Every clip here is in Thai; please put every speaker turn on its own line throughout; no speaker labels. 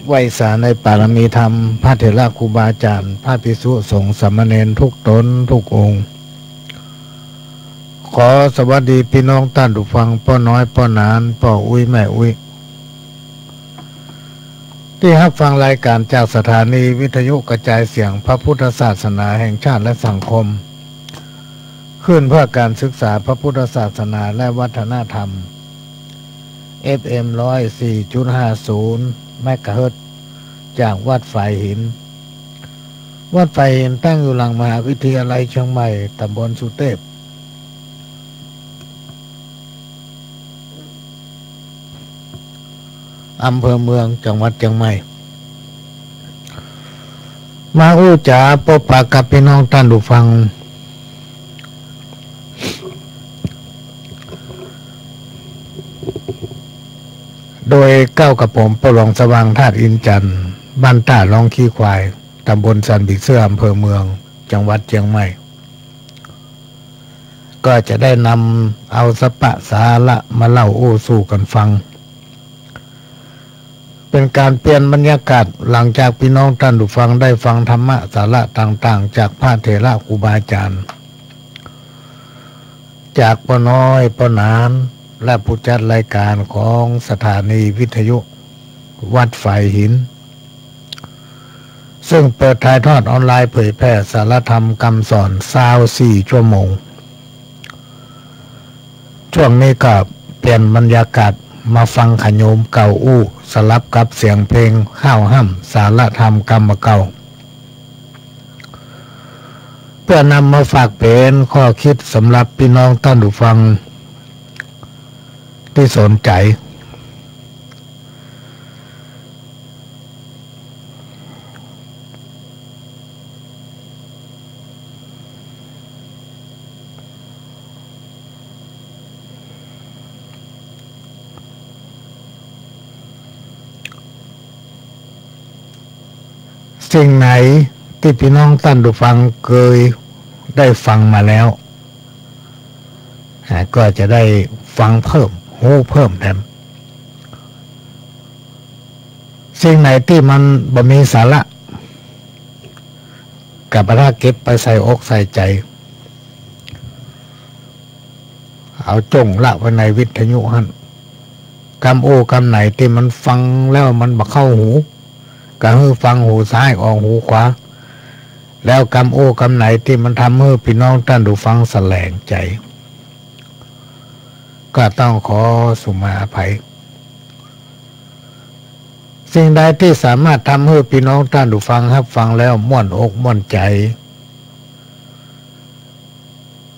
ไหวสาในปารมีธรรมพระเถระครูบาอาจารย์พระภิกษุสงฆ์สามเณรทุกตนทุกองค์ขอสวัสดีพี่น้องท่านผู้ฟังพ่อน้อยพ่อนานพ่ออุ้ยแม่อุ้ยที่รับฟังรายการจากสถานีวิทยุกระจายเสียงพระพุทธศาสนาแห่งชาติและสังคมขึ้นเพื่อการศึกษาพระพุทธศาสนาและวัฒนธรรม FM 104.50 เมกะเฮิรตซ์จากวัดฝ่ายหินวัดฝ่ายหินตั้งอยู่หลังมหาวิทยาลัยเชียงใหม่ตำบลสุเทพอำเภอเมืองจังหวัดเชียงใหม่มาอู้จ๋าพบปะกับพี่น้องท่านผู้ฟังโดยก้าวกับผมประหลองสว่างธาตุอินจันทร์บ้านท่าลองขี้ควายตำบลสันบิกเสื้ออำเภอเมืองจังหวัดเชียงใหม่ก็จะได้นำเอาสปะสาระมาเล่าโอ้สู่กันฟังเป็นการเปลี่ยนบรรยากาศหลังจากพี่น้องท่านผู้ฟังได้ฟังธรรมะสาระต่างๆจากพระเถระครูบาอาจารย์จากพ่อน้อยพ่อนานและผู้จัดรายการของสถานีวิทยุวัดฝ่ายหินซึ่งเปิดถ่ายทอดออนไลน์เผยแพร่สารธรรมคำสอน24 ชั่วโมงช่วงนี้ก็เปลี่ยนบรรยากาศมาฟังขโยมเก่าอู้สลับกับเสียงเพลงข้าวห้ำสารธรรมกรรมเก่าเพื่อนำมาฝากเป็นข้อคิดสำหรับพี่น้องท่านผู้ฟังที่สนใจสิ่งไหนที่พี่น้องท่านผู้ฟังเคยได้ฟังมาแล้วก็จะได้ฟังเพิ่มหูเพิ่มแถมสิ่งไหนที่มันบ่มีสาระกับพระเก็บไปใส่อกใส่ใจเอาจงละไว้ในวิทยุหันคำโอ้คำไหนที่มันฟังแล้วมันบ่เข้าหูก็ให้ฟังหูซ้ายออกหูขวาแล้วคำโอ้คำไหนที่มันทำให้พี่น้องท่านผู้ฟังแสลงใจก็ต้องขอสุมาอภัยสิ่งใดที่สามารถทำให้พี่น้องท่านผู้ฟังรับฟังแล้วม่วนอกม่วนใจ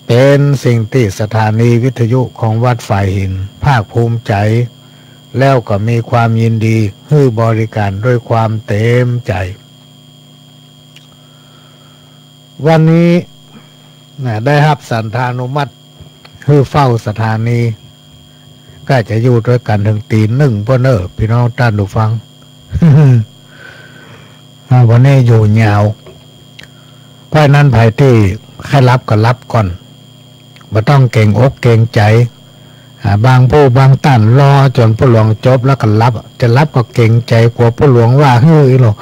เป็นสิ่งที่สถานีวิทยุของวัดฝ่ายหินภาคภูมิใจแล้วก็มีความยินดีให้บริการด้วยความเต็มใจวันนี้ได้รับสันธานุมัติให้เฝ้าสถานีก็จะอยู่ด้วยกันถึงตี 1พ่อเนอพี่น้องท่านผู้ฟัง วันนี้อยู่ยาวเพราะนั้นไผที่ใครรับก็รับก่อนบ่ต้องเก่งอกเก่งใจบางผู้บางท่านรอจนผู้หลวงจบแล้วก็รับจะรับก็เก่งใจกว่าผู้หลวงว่าเฮ้ยหรอก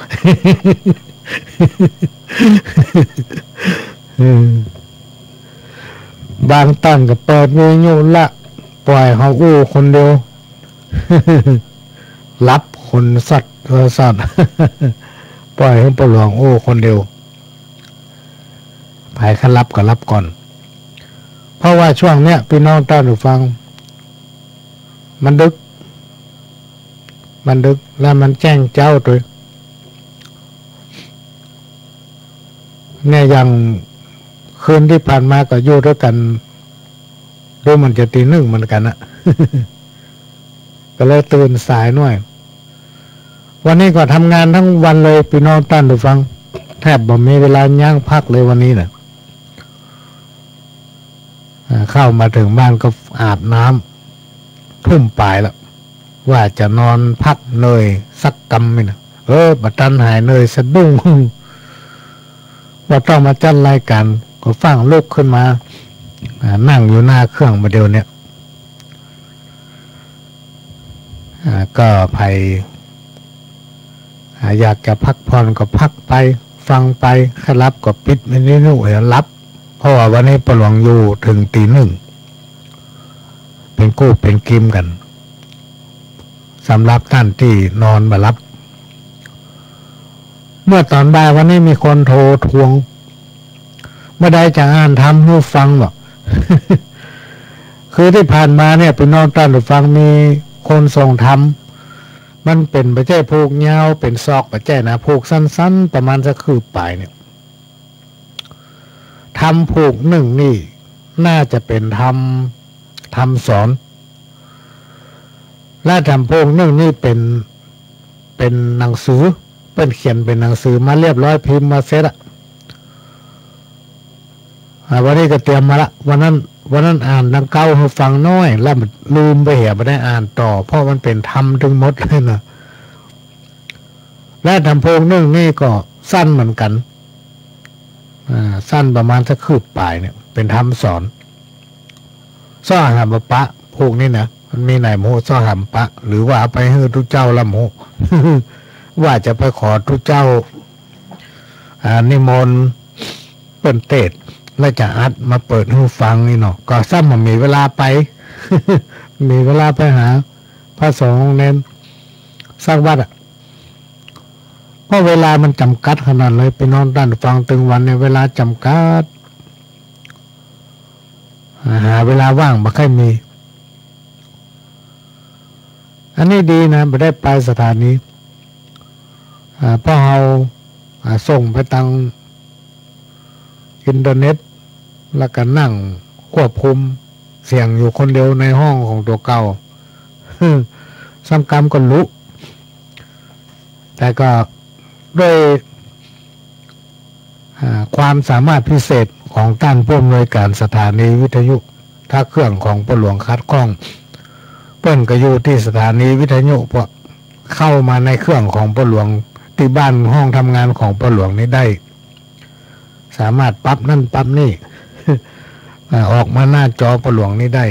บางท่านก็เปิดวิทยุละปล่อยเขาอู้คนเดียว รับคนสัตว์ปล่อยให้ผู้หลวงอู้คนเดียวใครเขารับก็รับก่อนเพราะว่าช่วงเนี้ยพี่น้องท่านผู้ฟังมันดึกแล้วมันแจ้งเจ้าตัวเนี่ยอย่างคืนที่ผ่านมาก็อยู่ด้วยกันดูมันจะตี 1เหมือนกันนะ ก็เลยตื่นสายหน่อยวันนี้ก็ทำงานทั้งวันเลยพี่น้องท่านผู้ฟังแทบบ่มีเวลาย่างพักเลยวันนี้น่ะเข้ามาถึงบ้านก็อาบน้ำทุ่มปลายแล้วว่าจะนอนพักเหนื่อยสักกำไหมนะบัดตันหายเหนื่อยสะดุ้ง ว่าต้องมาจัดรายการก็ฟังลุกขึ้นมานั่งอยู่หน้าเครื่องมาเดียวเนี่ย ก็ภัย อยากจะพักผ่อนก็พักไปฟังไปใครรับก็ปิดไม่ได้นู่นรับเพราะว่าวันนี้ประหลวงอยู่ถึงตีหนึ่งเป็นกู้เป็นกิมกันสำหรับท่านที่นอนมารับเมื่อตอนบ่ายวันนี้มีคนโทรทวงเมื่อใดจะอ่านทำให้ฟังบอก คือที่ผ่านมาเนี่ยเป็นนอนต้านฟังมีคนส่งทำมันเป็นประเจ้ผูกเงาเป็นซอกประเจ้นะผูกสั้นๆประมาณสักคืบปลายเนี่ยทำผูกหนึ่งนี่น่าจะเป็นทำสอนและทำผูกหนึ่งนี่เป็นหนังสือเป็นเขียนเป็นหนังสือมาเรียบร้อยพิมพ์มาเสร็จอะวันนี้ก็เตรียมมาละวันนั้นอ่านดังเก้าให้ฟังน้อยแล้วมันลืมไปเหี่ยไม่ได้อ่านต่อเพราะมันเป็นทำถึงหมดเลยนะและทำโพงนึ่งนี่ก็สั้นเหมือนกันสั้นประมาณสักคืบปลายเนี่ยเป็นทำสอนซ่อหามปะพวกนี้นะมันมีไหนโมซ่อหามปะหรือว่าไปให้ทุกเจ้าละโม ว่าจะไปขอทุกเจ้านิมนต์เปิ่นเทศแล้วจะอัดมาเปิดให้ฟังนี่เนาะก็ซ้ำมันมีเวลาไป มีเวลาไปหาพระสงฆ์เน้นสร้างวัดอ่ะเพราะเวลามันจำกัดขนาดเลยไปนอนด้านฟังตึงวันในเวลาจำกัดหาเวลาว่างไม่ค่อยมีอันนี้ดีนะไม่ได้ไปสถานีเพราะเราส่งไปทางอินเทอร์เน็ตแล้วก็นั่งควบคุมเสียงอยู่คนเดียวในห้องของตัวเก่าซ้ำกรรมก็รู้แต่ก็ด้วยความสามารถพิเศษของท่านผู้อำนวยการสถานีวิทยุถ้าเครื่องของประหลวงคัดกล้องเปิ้นก็อยู่ที่สถานีวิทยุพอเข้ามาในเครื่องของประหลวงที่บ้านห้องทำงานของประหลวงนี้ได้สามารถปรับนั่นปรับนี่ ออกมาหน้าจอประหลวงนี้ได้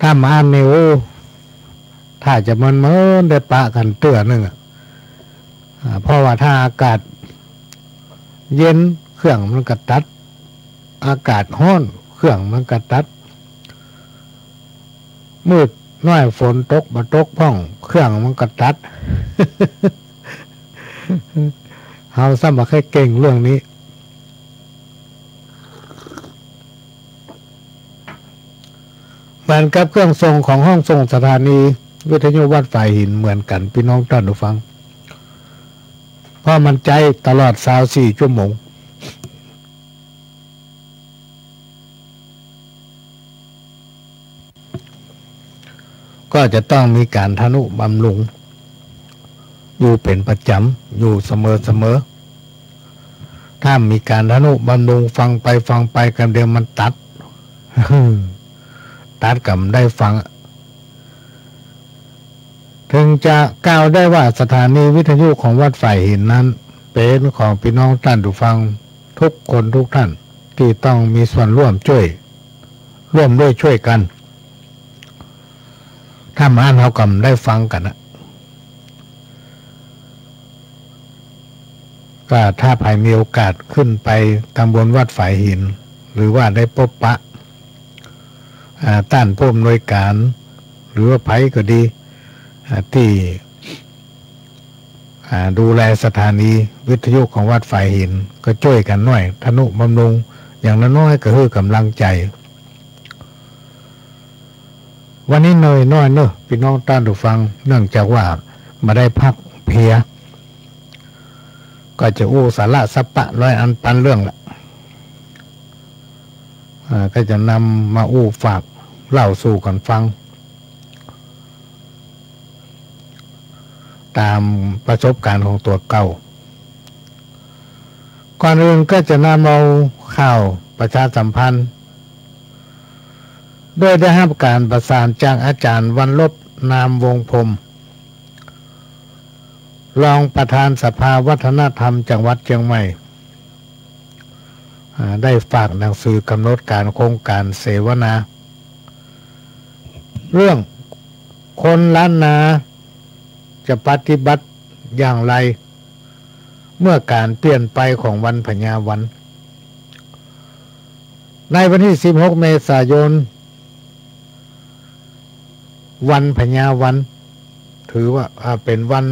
ถ้ามาอ่านในโอ้ถ้าจะมันได้ปะกันเตื้อนึงเพราะว่าถ้าอากาศเย็นเครื่องมันก็ตัดอากาศร้อนเครื่องมันก็ตัดมืดน้อยฝนตกมาตกพ่องเครื่องมันก็ตัด เฮาซ้ำมาแค่เก่งเรื่องนี้เหมือนกับเครื่องทรงของห้องทรงสถานีวิทยุวัดฝ่ายหินเหมือนกันพี่น้องท่านผู้ฟังเพราะมันใจตลอด24 ชั่วโมงก็จะต้องมีการทนุบำรุงอยู่เป็นประจำอยู่เสมอถ้ามีการทนุบำรุงฟังไปกันเดียวมันตัด ตัดกับได้ฟังถึงจะกล่าวได้ว่าสถานีวิทยุของวัดฝ่ายหินนั้นเป็นของพี่น้องท่านผู้ฟังทุกคนทุกท่านที่ต้องมีส่วนร่วมด้วยช่วยกันถ้ามาอ่านเขากำได้ฟังกันนะก็ถ้าใครมีโอกาสขึ้นไปตำบลวัดฝ่ายหินหรือว่าได้พบปะต้านผู้อำนวยการหรือว่าไผก็ดีที่ดูแลสถานีวิทยุของวัดฝ่ายหินก็ช่วยกันหน่อยทนุบำรุงอย่างน้อยก็คือกำลังใจวันนี้น้อยเนอะพี่น้องท่านผู้ฟังเนื่องจากว่ามาได้พักเพียก็จะอู้สาระสัปปะร้อยอันปันเรื่องละก็จะนำมาอู้ฝากเล่าสู่กันฟังตามประสบการณ์ของตัวเก่าก่อนอื่นก็จะนำเอาข่าวประชาสัมพันธ์โดยได้รับการประสานจากอาจารย์วันลบนามวงพรมรองประธานสภาวัฒนธรรมจังหวัดเชียงใหม่ได้ฝากหนังสือกำหนดการโครงการเสวนาเรื่องคนล้านนาจะปฏิบัติ อย่างไรเมื่อการเปลี่ยนไปของวันพญาวันในวันที่16เมษายนวันพญาวันถือว่าเป็นวัน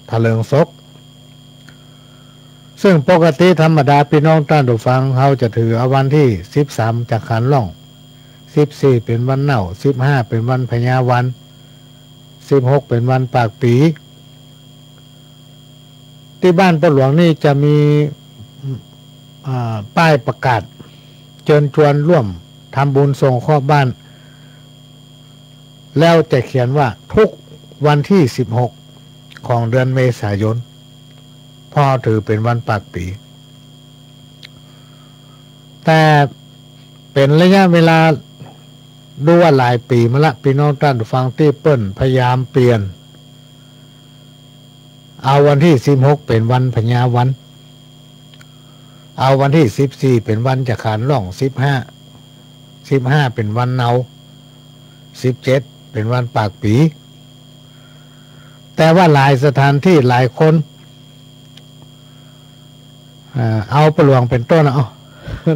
ถลิงศกซึ่งปกติธรรมดาพี่น้องท่านผู้ฟังเขาจะถือเอาวันที่13จากขันล่อง14เป็นวันเน่า15เป็นวันพญาวัน16เป็นวันปากปีที่บ้านปะหลวงนี่จะมีป้ายประกาศเชิญชวนร่วมทำบุญส่งข้อบ้านแล้วจะเขียนว่าทุกวันที่16ของเดือนเมษายนพ่อถือเป็นวันปากปีแต่เป็นระยะเวลาดูว่าหลายปีมาละพี่น้องท่านฟังที่เปิ้นพยายามเปลี่ยนเอาวันที่16เป็นวันพญาวันเอาวันที่14เป็นวันจะขานล่อง15เป็นวันเนา17เป็นวันปากปีแต่ว่าหลายสถานที่หลายคนเอาประหลวงเป็นต้นเอา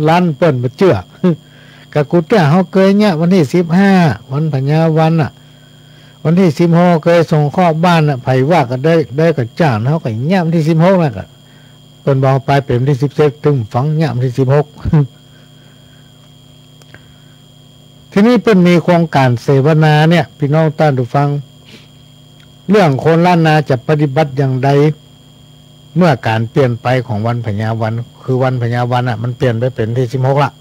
ร้านเปิ้นมาเชื่อกะกูเตี้ยเขาเคยเนี่ยวันที่15วันพญาวันวันที่16เคยส่งข้อบ้านไผว่าก็ได้กับจ้างเขาก็เนี่ยวันที่16นั่นก็เปิ้นบอกไปเป็นวันที่17ถึงฝังเนี่ยวันที่16ทีนี้เปิ้นมีโครงการเสวนาเนี่ยพี่น้องท่านผู้ฟังเรื่องคนล้านนาจะปฏิบัติอย่างใดเมื่อการเปลี่ยนไปของวันพญาวันคือวันพญาวันมันเปลี่ยนไปเป็นที่16ละ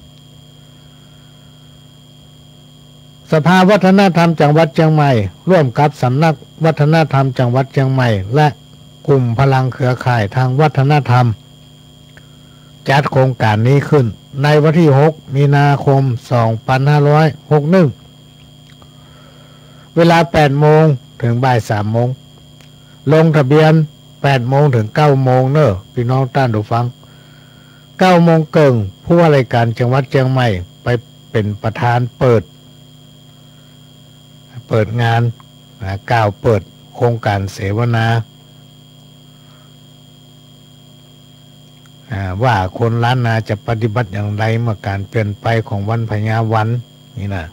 สภาวัฒนธรรมจังหวัดเชียงใหม่ร่วมกับสำนักวัฒนธรรมจังหวัดเชียงใหม่และกลุ่มพลังเครือข่ายทางวัฒนธรรมจัดโครงการนี้ขึ้นในวันที่6มีนาคม2561เวลา 8 โมงถึงบ่าย 3 โมงลงทะเบียน8 โมงถึง 9 โมงเนอะพี่น้องท่านผู้ฟัง9 โมงเกิงผู้ว่าราชการจังหวัดเชียงใหม่ไปเป็นประธานเปิดงานกล่าวเปิดโครงการเสวนาว่าคนล้านนาจะปฏิบัติอย่างไรเมื่อการเปลี่ยนไปของวันพญาวันนี่นะ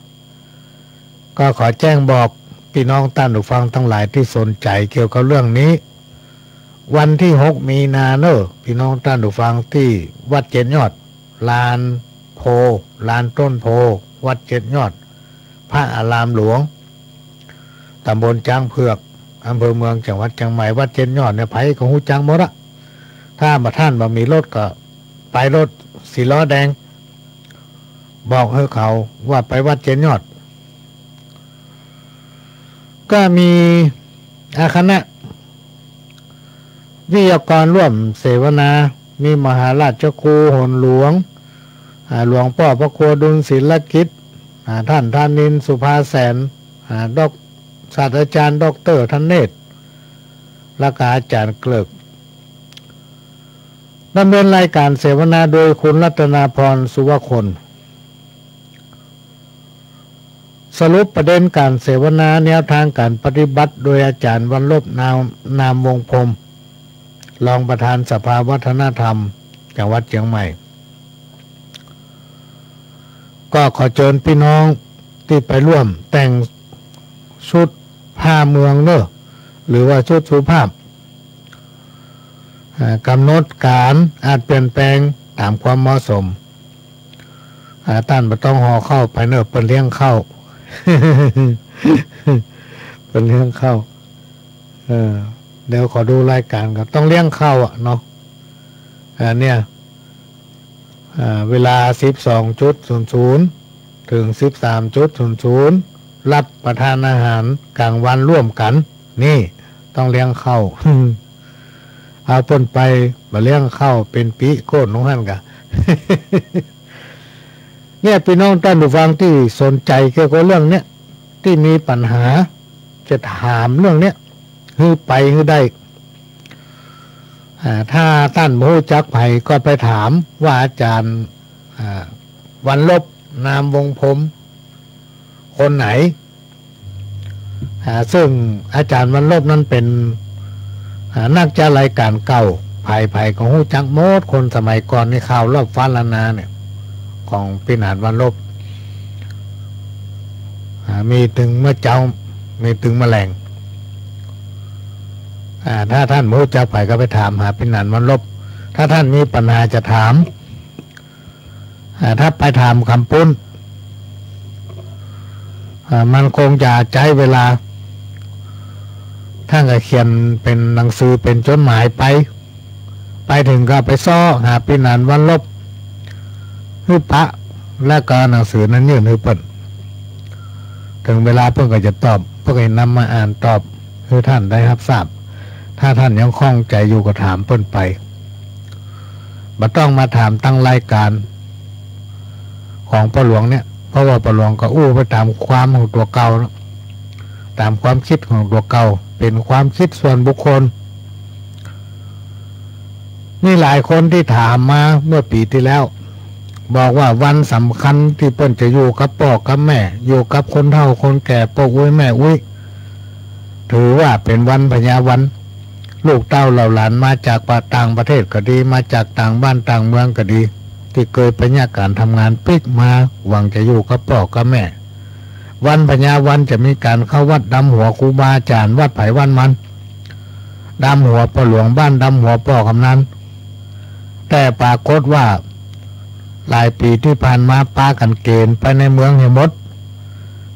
ก็ขอแจ้งบอกพี่น้องท่านผู้ฟังทั้งหลายที่สนใจเกี่ยวกับเรื่องนี้วันที่6มีนาเนอะพี่น้องท่านผู้ฟังที่วัดเจ็ดยอดลานโพลานต้นโพวัดเจ็ดยอดพระอารามหลวงตำบลจ้างเผือกอำเภอเมืองจังหวัดเชียงใหม่วัดเจ็ดยอดเนี่ยไผของหูจังหมดละถ้ามาท่านมามีรถก็ไปรถสีล้อแดงบอกให้เขาว่าไปวัดเจ็ดยอดก็มีคณะวิทยากรร่วมเสวนามีมหาราชครูหนหลวงหลวงพ่อพระครูดุลศิลกิจท่านธนินทร์สุภาแสนศาสตราจารย์ดร.ธเนศและอาจารย์เกลิกดำเนินรายการเสวนาโดยคุณรัตนาพรสุวคนสรุปประเด็นการเสวนาแนวทางการปฏิบัติโดยอาจารย์วันลบนามวงพรมรองประธานสภาวัฒนธรรมจังหวัดเชียงใหม่ก็ขอเชิญพี่น้องที่ไปร่วมแต่งชุดผ้าเมืองเนอะหรือว่าชุดสุภาพกำหนดการอาจเปลี่ยนแปลงตามความเหมาะสมท่านไม่ต้องห่อเข้าไปเนอะเป็นเลี้ยงเข้า เป็นเลี้ยงเข้าเดี๋ยวขอดูรายการก็ต้องเลี้ยงเข้าเนาะเนี่ยเวลา 12:00 ถึง 13:00 รับประทานอาหารกลางวันร่วมกันนี่ต้องเลี้ยงเข้า เอาต้นไปมาเลี้ยงเข้าเป็นปีโก้นน้องท่านกะ เนี่ยพี่น้องท่านผู้ฟังที่สนใจเกี่ยวกับเรื่องเนี้ยที่มีปัญหาจะถามเรื่องเนี้ยคือไปคือได้ถ้าท่านผู้จักไผ่ก็ไปถามว่าอาจารย์วันลบนามวงพรมคนไหน ซึ่งอาจารย์วันลบนั้นเป็น นักจะรายการเก่าไผ่ของหู้จักโมดคนสมัยก่อนนี่ข่าวรอบฟ้าลานาเนี่ยของปีนานวันลบมีถึงเมื่อเจ้ามีถึงแมลงถ้าท่านโมจะไปก็ไปถามหาปีนานวันลบถ้าท่านมีปัญหาจะถามถ้าไปถามคำปุ้นมันคงจะใช้เวลาท่านก็เขียนเป็นหนังสือเป็นจดหมายไปถึงก็ไปซ้อหาปีนานวันลบฮือพระและก็หนังสือนั้นยื่นฮือเปิ่นถึงเวลาเพิ่นก็จะตอบเพิ่นก็นำมาอ่านตอบคือท่านได้รับทราบถ้าท่านยังคล่องใจอยู่ก็ถามเพิ่นไปบ่ต้องมาถามตั้งรายการของพ่อหลวงเนี่ยเพราะว่าพ่อหลวงก็อู้ไปตามความของตัวเก่าตามความคิดของตัวเก่าเป็นความคิดส่วนบุคคลมีหลายคนที่ถามมาเมื่อปีที่แล้วบอกว่าวันสำคัญที่เปิ้นจะอยู่กับพ่อกับแม่อยู่กับคนเฒ่าคนแก่พ่ออุ้ยแม่อุ้ยถือว่าเป็นวันพญาวันลูกเต้าเหล่าหลานมาจากต่างประเทศก็ดีมาจากต่างบ้านต่างเมืองก็ดีที่เคยไปยากการทำงานปิกมาหวังจะอยู่กับพ่อกับแม่วันพญาวันจะมีการเข้าวัดดำหัวครูบาอาจารย์วัดไผ่วันมันดำหัวพ่อหลวงบ้านดำหัวพ่อกำนันแต่ปรากฏว่าหลายปีที่ผ่านมาป้ากันเกณฑ์ไปในเมืองเฮมด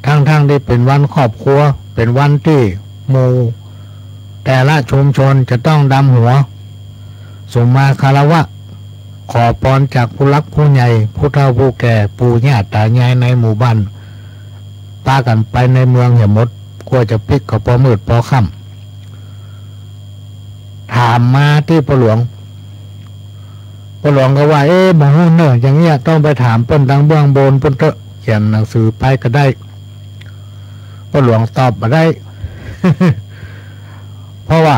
ทั้งที่เป็นวันครอบครัวเป็นวันที่หมู่แต่ละชุมชนจะต้องดำหัวสมมาคารวะขอพรจากผู้รักผู้ใหญ่ผู้เฒ่าผู้แก่ปู่ย่าตายายในหมู่บ้านป้ากันไปในเมืองเฮมดกลัวจะปิกก็พอมืดพอค่ำถามมาที่พ่อหลวงก็ว่าบ่ฮู้เนอะอย่างเงี้ยต้องไปถามเปิ้นทางเบื้องบนเปิ้นเถอะเขียนหนังสือไปก็ได้พ่อหลวงตอบมาได้ เพราะว่า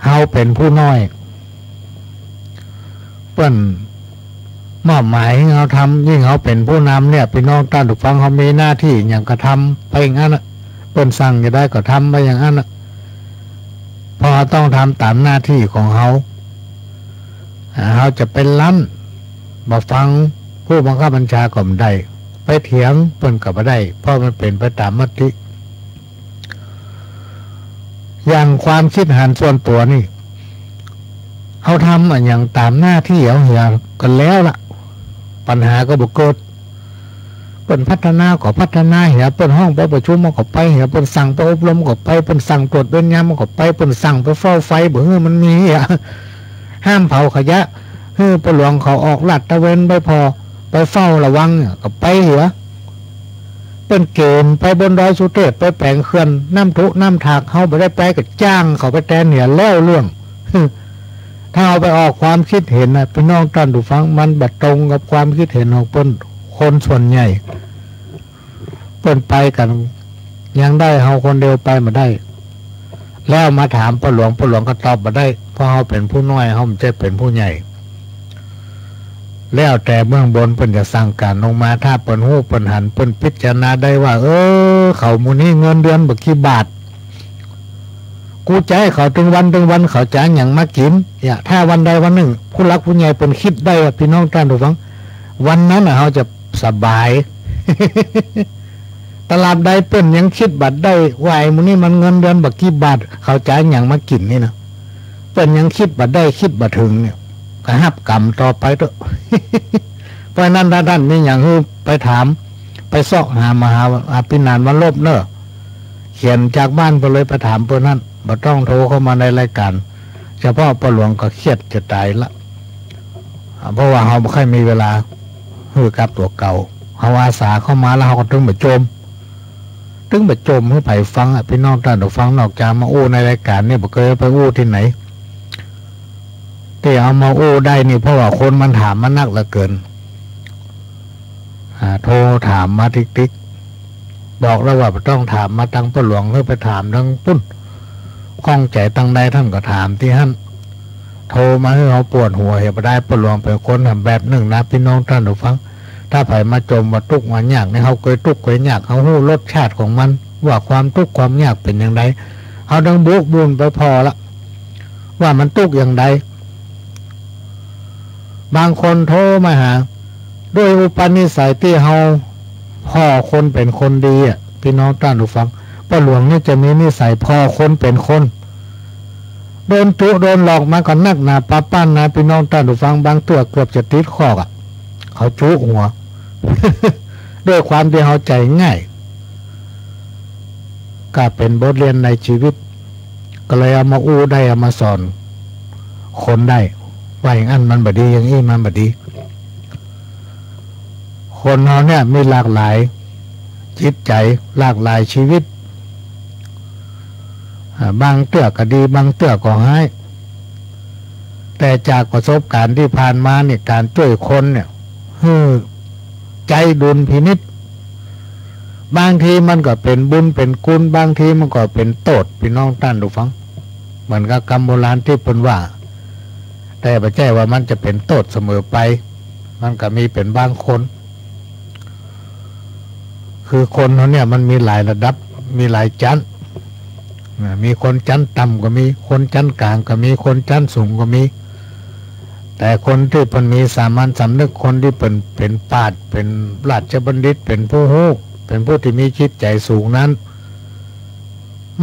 เฮาเป็นผู้น้อยเปิ้นมอบหมายให้เฮาทำยิ่งเฮาเป็นผู้นำเนี่ยพี่น้องท่านผู้ฟังเฮามีหน้าที่อย่างกระทำไปอย่างนั้นน่ะเปิ้นสั่งจะได้ก็ทำไปอย่างนั้นน่ะเพราะต้องทำตามหน้าที่ของเฮาจะเป็นล้ำมาฟังผู้บังคับบัญชาก็ไม่ได้ไปเถียงเปิ้นก็ไม่ได้เพราะมันเป็นไปตามมติอย่างความคิดหันส่วนตัวนี่เขาทำอย่างตามหน้าที่เอาเหี่ยกันแล้วล่ะปัญหาก็บ่เกิดเปิ้นพัฒนาก็พัฒนาเหี่ยเปิ้นห้องไปประชุมมันก็ไปเหี่ยเปิ้นสั่งไปอบรมก็ไปเปิ้นสั่งตรวจเวรยามมันก็ไปเปิ้นสั่งไปเฝ้าไฟบ่ฮื้อมันมีห้ามเผาขยะพ่อหลวงเขาออกลาดตระเวนไปพอไปเฝ้าระวังก็ไปเหรอเป็นเกณฑ์ไปบนดอยสุเทพไปแปลงเขื่อนน้ำทุน้ำถากเขาไปได้ไปกับจ้างเขาไปแทนเนี่ยแล้วเรื่องถ้าเอาไปออกความคิดเห็นนะพี่น้องท่านผู้ฟังมันบัดตรงกับความคิดเห็นของคนส่วนใหญ่เปิ้นไปกันยังได้เฮาคนเดียวไปมาได้แล้วมาถามพ่อหลวงก็ตอบมาได้เพราะเขาเป็นผู้น้อยเขาไม่ใช่เป็นผู้ใหญ่แล้วแต่เบื้องบนเพิ่นจะสั่งการลงมาถ้าเปิ้นฮู้เปิ้นหันเปิ้นพิจารณาได้ว่าเขาหมู่นี้เงินเดือนบักกี่บาทกูจะให้เขาถึงวันเขาจะอย่างมากินถ้าวันใดวันหนึ่งผู้รักผู้ใหญ่เปิ้นคิดได้ว่าพี่น้องท่านผู้ฟังวันนั้นเขาจะสบาย ตลาดใดเปิ้นยังคิดบัตรได้ว่าไอ้หมู่นี้มันเงินเดือนบักกี่บาทเขาจะอย่างมากินนี่นะเปิ้นยังคิดบัตรได้คิดบัตรถึงเนี่ยก็หับกรรมต่อไปเถอะ เพราะนั้นท่านนี่อย่างที่ไปถามไปซอกหามหาอภินันท์วันลบเนอะเขียนจากบ้านไปเลยไปถามเพื่อนนั้นบ่ต้องโทรเข้ามาในรายการเฉพาะพ่อหลวงก็เครียดจะตายละเพราะว่าเขาไม่ค่อยมีเวลาฮือกับตัวเก่าเขาอาสาเข้ามาแล้วเขาก็ถึงไปโจมให้ไปฟังพี่น้องท่านผู้ฟังนอกจากมาอู้ในรายการนี่บ่เคยไปอู้ที่ไหนที่เอามาอู้ได้นี่เพราะว่าคนมันถามมานักเหลือเกินโทรถามมาติ๊กบอกแล้วว่าต้องถามมาตั้งพ่อหลวงเพื่อไปถามทั้งปุ้นข้องใจตั้งใดท่านก็ถามที่ท่านโทรมาให้เขาปวดหัวเหตุได้พ่อหลวงเป็นคนทำแบบหนึ่งนะพี่น้องท่านผู้ฟังถ้าไผ่มาจมว่าทุกข์มันยากเนี่ยเขาเคยทุกข์เคยยากเขาหู้รสชาติของมันว่าความทุกข์ความยากเป็นอย่างไรเขาดังบุกบุญไปพอละ ว่ามันตุกอย่างใดบางคนโทรมาหาด้วยอุปนิสัยที่เฮาพ่อคนเป็นคนดีอ่ะพี่น้องท่านผู้ฟังป้าหลวงนี่จะมีนิสัยพ่อคนเป็นคนโดนตุโดนหลอกมาก่อนนักหนาป้าปั้นนะพี่น้องท่านผู้ฟังบางตัวเกือบจะติดคอกอ่ะเขาจุหัว ด้วยความที่เขาใจง่ายก็เป็นบทเรียนในชีวิตก็เลยเอามาอู้ได้เอามาสอนคนได้ว่าอย่างนั้นมันบดีอย่างนี้มันบดีคนเราเนี่ยมีหลากหลายจิตใจหลากหลายชีวิตบางเตื้อก็ดีบางเตื้อก็ให้แต่จากประสบการณ์ที่ผ่านมาเนี่ยการช่วยคนเนี่ยใจดุลพินิจบางทีมันก็เป็นบุญเป็นกุลบางทีมันก็เป็นโทษพี่น้องท่านผู้ฟังเหมือนกับคำโบราณที่เพิ่นว่าแต่ไม่ใช่ว่ามันจะเป็นโทษเสมอไปมันก็มีเป็นบางคนคือคนเขาเนี่ยมันมีหลายระดับมีหลายชั้นมีคนชั้นต่ำก็มีคนชั้นกลางก็มีคนชั้นสูงก็มีแต่คนที่เพิ่นมีสามัญสำนึกคนที่เป็นปราชญ์เป็นราชบัณฑิตเป็นผู้รู้เป็นผู้ที่มีจิตใจสูงนั้น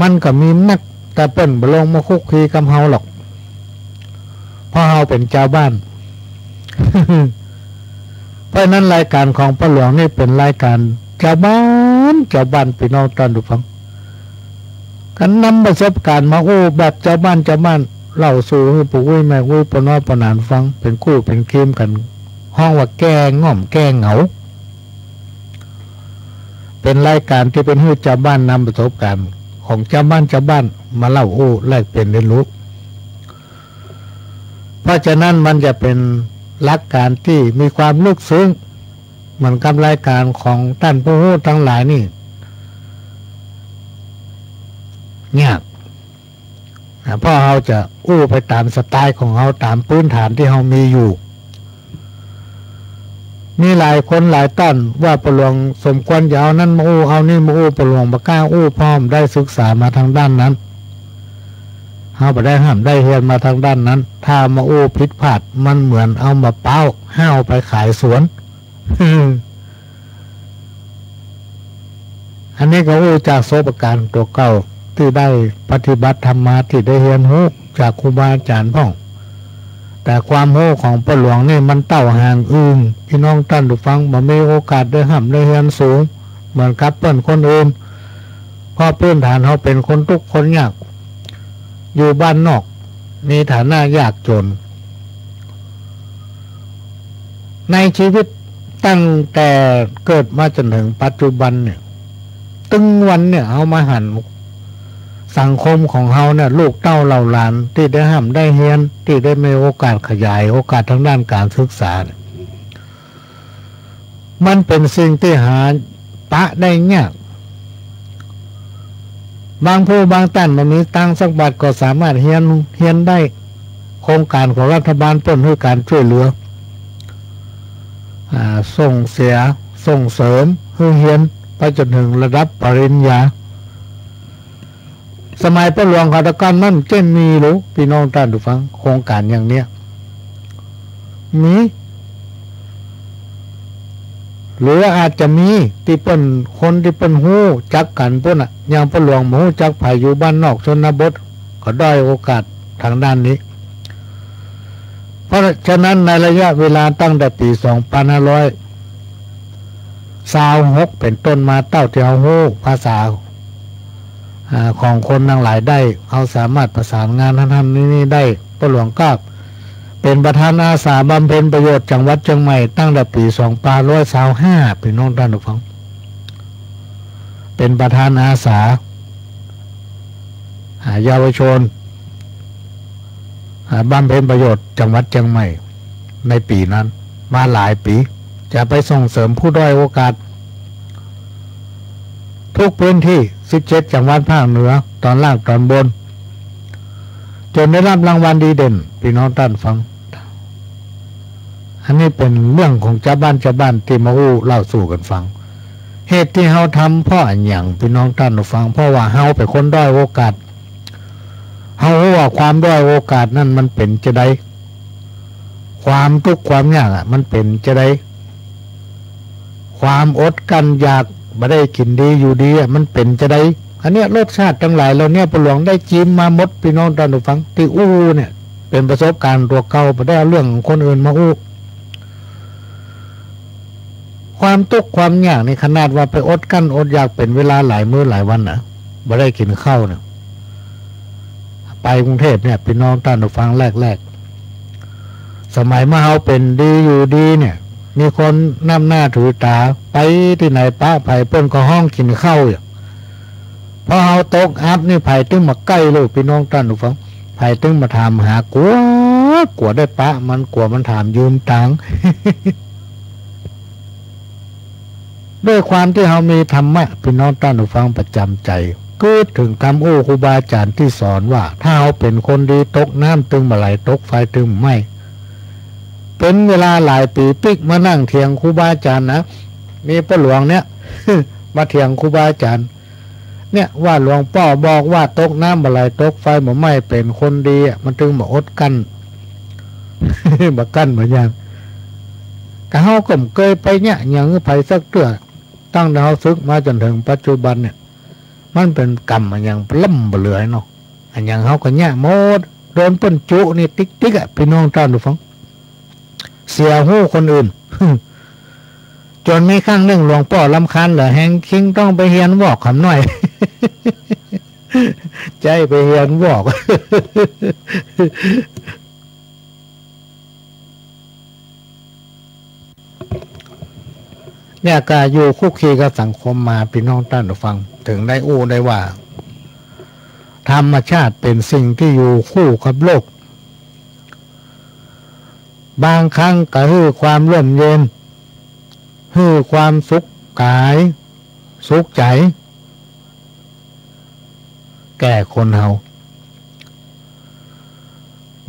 มันก็มีนักแต่เปิ้นบ่ลงมาคุกคีกับเฮาหรอกเพราะเฮาเป็นเจ้าบ้าน เพราะนั้นรายการของป้าหลวงนี่เป็นรายการเจ้าบ้านพี่น้องท่านผู้ฟังกันนำประสบการณ์มาอู้แบบเจ้าบ้านเล่าสู่ให้ปู่อุ้ยแม่อุ้ยปน้อยปนานฟังเป็นคู่เป็นเกมกันห้องว่าแก้ง่อมแก้เหงาเป็นรายการที่เป็นให้เจ้าบ้านนำประสบการณ์ของเจ้าบ้านมาเล่าอู้แลกเปลี่ยนเรียนรู้เพราะฉะนั้นมันจะเป็นหลักการที่มีความลึกซึ้งเหมือนกับรายการของท่านผู้รู้ทั้งหลายนี่ยากเพราะเราจะอู้ไปตามสไตล์ของเราตามพื้นฐานที่เรามีอยู่มีหลายคนหลายต้นว่าประหลวงสมควรจะเอานั้นมาอู้เอานี่มาอู้ประหลวงบ่กล้าอู้พร้อมได้ศึกษามาทางด้านนั้นเราบ่ได้ห้ามได้เรียนมาทางด้านนั้นถ้ามาอู้ผิดพลาดมันเหมือนเอามะพร้าวห้าวไปขายสวน อันนี้ก็อู้จากประสบการณ์ตัวเก่าที่ได้ปฏิบัติธรรมมาที่ได้เรียนรู้จากครูบาอาจารย์พ่องแต่ความรู้ของป้าหลวงนี่มันเต้าห่างอื่นพี่น้องท่านผู้ฟังบ่มีโอกาสได้ห้ามได้เรียนสูงเหมือนกับเปิ้นคนอื่นเพราะพื้นฐานเขาเป็นคนทุกข์คนยากอยู่บ้านนอกมีฐานะยากจนในชีวิตตั้งแต่เกิดมาจนถึงปัจจุบันเนี่ยตึงวันเนี่ยเอามาหันสังคมของเฮาเนี่ยลูกเต้าเหล่าหลานที่ได้ห้ามได้เรียนที่ได้มีโอกาสขยายโอกาสทางด้านการศึกษามันเป็นสิ่งที่หาปะได้ยากบางผู้บางท่านมันมีตังสักบาทก็สามารถเรียนได้โครงการของรัฐบาลเปิ้นให้การช่วยเหลือส่งเสริมให้เรียนไปจนถึงระดับปริญญาสมัยป้าหลวงขาตะกันนั่นเจ้นมีหรือพี่น้องท่านผู้ฟังโครงการอย่างเนี้ยมีหรืออาจจะมีที่เปิ้นคนที่เปิ้นฮู้จักกันเปิ้นอ่ะอย่างป้าหลวงบ่ฮู้จักไผอยู่บ้านนอกชนบทก็ได้โอกาสทางด้านนี้เพราะฉะนั้นในระยะเวลาตั้งแต่ปี2526เป็นต้นมาเต้าที่เฮาฮู้ภาษาของคนทั้งหลายได้เขาสามารถประสานงานทำนี่ได้ป้าหลวงก็เป็นประธานอาสาบำเพ็ญประโยชน์จังหวัดเชียงใหม่ตั้งแต่ปี2525พี่น้องท่านผู้ฟังเป็นประธานอาสาเยาวชนบำเพ็ญประโยชน์จังหวัดเชียงใหม่ในปีนั้นมาหลายปีจะไปส่งเสริมผู้ด้อยโอกาสทุกพื้นที่17จังหวัดภาคเหนือตอนล่างตอนบนจนได้รับรางวัลดีเด่นพี่น้องท่านฟังอันนี้เป็นเรื่องของเจ้าบ้านที่มาอู้เล่าสู่กันฟังเหตุที่เฮาทำเพราะอย่างพี่น้องท่านฟังเพราะว่าเฮาเป็นคนด้อยโอกาส เฮาว่าความด้อยโอกาสนั่นมันเป็นจะได้ความทุกข์ความยากมันเป็นจะได้ความอดกันอยากบ่ได้กินดีอยู่ดีมันเป็นจะได้อันเนี้ยรสชาติทั้งหลายเราเนี่ยประหลวงได้จิ้มมาหมดพี่น้องท่านผู้ฟังที่อู้เนี่ยเป็นประสบการณ์ตัวเก่าบ่ได้เอาเรื่องของคนอื่นมาอู้ความทุกข์ความยากนี่ขนาดว่าไปอดกั้นอดอยากเป็นเวลาหลายมื้อหลายวันน่ะบ่ได้กินข้าวเนี่ยไปกรุงเทพเนี่ยพี่น้องท่านผู้ฟังแรกๆสมัยเมื่อเฮาเป็นดีอยู่ดีเนี่ยมีคนนำหน้าถือตาไปที่ไหนป้าไผ่เปิ้นก็ห้องกินข้าวอยู่พอเฮาตกอัพนี่ไผ่ตึงมาใกล้ลูกพี่น้องท่านผู้ฟังไผ่ตึงมาถามหากลัวได้ปะมันกลัวมันถามยืมตังค์ ด้วยความที่เฮามีธรรมะพี่น้องท่านผู้ฟังประจำใจก็ถึงคำโอ้ครูบาอาจารย์ที่สอนว่าถ้าเฮาเป็นคนดีตกน้ำตึงมาไหลตกไฟตึงไม่เป็นเวลาหลายปีปิกมานั่งเถียงครูบาอาจารย์นะมีพระหลวงเนี่ย มาเถียงครูบาอาจารย์เนี่ยว่าหลวงพ่อบอกว่าตกน้ำมาไหลตกไฟมาไม่เป็นคนดีมันถึงมาอดกัน มากั้นเหมือนอย่างกะเฮาก็เคยไปเนี่ยอย่างไปสักเตื้อตั้งแต่เฮาซึกมาจนถึงปัจจุบันเนี่ยมันเป็นกรรมอันยังล่ำบ่เหลือเนาะอันยังเฮาก็เนี่ยหมดโดนเปิ้นจุนี่ติ๊กๆพี่น้องท่านผู้ฟังเสียหู้คนอื่น จนมีครั้งหนึ่งหลวงพ่อรำคาญเหรอแหงคิงต้องไปเฮียนบอกคำหน่อย ใจไปเฮียนบอก เนี่ยก็อยู่คุกคีกับสังคมมาพี่น้องท่านผู้ฟังถึงได้อู้ได้ว่าธรรมชาติเป็นสิ่งที่อยู่คู่กับโลกบางครั้งก็คือความร่มเย็นคือความสุขกายสุขใจแก่คนเฮา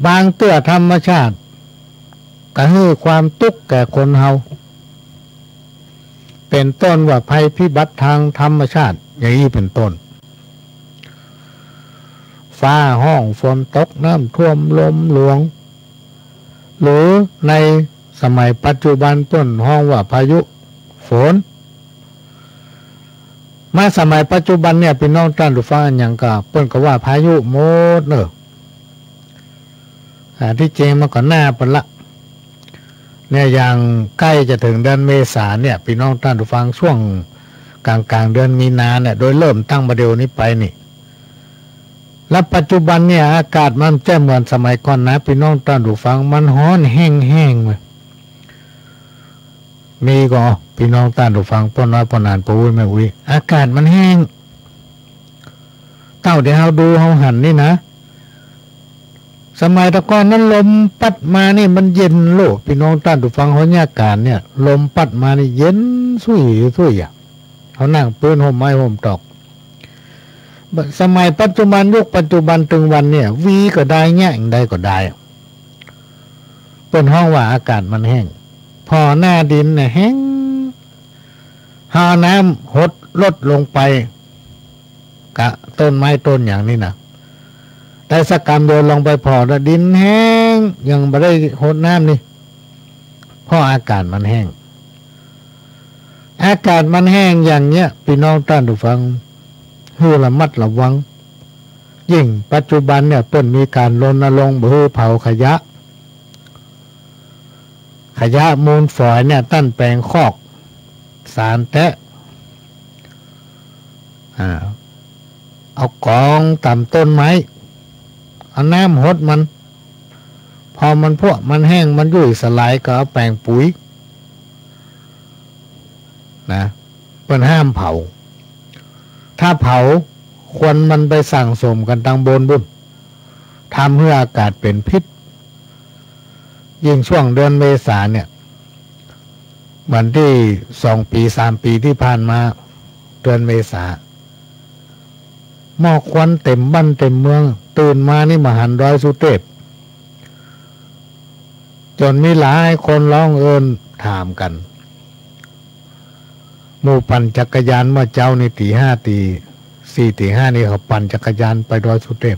บางเตื้อธรรมชาติก็คือความทุกข์แก่คนเฮาเป็นต้นว่าภัยพิบัติทางธรรมชาติอย่างนี้เป็นต้นฟ้าห้องฝนตกน้ำท่วมลมหลวงหรือในสมัยปัจจุบันต้นห้องว่าพายุฝนมาสมัยปัจจุบันเนี่ยพี่น้องท่านผู้ฟังอย่างก็เปิ้นก็ว่าพายุหมดเนอะที่จริงมันก็น่าเป็นละเนี่ยอย่างใกล้จะถึงเดือนเมษาเนี่ยพี่น้องท่านผู้ฟังช่วงกลางเดือนมีนาเนี่ยโดยเริ่มตั้งประเดี๋ยวนี้ไปนี่แล้วปัจจุบันเนี่ยอากาศมันแจ่มเหมือนสมัยก่อนนะพี่น้องท่านผู้ฟังมันร้อนแห้งๆเลยมีก็พี่น้องท่านผู้ฟังป้อนน้อยป้อนนานป้อุ้ยแม่อุ้ยอากาศมันแห้งเต้าเดี๋ยวเราดูเราหันนี่นะสมัยตะกอนนั้นลมปัดมานี่มันเย็นโลกพี่น้องท่านผู้ฟังเขาเนี่ยอากาศเนี่ยลมปัดมานี่เย็นสุยอ่ะเขานั่งปืนห่มไม้ห่มตอกสมัยปัจจุบันยุคปัจจุบันถึงวันเนี่ยวีก็ได้แง่งได้ก็ได้เป็นห้องว่าอากาศมันแห้งพอหน้าดินเนี่ยแห้งหาน้ำหดลดลงไปกะต้นไม้ต้นอย่างนี้นะแต่สักกรรมโดนลงไปพอแล้วดินแห้งยังไม่ได้หดน้ำนี่เพราะอากาศมันแห้งอากาศมันแห้งอย่างเนี้ยพี่น้องท่านผู้ฟังให้ระมัดระวังยิ่งปัจจุบันเนี่ยเปิ้นมีการรณรงค์เพื่อเผาขยะมูลฝอยเนี่ยตั้นแปลงคอกสารแตะเอากองต่ำต้นไม้เอาน้ำหดมันพอมันพวกมันแห้งมันยุ่ยสลายก็เอาแปลงปุ๋ยนะเปิ้นห้ามเผาถ้าเผาควันมันไปสั่งสมกันตังบนบุญทำให้อากาศเป็นพิษยิ่งช่วงเดือนเมษาเนี่ยเหมือนที่2 ปี3 ปีที่ผ่านมาเดือนเมษาหมอกควันเต็มบ้านเต็มเมืองตื่นมานี่มหันต์ร้อยสุเทพจนมีหลายคนร้องเอิญถามกันหมู่ปั่นจักรยานเมื่อเจ้านี่ตี 5 ตี 4 ตี 5นี่เขาปั่นจักรยานไปดอยสุเทพ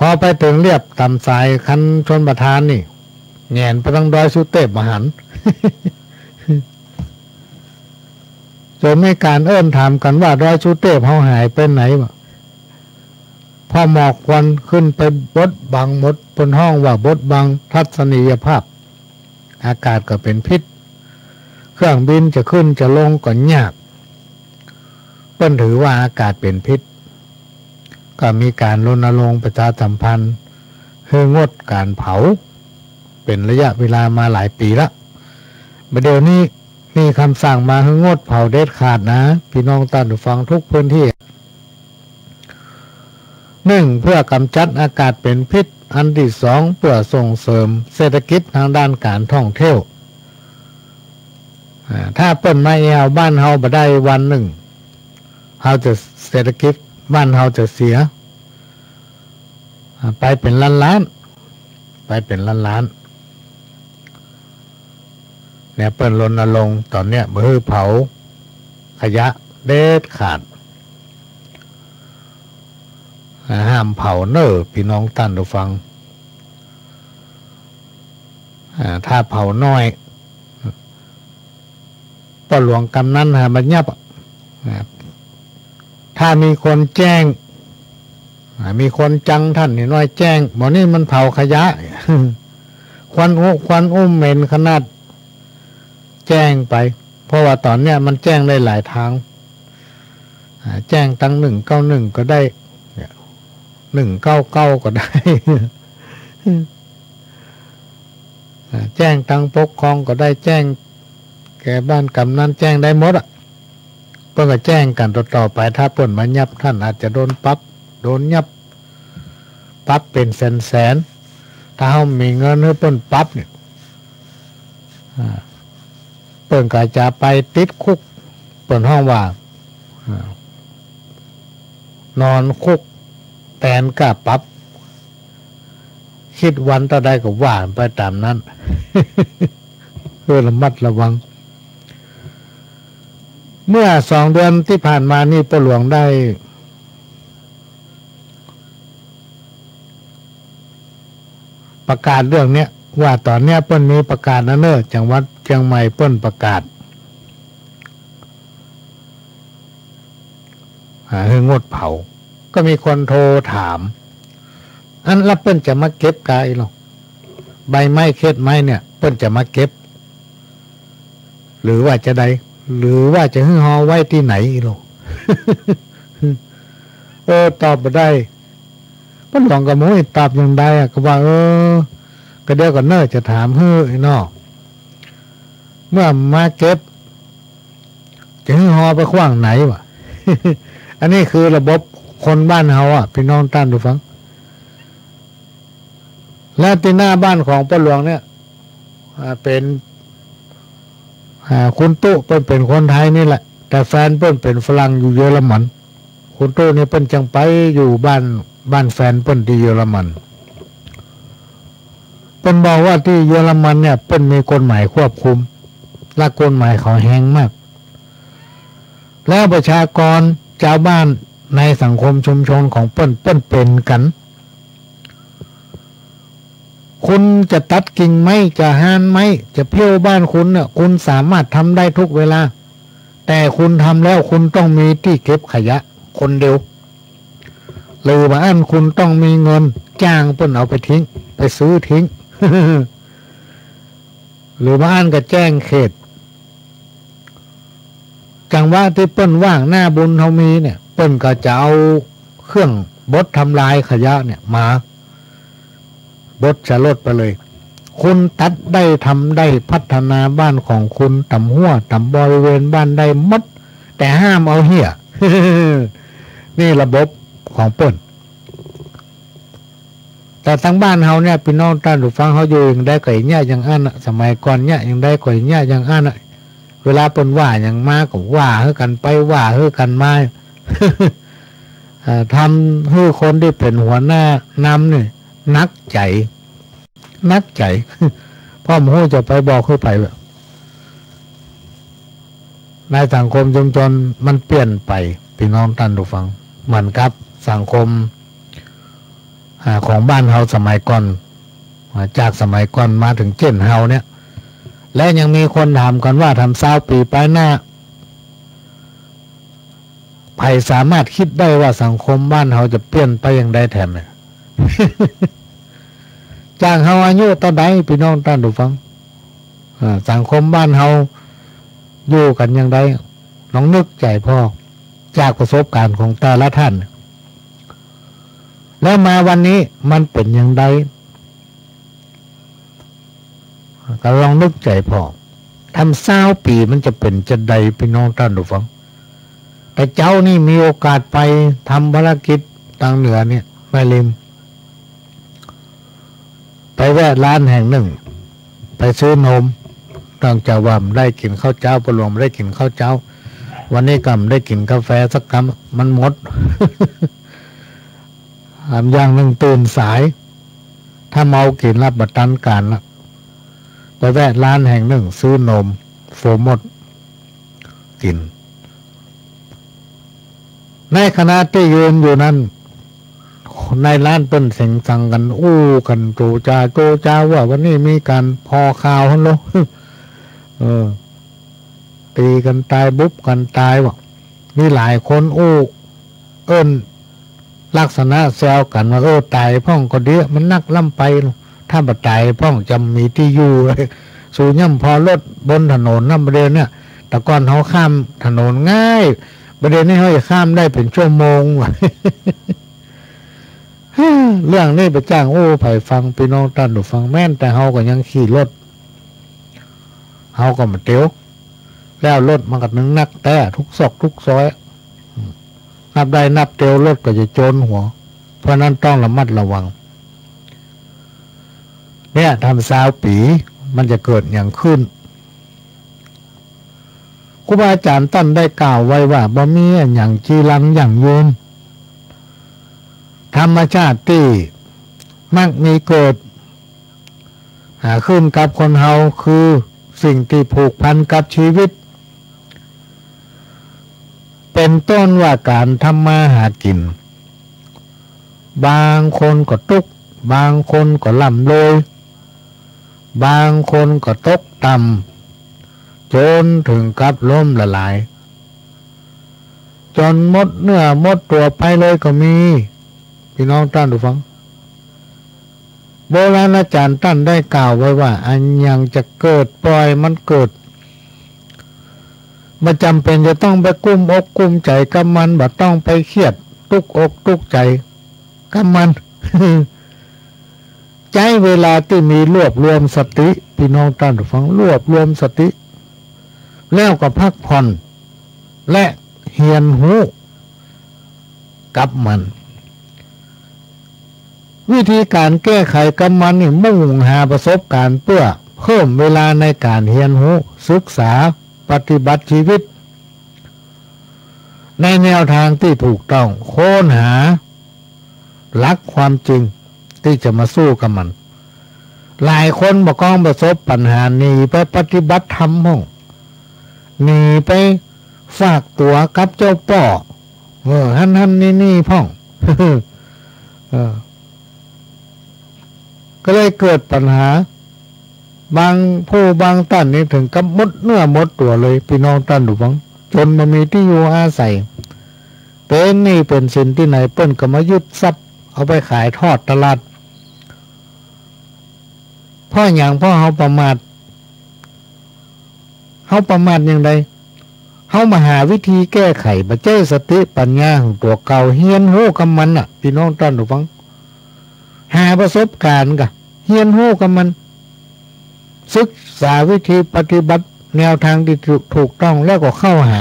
พอไปถึงเรียบตำสายคันชนประทานนี่แงนไปตั้งดอยสุเทพมหัน จนไม่การเอิ้นถามกันว่าดอยสุเทพเขาหายไปไหนวะพอหมอกควันขึ้นไปบดบังหมดบนห้องว่าบดบังทัศนียภาพอากาศก็เป็นพิษเครื่องบินจะขึ้นจะลงก็ยากเปิ้นถือว่าอากาศเป็นพิษก็มีการรณรงค์ประชาสัมพันธ์ให้งดการเผาเป็นระยะเวลามาหลายปีละเดี๋ยวนี้มีคำสั่งมาให้งดเผาเด็ดขาดนะพี่น้องท่านผู้ฟังทุกพื้นที่หนึ่งเพื่อกำจัดอากาศเป็นพิษอันที่สองเพื่อส่งเสริมเศรษฐกิจทางด้านการท่องเที่ยวถ้าเปิ้นมาแอวบ้านเฮาบ่ได้วันหนึ่งเฮาจะเศรษฐกิจบ้านเฮาจะเสียไปเป็นล้านไปเป็นล้านเนี่ยเปิ้นรณรงค์ตอนเนี้ยบ่ให้เผาขยะเด็ดขาดห้ามเผาเน้อพี่น้องท่านผู้ฟังถ้าเผาน้อยป้าหลวงกำนันหาบัญญัติถ้ามีคนแจ้งมีคนจังท่านนี่น้อยแจ้งบอกนี่มันเผาขยะ ควันอุ้มเหม็นขนาดแจ้งไปเพราะว่าตอนเนี้ยมันแจ้งได้หลายทางแจ้งตั้ง191ก็ได้199ก็ได้ แจ้งทางปกครองก็ได้แจ้งแก่บ้านกำนันแจ้งได้หมดอ่ะเพื่อแจ้งกันต่อไปถ้าเปิ่นมายับท่านอาจจะโดนปรับโดนยับปรับเป็นแสนถ้าเขามีเงินให้เปิ่นปรับเนี่ยเปิ่นก็จะไปติดคุกเปิ่นห้องว่านอนคุกแตนกะปรับคิดวันต่อใดก็ว่าไปตามนั้น เพื่อระมัดระวังเมื่อ2 เดือนที่ผ่านมานี่ป้าหลวงได้ประกาศเรื่องนี้ว่าตอนนี้เปิ้นมีประกาศนะเนอะจังหวัดเชียงใหม่เปิ้นประกาศให้งดเผาก็มีคนโทรถามอันแล้วเปิ้นจะมาเก็บกายหรอใบไม้เคล็ดไม้เนี่ยเปิ้นจะมาเก็บหรือว่าจะใดหรือว่าจะให้ห่อไว้ที่ไหนหรอ ตอบไม่ได้ป้าหลวงกับมุ้ยตอบอย่างใดก็ว่าก็เดี๋ยวก่อนเนอะจะถามเฮ้ยเนาะเมื่อมาเก็บจะให้ห่อไปขว้างไหนวะ อันนี้คือระบบคนบ้านเฮาอ่ะพี่น้องท่านดูฟังแล้วที่หน้าบ้านของป้าหลวงเนี่ยเป็นคุณตู้เปิ้นเป็นคนไทยนี่แหละแต่แฟนเปิ้นเป็นฝรั่งอยู่เยอรมันคุณตู้นี่เปิ้นจังไปอยู่บ้านแฟนเปิ้นที่เยอรมันเปิ้นบอกว่าที่เยอรมันเนี่ยเปิ้นมีกฎหมายควบคุมและกฎหมายเขาแห้งมากแล้วประชากรชาวบ้านในสังคมชุมชนของเปิ้นเป็นกันคุณจะตัดกิ่งไม้จะหานไม้จะเพี้ยวบ้านคุณเนี่ยคุณสามารถทำได้ทุกเวลาแต่คุณทำแล้วคุณต้องมีที่เก็บขยะคนเดียวหรือว่าอันคุณต้องมีเงินจ้างเปิ้นเอาไปทิ้งไปซื้อทิ้ง หรือว่าอันก็แจ้งเขตจังหวะที่เปิ้นว่างหน้าบุญเฮามีเนี่ยเปิ้นก็จะเอาเครื่องบดทำลายขยะเนี่ยมาบดจะลดไปเลยคุณตัดได้ทำได้พัฒนาบ้านของคุณทำหัวทำบริเวณบ้านได้หมดแต่ห้ามเอาเหี้ย นี่ระบบของเปิ้นแต่ทั้งบ้านเฮาเนี่ยพี่น้องท่านผู้ฟังเขาอยู่อย่างได้ก่อยเนี่ยอย่างอันสมัยก่อนเนี่ยยังได้ก่อยเนี่ยอย่างอันเวลาเปิ้นว่าอย่างมาก็ว่าเฮือกันไปว่าเฮือกันมา ทำให้คนที่เป็นหัวหน้านำเนี่ยนักใจ พ่อหมูจะไปบอกขึ้นไปแบบในสังคมชุมชนมันเปลี่ยนไปพี่น้องท่านผู้ฟังเหมือนกับสังคม ของบ้านเฮาสมัยก่อนจากสมัยก่อนมาถึงเจนเฮาเนี่ยและยังมีคนถามกันว่าทำ20 ปีไปหน้าใครสามารถคิดได้ว่าสังคมบ้านเฮาจะเปลี่ยนไปอย่างใดแถมเนี่ย จากเฮาอายุตอนใดพี่น้องท่านผู้ฟังสังคมบ้านเฮาอยู่กันอย่างใดลองนึกใจพ่อจากประสบการณ์ของแต่ละท่านแล้วมาวันนี้มันเป็นอย่างไรก็ลองนึกใจพ่อทำ20 ปีมันจะเป็นจะใดพี่น้องท่านผู้ฟังแต่เจ้านี่มีโอกาสไปทำภารกิจทางเหนือเนี่ยไปริมไปแวะร้านแห่งหนึ่งไปซื้อนมตั้งใจว่าได้กินข้าวเจ้าประหลวงได้กินข้าวเจ้าวันนี้ก็ได้กินกาแฟสักคำมันหมด อย่างหนึ่งตื่นสายถ้าเมากินรับบัตรตันการละไปแวะร้านแห่งหนึ่งซื้อนมโฟมดกินในขณะที่ยืนอยู่นั้นในร้านเป็นเสียงสั่งกันอู้กันโจจาว่าวันนี้มีการพอข่าวฮัลโหลตีกันตายบุบกันตายว่ะมีหลายคนอู้เอิ้นลักษณะแซวกันว่าตายพ่องก็เดียมันนักล่ำไปถ้าบ่ตายพ่องจำมีที่อยู่สู่ย่ำพอรถบนถนนน้ำประเด็นเนี่ยแต่ก่อนเขาข้ามถนนง่ายประเด็นนี้เขาจะข้ามได้เป็นชั่วโมงว่ะ เรื่องนี้ไปจ้างไผ่ฟังพี่น้องท่านผู้ฟังแม่นแต่เขาก็ยังขี่รถเขาก็มาเตี้ยวแล้วรถมันก็นึงนักแต่ทุกซอกทุกซอยนับได้นับเตี้ยวรถก็จะโจรหัวเพราะนั้นต้องระมัดระวังเนี่ยทำ20 ปีมันจะเกิดอย่างขึ้นครูบาอาจารย์ท่านได้กล่าวไว้ว่าบ่มีอย่างจีรังอย่างยืนธรรมชาติที่มักมีเกิดขึ้นกับคนเฮาคือสิ่งที่ผูกพันกับชีวิตเป็นต้นว่าการทำมาหากินบางคนก็ตุกบางคนก็ล่ำรวยบางคนก็ตกต่ำจนถึงกับล้มละลายจนหมดเนื้อหมดตัวไปเลยก็มีพี่น้องท่านผู้ฟังโบราณอาจารย์ท่านได้กล่าวไว้ว่าอันยังจะเกิดปล่อยมันเกิดไม่จำเป็นจะต้องไปกุ้มอกกุ้มใจกับมันบ่ต้องไปเครียดตุกอกตุกใจกับมัน ใจเวลาที่มีรวบรวมสติพี่น้องท่านผู้ฟังรวบรวมสติแล้วก็พักผ่อนและเฮียนหูกับมันวิธีการแก้ไขกับมันนี่มุ่งหาประสบการณ์เพื่อเพิ่มเวลาในการเฮียนหูศึกษาปฏิบัติชีวิตในแนวทางที่ถูกต้องค้นหาหลักความจริงที่จะมาสู้กับมันหลายคนบอกกองประสบปัญหาหนีไปปฏิบัติธรรมห้องหนีไปฝากตัวกับเจ้าป่อฮันนี่พ่อง ก็เลยเกิดปัญหาบางผู้บางท่านนี่ถึงกับหมดเนื้อหมดตัวเลยพี่น้องท่านผู้ฟังจนมามีที่อยู่อาศัยเป็นนี่เป็นสินที่ไหนเปิ้นก็มายึดทรัพย์เอาไปขายทอดตลาดเพราะอย่างเพราะเขาประมาทอย่างไรเขามาหาวิธีแก้ไขมาเจ้สติปัญญาของตัวเก่าเฮียนหูกับมันอ่ะพี่น้องท่านผู้ฟังหาประสบการณ์กะเฮียนหูกับมันศึกษาวิธีปฏิบัติแนวทางที่ถูกต้องแล้วก็เข้าหา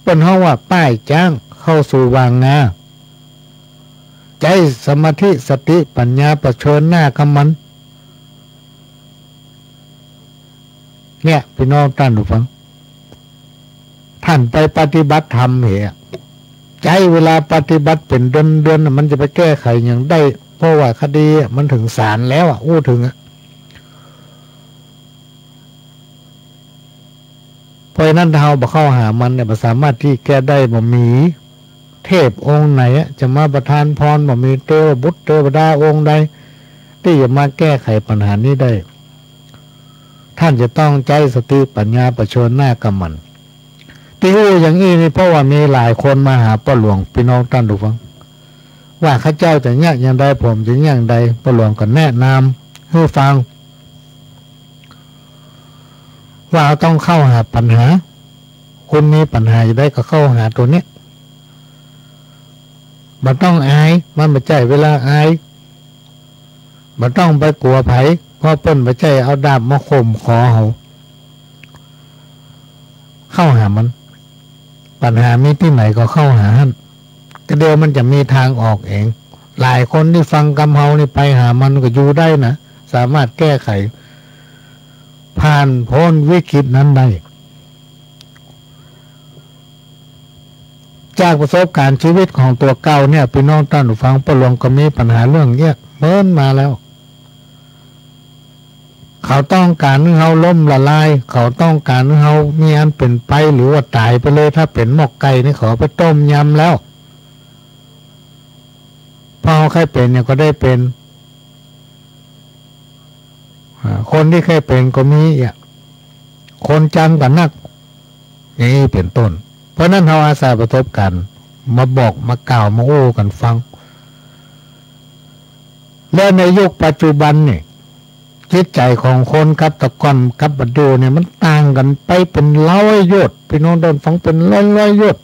เป็นเขาว่าป้ายจ้างเข้าสู่วางงาใจสมาธิสติปัญญาประชิญหน้ากับมันเนี่ยพี่น้องท่านผู้ฟังท่านไปปฏิบัติธรรมเหรอใจเวลาปฏิบัติเป็นเดือนมันจะไปแก้ไขอย่างได้เพราะว่าคดีมันถึงศาลแล้วถึงเพราะนั้นเราบ่เข้าหามันเนี่ยสามารถที่แก้ได้บ่มี เทพองค์ไหนจะมาประทานพรบ่มีเทวบุตรเทวดาองค์ใดที่จะมาแก้ไขปัญหานี้ได้ท่านจะต้องใจสติปัญญาประชนหน้ากับมันที่รู้อย่างนี้นี่เพราะว่ามีหลายคนมาหาป้าหลวงพี่น้องท่านดูฟังว่าข้าเจ้าจะยากอย่างใดผมจะยากอย่างใดป้าหลวงก็แนะนำให้ฟังว่าต้องเข้าหาปัญหาคุณมีปัญหาอยู่ได้ก็เข้าหาตัวนี้มันต้องอายมันไม่ใช่เวลาอายมันต้องไปกลัวไผเพราะเปิ้นไม่ใช่เอาดาบมาข่มคอเขาเข้าหามันปัญหามีที่ไหนก็เข้าหาท่านก็เดียวมันจะมีทางออกเองหลายคนที่ฟังกำเฮานี่ไปหามันก็อยู่ได้นะสามารถแก้ไขผ่านพ้นวิกฤตนั้นได้จากประสบการณ์ชีวิตของตัวเก่าเนี่ยพี่น้องท่านผู้ฟังป้าหลวงก็มีปัญหาเรื่องเนี้ยเบิ้นมาแล้วเขาต้องการให้เขาล้มละลายเขาต้องการให้เขามีอันเป็นไปหรือว่าตายไปเลยถ้าเป็นหมกไก่นี่ขอไปต้มยำแล้วพอใครเป็นเนี่ยก็ได้เป็นคนที่เคยเป็นก็มีคนจำกันนักอย่างนี้เป็นต้นเพราะนั้นเราอาศัยประสบการณ์มาบอกมากล่าวมาโอ้กันฟังและในยุคปัจจุบันเนี่ยจิตใจของคนกับตะกอนกับบัดดูเนี่ยมันต่างกันไปเป็นร้อยยศพี่น้องโดนฟังเป็นร้อยยศ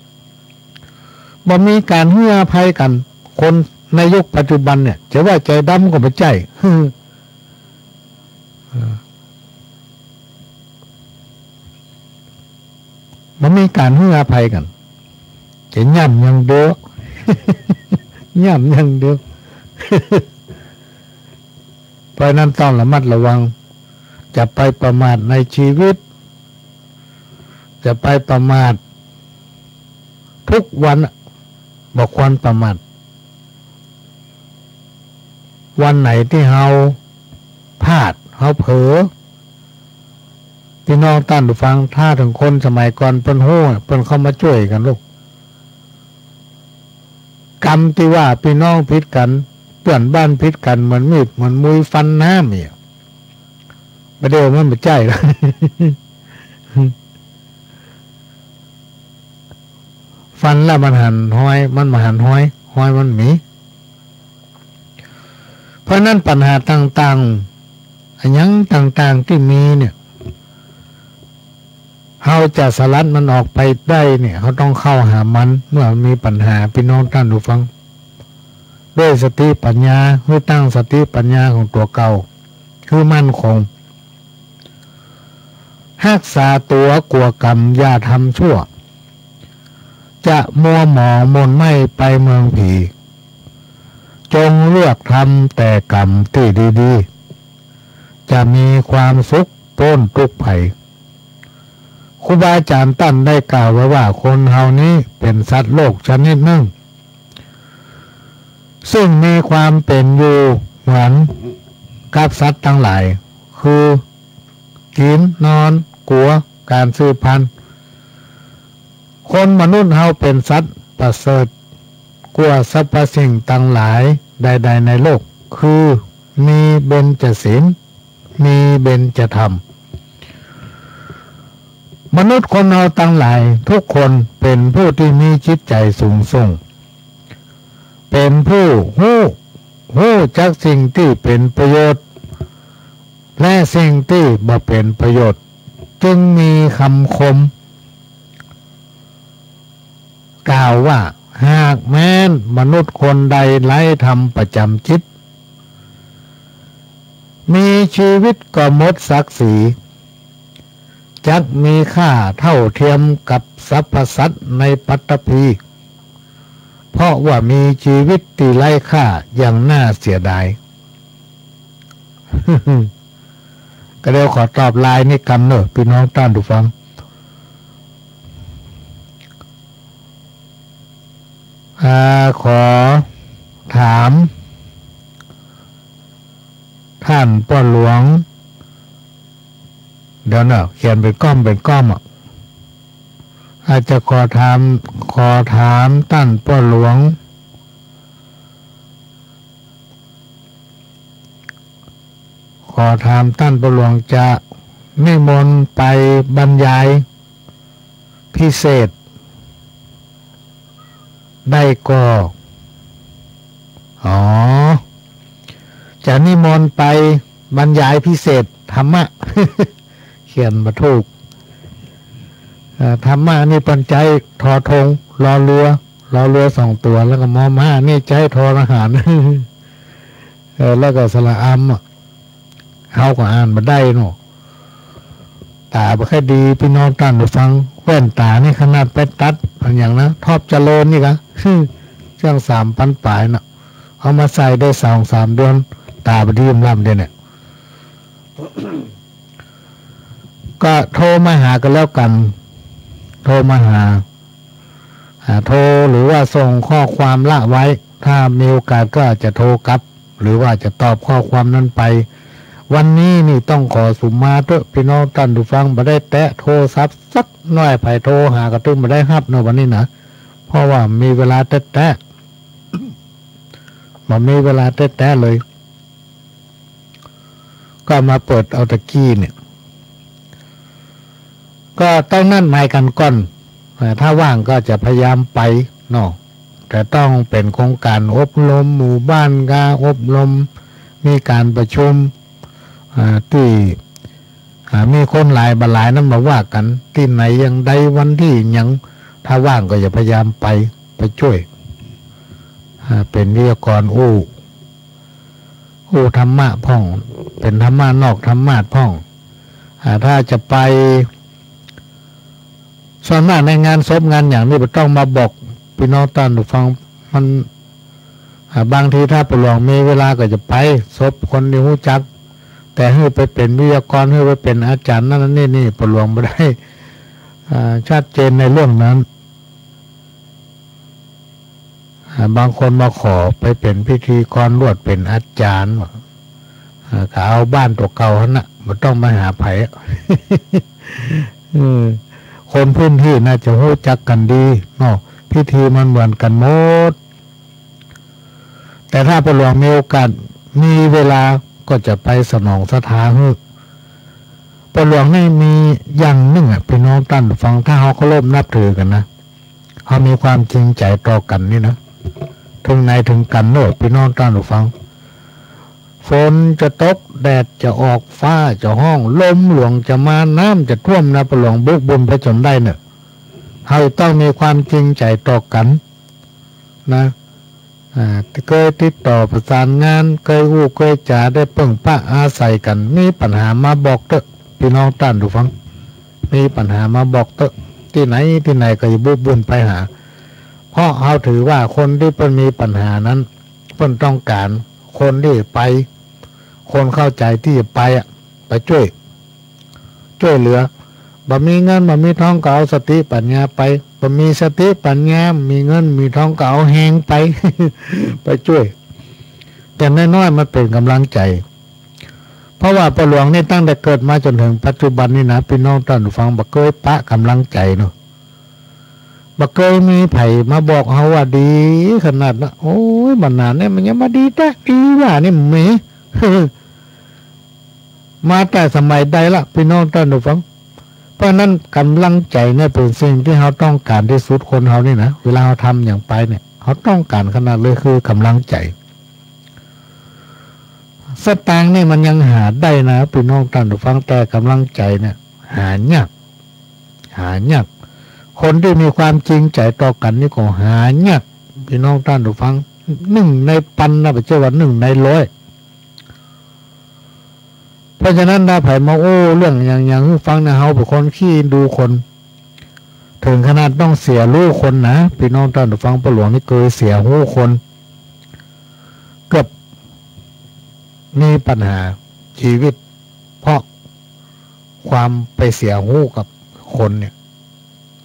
บ่มีการให้อภัยกันคนในยุคปัจจุบันเนี่ยจะว่าใจดำก็ไม่ใจมันมีการให้อภัยกันจะย่ำยังเดียวย่ำยังเดียวเพราะนั้นต้องระมัดระวังจะไปประมาทในชีวิตจะไปประมาททุกวันบอกควรประมาทวันไหนที่เฮาพลาดเฮาเผลอพี่น้องท่านผู้ฟังถ้าถึงคนสมัยก่อนเปิ้นโห่เปิ้นเข้ามาช่วยกันลูกกรรมที่ว่าพี่น้องพิษกันเพื่อนบ้านพิษกันเหมือนมีดเหมือนมุยฟันน้ำเนี่ยไม่ได้มันไม่ใจแล้วฟันแล้วมันหันห้อยมันมาหันห้อยมันหมีเพราะนั้นปัญหาต่างๆอันยังต่างๆที่มีเนี่ยเขาจะสลัดมันออกไปได้เนี่ยเขาต้องเข้าหามันเมื่อมีปัญหาพี่น้องท่านผู้ฟังด้วยสติปัญญาคือตั้งสติปัญญาของตัวเก่าคือมั่นคงรักษาตัวกลัวกรรมอย่าทำชั่วจะมัวหมองมนไม่ไปเมืองผีจงเลือกทำแต่กรรมที่ดีๆจะมีความสุขพ้นทุกข์ภัยครูบาอาจารย์ตั้นได้กล่าวไว้ว่าคนเฮานี้เป็นสัตว์โลกชนิดหนึ่งซึ่งมีความเป็นอยู่เหมือนกับสัตว์ทั้งหลายคือกินนอนกลัวการสืบพันธุ์คนมนุษย์เฮาเป็นสัตว์ประเสริฐกว่าสรรพสิ่งทั้งหลายใดๆในโลกคือมีเบญจศีลมีเบญจธรรมมนุษย์คนเราทั้งหลายทุกคนเป็นผู้ที่มีจิตใจสูงส่งเป็นผู้หู้จักสิ่งที่เป็นประโยชน์และสิ่งที่บ่เป็นประโยชน์จึงมีคำคมกล่าวว่าหากแม้นมนุษย์คนใดไร้ธรรมประจำจิตมีชีวิตก็หมดศักดิ์ศรีจักมีค่าเท่าเทียมกับสรรพสัตว์ในปัตตภีเพราะว่ามีชีวิตที่ไร้ค่าอย่างน่าเสียดาย ก็เดี๋ยวขอตอบลายนี่กำเนอะพี่น้องท่านผู้ฟังขอถามท่านป้าหลวงเดี๋ยวเนอะเขียนเป็นก้อม อาจจะขอถามท่านพ่อหลวงขอถามท่านพ่อหลวงจะนิมนต์ไปบรรยายพิเศษได้ก็จะนิมนต์ไปบรรยายพิเศษธรรมะ เขียนมาถูกธรรมะนี่ปัญใจทอธงรอเรือสองตัวแล้วก็มอม้านี่ใจทอทหาร แล้วก็สระอัมเขาก็อ่านมาได้เนาะตาบ่ค่อยดีพี่น้องท่านผู้ฟังแว่นตานี่ขนาดไปตัดอย่างนะทอบเจริญนี่กะเรื่อง3,000 ปลายเนาะเอามาใส่ได้2-3 เดือนตาบดีมล่ำเด้เนี่ย ก็โทรมาหากันแล้วกันโทรมาหาโทรหรือว่าส่งข้อความละไว้ถ้ามีโอกาสก็อาจจะโทรกลับหรือว่าจะตอบข้อความนั้นไปวันนี้นี่ต้องขอสุมาเถอะพี่น้องท่านผู้ฟังบ่ได้แตะโทรศัพท์สักหน่อยไผโทรหากระตุ้มบ่ได้รับเนาะวันนี้นะเพราะว่ามีเวลาแตะบ่มีเวลาแตะเลยก็มาเปิดเอาตะกี้เนี่ยก็ต้องนั่นหมายกันก่อนถ้าว่างก็จะพยายามไปเนาะแต่ต้องเป็นโครงการอบรมหมู่บ้านการอบรมมีการประชุมที่มีคนหลายบหลายนั้นมาว่ากันที่ไหนยังใดวันที่ยังถ้าว่างก็จะพยายามไปช่วยเป็นวิทยากรธรรมะพ่องเป็นธรรมะนอกธรรมะพ่องถ้าจะไปส่วนมากในงานศพงานอย่างนี้ต้องมาบอกพี่น้องท่านผู้ฟังมันบางทีถ้าปลวงมีเวลาก็จะไปศพคนที่รู้จักแต่ให้ไปเป็นวิทยากรให้ไปเป็นอาจารย์นั่นนี่ปลวงไม่ได้ชัดเจนในเรื่องนั้นบางคนมาขอไปเป็นพิธีกรรวดเป็นอาจารย์ก็เอาบ้านตัวเก่าหั่นน่ะไม่ต้องมาหาไผ คนพื้นที่น่าจะรู้จักกันดีเนาะพิธีมันเหมือนกันหมดแต่ถ้าปลวงมีโอกาสมีเวลาก็จะไปสนองศรัทธาฮึปลวงนี่มีอย่างหนึ่งพี่น้องท่านฟังถ้าเขาเคารพนับถือกันนะเขามีความจริงใจต่อกันนี่นะถึงไหนถึงกันโน่พี่น้องท่านฟังฝนจะตกแดดจะออกฟ้าจะห้องลมหลวงจะมาน้ำจะท่วมนะปลวงบุกบุญไปจนได้เนี่ยเขาต้องมีความจริงใจต่อกันนะเคยติดต่อประสานงานเคยหู้เคยจ่าได้เพิ่งป้าอาศัยกันมีปัญหามาบอกเถอะพี่น้องท่านผู้ฟังมีปัญหามาบอกเถอะที่ไหนก็อย่าบุบบุญไปหาเพราะเขาถือว่าคนที่เพิ่นมีปัญหานั้นเพิ่นต้องการคนที่ไปคนเข้าใจที่จะไปช่วยเหลือบ่มีเงินบ่มีทองก็เอาสติปัญญาไปบ่มีสติปัญญามีเงินมีทองก็เอาแหงไป ไปช่วยแต่น้อยๆมันเป็นกำลังใจเพราะว่าปหลวงนี่ตั้งแต่เกิดมาจนถึงปัจจุบันนี่นะพี่น้องท่านผู้ฟังบ่เคยปะกำลังใจเนาะบ่เคยมีไผมาบอกเฮาว่าดีขนาดนะโอ้ยมันนานเนี่ยมันยังมาดีแต่ดีว่านี่แหม มาแต่สมัยใดละพี่น้องท่านผู้ฟังเพราะนั้นกำลังใจเนี่ยเป็นสิ่งที่เขาต้องการที่สุดคนเขานี่นะเวลาเขาทำอย่างไปเนี่ยเขาต้องการขนาดเลยคือกำลังใจสตางค์นี่มันยังหาได้นะพี่น้องท่านผู้ฟังแต่กำลังใจเนี่ยหายากคนที่มีความจริงใจต่อกันนี่ก็หายากพี่น้องท่านผู้ฟัง1 ใน 1,000นะไม่ใช่ว่า1 ใน 100เพราะฉะนั้นถ้าไผมาเรื่องอย่างฟังนะเฮาเป็นคนขี้ดูคนถึงขนาดต้องเสียลูกคนนะพี่น้องท่านผู้ฟังปหลวงนี่เคยเสียหูคนเกือบมีปัญหาชีวิตเพราะความไปเสียหูกับคนเนี่ย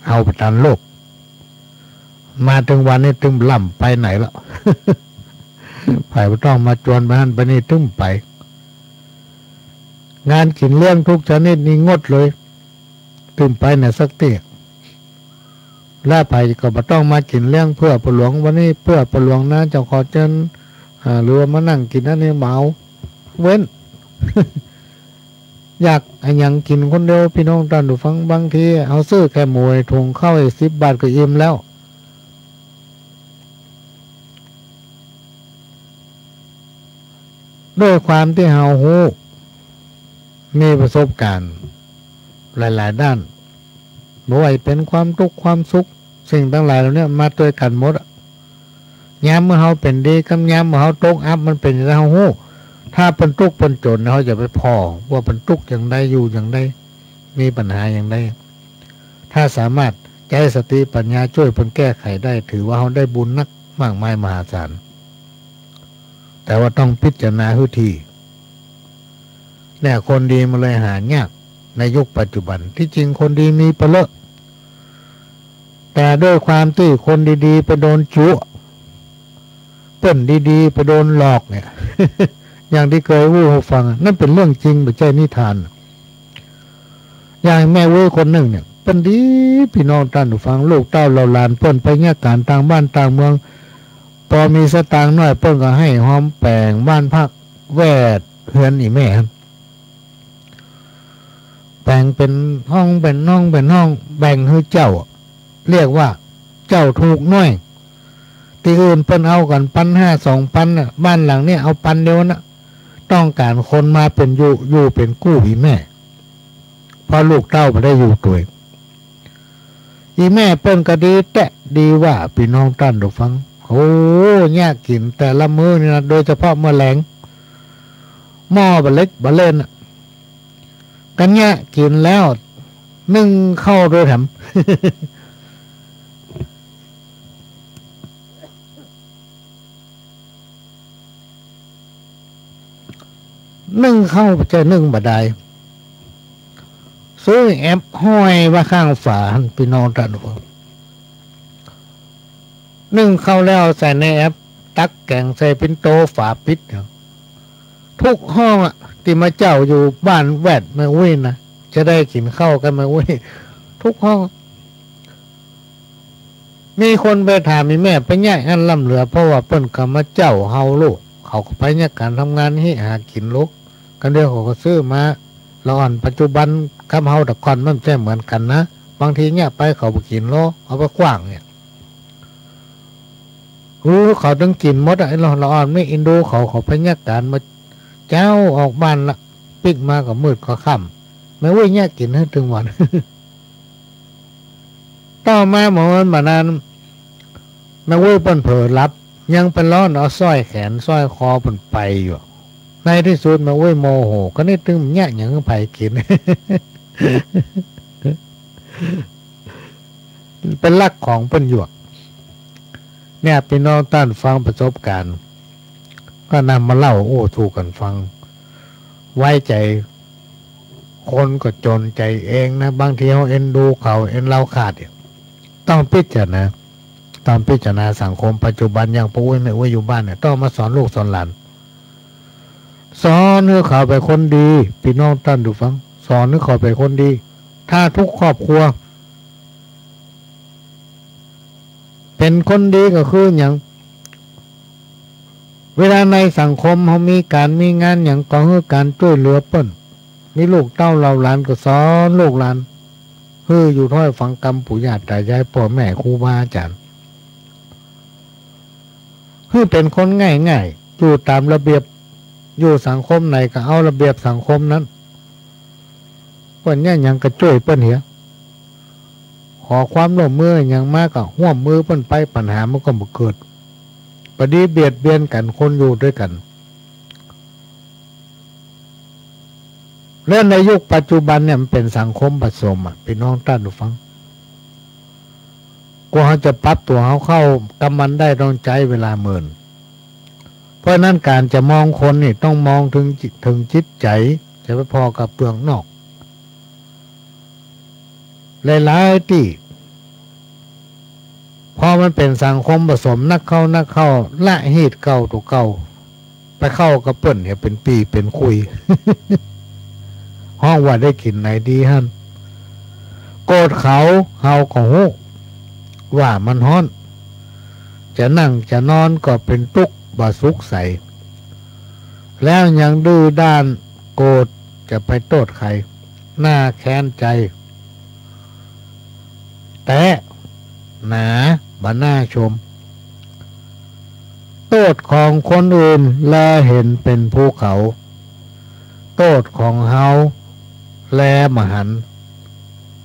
เอาไปทันโลกมาถึงวันนี้ตึ้มล่ำไปไหนแล้ว ไผบ่ต้องมาจวนไปนั่นไปนี่ตึ้มไปงานกินเลี้ยงทุกชนิดนี่งดเลยตึ้มไปเนี่ยสักเตี้ย ล่าไผ่ก็บ่ต้องมากินเลี้ยงเพื่อประหลวงวันนี้เพื่อประหลวงนะเจ้าขอเชิญหรือว่ามานั่งกินนั่นนี่เมาเว้น อยากอย่างกินคนเดียวพี่น้องท่านผู้ฟังบางทีเอาซื้อแค่หมวยถุงข้าว10 บาทก็อิ่มแล้วด้วยความที่เฮาฮู้มีประสบการณ์หลายๆด้านบ่ว่าเป็นความทุกข์ความสุขสิ่งต่างหลายเหล่านี้มาด้วยกันหมดยามเมื่อเฮาเป็นดีกับยามเมื่อเฮาตกอับมันเป็นอย่างเฮาฮู้ถ้าเป็นทุกข์เป็นจนเขาจะไปพอว่าเป็นทุกข์อย่างใดอยู่อย่างใดมีปัญหาอย่างใดถ้าสามารถใช้สติปัญญาช่วยเพิ่นแก้ไขได้ถือว่าเขาได้บุญนักมากมายมหาศาลแต่ว่าต้องพิจารณาให้ทีเนี่ยคนดีมาเลยหายากในยุคปัจจุบันที่จริงคนดีมีเปรอะแต่ด้วยความที่คนดีๆไปโดนจุเปิ้นดีๆไปโดนหลอกเนี่ย อย่างที่เคยวู้ให้ฟังนั่นเป็นเรื่องจริงไม่ใช่นิทานอย่างแม่เว้ยคนหนึ่งเนี่ยเป็นดีพี่น้องท่านผู้ฟังลูกเต้าเราหลานเปิ้นไปแยกการต่างบ้านต่างเมืองพอมีสตางค์น้อยเปิ้นก็ให้หอมแปลงบ้านพักแวดเฮือนอีแม่แบ่งเป็นห้องเป็นน้องเป็นห้องแบ่งให้เจ้าเรียกว่าเจ้าถูกน้อยที่อื่นเปิ้นเอากัน1,500 2,000น่ะบ้านหลังนี้เอา1,000เดียวนะต้องการคนมาเป็นอยู่เป็นกู้อีแม่พอลูกเต้าไม่ได้อยู่ตัวอีแม่เปิ้นก็ดีแตะดีว่าพี่น้องท่านผู้ฟังโอ้ยากกินแต่ละมื้อนี่นะโดยเฉพาะเมื่อแลงหม้อบะเล็กบะเล่นกันเนี่ยกินแล้วนึ่งเข้าด้วยแถม นึ่งเข้าจะนึ่งบะไดซื้อแอปห้อยว่าข้างฝาพี่น้องท่านผู้ฟังนึ่งเข้าแล้วใส่ในแอปตักแกงใส่เป็นโตฝาปิดทุกห้องที่มาเจ้าอยู่บ้านแวดมาอุ้ยนะจะได้กินข้าวกันมาอุ้ยทุกห้องมีคนไปถามมีแม่ไปแย่งอันล่ำเหลือเพราะว่าเปิ้นกับมาเจ้าเฮาลูกเขาไปเนี่ยการทำงานให้หากินลูกกันเดียวเขาก็ซื้อมาเราอ่อนปัจจุบันคำเฮาแต่ก่อนมันแค่เหมือนกันนะบางทีเนี่ยไปเขาไปกินโลเอาไปกว้างเนี่ยเขาต้องกินหมดไอ้เราอ่อนไม่อินดูเขาไปเนี่ยการมาเจ้าออกบ้านละปิกมากับมืดก็ค่ำไม่ว่าเนี่ยกินให้ถึงวัน ต่อมาหมอมันมานานไม่ว่าเปิ้นเผลอรับยังเป็นร้อนเอาสร้อยแขนสร้อยคอเปิ้นไปอยู่ในที่สุดมาเว้ยโมโหก็นี่ตึงเนี่ยอย่างไผกิน เป็นลักของเปิ้นหยวกเนี่ยพี่น้องท่านฟังประสบการณ์ก็นำมาเล่าโอ้ถูกกันฟังไว้ใจคนก็จนใจเองนะบางทีเขาเอ็นดูเขาเอ็นเราขาดต้องพิจารณาต้องพิจารณาสังคมปัจจุบันอย่างปู่แม่ว่าอยู่บ้านเนี่ยต้องมาสอนลูกสอนหลานสอนให้เขาเป็นคนดีพี่น้องท่านดูฟังสอนให้เขาเป็นคนดีถ้าทุกครอบครัวเป็นคนดีก็คืออย่างเวลาในสังคมเขามีการมีงานอย่างก็คือการช่วยเหลือเปิ้นมีลูกเต้าเราหลานก็สอนลูกหลานอยู่ถ้อยฟังกรรมปู่ย่าตายายพ่อแม่ครูบาอาจารย์เป็นคนง่ายๆอยู่ตามระเบียบอยู่สังคมไหนก็เอาระเบียบสังคมนั้นเปิ้นเนี่ยยังกระช่วยเปิ้นเหียขอความร่วมมืออย่างมากก็ห่วมมือเปิ้นไปปัญหามันก็บ่เกิดประดีเบียดเบียนกันคนอยู่ด้วยกันและในยุคปัจจุบันเนี่ยมันเป็นสังคมผสมพี่น้องท่านผู้ฟังกว่าเขาจะปรับตัวเขาเข้ากำมันได้ต้องใช้เวลาหมื่นเพราะนั้นการจะมองคนนี่ต้องมองถึงจิตใจจะไม่พอกับเปลือกนอกหลายๆที่พอมันเป็นสังคมผสมนักเข้าละหีดเก่าตัวเก่าไปเข้ากับเปิ้นเนี่ยเป็นปีเป็นคุย ห้องว่าได้กินไหนดีฮั่นโกรธเขาเฮาก็ฮู้ ว่ามันฮ้อนจะนั่งจะนอนก็เป็นทุกข์บ่สุขใสแล้วยังดื้อด้านโกรธจะไปโทษใครหน้าแค้นใจแต่หนาบ่น่าชมโทษของคนอื่นแลเห็นเป็นภูเขาโทษของเฮาแลมหัน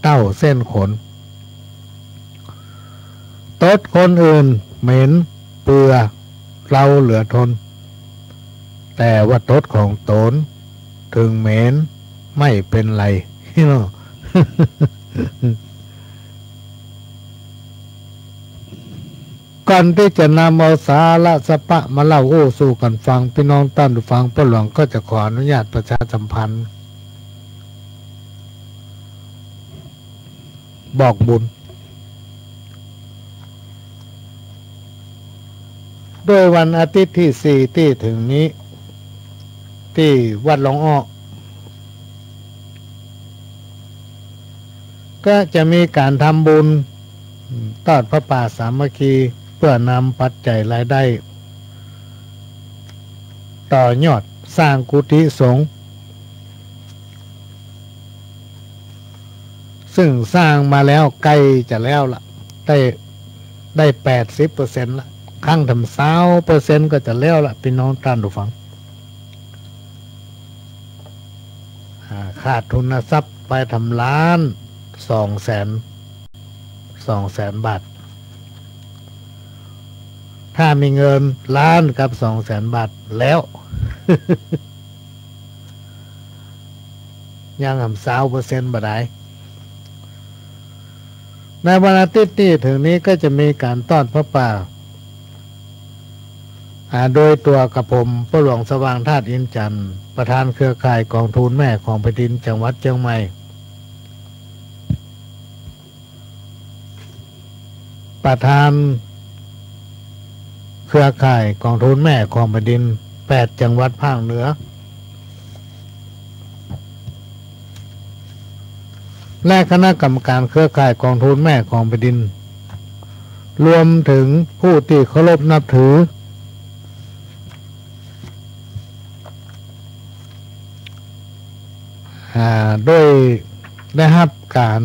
เต้าเส้นขนโทษคนอื่นเหม็นเปื่อเราเหลือทนแต่ว่าโทษของตนถึงเหม็นไม่เป็นไรเนาะ ก่อนที่จะนำเอาสาระสปะมาเล่าโอ้สู่กันฟังพี่น้องท่านผู้ฟังพ่อหลวงก็จะขออนุญาตประชาสัมพันธ์บอกบุญด้วยวันอาทิตย์ที่ 4ที่ถึงนี้ที่วัดหลวงอ้อก็จะมีการทำบุญทอดพระป่าสามัคคีเพื่อนำปัจจัยรายได้ต่อยอดสร้างกุฏิสงฆ์ซึ่งสร้างมาแล้วใกล้จะแล้วล่ะได้80%ละข้างทำ20%ก็จะแล้วละพี่น้องท่านผู้ฟังขาดทุนทรัพย์ไปทำล้าน200,000 บาทถ้ามีเงินล้านกับ200,000 บาทแล้ว ยังทำ20%บ่ได้ในวันอาทิตย์ที่ถึงนี้ก็จะมีการต้อนพระป่าโดยตัวกระผมพระหลวงสว่างธาตุอินจันทร์ประธานเครือข่ายกองทุนแม่ของแผ่นดินจังหวัดเชียงใหม่ประธานเครือข่ายกองทุนแม่ของแผ่นดิน8จังหวัดภาคเหนือและคณะกรรมการเครือข่ายกองทุนแม่ของแผ่นดินรวมถึงผู้ที่เคารพนับถือโดยได้รับการ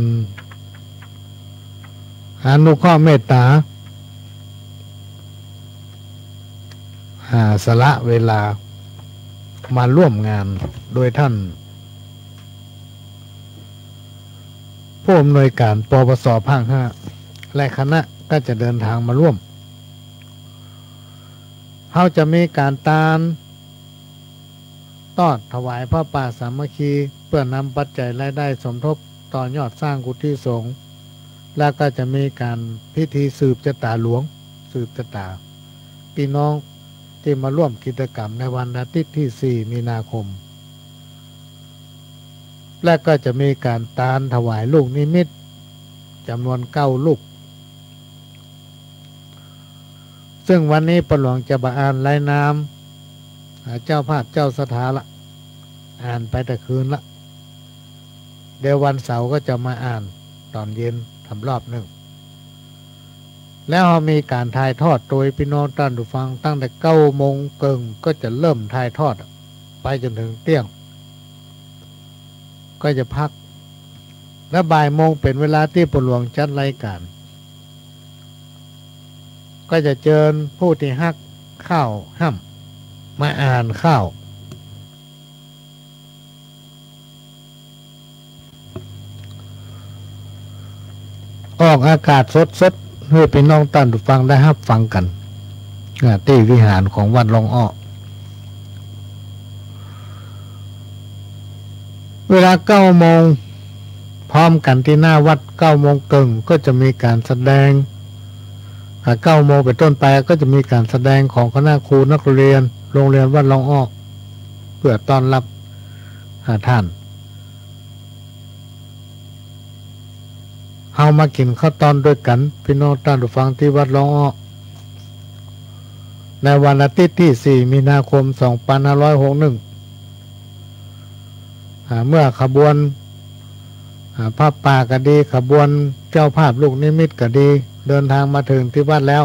อนุเคราะห์เมตตาสละเวลามาร่วมงานโดยท่านผู้อำนวยการปปส.ภาค 5และคณะก็จะเดินทางมาร่วมเขาจะมีการตานทอดถวายพระป่าสามัคคีเพื่อนำปัจจัยรายได้สมทบต่อยอดสร้างกุฏิสงฆ์แล้วก็จะมีการพิธีสืบชะตาหลวงสืบชะตาพี่น้องที่มาร่วมกิจกรรมในวันอาทิตย์ที่4มีนาคมและก็จะมีการตานถวายลูกนิมิตจำนวน9 ลูกซึ่งวันนี้พระหลวงจะมาอ่านรายนามเจ้าภาพเจ้าสถาละอ่านไปแต่คืนละเดี๋ยววันเสาร์ก็จะมาอ่านตอนเย็นทำรอบหนึ่งแล้วมีการถ่ายทอดโดยพี่น้องท่านผู้ฟังตั้งแต่9 โมงครึ่งก็จะเริ่มถ่ายทอดไปจนถึงเที่ยงก็จะพักและบ่ายโมงเป็นเวลาที่พระหลวงจัดรายการก็จะเชิญผู้ที่ฮักข้าวห้ำมาอ่านข้าวออกอากาศสดๆให้พี่น้องท่านผู้ฟังได้รับฟังกันที่วิหารของวัดหลวงอ้อเวลา9 โมงพร้อมกันที่หน้าวัด9 โมงครึ่งก็จะมีการแสดง9 โมงเป็นต้นไปก็จะมีการแสดงของคณะครูนักเรียนโรงเรียนวัดหลวงอ้อเพื่อต้อนรับท่านเอามากินข้าวตอนด้วยกันพี่น้องท่านผู้ฟังที่วัดหลวงอ้อในวันอาทิตย์ที่4มีนาคม2561เมื่อขบวนพระป่าก็ดีขบวนเจ้าภาพลูกนิมิตก็ดี เดินทางมาถึงที่วัดแล้ว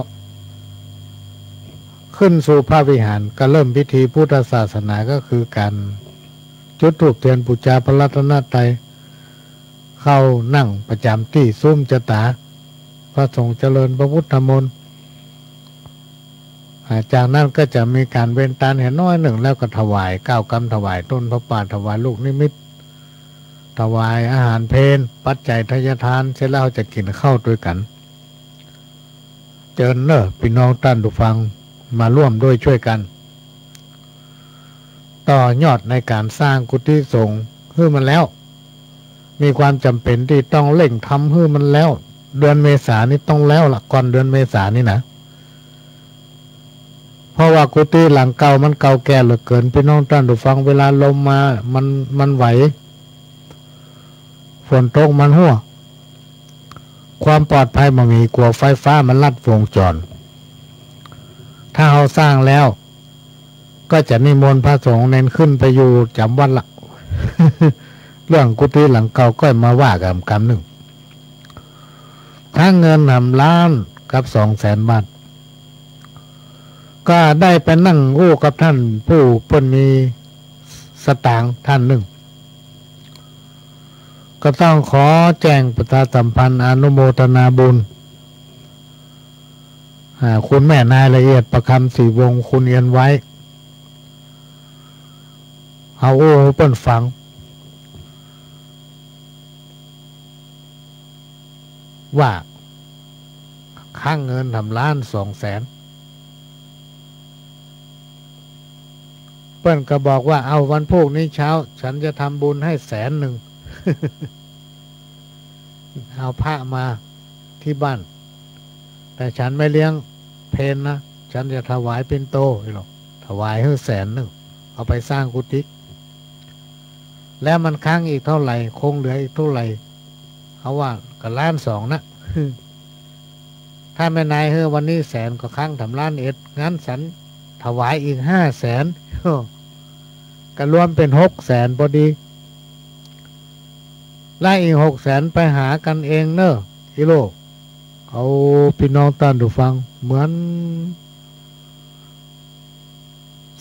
ขึ้นสู่พระวิหารก็เริ่มพิธีพุทธศาสนาก็คือการจุดธูปเทียนบูชาพระรัตนตรัยเข้านั่งประจำที่ซุ้มจตาพระสงฆ์เจริญพระพุทธมนต์จากนั้นก็จะมีการเว้นตาเห็นน้อยหนึ่งแล้วก็ถวาย9 กรรมถวายต้นพระป่าถวายลูกนิมิตถวายอาหารเพลปัจจัยทายทานเสร็จแล้วจะกินข้าวด้วยกันเจิญเนอะพี่น้องท่านผู้ฟังมาร่วมด้วยช่วยกันต่อยอดในการสร้างกุฏิสงฆ์ให้มันแล้วมีความจำเป็นที่ต้องเร่งทำให้มันแล้วเดือนเมษายนนี้ต้องแล้วล่ะก่อนเดือนเมษายนนี่นะเพราะว่ากุฏิหลังเก่ามันเก่าแก่เหลือเกินพี่น้องท่านผู้ฟังเวลาลมมามันไหวฝนตกมันหัวความปลอดภัยมันมีกลัวไฟฟ้ามันลัดวงจรถ้าเราสร้างแล้วก็จะนิมนต์พระสงฆ์เน้นขึ้นไปอยู่จำวัดละ เรื่องกุฏิหลังเก่าก็มาว่ากันคำหนึ่งถ้าเงิน1,000,000กับ200,000 บาทก็ได้ไปนั่งอู้กับท่านผู้เพิ่นมีสตางค์ท่านหนึ่งก็ต้องขอแจ้งประชาสัมพันธ์อนุโมทนาบุญคุณแม่นายละเอียดประคำศรีวงศ์คุณเอียนไว้เอาโอ้เปิ้นฟังว่าค่างเงิน1,200,000เปิ้นก็บอกว่าเอาวันพรุ่งนี้เช้าฉันจะทำบุญให้100,000 เอาพระมาที่บ้านแต่ฉันไม่เลี้ยงเพนนะฉันจะถวายเป็นโตหรอกถวายให้100,000เอาไปสร้างกุฏิแล้วมันค้างอีกเท่าไหร่คงเหลืออีกเท่าไหร่เขาว่าก็1,200,000นะ ถ้าแม่นายวันนี้100,000ก็ค้าง1,100,000งั้นฉันถวายอีก500,000ก็รวมเป็น600,000พอดีไล่อีก600,000ไปหากันเองเนอะฮิโร่เอาพี่น้องท่านผู้ฟังเหมือน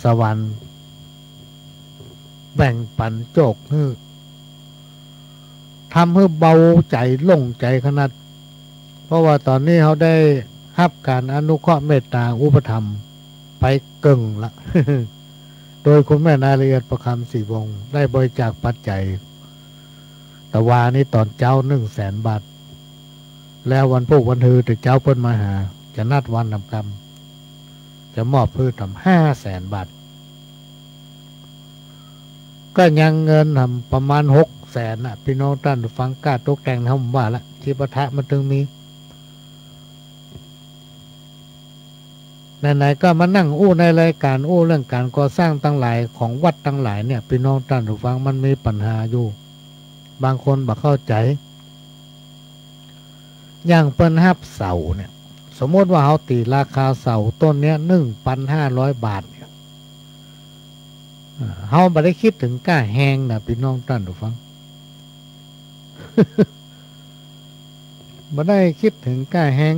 สวรรค์แบ่งปันโจกทำให้เบาใจโล่งใจขนาดเพราะว่าตอนนี้เขาได้รับการอนุเคราะห์เมตตาอุปถัมภ์ไปเกิงละ โดยคุณแม่นายละเอียดประคำศรีวงศ์ได้บริจาคปัจจัยแต่วานี่ตอนเจ้า100,000 บาทแล้ววันพวกวันฮือแต่เจ้าเพิ่นมาหาจะนัดวันทำกรรมจะมอบพืชทำ500,000 บาทก็ยังเงินทำประมาณ600,000น่ะพี่น้องท่านฟังกล้าตกแต่งทำว่าละที่ประทะมันถึงมีไหนๆก็มานั่งอู้ในรายการอู้เรื่องการก่อสร้างตั้งหลายของวัดตั้งหลายเนี่ยพี่น้องท่านฟังมันมีปัญหาอยู่บางคนบ่เข้าใจอย่างเปิ้นฮับเสาเนี่ยสมมติว่าเขาตีราคาเสาต้นเนี้ย1,500 บาทเนี่ยเขาไม่ได้คิดถึงก้าแหงนะพี่น้องท่านผู้ฟัง ไม่ได้คิดถึงก้าแหง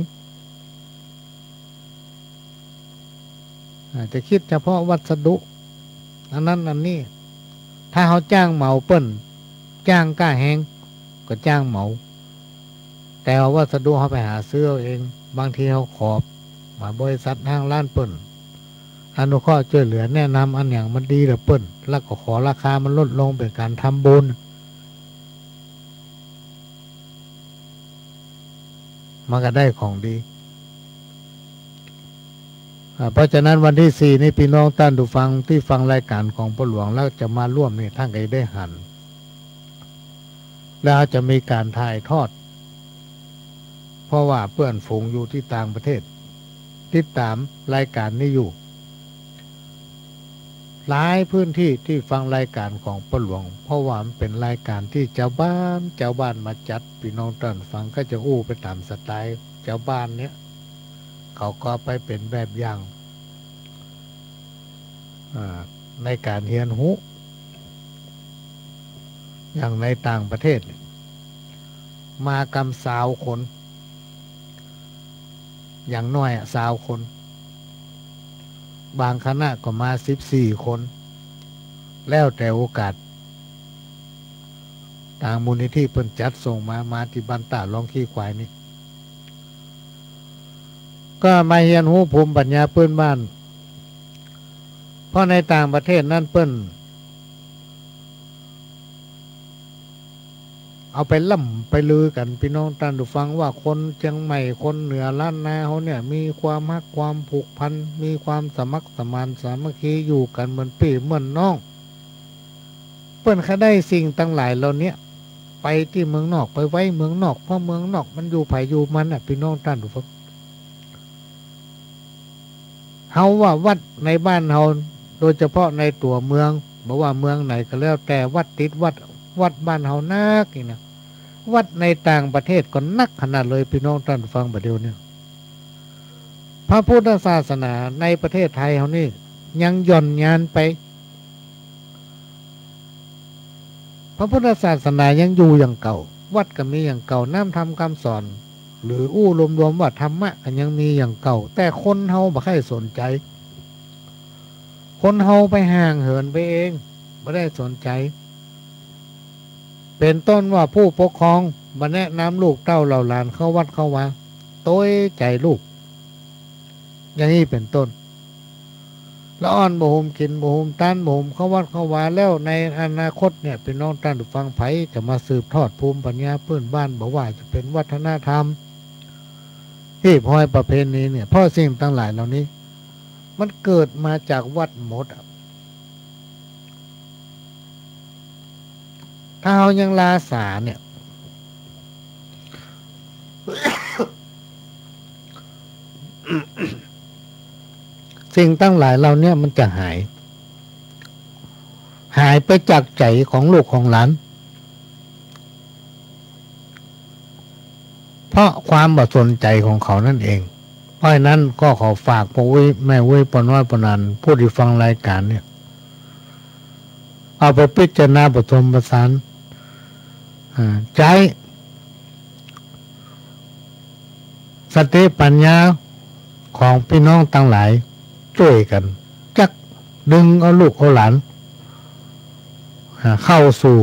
อาจจะคิดเฉพาะวัสดุอันนั้นอันนี้ถ้าเขาจ้างเหมาเปิ้นจ้างก้าแหงก็จ้างเหมาแต่ว่าวัสดุเขาไปหาซื้อเองบางทีเขาขอบมาบริษัททางร้านเปิ้นอนุเคราะห์ช่วยเหลือแนะนำอันอย่างมันดีหรือเปิ้นแล้วก็ขอราคามันลดลงเป็นการทำบุญมันก็ได้ของดีเพราะฉะนั้นวันที่4นี้พี่น้องท่านผู้ฟังที่ฟังรายการของพ่อหลวงแล้วจะมาร่วมนี่ท่านก็ได้หันแล้วจะมีการถ่ายทอดเพราะว่าเพื่อนฝูงอยู่ที่ต่างประเทศติดตามรายการนี้อยู่หลายพื้นที่ที่ฟังรายการของพ่อหลวงเพราะว่ามันเป็นรายการที่เจ้าบ้านมาจัดพี่น้องท่านฟังก็จะอู้ไปตามสไตล์เจ้าบ้านเนี้ยเขาก็ไปเป็นแบบอย่างในการเรียนรู้อย่างในต่างประเทศมากำสาวคน อย่างน้อย20 คนบางคณะก็มา14 คนแล้วแต่โอกาสทางมูลนิธิเพิ่นจัดส่งมาที่บ้านตาลองขี้ควายนี่ก็มาเรียนรู้ภูมิปัญญาพื้นบ้านเพราะในต่างประเทศนั่นเปิ้นเอาไปล่ำไปลือกันพี่น้องท่านผู้ฟังว่าคนเชียงใหม่คนเหนือล้านนาเขาเนี่ยมีความฮักความผูกพันมีความสมัครสมานสามัคคีอยู่กันเหมือนพี่เหมือนน้องเปิ้นเขาได้สิ่งตั้งหลายเหล่านี้ไปที่เมืองนอกไปไว้เมืองนอกเพราะเมืองนอกมันอยู่ไผอยู่มันอ่ะพี่น้องท่านผู้ฟังเฮาว่าวัดในบ้านเฮาโดยเฉพาะในตัวเมืองบอกว่าเมืองไหนก็แล้วแต่วัดติดวัดบ้านเฮานักนี่นะวัดในต่างประเทศก็นักขนาดเลยพี่น้องท่านฟังประเดี๋ยวนี้พระพุทธศาสนาในประเทศไทยเฮานี่ยังหย่อนยานไปพระพุทธศาสนายังอยู่อย่างเก่าวัดก็มีอย่างเก่าน้ำธรรมคำสอนหรือรวมว่าธรรมะก็ยังมีอย่างเก่าแต่คนเฮาบ่ค่อยสนใจคนเฮาไปห่างเหินไปเองไม่ได้สนใจเป็นต้นว่าผู้ปกครองมาแนะนำลูกเต้าเหล่าหลานเข้าวัดเข้าวาโต้ยใจลูกอย่างนี้เป็นต้นละอ่อนบ่หุมกินบ่หุมต้านบ่หุมเข้าวัดเข้าวาแล้วในอนาคตเนี่ยเป็นน้องท่านผู้ฟังไผจะมาสืบทอดภูมิปัญญาพื้นบ้านบอกว่าจะเป็นวัฒนธรรมที่พลอยประเพณีเนี่ยเพราะสิ่งต่างหลายเหล่านี้มันเกิดมาจากวัดหมดถ้าเรายังลาสาเนี่ย สิ่งตั้งหลายเราเนี่ยมันจะหายไปจากใจของลูกของหลานเพราะความบ่สนใจของเขานั่นเองเพราะนั้นก็ขอฝากพ่อวิแม่วิปน้อยปนันผู้ที่ฟังรายการเนี่ยเอาไปพิจารณาผสมผสานใจสติปัญญาของพี่น้องทั้งหลายช่วยกันจักดึงเอาลูกเอาหลานเข้าสู่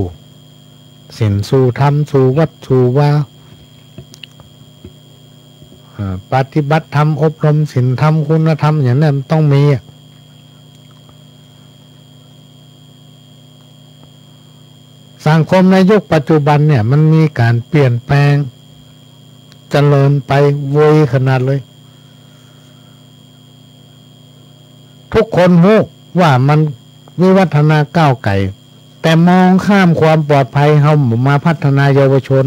ศีลสู่ธรรมสู่วัดสู่ว่าปฏิบัติธรรมอบรมศีลธรรมคุณธรรมอย่างนั้นต้องมีสังคมในยุคปัจจุบันเนี่ยมันมีการเปลี่ยนแปลงเจริญไปโวยขนาดเลยทุกคนรู้ว่ามันวิวัฒนาก้าวไกลแต่มองข้ามความปลอดภัยเฮามาพัฒนาเยาวชน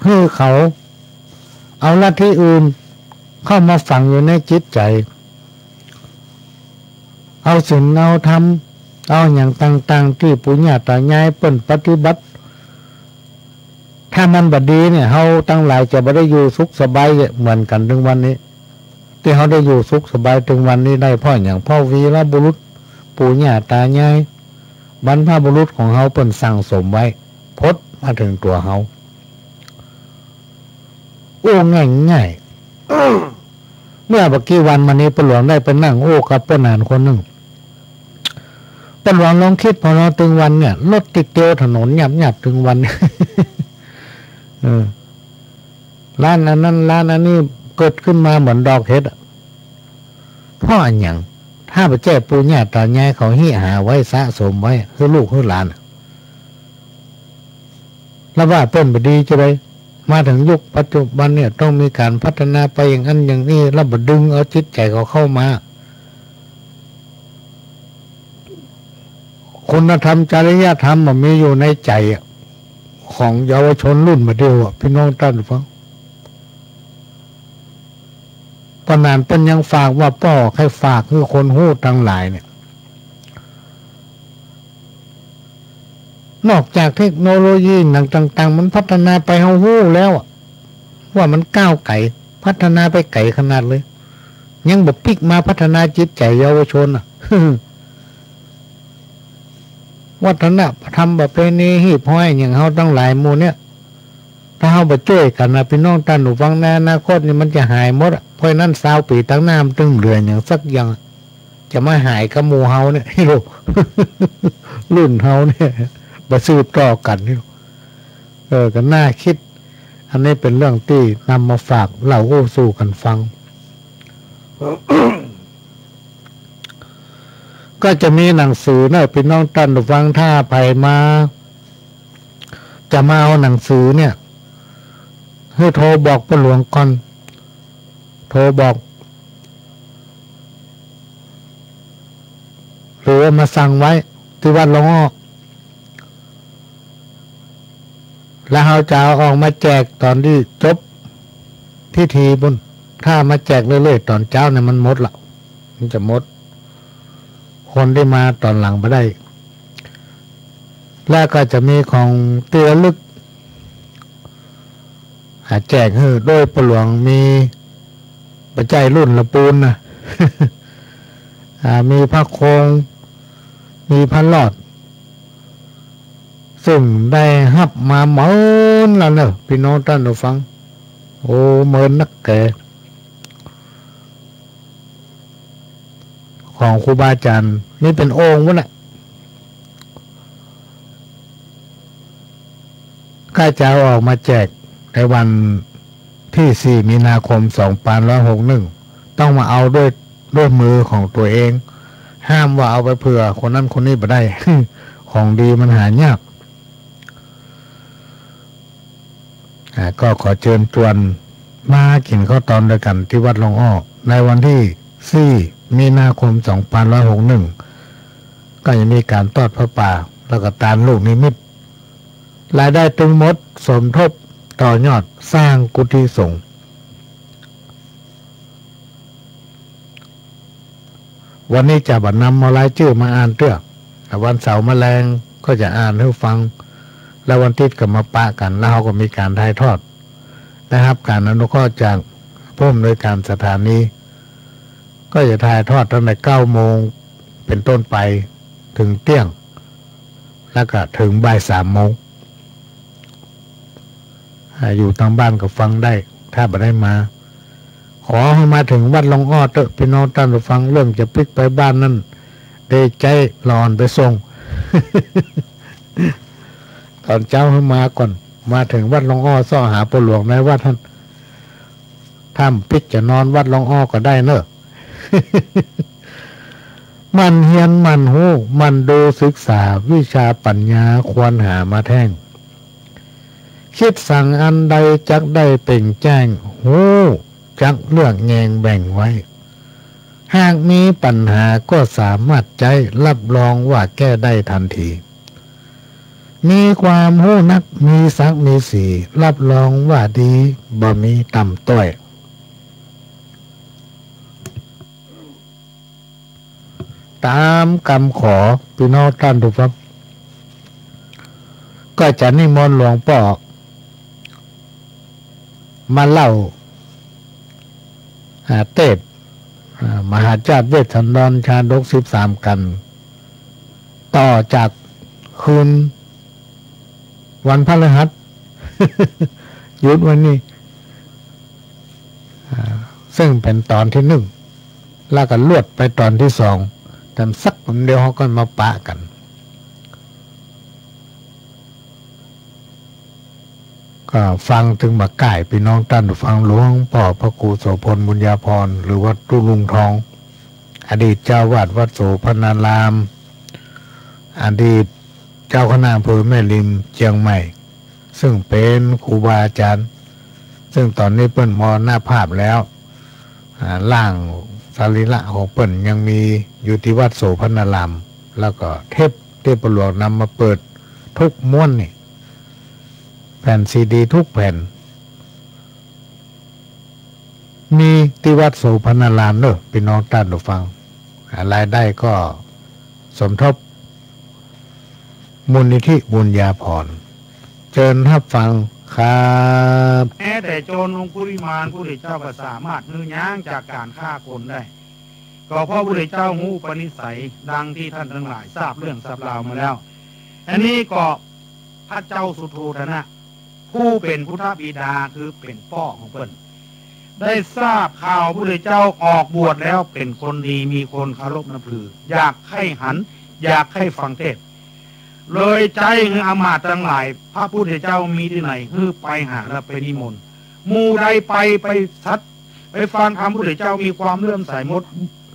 คือเขาเอาลัทธิอื่นเข้ามาฝังอยู่ในจิตใจเอาศีลเอาธรรมเอาอย่างต่างๆที่ปู่ย่าตายายเปิ้นปฏิบัติถ้ามันบดีเนี่ยเฮาตั้งหลายจะบ่ได้อยู่สุขสบายเหมือนกันถึงวันนี้ที่เฮาได้อยู่สุขสบายถึงวันนี้ได้เพราะอย่างพ่อวีรบุรุษปู่ย่าตายายบรรพบุรุษของเฮาเปิ้นสั่งสมไว้พดมาถึงตัวเฮาโอ้ง่ายๆเมื่อบักกี่วันมานี้ปหลวงได้ไปนั่งโอ้กับป้านานคนหนึ่งปหลวงลองคิดพอเราถึงวันเนี่ยรถติดเตียวถนนหยับถึงวันร้านนั้นร้านอันนี้เกิดขึ้นมาเหมือนดอกเห็ดเพราะอันอย่างถ้าไปแจ้ปู่ย่าตายายเขาหิ้หาไว้สะสมไว้คือลูกคือหลานแล้วว่าเปิ้นบ่ดีจะได้มาถึงยุคปัจจุบันเนี่ยต้องมีการพัฒนาไปอย่างนั้นอย่างนี้แล้วบ่ดึงเอาจิตใจเขาเข้ามาคุณธรรมจริยธรรมมันมีอยู่ในใจของเยาวชนรุ่นมาเดียวพี่น้องท่านฟังปนานเป็นยังฝากว่าป้อให้ฝากคือคนหู้ทั้งหลายเนี่ยนอกจากเทคโนโลยีต่างๆมันพัฒนาไปเฮาหู้แล้วว่ามันก้าวไกลพัฒนาไปไกลขนาดเลยยังบ่พลิกมาพัฒนาจิตใจเยาวชนวัฒนธรรมประเพณีหีบห้อยอย่างเฮาทั้งหลายหมู่เนี่ย ถ้าเราไปช่วยกันนะพี่น้องท่านผู้ฟังในอนาคตนี่มันจะหายหมดเพราะนั้น20 ปีตั้งหน้ามันตึงเหลืออย่างสักอย่างจะไม่หายกับหมู่เฮาเนี่ยให้รู้ รุ่นเฮาเนี่ยมาสืบต่อกันนี่ก็น่าคิดอันนี้เป็นเรื่องที่นำมาฝากเล่าสู่กันฟัง ก็จะมีหนังสือเนี่ยพี่น้องท่านผู้ฟังถ้าไปมาจะมาเอาหนังสือเนี่ยให้โทรบอกพ่อหลวงก่อนโทรบอกหรือมาสั่งไว้ที่วัดหลวงอ้อแล้วเขาจะเอาออกมาแจกตอนที่จบพิธีบุญถ้ามาแจกเรื่อยๆตอนเช้าเนี่ยมันหมดละมันจะหมดคนที่มาตอนหลังไปได้แล้วก็จะมีของที่ระลึกแจกให้โดยพ่อหลวงมีปัจจัยรุ่นละปูนนะ มีพระโคงมีพระหลอดซึ่งได้ฮับมาเหมือนแล้วเนอะพี่น้องท่านผู้ฟังโอ้เหมือนนักแก่ของครูบาอาจารย์นี่เป็นองค์วะน่ะข้าจะออกมาแจกในวันที่4 มีนาคม 2561ต้องมาเอาด้วยมือของตัวเองห้ามว่าเอาไปเผื่อคนนั้นคนนี้ไม่ได้ ของดีมันหายากก็ขอเชิญชวนมากินข้าวตอนด้วยกันที่วัดหลวงอ้อในวันที่4 มีนาคม 2561ก็จะมีการทอดพระป่าแล้วก็ตานลูกนิมิตรายได้ตึงหมดสมทบต่อยอดสร้างกุฏิสงฆ์วันนี้จะบัดนำมาลายชื่อมาอ่านเตื้อวันเสาร์แมลงก็จะอ่านให้ฟังแล้ววันอาทิตย์ก็มาปะกันแล้วเขาก็มีการถ่ายทอดนะครับการอนุเคราะห์จากผู้อำนวยการสถานีก็จะถ่ายทอดตั้งแต่9 โมงเป็นต้นไปถึงเที่ยงแล้วก็ถึงบ่าย 3 โมงอยู่ทางบ้านก็ฟังได้ถ้าไม่ได้มาขอให้มาถึงวัดหลวงอ้อเถอะพี่น้องท่านผู้ฟังเรื่องจะพลิกไปบ้านนั่นได้ใจรอนไปส่ง ตอนเช้าให้มาก่อนมาถึงวัดหลวงอ้อซ่อหาพ่อหลวงในวัดท่านถ้าพลิกจะนอนวัดหลวงอ้อก็ได้เนอะ มันเฮียนมันหูมันดูศึกษาวิชาปัญญาควรหามาแท่งคิดสั่งอันใดจักได้เป่งแจ้งหูจักเลือกแงงแบ่งไว้หากมีปัญหาก็สามารถใจรับรองว่าแก้ได้ทันทีมีความหู้นักมีศักมีสีรับรองว่าดีบ่มีต่ำต้อยตามคำขอพี่น้องท่านทุกท่านก็จะนิมนต์หลวงพ่อมาเล่าเทศมหาจารย์เวชสันดรชาดก13 กันต่อจากคืนวันพฤหัส หยุดวันนี้ซึ่งเป็นตอนที่ 1แล้วก็ลวดไปตอนที่ 2แต่สักวันเดียวเขาก็มาปะกันก็ฟังถึงบักก่ายพี่น้องท่านฟังหลวงพ่อพระครูโสพลบุญญาภรณ์หรือวัดตุลุงทองอดีตเจ้าวาดวัดโสพนารามอดีตเจ้าคณะอำเภอแม่ริมเชียงใหม่ซึ่งเป็นครูบาอาจารย์ซึ่งตอนนี้เปิ้นมรณภาพแล้วร่างสรีระของเปิ้นยังมีอยู่ที่วัดโสพนารามแล้วก็เทพหลวงนำมาเปิดทุกม้วนนี่แผ่นซีดีทุกแผ่นมีที่วัดโสพนารามเนอะพี่น้องท่านผู้ฟังรายได้ก็สมทบมูลนิธิบุญญาภรณ์เชิญรับฟังครับ
แม้แต่โจรองคุริมานผู้ใดเจ้าก็สามารถนื้อย่างจากการฆ่าคนได้ก็เพราะผู้ใดเจ้าหูปณิสัยดังที่ท่านทั้งหลายทราบเรื่องทราบราวมาแล้วอันนี้ก็พระเจ้าสุโธทนะ ผู้เป็นพุทธบิดาคือเป็นพ่อของเพิ่นได้ทราบข่าวพระพุทธเจ้าออกบวชแล้วเป็นคนดีมีคนเคารพนับถืออยากให้หันอยากให้ฟังเทศเลยใจคืออามาตย์ทั้งหลายพระพุทธเจ้ามีที่ไหนคือไปหาและไปนิมนต์หมู่ใดไปซัดไปฟังธรรมพระพุทธเจ้ามีความเลื่อมใสหมด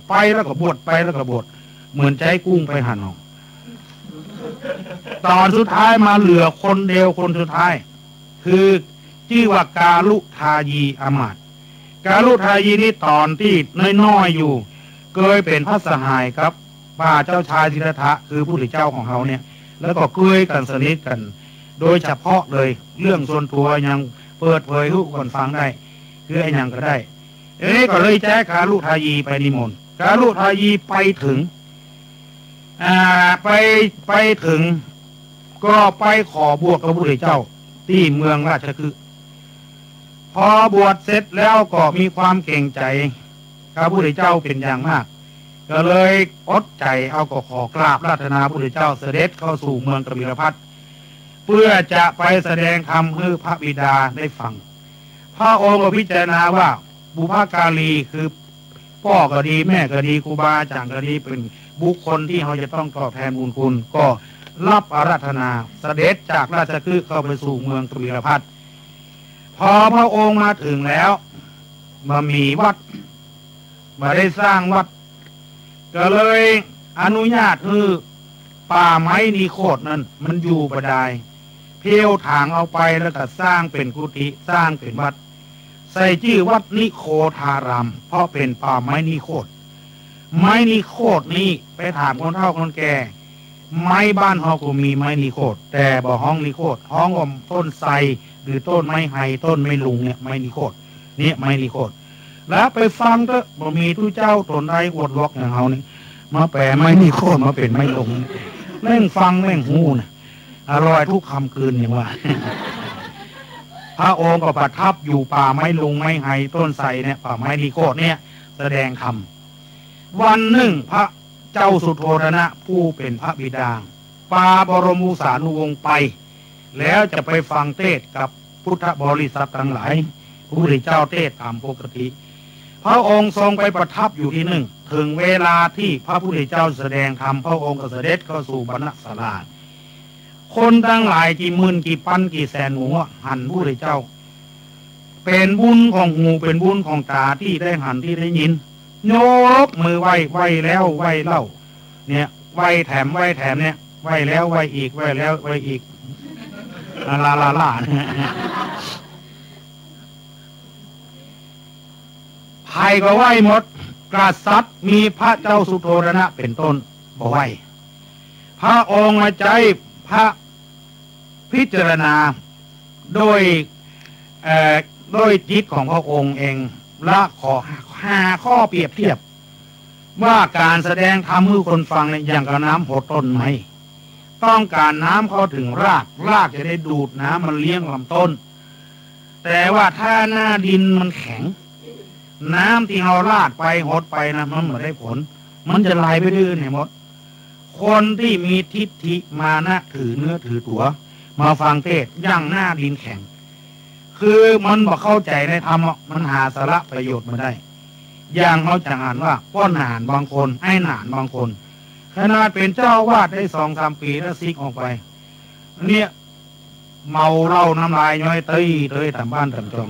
ไปแล้วก็บวชไปแล้วก็บวชเหมือนใจกุ้งไปหันออกตอนสุดท้ายมาเหลือคนเดียวคนสุดท้ายคือชื่อว่ากาลุทายีอามาตย์กาลุทายีนี่ตอนที่น้อยๆอยู่เคยเป็นพระสหายครับป้าเจ้าชายสิทธัตถะคือผู้ถือเจ้าของเขาเนี่ยแล้วก็เคยกันสนิทกันโดยเฉพาะเลยเรื่องส่วนตัวยังเปิดเผยให้คนฟังได้คือไอ้ยังก็ได้นี้ก็เลยแจ้งกาลุทายีไปนิมนต์กาลุทายีไปถึงไปถึงก็ไปขอบวชกับพระพุทธเจ้าที่เมืองราชคฤห์พอบวชเสร็จแล้วก็มีความเก่งใจพระพุทธเจ้าเป็นอย่างมากก็เลยอดใจเอาก็ขอกราบราตนาพระพุทธเจ้าเสด็จเข้าสู่เมืองกบิลพัสเพื่อจะไปแสดงธรรมให้พระบิดาได้ฟังพระองค์ก็พิจารณาว่าบุพการีคือพ่อก็ดีแม่ก็ดีครูบาอาจารย์ก็ดีเป็นบุคคลที่เขาจะต้องตอบแทนบุญคุณก็รับอาราธนาเสด็จจากราชคฤห์เข้าไปสู่เมืองกบิลพัสพอพระองค์มาถึงแล้วมามีวัดมาได้สร้างวัดก็เลยอนุญาตให้ป่าไม้นิโคตนั้นมันอยู่ประดายเพียวถางเอาไปแล้วก็สร้างเป็นกุฏิสร้างเป็นวัดใส่ชื่อวัดนิโคธารามเพราะเป็นป่าไม้นิโคตไม้นิโคตนี้ไปถามคนเฒ่าคนแก่ไม้บ้านเฮาก็มีไม้นิโคตแต่บ่ห้องนิโคตห้องว่าต้นไทรหรือต้นไม้ไฮต้นไม้ลุงเนี่ยไม้นิโคตเนี่ยไม้นิโคตแล้วไปฟังก็บ่มีทุเจ้าตนใดอวดวอกอย่างเฮานี่มาแปลไม้นิโคตมาเป็นไม้ลุงแม่งฟังแม่งหูนะอร่อยทุกคำคืนอย่างว่า พระองค์ก็ประทับอยู่ป่าไม้ลุงไม้ไฮต้นไทรเนี่ยป่าไม้นิโคตเนี่ยแสดงธรรมวันหนึ่งพระเจ้าสุโธทนะผู้เป็นพระบิดาปาบรมูสานุวงศ์ไปแล้วจะไปฟังเทศกับพุทธบริษัททั้งหลายพระพุทธเจ้าเทศตามปกติพระองค์ทรงไปประทับอยู่ที่หนึ่งถึงเวลาที่พระพุทธเจ้าแสดงธรรมพระองค์ก็เสด็จเข้าสู่บรรณศาลาคนทั้งหลายกี่หมื่นกี่พันกี่แสนหัวหันพระพุทธเจ้าเป็นบุญของหูเป็นบุญของตาที่ได้หันที่ได้ยินโยกมือไหวแล้วไหวเล่าเนี่ยไหวแถมเนี่ยไหวแล้วไหวอีกไหวแล้วไหวอีกลาภัยก็ไหวหมดกษัตริย์มีพระเจ้าสุโธทนะเป็นต้นบ่ไหวพระองค์มาใจพระพิจารณาโดยจิตของพระองค์เองละขอ5 ข้อเปรียบเทียบว่าการแสดงธรรมให้คนฟังเนี่ยอย่างกับน้ำหดต้นไม้ต้องการน้ำเข้าถึงรากจะได้ดูดน้ำมันเลี้ยงลำต้นแต่ว่าถ้าหน้าดินมันแข็งน้ำที่เราลาดไปหดไปนะมันไม่ได้ผลมันจะไหลไปดื้อเนี่ยหมดคนที่มีทิฏฐิมานะถือเนื้อถือตัวมาฟังเทศย่างหน้าดินแข็งคือมันบอกเข้าใจในธรรมมันหาสาระประโยชน์มาได้อย่างเขาจะอ่านว่าป้อนหานบางคนไอ้หนานบางคนขนาดเป็นเจ้าวาดได้2-3 ปีแล้วซิกออกไปเนี่ยเมาเหล้าน้ำลายย้อยเต้ยตามบ้านตามจอง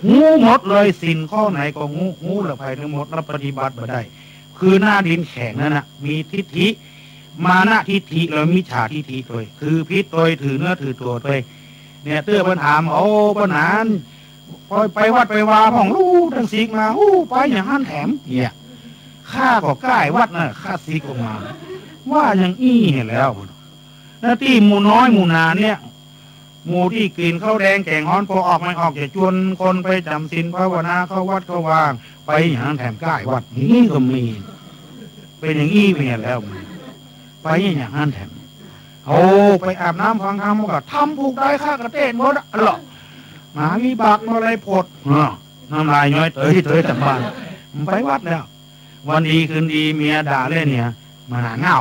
งูหมดเลยสินข้อไหนก็งูละภัยทั้งหมดรับปฏิบัติมาได้คือหน้าดินแข็งนั่นนะมีทิฏฐิมานะทิฏฐิแล้วมิจฉาทิฏฐิตัวคือพิษตัวถือเนื้อถือตัวตัวเนี่ยเตื้อปัญหาโอ้ปัญหาไปวัดไปวาของลูกทั้งสิกมาไปอย่างหันแถมเนี่ยข้าก็ใกล้วัดน่ะข้าสิกออกมาว่าอย่างอี้เห็นแล้วแล้วที่หมู่น้อยหมู่นาเนี่ยหมู่ที่กินข้าวแดงแกงฮ้อนพอออกไม่ออกจะชวนคนไปจำศีลภาวนาเข้าวัดเข้าวางไปอย่างนั้นแถมใกล้วัดนี่ก็มีเป็นอย่างอี้เห็นแล้วไปอย่างนั้นแถมไปอาบน้ำฟังธรรมก็ทำผูกได้ข้ากระเต้นหมดหรอหมามีบากมาอะไรผดน้ำลายย้อยเตยแต่บ้านไปวัดแล้ววันดีคืนดีเมียด่าเล่นเนี่ยมาหาเงา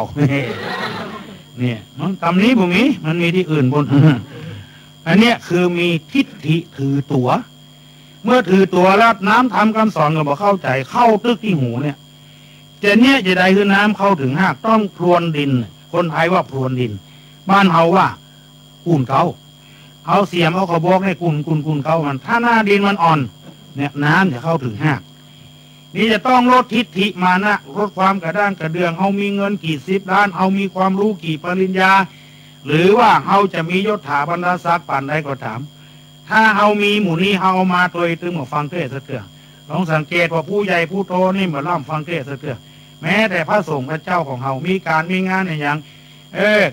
เนี่ยมันตำนี้บุงี้มันมีที่อื่นบน อันเนี้ยคือมีทิฏฐิถือตัวเมื่อถือตัวแล้วน้ำทำคำสอนก็บอกเข้าใจเข้าตึกที่หูเนี่ยจะได้คือน้ำเข้าถึงหากต้องพรวนดินคนไทยว่าพรวนดินบ้านเฮาว่ากุ่นเกาเอาเสียมเอาขบอกให้กุ่นเกามันถ้าหน้าดินมันอ่อนเนี่ยน้ำจะเข้าถึงหากนี่จะต้องลดทิฏฐิมานะลดความกระด้างกระเดืองเฮามีเงินกี่10 ล้านเฮามีความรู้กี่ปริญญาหรือว่าเฮาจะมียศถาบรรดาศักดิ์ปานใดก็ถามถ้าเฮามีหมู่นี้เฮาเอามาตัวตึงมาฟังเทศน์เถื่อลองสังเกตว่าผู้ใหญ่ผู้โตนี่มาล่ำฟังเทศน์เถื่อแม้แต่พระสงฆ์พระเจ้าของเฮามีการมีงานอย่าง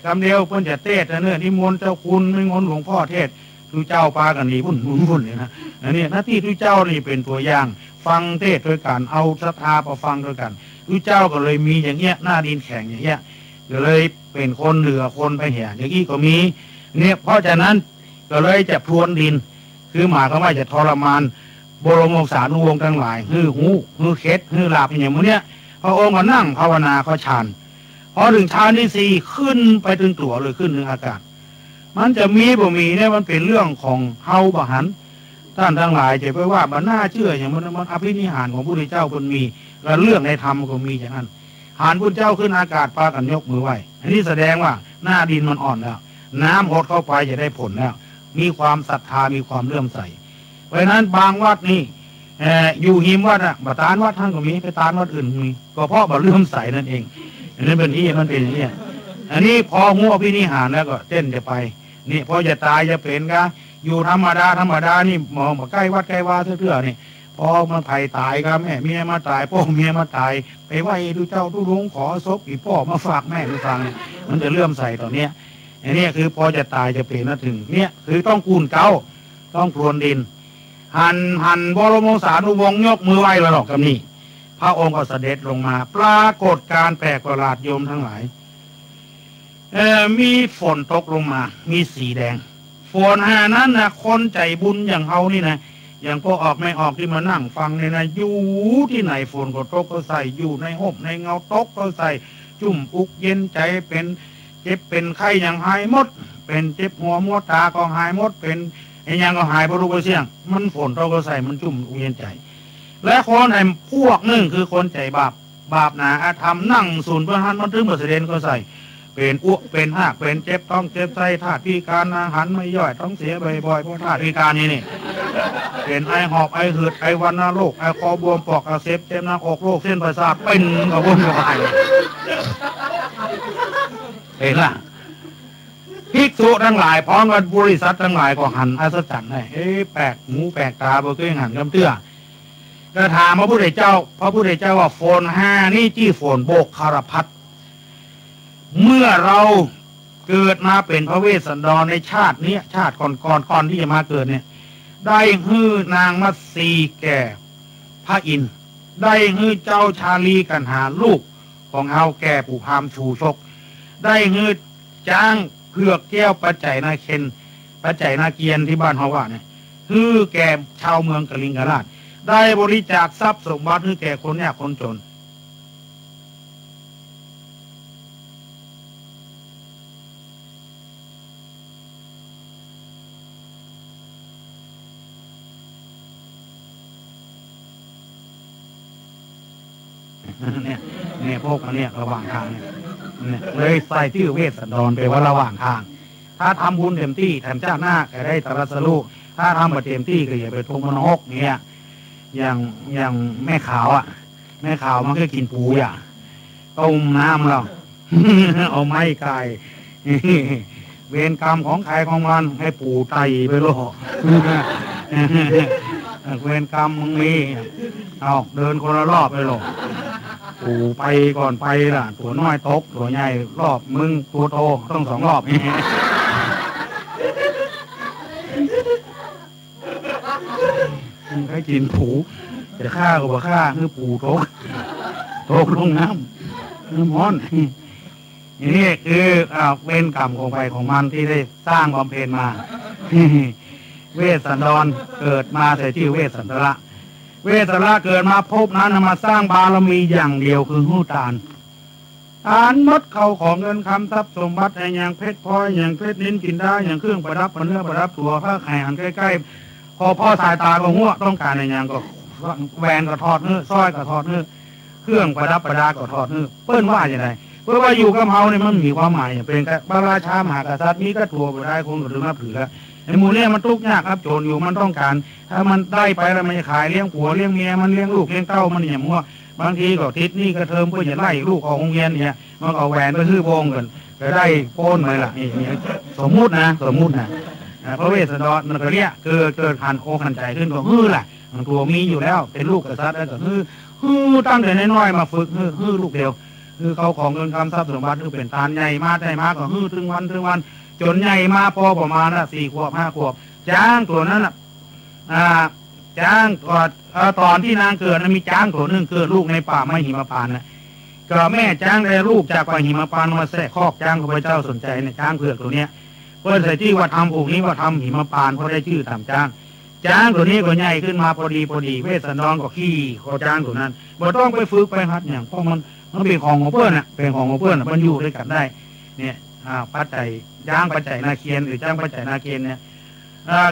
คำเดียวเพิ่นจะเทศน์เนื้อนิมนต์เจ้าคุณนิมนต์หลวงพ่อเทศน์ทุเจ้าปากันหนีพุ่นเนี่ยนะอันนี้หน้าที่ทุเจ้านี่เป็นตัวอย่างฟังเทศน์ด้วยกันเอาศรัทธามาฟังด้วยกันทุเจ้าก็เลยมีอย่างเงี้ยหน้าดินแข็งอย่างเงี้ยก็เลยเป็นคนเหลือคนไปเหี่ยอย่างนี้ก็มีเนี่ยเพราะฉะนั้นก็เลยจะพรวนดินคือหมายความว่าจะทรมานบรมวงศานุวงศ์ทั้งหลายฮือหูฮือเคสฮือลาบอย่างนี้เนี่ยพระองค์ก็นั่งภาวนาเขาฌานพอถึงฌานที่ 4ขึ้นไปถึงตัวเลยขึ้นถึงอากาศมันจะมีบ่มีเนี่ยมันเป็นเรื่องของเฮาบหันท่านทั้งหลายจะไปว่ามันน่าเชื่ออย่างมันอภินิหารของพระพุทธเจ้าคนมีและเรื่องในธรรมก็มีอย่างนั้นหานพุทธเจ้าขึ้นอากาศปากันยกมือไหวอันนี้แสดงว่าหน้าดินมันอ่อนแล้วน้ำหดเข้าไปจะได้ผลแล้วมีความศรัทธามีความเลื่อมใสเพราะนั้นบางวัดนี่อยู่หิมวัดอะบาตานวัดท่านก็มีไปตานวัดอื่นมีก็เพราะบ่เลื่อมใสนั่นเองอันนี้เป็นที่มันเป็นอย่างนี้อันนี้พอหัวพินิหารแล้วก็เต้นจะไปนี่พอจะตายจะเป็นก็อยู่ธรรมดานี่มองมาใกล้วัดใกล้วาเถื่อนี่พอมันไผ่ตายครับแม่เมียมาตายพ่อเมียมาตายไปไหว้ดูเจ้าทุลุงขอศพอีพ่อมาฝากแม่ดูฟังมันจะเลื่อมใสต่อเนี้ยอันนี้คือพอจะตายจะเป็นนะถึงเนี่ยคือต้องกูนเกาต้องพรวนดินหันบรมวงศานุวงศ์ยกมือไหว้แล้วหรอกกับนี่พระองค์ก็เสด็จลงมาปรากฏการแปลกประหลาดโยมทั้งหลายมีฝนตกลงมามีสีแดงฝนนั้นนะคนใจบุญอย่างเฮานี่นะอย่างพวกออกไม่ออกที่มานั่งฟังเนี่ยนะอยู่ที่ไหนฝนก็ตกก็ใส่อยู่ในห่มในเงาตกก็ใส่จุ่มอุกเย็นใจเป็นเจ็บเป็นไข้อย่างหายหมดเป็นเจ็บหัวมัวตาก็หายหมดเป็นอย่างก็หายบรูกเสียงมันฝนตกก็ใส่มันจุ่มอุกเย็นใจและคนแห่งพวกนึงคือคนใจบาปหนาอาธรรมนั่งศูนย์ประหารมันถึงเสด็จก็ใส่เป็นอ้วกเป็นหักเป็นเจ็บต้องเจ็บไส้ธาตุพิการอาหารไม่ย่อยต้องเสียบ่อยๆเพราะธาตุพิการนี่เป็นไอหอบไอหืดไอวันโรคไอคอบวมปอกอักเสบเจ็บหน้าอกโรคเส้นประสาทเป็นกระวนกระวายเห็นล่ะภิกษุทั้งหลายพร้อมกับบริษัททั้งหลายก็หันอัศจรรย์เลยแปลกหูแปลกตาบ่เคยหันกำเตื้อก็ถามพระพุทธเจ้าว่าโฟน5นี่จี้โฟนโบกคารพัดเมื่อเราเกิดมาเป็นพระเวสสันดรในชาตินี้ชาติก่อนที่จะมาเกิดเนี่ยได้ฮื้อนางมัตสีแก่พระอินทร์ได้ฮื้อเจ้าชาลีกันหาลูกของเฮาแก่ปู่พามชูชกได้ฮื้อจ้างเผือกแก้วปัจจัยนาเคนปัจจัยนาเกียนที่บ้านเฮาว่าเนี่ยฮื้อแก่ชาวเมืองกลิงกราชได้บริจาคทรัพย์สมบัติฮื้อแก่คนยากคนจนเนี่ยพวกมันเนี่ยระหว่างทางเนี่ยเลยใส่ชื่อเวสสันดรไปว่าระหว่างทางถ้าทำบุญเต็มที่แถมชาติหน้าก็ได้ตรัสรู้ถ้าทำมาเต็มที่ก็อย่าไปทงมโนกเนี่ยอย่างแม่ขาวอ่ะแม่ขาวมันก็กินปูอ่ะต้มน้ำเราเอาไม้ไก่เวรกรรมของใครของมันให้ปูไตไปโลกเวรกรรมมึงมีเอาเดินคนละรอบไปโลกปูไปก่อนไปล่ะตัวน้อยตกตัวใหญ่รอบมึงตัวโตต้อง2 รอบให้กินปูจะฆ่าก็บ่ฆ่าคือปูตกลงน้ำม้อนนี่คือเป็นกรรมของไปของมันที่ได้สร้างบำเพ็ญมาเวสสันดรเกิดมาแต่ชื่อเวสสันตระเวสสันตระเกิดมาพบนั้นมาสร้างบารมีอย่างเดียวคือหูตาล อ่านมดเข้าของเงินคำทรัพย์สมบัติอย่างเพชรพลอยอย่างเพชรนิ้นกินได้อย่างเครื่องประดับเนื้อประดับตัวผ้าไข่หันใกล้ๆพอสายตาก็หัวต้องการอย่างก็แหวนก็ทอดเนื้อสร้อยก็ทอดเนื้อเครื่องประดับประดาก็ทอดเนื้อเปิ้นว่าอย่างไรเพราะว่าอยู่กับเฮาเนี่ยมันมีความหมายเป็นพระราชามหากษัตริย์มีก็ตัวไปได้คงถึงนับถือแล้วไอ้หมู่เนี่ยมันทุกข์ยากครับโจรอยู่มันต้องการถ้ามันได้ไปแล้วมันจะขายเลี้ยงผัวเลี้ยงเมียมันเลี้ยงลูกเลี้ยงเต้ามันอย่างมั่วบางทีก็ทิศนี่กระเทิมเพื่อจะไล่ลูกออกโรงเรียนเนี่ยมันเอาแหวนไปซื้อโบงกันจะได้โป้นไหมล่ะนี่สมมุตินะพระเวสสันดรมันก็เรียกเกิดขันโอขันใจขึ้นก็ฮือล่ะตัวมีอยู่แล้วเป็นลูกกษัตริย์แล้วก็ฮือตั้งแต่น้อยๆมาฝึกฮือลูกเดียวฮือเขาของเงินคำทรัพย์สมบัติฮือเป็นตาลใหญ่มาได้มาก็ฮือถึงวันจนใหญ่มาพอประมาณ4 ขวบ 5 ขวบจ้างตัวนั้นจ้างตอนที่นางเกิดมีจ้างตัวนึงเกิดลูกในป่าไม้หิมพานต์ก็แม่จ้างได้ลูกจากป่าหิมพานต์มาแทรกคอกจ้างข้าพเจ้าสนใจในจ้างเผือกตัวเนี้ยเพื่อใส่ที่ว่าทำปลูกนี้ว่าทำหิมพานต์เขาได้ชื่อทำจ้างตัวนี้ก็ใหญ่ขึ้นมาพอดีเวสสันดรก็ขี้เขาจ้างตัวนั้นบ่ต้องไปฝึกไปหัดอย่างเพราะมันเป็นของเพื่อนเป็นของเพื่อนมันอยู่ด้วยกันได้เนี่ยปัจจัยจ้างปัจจัยนาเคียนหรือจ้างปัจจัยนาเคียนเนี่ย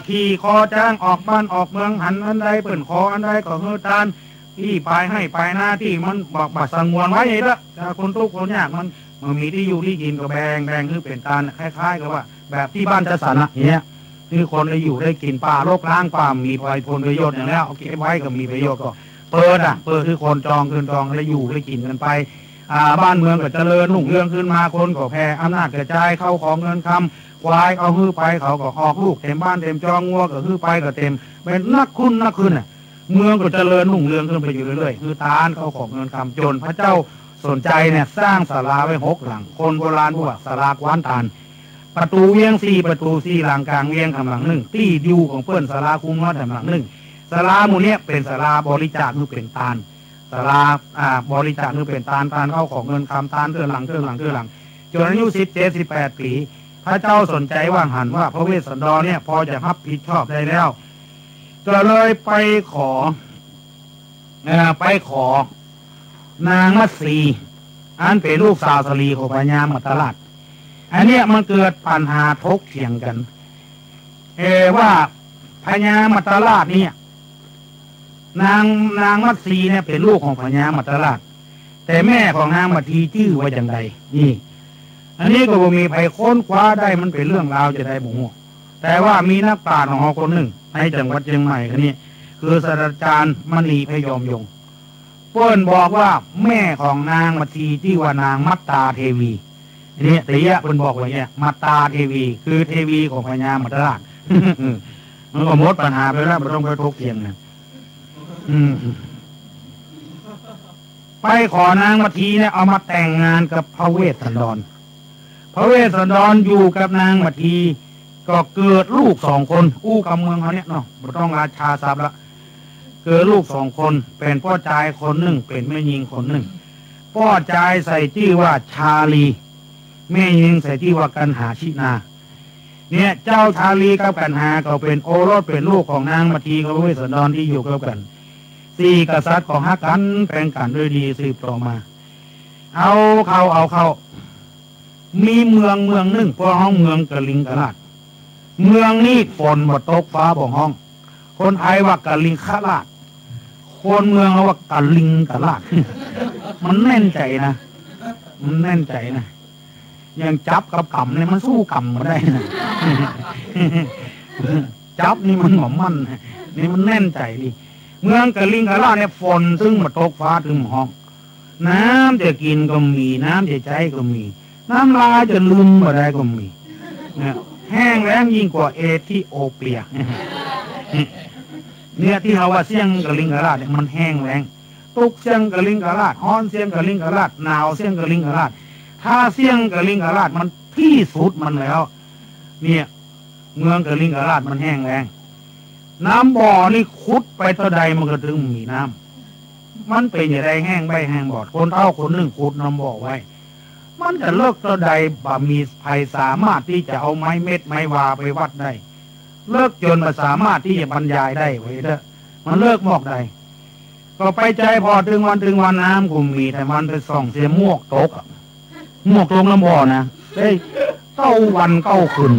ขี่คอจ้างออกบ้านออกเมืองหันอันใดเปิ่นคออันใดก็เฮือตานที่ไปให้ไปหน้าที่มันบอกบัดสังวนไว้ละคนทุกคนยากมันมีที่อยู่ที่กินก็แบ่งคือเป็นตานคล้ายๆกับว่าแบบที่บ้านจัดสรรเนี่ยคือคนได้อยู่ได้กินป่าโรคล้างป่ามีผลประโยชน์อย่างแล้วเก็บไว้ก็มีประโยชน์ก็เปิดคือคนจองคืนจองได้อยู่ได้กินกันไปบ้านเมืองก็เจริญรุ่งเรืองขึ้นมาคนก็แผ่อำนาจกระจายเข้าของเงินคำควายเอาฮื้อไปเขาก็ออกลูกเต็มบ้านเต็มจองงัวก็ฮื้อไปก็เต็มเป็นนักขึ้นเมืองก็เจริญรุ่งเรืองขึ้นไปอยู่เรื่อยๆคือตานเขาของเงินคำจนพระเจ้าสนใจเนี่ยสร้างศาลาไว้6 หลังคนโบราณบอกว่าศาลากว้านตานประตูเวียง4 ประตู4 หลังกลางเวียงทำหลัง1ที่อยู่ของเพื่อนศาลาคุ้มวัดทำหลัง1ศาลาหมู่นี้เป็นศาลาบริจาคคือเป็นตานศาลาบริจาคคือเป็นตานเข้าของเงินคำตานเทื่อหลังจนอายุ17-18 ปีพระเจ้าสนใจว่าหันว่าพระเวสสันดรเนี่ยพอจะรับผิดชอบได้แล้วก็เลยไปขอนางมัตสีอันเป็นลูกสาวสลีของพญามัตตราชอันเนี้ยมันเกิดปัญหาทกเถียงกันว่าพญามัตตราชเนี่ยนางมัตสีเนี่ยเป็นลูกของพญามัตตราชแต่แม่ของนางมัตทีชื่อว่าอย่างไรนี่อันนี้ก็มีใครค้นคว้าได้มันเป็นเรื่องราวจะได้บุ๋งแต่ว่ามีนักปราชญ์ของเราคนหนึ่งในจังหวัดเชียงใหม่คนนี้คือศาสตราจารย์มณีพยอมยงเปิ้นบอกว่าแม่ของนางมัตทีที่ว่านางมัตตาเทวีเนี่ยแต่ยะเปิ้นบอกว่าเนี่ยมัตตาเทวีคือเทวีของพญามัตตราชมันก็หมดปัญหาไปแล้วไม่ต้องไปทกเถียงนะไปขอนางมัตทีเนี่ยเอามาแต่งงานกับพระเวสสันดรอยู่กับนางมัตทีก็เกิดลูก2 คนอู้กับเมืองเขาเนี่ยเนาะไม่ต้องราชาทรัพย์ละเกิดลูก2 คนเป็นพ่อชายคนหนึ่งเป็นแม่หญิงคนหนึ่งพ่อชายใส่ชื่อว่าชาลีแม่หญิงใส่ชื่อว่ากันหาชินาเนี่ยเจ้าชาลีกับกันหาก็เป็นโอรสเป็นลูกของนางมัตทีกับพระเวสสันดรที่อยู่กัน4 กษัตริย์ของฮักกันแบ่งกันด้วยดีสืบต่อมาเอาเข้ามีเมืองหนึ่งพวกห้องเมืองกะลิงกะลาดเมืองนี้ฝนบ่ตกฟ้าบ่ห้องคนไทยว่ากะลิงกะลาดคนเมืองว่ากะลิงกะลาดมันแน่นใจนะยังจับกับกำเนี่ยมันสู้กำมาได้นะจับนี่มันหมอมมันนี่มันแน่นใจดิเมืองกะลิงกะลาดเนี่ยฝนซึ่งบ่ตกฟ้าถึงห้องน้ำจะกินก็มีน้ำจะใช้ก็มีน้ำลายจะลืมอะไรก็มีเนี่ยแห้งแล้งยิ่งกว่าเอธิโอเปียเนี่ยที่เราว่าเสียงกะลิงกะลาดเนี่ยมันแห้งแล้งตุกเสียงกะลิงกะลาดฮ้อนเสียงกะลิงกะลาดหนาวเสียงกะลิงกะลาดถ้าเสียงกะลิงกะลาดมันที่สุดมันแล้วเนี่ยเมืองกะลิงกะลาดมันแห้งแล้งน้ำบ่อนี่ขุดไปเท่าใดมันก็ถึงมีน้ำมันเป็นอย่างไรแห้งใบแห้งบอดคนเท่าคนหนึ่งขุดน้ำบ่อไว้มันจะเลิกตัวใดบ่มีภัยสามารถที่จะเอาไม้เม็ดไม้วาไปวัดได้เลิกจนมาสามารถที่จะบรรยายได้ไว้เด้อมันเลิกหมอกใดก็ไปใจพอถึงวันน้ำก็มีแต่มันไปส่องเสียมวกตก หมวกลงน้ำบ่อนะได้9 วัน 9 คืน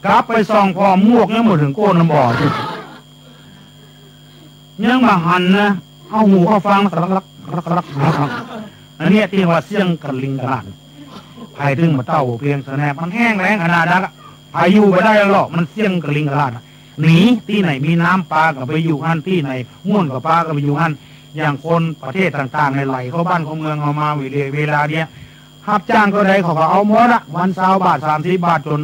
กลับไปส่องพอหมวกยังหมดถึงโก้นน้ำบ่อยังมาหันนะเอาหูเข้าฟังลักอันนี้ที่ว่าเสียงกันลิงกระดานภายถึงมาเต้าเพียงแสนมันแห้งแล้งขนาดนั้นพายุไปได้หรอกมันเสียงกันลิงกระดานหนีที่ไหนมีน้ำปลาก็ไปอยู่หันที่ไหนม่วนกับปลาก็ไปอยู่หันอย่างคนประเทศต่างๆในไหลเข้าบ้านเข้าเมืองเอามาเวลาเนี้ยรับจ้างก็ได้เขาก็เอาหมดละวัน20 บาท30 บาทจน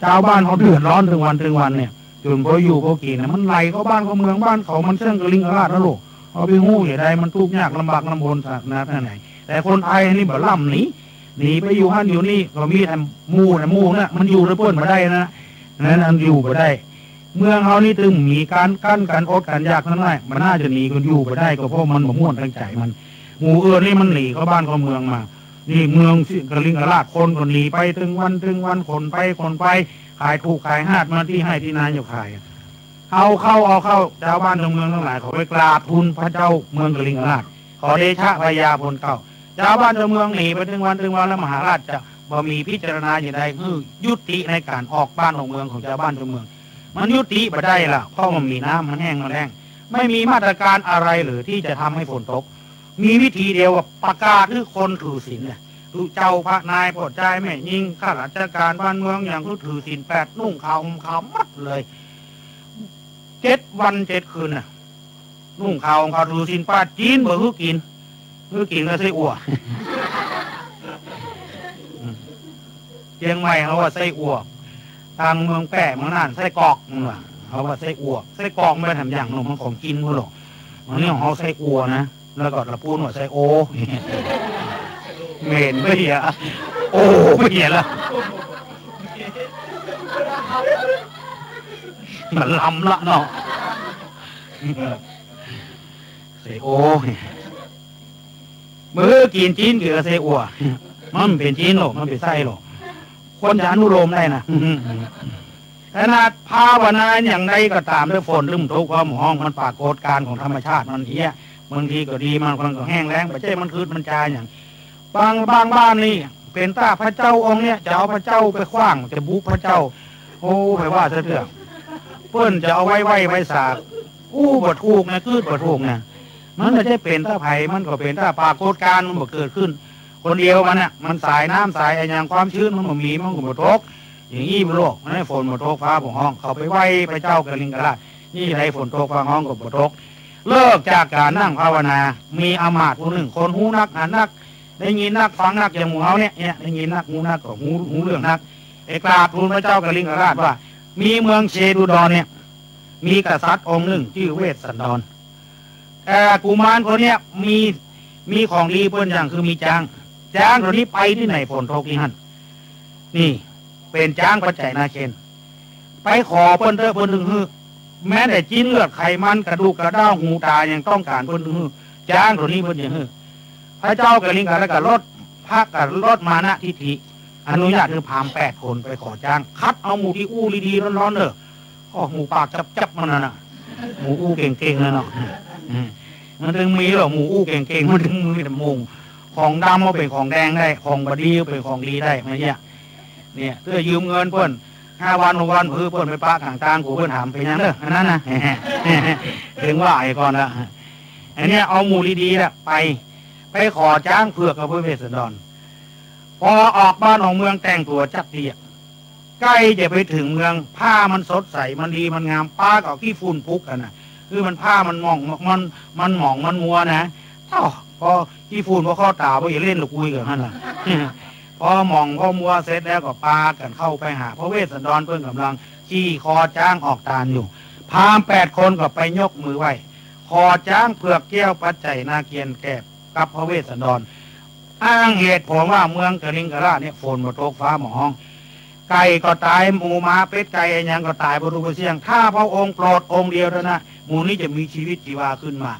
ชาวบ้านเขาเดือดร้อนถึงวันเนี่ยจนพออยู่พอกินมันไหลเข้าบ้านเข้าเมืองบ้านเขามันเชื่องกระลิงกระลาดนะลูกเอาไปงูอย่างใดมันทุกข์ยากลำบากลำบนสักนะท่านไหนแต่คนไทยนี่แบบล่ำหนีไปอยู่หันอยู่นี่ก็มีแต่มูเนี่ยมันอยู่ระเบิดมาได้นะนั้นอยู่มาได้เมืองเขานี่ถึงมีการกั้นกันอดกันยากนั่นแหละมันน่าจะหนีกันอยู่ไปได้ก็เพราะมันบ่ม่วนตั้งใจมันหมู่นี่มันหนีเข้าบ้านเข้าเมืองมานี่เมืองกระลิงกระลาดคนก็หนีไปถึงวันคนไปขายถูกขายหาดมาที่ให้ที่นายอยู่ขายเอาเข้าชาวบ้านชาวเมืองทั้งหลายเขาไปกราบทูลพระเจ้าเมืองกระลิงกระลาดขอเดชะพญาพลเก่าชาวบ้านชาวเมืองหนีไปถึงวันแล้วมหาราชจะบ่มีพิจารณาอย่างใดคือยุติในการออกบ้านออกเมืองของชาวบ้านชาวเมืองมันยุติไปได้ล่ะเพราะมันมีน้ำมันแห้งมันแล้งไม่มีมาตรการอะไรหรือที่จะทำให้ฝนตกมีวิธีเดียวว่าประกาศคือคนถือศีลเนี่ยเจ้าพระนายปลดใจแม่ยิ่งข้าราชการบ้านเมืองอย่างเขาถือศีล8นุ่งขาวมัดเลย7 วัน 7 คืนน่ะนุ่งขาวถือศีล8จีนบ่คือกินก็ใส่อั่วเชียงใหม่เขาว่าใส่อั่วทางเมืองแปะเมืองน่านไส้กรอกน่ะเขาว่าไส้อั่วไส้กรอกไม่ทำอย่างหนุ่มมันของกินเขาหรอกมันนี่ของเขาไส้อั่วนะแล้วก็ละปูนว่าไส้โอเมนไม่เหี้ยโอ้ไม่เหี้ยละมันลำละเนาะไส้โอเมื่อกินจีนเกี่ยวกับไส้อั่วมันเป็นจีนหรอกมันเป็นไส้หรอกคนจะอนุโลมได้นะขนาดภาวนาอย่างใดก็ตามด้วยฝนลืมทุกข์ความห้องมันปรากฏการของธรรมชาติมันเหี้ยบางทีก็ดีมันก็แห้งแล้งไม่ใช่มันคืดมันจายอย่างบางบ้านนี่เป็นตาพระเจ้าองค์เนี้ยจะเอาพระเจ้าไปขว้างจะบุกพระเจ้าโอ้ไปว่าเถื่อนเพื่อนจะเอาไว้สากบทถูกนะคืดบทถูกนะมันไม่ใช่เป็นตาไผ่มันก็เป็นตาปรากฏการมันบ่เกิดขึ้นคนเดียวมันน่ะมันสายน้ำสายอย่างความชื้นมันบ่มีมันก็บ่ตกอย่างนี้มันโลกมันให้ฝนบ่ตกฟ้าบ่ห้องเขาไปไหว้พระเจ้ากระลิงกระลาดนี่ไรฝนตกฟ้าห้องก็บ่ตกเลิกจากการนั่งภาวนามีอมาตย์ผู้หนึ่งคนหูนักอ่านนักได้ยินนักฟังนักอย่างหมูเฮาเนี่ยได้ยินนักหูนักก็หูเรื่องนักไอ้กราบทูลพระเจ้ากระลิงกระลาดว่ามีเมืองเชดุดรเนี่ยมีกษัตริย์องค์หนึ่งชื่อเวสสันดรกุมารคนเนี้ยมีของดีเพื่อนอย่างคือมีจ้างตัวนี้ไปที่ไหนฝนตกที่หันนี่เป็นจ้างปัจจัยนาเคนไปขอเพิ่นเถอะเพิ่นถึงฮือแม้แต่จิ้นเลือดไขมันกระดูกกระด้างหูตายังต้องการเพิ่นถึงฮือจ้างตัวนี้เพิ่นอย่างฮือพระเจ้ากระลิงกันแล้วก็รถพระกับรถมานะทิฐิอนุญาตคือพาม8 คนไปขอจ้างคัดเอาหมูที่อู้ดีๆร้อนๆเด้อข้อหมูปากจับมันน่ะหมูอู้เก่งๆเลยเนาะมันถึงมีหรอหมูอู้เก่งๆมันถึงมีแต่มุงของดำมาเป็นของแดงได้ของบดีเป็นของดีได้ไม่เนี่ยเพื่อยืมเงินเพื่อน5 วัน 6 วันเพื่อนไปปะต่างๆกูเพื่อนถามไปยังเด้ออันนั้นนะถึงว่าไอ้ก่อนละอันนี้เอาหมูดีๆละไปขอจ้างเผือกกับพระเวสสันดรพอออกบ้านออกเมืองแต่งตัวจับเตียใกล้จะไปถึงเมืองผ้ามันสดใสมันดีมันงามป้าก็ขี้ฝุ่นพุกกันนะคือมันผ้ามันหมองมันมัวนะพอขี้ฝุ่นพอเข้าตาพออย่าเล่นหรอกคุยกับท่านล่ะพอหมองพอมัวเสร็จแล้วก็ปากันเข้าไปหาพระเวสสันดรเพื่อนกำลังจี้คอจ้างออกตานอยู่พาม8 คนก็ไปยกมือไหว้คอจ้างเผือกแก้วปัจจัยนาเกียนแกบกับพระเวสสันดรอ้างเหตุผลว่าเมืองกระลิงกระลาดเนี่ยฝนมาตกฟ้าหมองไก่ก็ตายหมูหมาเป็ดไก่ยังก็ตายบรุษเสียงถ้าพระองค์โปรดองค์เดียวเท่านั้นหมูนี้จะมีชีวิตชีวาขึ้นมา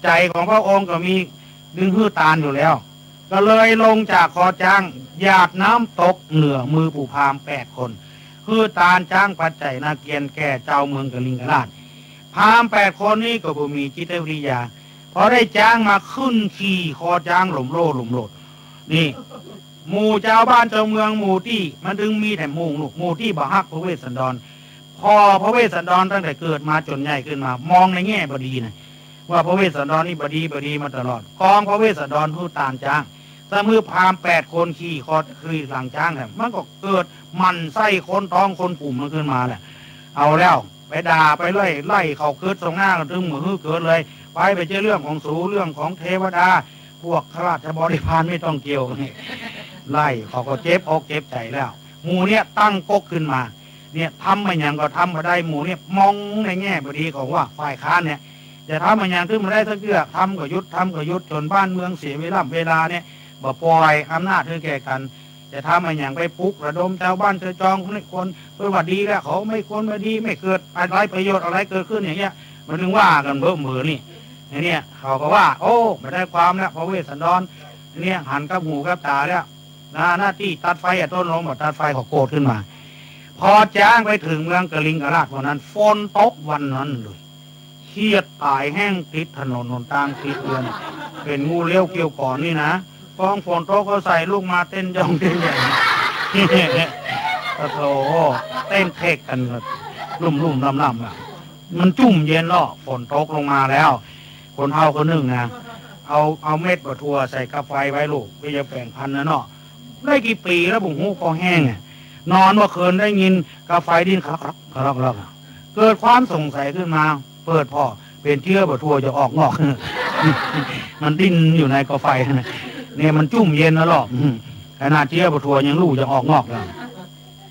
ใจของพระองค์ก็มีดึงหื้อตาลอยู่แล้วก็เลยลงจากคอจ้างหยาดน้ำตกเหนือมือผู้พาม8 คนหื้อตาลจ้างปัจจัยนาเกียนแก่เจ้าเมืองกระลิงกระลาดพาม8 คนนี้ก็บ่มีจิตวิทยาพอได้จ้างมาขึ้นขี่คอจ้างหล่มโลด นี่หมู่เจ้าบ้านเจ้าเมืองหมู่ที่มันถึงมีแต่หมู่ที่บ่ฮักพระเวสสันดรพอพระเวสสันดรตั้งแต่เกิดมาจนใหญ่ขึ้นมามองในแง่บดีนะว่าพระเวสสันดรนี่บดีมาตลอดกองพระเวสสันดรผู้ตานจ้างสมือพาม8 คนขี่คอคือหลังจ้างเนี่ยมันก็เกิดมันไส้คนท้องคนปุ่มมันขึ้นมาแหละเอาแล้วไปด่าไปไล่เขาเกิดตรงหน้ากันถึงมือเกิดเลยไปเจอเรื่องของสูเรื่องของเทวดาพวกข้าราชบริพารไม่ต้องเกี่ยวไล่เขาก็เจ็บอกเจ็บใจแล้วหมู่เนี่ยตั้งก๊กขึ้นมาเนี่ยทำมาอย่างก็ทำมาได้หมู่เนี่ยมองในแง่บดีของว่าฝ่ายค้านเนี่ยจะทำมาอย่างขึ้นมาได้สักเกือทำก็ยุดจนบ้านเมืองเสียเวลาเนี่ยบ่ปล่อยอำนาจให้แก่กันจะทำมาอย่างไปปลุกระดมชาวบ้านชาวจองคนเพื่อว่าดีแล้วเขาไม่คนไม่ดีไม่เกิดอะไรประโยชน์อะไรเกิดขึ้นอย่างเงี้ยมันถึงว่ากันเบิ่มมือนี่เนี่ยเขาก็ว่าโอ้ไม่ได้ความแล้วพระเวสสันดรเนี่ยหันกับหูกับตาแล้วหน้าที่ตัดไฟต้นลมหมดตัดไฟเขาโกรธขึ้นมาพอจ้างไปถึงเมืองกลิงกราชวันนั้นฝนตกวันนั้นเลยเครียดตายแห้งติดถนนหนทางติดเรือนเป็นงูเลี้ยวเกี่ยวก่อนนี่นะกองฝนตกเขาใส่ลูกมาเต้นย่องเต้นใหญ่โอ้โหเต้นเทกกันลุ่มล่ำอ่ะมันจุ่มเย็นเนาะฝนตกลงมาแล้วคนเฒ่าคนหนึ่งนะเอาเม็ดบะทัวใส่กาแฟไว้ลูกไปจะแบ่งพันนะเนาะได้กี่ปีแล้วบุ๋งหูคอแห้งนอนเมื่อคืนได้ยินกาแฟดิ้นครับเกิดความสงสัยขึ้นมาเปิดพ่อเป็นเชื้อบะทัวจะออกงอกมันดิ้นอยู่ในกาแฟเนี่ยมันจุ่มเย็นนะหรอกขนาดเชื้อบะทัวยังลูกจะออกงอกแล้ว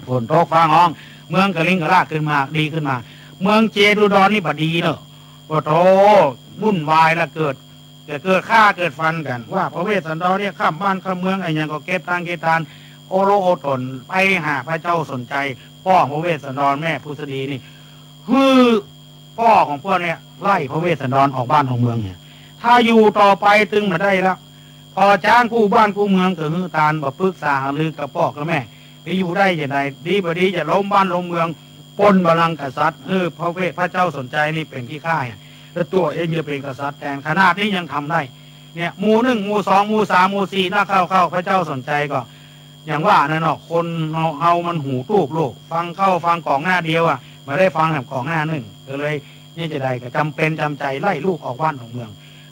ฝนตกฟ้าร้องเมืองกลิงกราชขึ้นมาดีขึ้นมาเมืองเจดุดรนี่บดีเนอะว่าโธ่วุ่นวายแล้วเกิดฆ่าเกิดฟันกันว่าพระเวสสันดรเนี่ยข้ามบ้านข้ามเมืองไอ้ยังก็เก็บทานโอโรโอตนไปหาพระเจ้าสนใจพ่อพระเวสสันดรแม่พุทธดีนี่พ่อของพวกเนี่ยไล่พระเวสสันดรออกบ้านของเมืองเนี่ยถ้าอยู่ต่อไปตึงมาได้แล้วพอจ้างกู้บ้านกู้เมืองก็ตาลบ่ปรึกษาหรือกับพ่อกับแม่ไปอยู่ได้ยังไงดีบดีจะล้มบ้านล้มเมืองปนบัลลังก์กษัตริย์พระเจ้าสนใจนี่เป็นที่ข้าแล้วตัวเองจะเป็นกษัตริย์แต่ขนาดนี้ยังทำได้เนี่ยหมู่1หมู่2หมู่3หมู่4น่าเข้าพระเจ้าสนใจก็อย่างว่านั่นเนาะคนเฮามันหูตูบโลกฟังกล่องหน้าเดียวไม่ได้ฟังแบบกล่องหน้าหนึ่งก็เลยนี่จะได้ก็จำเป็นจำใจไล่ลูกออกบ้านของเมือง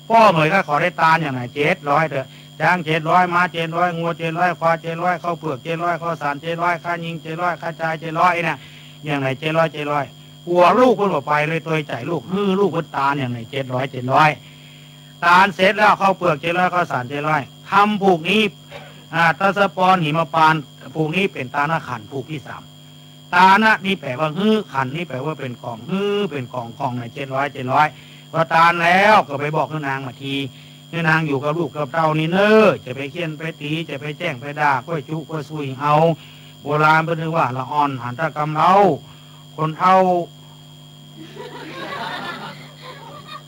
พ่อเหมยก็ขอได้ตาอย่างไหน700เถอะจ้าง700มา700งัว700ควาย700ข้าวเปลือก700ข้าวสาร700ค่ายิง700ค่าจ่าย700เนี่ยอย่างไหน700กลัวลูกคนบอกไปเลยตัวใจลูกลูกคนตาอย่างไหน700ตาเสร็จแล้วข้าวเปลือก700ข้าวสาร700ทำผูกนี้ตาสปอนหิมพานต์ผูกนี้เป็นตาหน้าขันผูกที่3ตาหน้านี่แปลว่าขันนี่แปลว่าเป็นกองเป็นกองใน700พอตาแล้วก็ไปบอกนางมาทีนางอยู่กับลูกกับเต้านี่จะไปเคี่ยนไปตีจะไปแจ้งไปด่าก้อยจุก้อยซุยเอาโบราณเป็นว่าละอ่อนหันตะกำเอาคนเฒ่า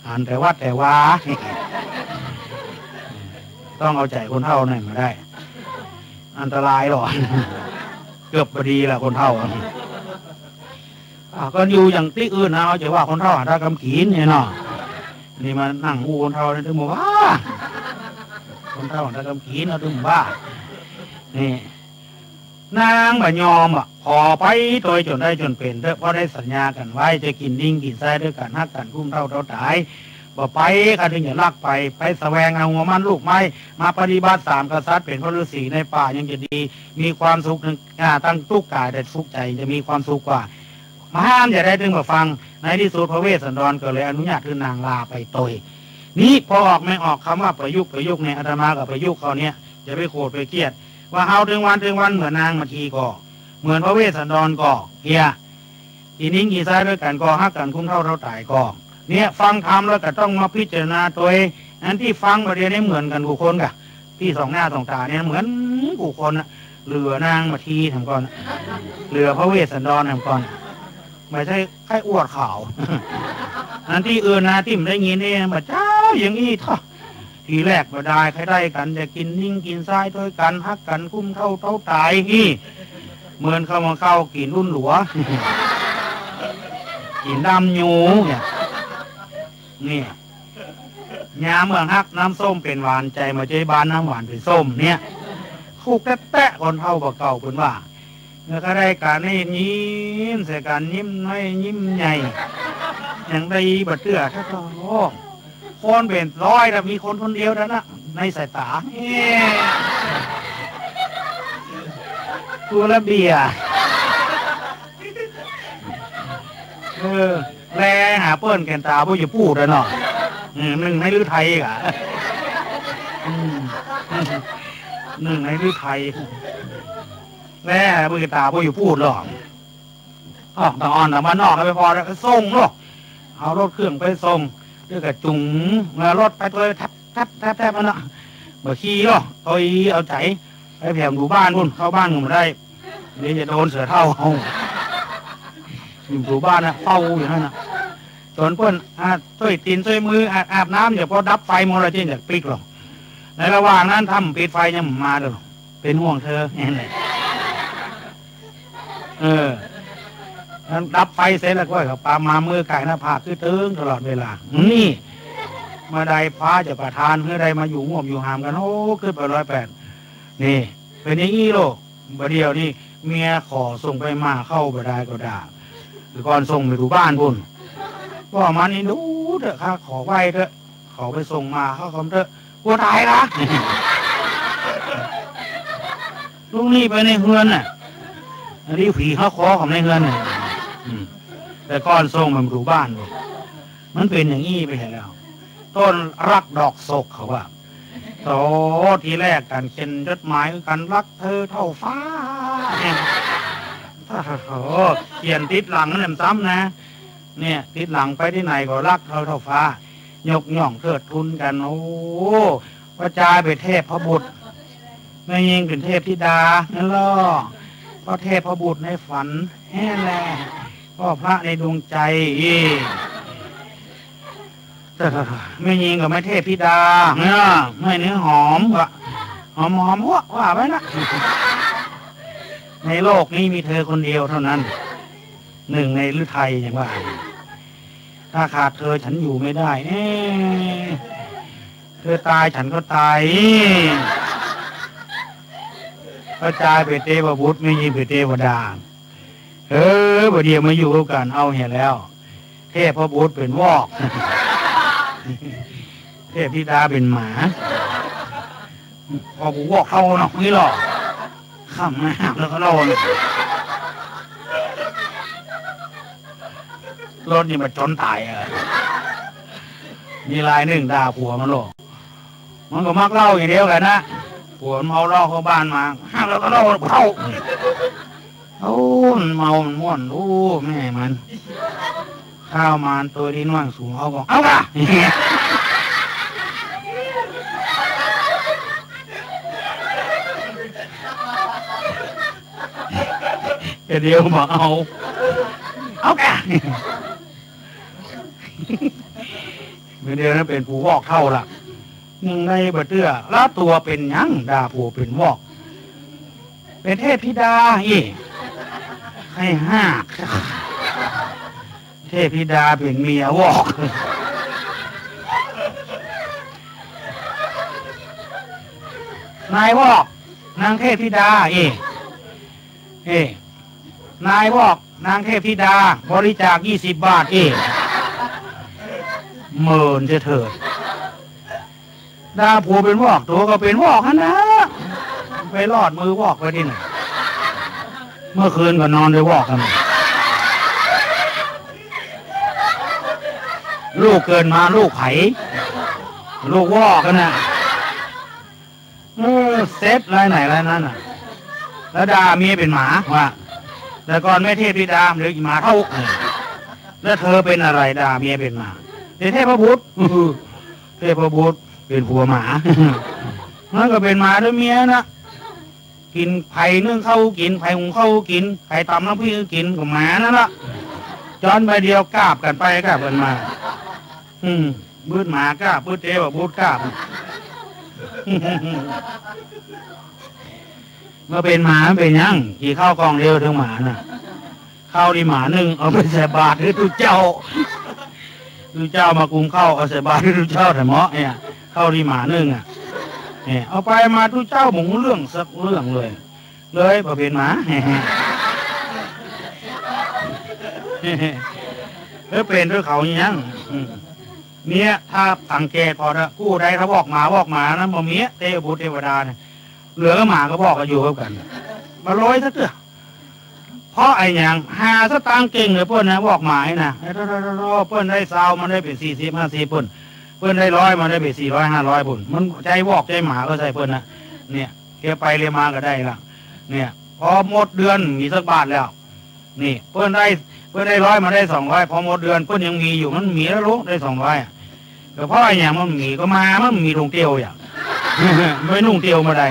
หันแต่ว่าต้องเอาใจคนเฒ่าหน่อยมาได้อันตรายหรอเกือบพอดีแหละคนเฒ่าก็อยู่อย่างที่อื่นนะเอาใจว่าคนเฒ่าหันตะกำขีนเนี่ยเนาะนี่มานั่งอูคนเฒ่าเนี่ยถึงบอกว่าคนเฒ่าหันตะกำขีนเราถึงว่านี่นางบ่ยอมขอไปโดยจนได้จนเป็นเพราะได้สัญญากันไว้จะกินดิ้งกินไส้ด้วยกันฮักกันคุ้มเท่าตายบ่ไปก็ถึงอย่าลักไปแสวงเอาหัวมันลูกไม้มาปฏิบัติ3 กษัตริย์เป็นพระฤาษีในป่ายังจะดีมีความสุขตั้งทุกข์กายแต่สุขใจจะมีความสุขกว่ามาห้ามอย่าได้ถึงมาฟังในที่สุดพระเวสสันดรก็เลยอนุญาตคือนางลาไปโดยนี้พอออกไม่ออกคำว่าประยุกต์ในอาตมากับประยุกต์เขาเนี่ยจะไปโกรธไปเกลียดว่าเอาถึงวันเหมือนนางมาทีก็เหมือนพระเวสสันดรก็เฮียกินนิ้งกินไส้ด้วยกันก็ฮักกันคุ้มเท่าตายก็เนี่ยฟังธรรมแล้วก็ต้องมาพิจารณาตัวเองนั้นที่ฟังประเดี๋ยวนี้เหมือนกันกูคนกะที่สองหน้าสองตาเนี่ยเหมือนกูคนเหลือนางมาทีทำก่อนเหลือพระเวสสันดรทำก่อนไม่ใช่แค่อวดข่าวอันที่อื่นนะที่ผมได้ยินนี่มาเจ้าอย่างนี้ท่าทีแรกมาได้ใครได้กันจะกินนิ่งกินทรายด้วยกันฮักกันคุ้มเท่าตายนี่เหมือนเข้ามากินรุ่นหลัวกินดำยูเนี่ยนี่ยาเมืองฮักน้ำส้มเป็นหวานใจมาใจบานน้ำหวานเป็นส้มเนี่ย คุกแตะคนเท่าบ่เก่าเพิ่นว่าเมื่อก็ได้การให้ยิ้มใส่การยิ้มน้อยยิ้มใหญ่อย่างใดบัดเตื้อถ้าต้องคนเป็นร้อยแต่มีคนเดียวแล้วนะในสายตาตัวละเบียแลหาเปิ้นแกนตาบ่อยู่พูดแล้วเนาะหนึ่งในฤทัยกะหนึ่งในฤทัยแลหาเปิ้นแกนตาบ่อยู่พูดหรอกตอนแต่มานอกไปพอแล้วก็ส่งหรอกเอารถเครื่องไปส่งด้วยกับจุ๋งรถไปตัวแทบมันเนาะเมื่อขี้หรอกเอาใจไปแผ่ดูบ้านพุ่นเข้าบ้านผมได้เดี๋ยวจะโดนเสือเท่าเอาอยู่บ้านนะเฝ้าอยู่นั่นนะจนเพื่อนช่วยตีนช่วยมืออาบน้ำเดี๋ยวพอดับไฟมลพิษจากปิดหรอกในระหว่างนั้นทำปิดไฟยังมาเลยเป็นห่วงเธอเห็นเลยดับไฟเสร็จแล้วก็ปามามือไก่หน้าผากคือตึงตลอดเวลานี่มาได้ฟ้าจะประทานเพื่อได้มาอยู่ง่วมอยู่หามกันโอ้ขึ้นไป108นี่เป็นอย่างนี้โลกบ่เดียวนี่เมียขอส่งไปมาเข้าบ่ได้ก็ด่าหรือก่อนส่งไปดูบ้านพุ่นว่ามันนี่ดูเถอะข้าขอไหวเถอะขอไปส่งมาเข้าคอมเถอะกลัวตายละลูกนี่ไปในเฮือนน่ะอันนี้ผีเขาขอของในเฮือนน่ะแต่ก่อนส่งมาดูบ้านมันเป็นอย่างนี้ไปแล้วต้นรักดอกโศกเขาว่าโตทีแรกกันเขียนจดหมายกันรักเธอเท่าฟ้าเขียนติดหลังนั่นซ้ำนะเนี่ยติดหลังไปที่ไหนก็รักเธอเท่าฟ้ายกย่องเทิดทุนกันโอ้พระจาเป็นเทพพระบุตรไม่ยิงเป็นเทพธิดานั่นล่ะก็เทพพระบุตรในฝันแห่แหละก็พระในดวงใจไม่ยิงกับไม่เทพธิดาเนี่ยไม่เนื้อหอมว่ะหอมว่าไว้นะในโลกนี้มีเธอคนเดียวเท่านั้นหนึ่งในฤทัยอย่างว่าถ้าขาดเธอฉันอยู่ไม่ได้เธอตายฉันก็ตายพระจายเป็นเทพบุตรไม่ยิงเป็นเทวดาบ่เดียวมาอยู่กันเอาเห็นแล้วเทพบุตรเป็นวอกเทพธิดาเป็นหมาพอกูวอกเข้าเนาะนี่หรอข้ามมาแล้วก็โดนรถนี่มาจนตายมีลายหนึ่งด่าผัวมันหรอกมันก็มักเล่าอย่างเดียวกันนะผัวมันเมาเล่าเข้าบ้านมาห้ามแล้วก็เล่าเข้าโอ้มันเมามันม่วนโอ้แม่มันข้าวมันตัวที่น่วงสูงเอาบอกเอาค่ะเดี๋ยวบอกเอาแกเดี๋ยวนั้นเป็นผู้วอกเท่าละหนึ่งในบัดเตื้อแล้วตัวเป็นยังด่าผัวเป็นวอกเป็นเทพธิดาให้ห้าเทพธิดาเป็นเมียวอกนายวอกนางเทพธิดานายบอกนางเทพธิดาบริจาค20 บาทเมินจะเถิดดาผัวเป็นวอกตัวก็เป็นวอกนะไปรอดมือวอกไปที่ไหนเมื่อคืนก็นอนด้วยวอกกันลูกเกินมาลูกไผ่ลูกวอกกันนะเซ็ตไรไหนไรนั้นน่ะแล้วดาเมียเป็นหมาว่าแต่ก่อนแม่เทพธิดาหรือหมาเท่าแล้วเธอเป็นอะไรดาเมียเป็นหมาเทพบุตรเทพบุตรเป็นผัวหมานั่นก็เป็นหมาด้วยเมียนะกินไผ่นึ่งเข้ากินไผ่หุงเข้ากินไผ่ตำน้ำพริกกินกับหมานั่นละจอนใบเดียวกราบกันไปกราบกันมาบืดหมากราบบืดเทพบุตรกราบเมื่อเป็นหมาเป็นยังกี่ข้าวกองเดียวถึงหมาน่ะข้าวดีหมาหนึ่งเอาไปใส่บาตรให้ทุกเจ้ามากุมข้าวเอาใส่บาตรให้ทุกเจ้าแต่เหมาะเนี่ยข้าวดีหมาหนึ่ง เนี่ยเอาไปมาทุกเจ้าหมงเรื่องสักเรื่องเลยประเภทหมาเป็นด้วยเขาอย่างนั้นเนี่ยถ้าสังเกตพอนะกู้ใดถ้าบอกหมานะบ่มีเทพบุตรเทวดาเนี่ยเหลือหมาก็บอกกันอยู่กันมาร้อยซะเถอะเพราะไอ้อย่างหาสตางเก่งเลยเพื่อนนะบอกหมายนะเพื่อนได้ซาวมันได้เป็น40-50เพื่อนได้100มันได้เป็น400-500ปุ่นมันใจบอกใจหมาก็ใส่เพื่อนนะเนี่ยเกี่ยไปเรียมาก็ได้ละเนี่ยพอหมดเดือนมีสักบาทแล้วนี่เพื่อนได้100มันได้200พอหมดเดือนเพื่อนยังมีอยู่มันมีแล้วลูกได้200แต่เพราะไอ้อย่างมันมีก็มามันมีลงเตียวอย่างไม่นุ่งเตียวมาได้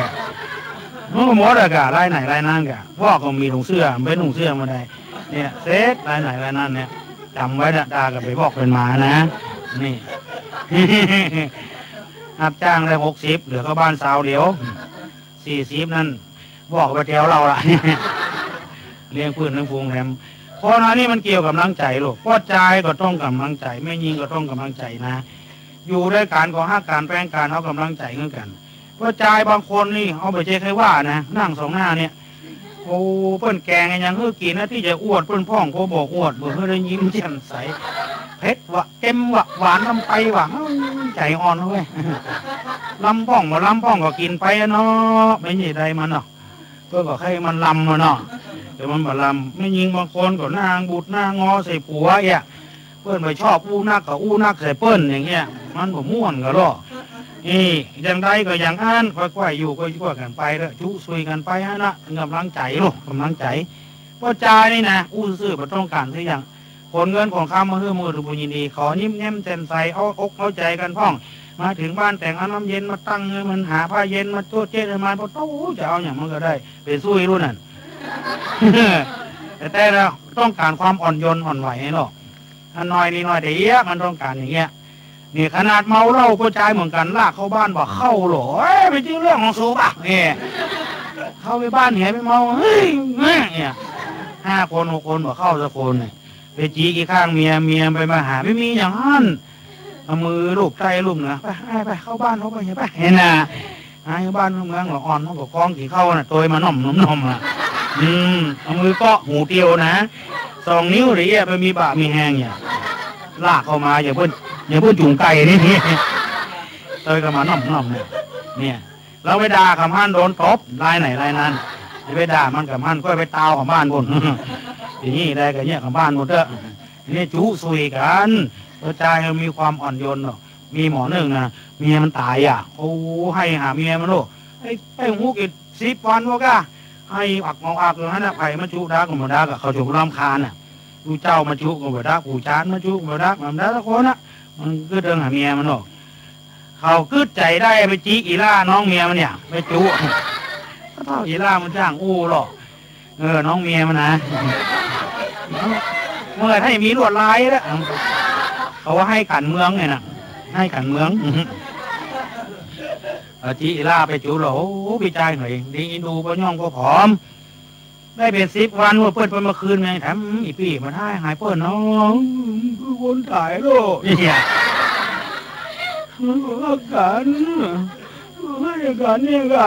มันก็หมดอะกะไรไหนไรนั่นกะพ่อก็มีถุงเสื้อไม่ถุงเสื้อมาได้เนี่ยเซ็ตไรไหนไรนั่นเนี่ยจำไว้ดากับไปบอกเป็นหมานะนี่รับจ้างได้60เหลือก็บ้านสาวเดียว40นั่นบอกไปแถวเราละเลี้ยงพื้นเลี้ยงฟูงแรมเพราะนั้นนี่มันเกี่ยวกับกำลังใจลูกพ่อใจก็ต้องกำลังใจไม่ยิงก็ต้องกำลังใจนะอยู่ด้วยการก็ห้าการแปลงการเอากำลังใจเหมือนกันพ่อใจบางคนนี่เอาไปเจ๊ใครว่านะนั่งสองหน้าเนี่ยโอ้เปิ้นแกงยังเฮือกินนะที่จะอ้วนเปิ้นพ่องโคบอกอ้วนเบื่อได้ยิ้มแจ่มใสเผ็ดวะเค็มวะหวานลำไปวะใจอ่อนเว้ยลำพ่องก็กินไปเนาะไม่ใช่ใดมันเนาะเพื่อก็ให้มันลำเนาะแต่มันบ่ลำไม่ยิงบางคนก็นางบุตรนางงอใส่ผัวเนี่ยเปิ้นไปชอบอู้นักกับอู้นักใส่เปิ้นอย่างเงี้ยมันบ่ม่วนก็รออย่างใดก็อย่างนั้นค่อยๆอยู่ค่อยๆกันไปแล้วจุซุยกันไปฮะนะกำลังใจลูกกำลังใจพ่อใจนี่นะอู้ซื่อบ่ต้องการทุกอย่างผลเงินของข้ามาเฮือมือทุกยินดีขอยิ้มแย้มแจ่มใสเอาอกเอาใจกันพ้องมาถึงบ้านแต่งเอาน้ำเย็นมาตั้งเงินมันหาผ้าเย็นมาโต๊ะเจ๊มาพอโต้จะเอาอย่างมันก็ได้ไปซุยรุ่นนั่นแต่เราต้องการความอ่อนโยนอ่อนไหวเนาะอันน้อยนี่น้อยแต่เยอะมันต้องการอย่างเงี้ยนี่ขนาดเมาเหล้าก็ใจเหมือนกันลากเข้าบ้านบอกเข้าหรอไปจริงเรื่องของสูบอ่ะเนี่ยเข้าไปบ้านเหี้ยไปเมาเฮ้ยเนี่ย5 คน6 คนบอกเข้าสักคนเนี่ยไปจีกี่ข้างเมียไปมาหาไม่มีอย่างนั้นเอามือลูบใจลูบเหนือไปเข้าบ้านเขาไปไปเห็นน่ะไอ้บ้านเมืองหลอ่อนเขาก็คล้องขี่เข้าน่ะตัวมาหน่อมอ่ะเอามือเกาะหูเตียวนะ2 นิ้วหรือไปมีบะมีแหงเนี่ยลากเข้ามาอย่าเพิ่งจุ่มไก่นี่เตยก็มาน่อมเนี่ยเราไปด่าคำฮั่นโดนตบลายไหนลายนั้นไปด่ามันคำฮั่นก็ไปตาวของบ้านบนอย่างนี้ได้กันเนี่ยของบ้านหมดเถอะนี่จุซุยกันกระจายมีความอ่อนโยนเนาะมีหมอหนึ่งนะเมียมันตายอ่ะโอ้ให้หาเมียมันโลให้หูกิด10 วันวะก้าให้อักมองอักอย่างนั้นนะไผ่มาจุดักมาดักเขาจุกรำคาญน่ะดูเจ้ามาจุก็มาดักผู้ชานมาจุมาดักมันดักทุกคนน่ะมันก็เดินหาเมียมันหรอกเขากึดใจได้ไปจีอีล่าน้องเมียมันเนี่ยไปจุเท่าอีล่ามันจ้างอู้หรอกน้องเมียมันนะเมื่อให้มีลวดลายแล้วเขาว่าให้กันเมืองไงนะให้กันเมืองจีอีล่าไปจุหรอโอ้พี่ใจหน่อยดีดูปะย่องก็ผอมได้เป็น10 วันว่าเปิ้ลไปเมื่อคืนไงแถมอีพี่มาให้หายเปิ้ลน้องคือคนถ่ายโลกเนี่ยอาการให้การเนี่ยก็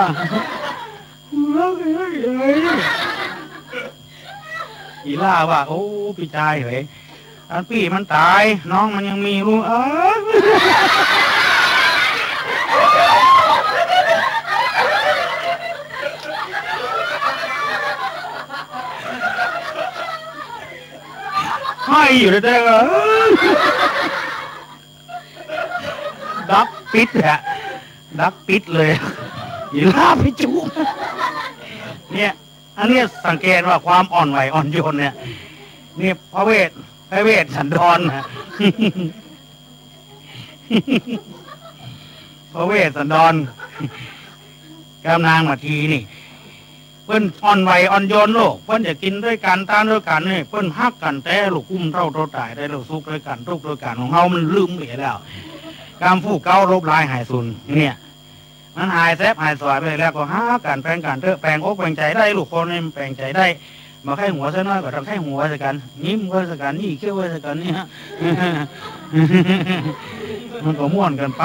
อีล่าว่าโอ้พี่ชายเหรออันพี่มันตายน้องมันยังมีรู้ให้อยู่ในแต่ดักปิดแหละดักปิดเลยอีล่าไปจุ๊บเนี่ยอันนี้สังเกตว่าความอ่อนไหวอ่อนโยนเนี่ยนี่พระเวทสันดรนะพระเวทสันดรกำนางมาทีนี่เพิ่นอ่อนไหวอ่อนโยนโลกเพิ่นจะกินด้วยกันต้านด้วยกันนี่เพิ่นฮักกันแต่ลูกกุ้มเท่าตายได้เราสุขด้วยกันทุกด้วยกันของเฮามันลืมไปแล้วการฟู่เก้าลบลายหายสูญเนี่ยมันหายแซบหายสวยไปแล้วก็หาการแปลงการเถอะแปลงอกแปลงใจได้ลูกคนนี่แปลงใจได้มาแค่หัวซะน้อยก็ต้องแค่หัวสักกันยิ้มก็สักกันนี่เขี้ยวสักกันนี่ฮะมันก็ม่วนกันไป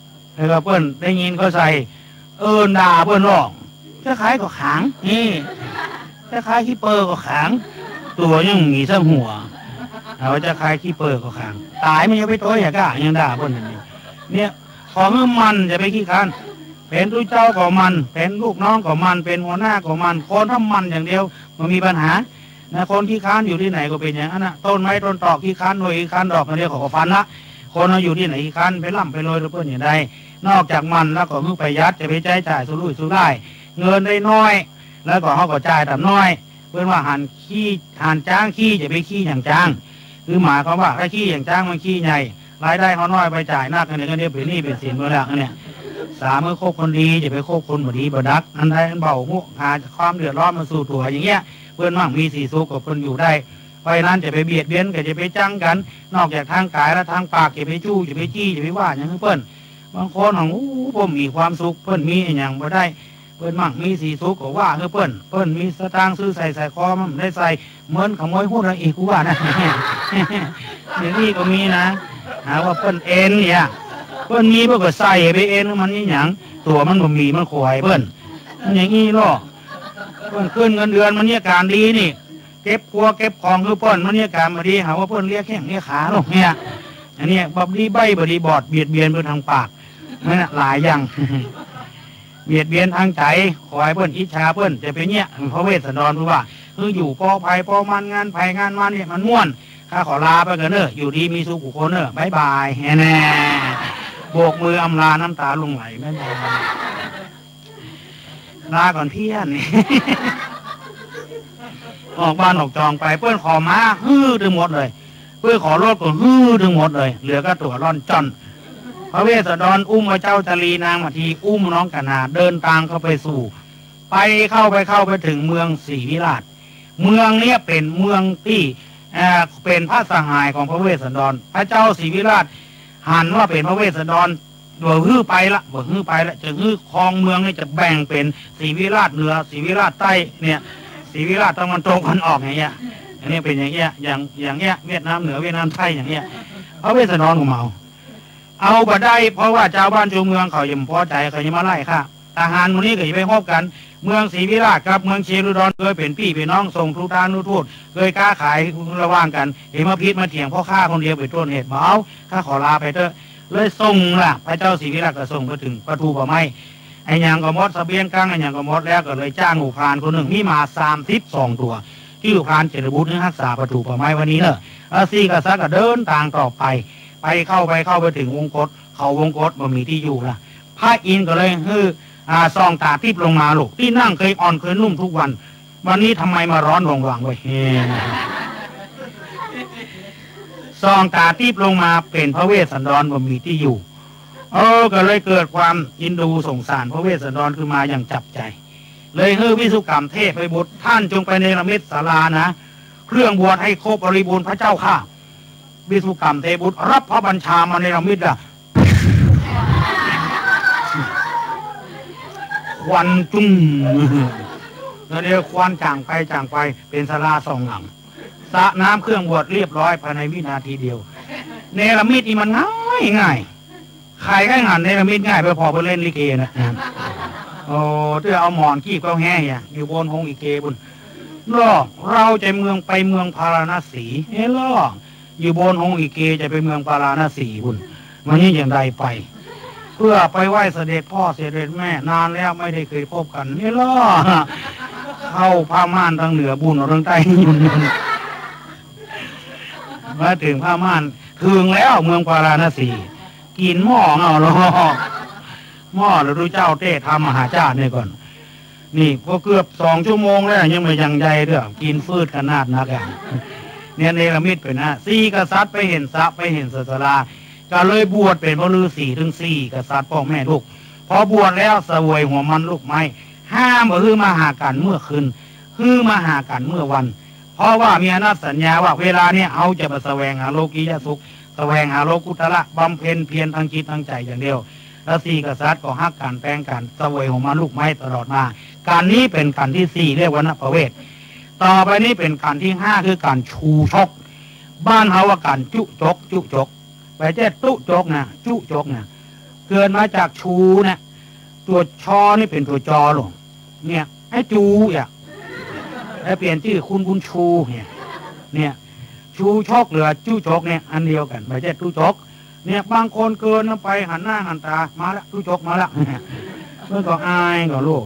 แล้วก็เปิ้นได้ยินเขาใส่ด่าเปิ้นร้องจะขายก็ขางนี่จะขายขี้เปอร์ก็ขางตัวยังมีซะหัวเอาจะขายขี้เปอร์ก็ขางตายมันยังไปตัวอย่างก้ายังด่าเปิ้นนี่เนี่ยของมันจะไปขี้คันเป็นลูกเจ้าของมันเป็นลูกน้องของมันเป็นหัวหน้าของมันคนทำมันอย่างเดียวมันมีปัญหานะคนขี้ค้านอยู่ที่ไหนก็เป็นอย่างนั้นนะต้นไม้ต้นตอกขี้ค้านหน่วยขี้ค้านดอกนั่นเรียกของฟันละคนเราอยู่ที่ไหนขี้ค้านไปล่ำไปลอยเพื่อนอย่างใดนอกจากมันแล้วก็มึงไปยัดจะไปใช้จ่ายสุรุ่ยสุร่ายเงินได้น้อยแล้วก็เขาก็จ่ายแต่น้อยเพื่อนว่าหันจ้างขี้จะไปขี้อย่างจ้างคือหมายความว่าถ้าขี้อย่างจ้างมันขี้ใหญ่รายได้เขาน้อยไปจ่ายหน้ากันเนี่ยก็เนี่ยเป็นหนี้เป็นสินไปแล้วเนี่ยสามเมื่อคบคนดีจะไปคบคนบ่ดีบ่ดักอันใดอันเบาหุหาความเดือดร้อนมาสู่ตัวอย่างเงี้ยเพื่อนว่างมีสีสุขกับคนอยู่ได้เพราะนั้นจะไปเบียดเบียนก็จะไปจังกันนอกจากทางกายและทางปากจะไปจู้จะไปจี้จะไปว่าอย่างนี้เพื่อนบางคนของผมมีความสุขเพื่อนมีอย่างบ่ได้เพื่อนมั่งมีสีสุขก็ว่าเพื่อนมีสตางค์ซื้อใส่คอมันได้ใส่เหมือนขโมยหุ้นอะไรอีกกูว่านะอย่างนี้ก็มีนะหาว่าเพื่อนเอ็นเนี่ยเพื่อนมีเพื่อนก็ใส่ไปเอ็นมันนี่อย่างตัวมันบ่มีมันขวายเพื่อนอย่างนี้ล่อเพื่อนขึ้นเงินเดือนมันเนี่ยการดีนี่เก็บครัวเก็บของคือเพื่อนมันเนี่ยการมาดีหาว่าเพื่อนเรียกแข้งเรียกขาหรอกเนี่ยอันนี้บับดีใบบดีบอดเบียดเบียนเพื่อนทางปากนั่นหลายอย่างเบียดเบียนทางใจขอให้เพื่อนอิจฉาเพื่อนจะเป็นเนี่ยพระเวสสันดรพูดว่าคืออยู่ปอภัยปอมันงานภัยงานมันเนี่ยมันม่วนข้าขอลาไปกันเนอะอยู่ดีมีสุขผู้คนเนอะบายบายแน่โบกมืออำลาน้ำตาลงไหลไม่ได้ลาก่อนเพี้ยนออกบ้านออกจองไปเพื่อนขอม้าถึงหมดเลยเพื่อนขอรถก็ถึงหมดเลยเหลือก็ตัวร่อนจอนพระเวสสันดรอุ้มพระเจ้าจารีนางมาทีอุ้มน้องกนาเดินทางเข้าไปสู่เข้าไปถึงเมืองศรีวิราชเมืองเนี้ยเป็นเมืองที่เป็นพระสหายของพระเวสสันดรพระเจ้าศรีวิราชหันว่าเป็นพระเวสสันดรบ่ไปละจะครองเมืองนี่จะแบ่งเป็นศรีวิราชเหนือศรีวิราชใต้เนี่ยศรีวิราชตะวันตกตะวันออกอย่างเงี้ยอันนี้เป็นอย่างเงี้ยอย่างเงี้ยเวียดนามเหนือเวียดนามใต้อย่างเงี้ยพระเวสสันดรของเอาบ่ได้เพราะว่าเจ้าบ้านเจ้าเมืองเขายังพอใจเขายังมาไล่ค่ะทหารมันนี้ก็จะไปพบกันเมืองศรีวิราชกับเมืองเชรุดรเคยเป็นพี่เป็นน้องส่งทุกทานุทูตเคยค้าขายระหว่างกันเห็นมาพิษมาเถียงพ่อข้าคนเดียวเป็นต้นเหตุเอาข้าขอลาไปเถอะเลยส่งล่ะพระเจ้าศรีวิราชก็ส่งไปถึงประตูป่าไม้ไอ้ยังก็มดสเบียงกลางไอ้ยังก็มดแล้วก็เลยจ้างหูพานคนหนึ่งมีมา32 ตัวที่หูพานเจริญบุตรรักษาประตูป่าไม้วันนี้เนอะซี่กษัตริย์ก็เดินทางต่อไปเข้าไปถึงวงกฏเขาวงกฏบ่มีที่อยู่ละพระอินทร์ก็เลยซองตาทิพย์ลงมาลูกที่นั่งเคยอ่อนเคยนุ่มทุกวันนี้ทำไมมาร้อนวังไว้ซองตาทิพย์ลงมาเป็นพระเวสสันดรบ่มีที่อยู่ก็เลยเกิดความอินดูสงสารพระเวสสันดรขึ้นมาอย่างจับใจเลยวิสุกรรมเทพไปบุตรท่านจงไปในละมิตศาลานะเครื่องบวชให้ครบบริบูรณ์พระเจ้าข้าวิสุกรรมเทบุตรรับพระบัญชามาในละมิตละควันจุ้งแล้วเดี๋ยวควันจางไปเป็นศาลา2 หลังสระน้ำเครื่องบวชเรียบร้อยภายในวินาทีเดียวเนรมิตนี่มันง่ายใครก็หันเนรมิตง่ายไปพอไปเล่นลิเกนะเพื่อเอาหมอนขี้ก็แห่อยู่บนหงอีเกบุญเราจะเมืองไปเมืองพาราณสีอยู่บนหงอีเกจะไปเมืองพาราณสีบุญมันนี่อย่างใดไปเพื่อไปไหว้เสด็จพ่อเสด็จแม่นานแล้วไม่ได้เคยพบกันเข้าพม่านทางเหนือบุญทางใต้ยุ่นมาถึงพม่านถึงแล้วเมืองพาราณสีกินหม้อเอาหม้อแล้วดูเจ้าเต้ทำมหาจารย์นี่ก่อนนี่พอเกือบ2 ชั่วโมงแล้วยังไม่ยังใจเด้อกินฟืดขนาดนักเนี่ยเนรมิตเป็นซี่กษัตริย์ไปเห็นสระไปเห็นศาสลาก็เลยบวชเป็นพระฤาษีถึง4 กษัตริย์พ่อแม่ลูกพอบวชแล้วเสวยหัวมันลูกไม้ห้ามมาหากันเมื่อคืนมาหากันเมื่อวันเพราะว่ามีอนัตสัญญาว่าเวลาเนี่ยเอาจะมาแสวงหาโลกียสุขแสวงหาโลกุตระบำเพ็ญเพียรทางจิตทางใจอย่างเดียวแล้ว4 กษัตริย์ก็ฮักกันแปลงกันเสวยหัวมันลูกไม้ตลอดมาการนี้เป็นการที่4เรียกว่านักประเวทต่อไปนี้เป็นการที่5คือการชูชกบ้านเฮาว่าการจุจกไปเจ๊ตุจกนะจุจกนะ เกิดมาจากชูนะตัวชอนี่เป็นตัวจอหรอเนี่ยไอ้จูอ่ะไอ้เปลี่ยนชื่อคุณบุญชูเนี่ยชูชกเหลือจู้ชกเนี่ยอันเดียวกันไม่ใช่จู้ชกเนี่ยบางคนเกินไปหันหน้าหันตามาแล้วจู้ชกมาแล้วเมื่อก็อายก็ลูก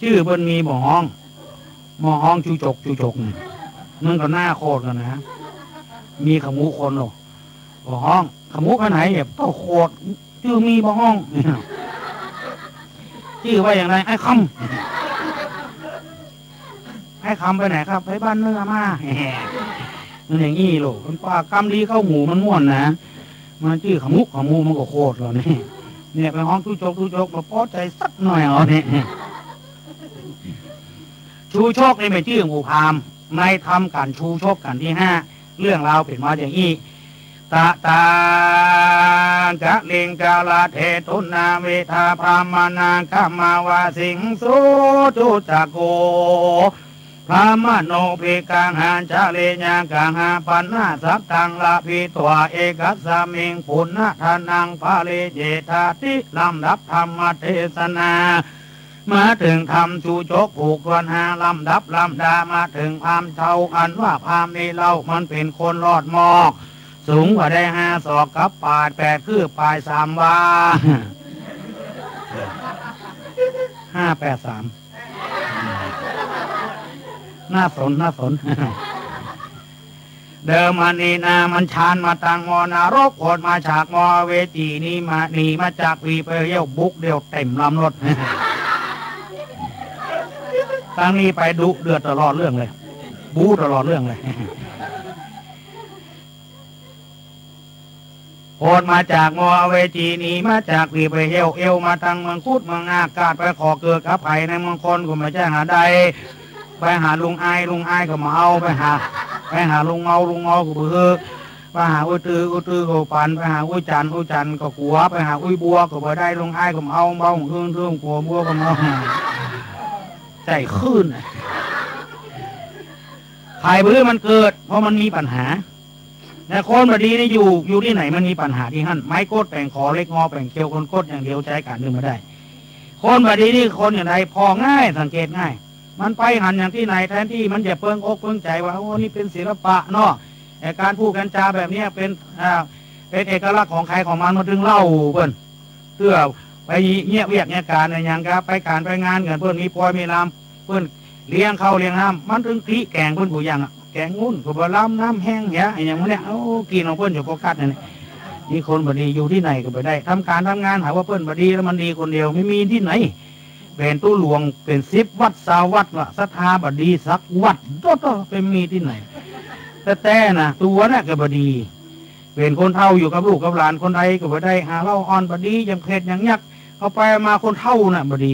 ชื่อเพิ่นมีหมอห้องจู้ชกเนี่ยมันก็หน้าโคตรกันนะมีขมูคนหรอกหมอห้องขมูขนาดไหนเนี่ยก็โคตรชื่อมีหมอห้องชื่อว่าอย่างไรไอ้คำไปไหนครับไปบ้านเนื้อมามันอย่างงี้ลูกมันปากกำดีเข้าหมูมันม่วนนะมันชื่อขมูมันก็โคตรแล้วเนี่ยไปห้องจู้ชกมาพอใจสักหน่อยเอาเนี่ยชูโชคนี่เป็นชื่อหมู่พราหมณ์ในทำการชูโชคกันที่5เรื่องราวเป็นมาอย่างนี้ตะตากะลิงกาลาเทตุนาเวทาพรามนาคามาวาสิงสุจุจักโกพระมโนภิกังหานชาเลญากังหาปันนาสักตังลาภิตัวเอกัสสมิงปุณณทานังภาเลเจธาติลำดับธรรมเทศนามาถึงทำชูชกผูกวันหาลำดับลำดามาถึงพามเท่าอันว่าพามนี้เรามันเป็นคนรอดหมอกสูงกว่าได้5 ศอกกับปาด8คือปลาย3 วา583น่าสนเดิมอันนี้นามันชานมาตังมอนารกโคดมาฉากมอเวจีนี้มาหนีมาจากวีไปเยี่ยวบุกเดียวเต็มลำรถตั้งนี้ไปดุเดือดตลอดเรื่องเลยบู๊ตลอดเรื่องเลยโคดมาจากมอเวจีนี้มาจากวีไปเยี่ยวเอวมาตังเมืองคุดเมืองอากาศไปขอเกิดกับไผ่ในเมืองคนก็ไม่แจ้งหาใดไปหาลุงไอ้ก็มาเอาไปหาลุงเงาก็เบื่อไปหาอุ้ยตือก็ปันไปหาอุ้ยจันก็ขัวไปหาอุ้ยบัวก็ไปได้ลุงไอ้ก็มาเอาเบาเรื่องขัวบัวก็มาใจขึ้นไข่เบื่อมันเกิดเพราะมันมีปัญหาแต่คนบดีนี่อยู่ที่ไหนมันมีปัญหาที่หั่นไม้กดแป่งคอเล็กงอแป่งเกลียวคนกดอย่างเดียวใช้การดึงมาได้คนบดีนี่คนอย่างไรพอง่ายสังเกตง่ายมันไปหันอย่างที่ไหนแทนที่มันจะเปิงอกเปิงใจว่าโอ้นี่เป็นศิลปะเนาะแต่การพูดกันจาแบบนี้เป็นเอกลักษณ์ของใครของมันมาถึงเล่าเพื่อนเพื่อไปเงียบเวียกเงียการอะไรอย่างครับไปการไปงานเงินเพื่อนมีปอยมีลำเพื่อนเลี้ยงข้าวเลี้ยงน้ำมันถึงพริแกงเพื่อนผู้ยังแกงงุ่นกับบะล้ำน้ำแห้งอย่างนี้โอ้กินของเพื่อนอยู่โฟกัสนี่คนบดีอยู่ที่ไหนก็ไปได้ทำการทำงานหาว่าเพื่อนบดีแล้วมันดีคนเดียวไม่มีที่ไหนเป็นตู้หลวงเป็น10 วัด20 วัดละศรัทธาบดีสักวัดก็เป็นมีที่ไหนแต่นะตัวน่ะก็บดีเป็นคนเท่าอยู่กับลูกกับหลานคนใดก็บ่ได้หาเล่าอ่อนบดียังเพศอย่างยักษ์เอาไปมาคนเท่าน่ะบดี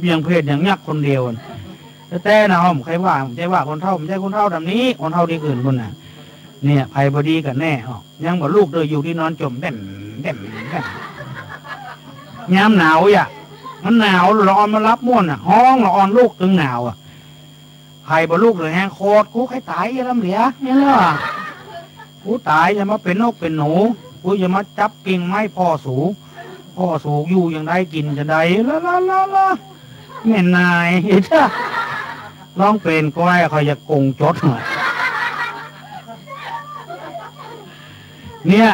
ยังเพศอย่างยักษ์คนเดียวแต่นะผมใครว่าไม่ใช่ว่าคนเท่าไม่ใช่คนเท่าแบบนี้คนเท่าที่อื่นคนน่ะเนี่ยไผ่บดีกันแน่ยังบ่ลูกเลยอยู่ที่นอนจมเด่นย้ำหนาวมันหนาวร้อนมารับม่วนห้องร้อนลูกตึงหนาวไผ่บ่ลูกเลยแห้งโคตรกูใครตายยังลำเหลียเนี่ยเหรอกูตายจะมาเป็นนกเป็นหนูกูจะมาจับกิ่งไม้พ่อสูอยู่อย่างไรกินจะได้ละแม่นายจ้าลองเป็นก็ให้เขาจะกงจดเนี่ย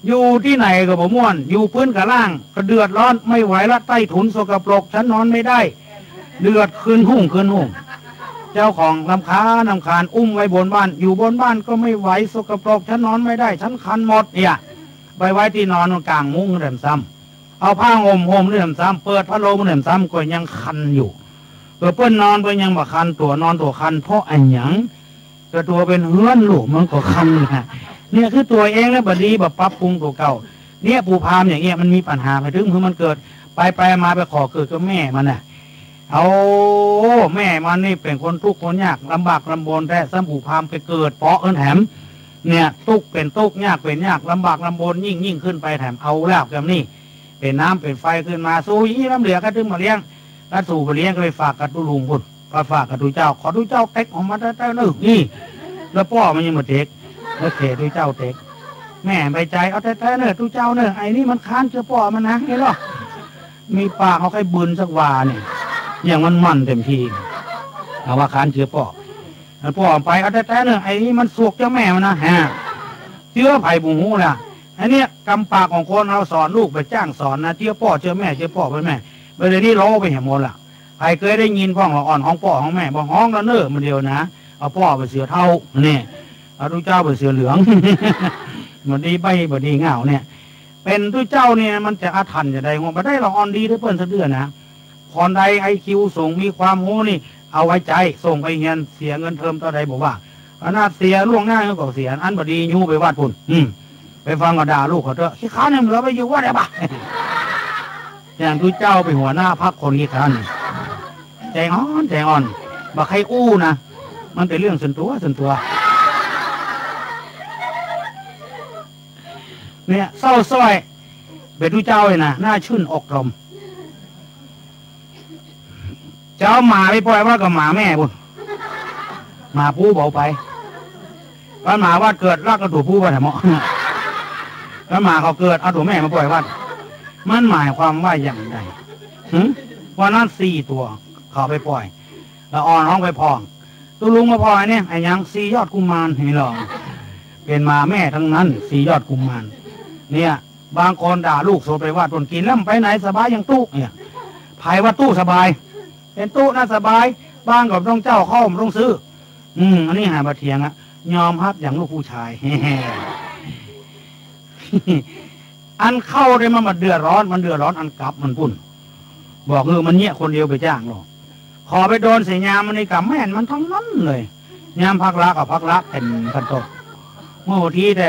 อยู่ที่ไหนก็บ่ม่วนอยู่พื้นกับล่างก็เดือดร้อนไม่ไหวละใต้ถุนสกปรกฉันนอนไม่ได้เดือดขึ้นหุ่งเจ้าของลำคาญอุ้มไว้บนบ้านอยู่บนบ้านก็ไม่ไหวสกปรกฉันนอนไม่ได้ฉันคันหมดเนี่ยไปไว้ที่นอนกลางมุ้งเรื่มซ้ำเอาผ้าห่มเรื่มซ้ำเปิดพัดลมเรื่มซ้ำก็ยังคันอยู่เปิ้นนอนเปิ้นยังบ่คันตัวนอนตัวคันเพราะอันหยังก็ตัวเป็นเฮือนลูกมันก็คันเนี่ยคือตัวเองแล้วบดีแบบปรับปรุงตัวเก่าเนี่ยปูพามอย่างเงี้ยมันมีปัญหาไปถึงคือมันเกิดไปมาไปขอเกิดกับแม่มันน่ะเอาแม่มันนี่เป็นคนทุกข์คนยากลำบากลำบนแต่ซ้ำปูพามไปเกิดเพราะแถมเนี่ยทุกข์เป็นทุกข์ยากเป็นยากลำบากลำบนยิ่งขึ้นไปแถมเอาลาบกับนี่เป็นน้ำเป็นไฟขึ้นมาสู้ยี่น้ำเหลือก็ถึงมาเลี้ยงถ้าสู่ไปเลี้ยงก็ไปฝากกับตุลุงพุ่นก็ฝากกับตุเจ้าขอตุเจ้าเต็กออกมาได้นึกนี่แล้วพ่อมันยังมาเต็กแล้วเขตุเจ้าเต็ก แม่ไปใจเอาแต่เนอะทุเจ้าเนอะไอ้นี่มันค้านเชื้อป่อมันนะไอ้หรอมีปากเขาใครบืนสักวาเนี่ยอย่างมันเต็มทีเอาว่าค้านเชื้อป่อป่อไปเอาแต่เนอะไอ้นี่มันสวกเจ้าแม่มันนะฮะเชื้อไผ่บุหูล่ะอันเนี้ยกำปากของคนเราสอนลูกไปจ้างสอนนะเชื้อป่อเชื้อแม่เชื้อป่อไปแม่ไปเลยที่ล้อไปเห็นหมดล่ะใครเคยได้ยินพ่องละอ่อนห้องป่อห้องแม่บอกห้องละเนอะมันเดียวนะเอาป่อไปเสือเท่าเนี่ยเอาทุเจ้าไปเสือเหลืองมันดีใบบดีเงาเนี่ยเป็นทุเจ้าเนี่ยมันจะอาถรรพ์จะได้งงไปได้ละอ่อนดีได้เปิ้ลสักเดือนนะพรใดไอคิวส่งมีความโง่นี่เอาไว้ใจส่งไปเฮียนเสียเงินเทอมต่อใดบอกว่าอนาเสียล่วงหน้าก็เสียอันบดียูไปวาดปุ่นไปฟังก็ด่าลูกเขาเถอะขี้ข้าเนี่ยเหลือไปอยู่ว่าได้ปะอย่างทุเจ้าไปหัวหน้าพักคนขี้ข้าใจอ่อนบักใครอู้นะมันเป็นเรื่องส่วนตัวเนี่ยเศร้าส้อยเป็นทุเจ้าเลยนะน่าชื่นอกลมเจ้าหมาไปปล่อยว่ากับหมาแม่บุญหมาผู้เบาไปว่าหมาว่าเกิดรักกระดูกผู้ว่าแต่เหมาะแล้วหมาเขาเกิดเอาตัวแม่มาปล่อยวัดมันหมายความว่าอย่างไรว่านั่น4 ตัวเขาไปปล่อยแล้วอ่อนห้องไปพองตัวลุงมาพอยเนี่ยไอ้ยัง4 ยอดกุมารเห็นหรอเป็นมาแม่ทั้งนั้น4 ยอดกุมารเนี่ยบางคนด่าลูกโสไปว่าตนกินแล้วไปไหนสบายอย่างตู้เนี่ยภายว่าตู้สบายเป็นตู้น่าสบายบ้านกับต้องเจ้าเข้าผมต้องซื้ออันนี้หาบะเทียงอะยอมฮักอย่างลูกผู้ชาย อันเข้าได้มันเดือดร้อนอันกลับมันปุ่นบอกมันเนี่ยคนเดียวไปจ้างหรอกขอไปโดนเสียยามมันในกับแม่นมันทั้งนั้นเลยยามพักรักกับพักรักเป็นพันโตเมื่อวันที่แต่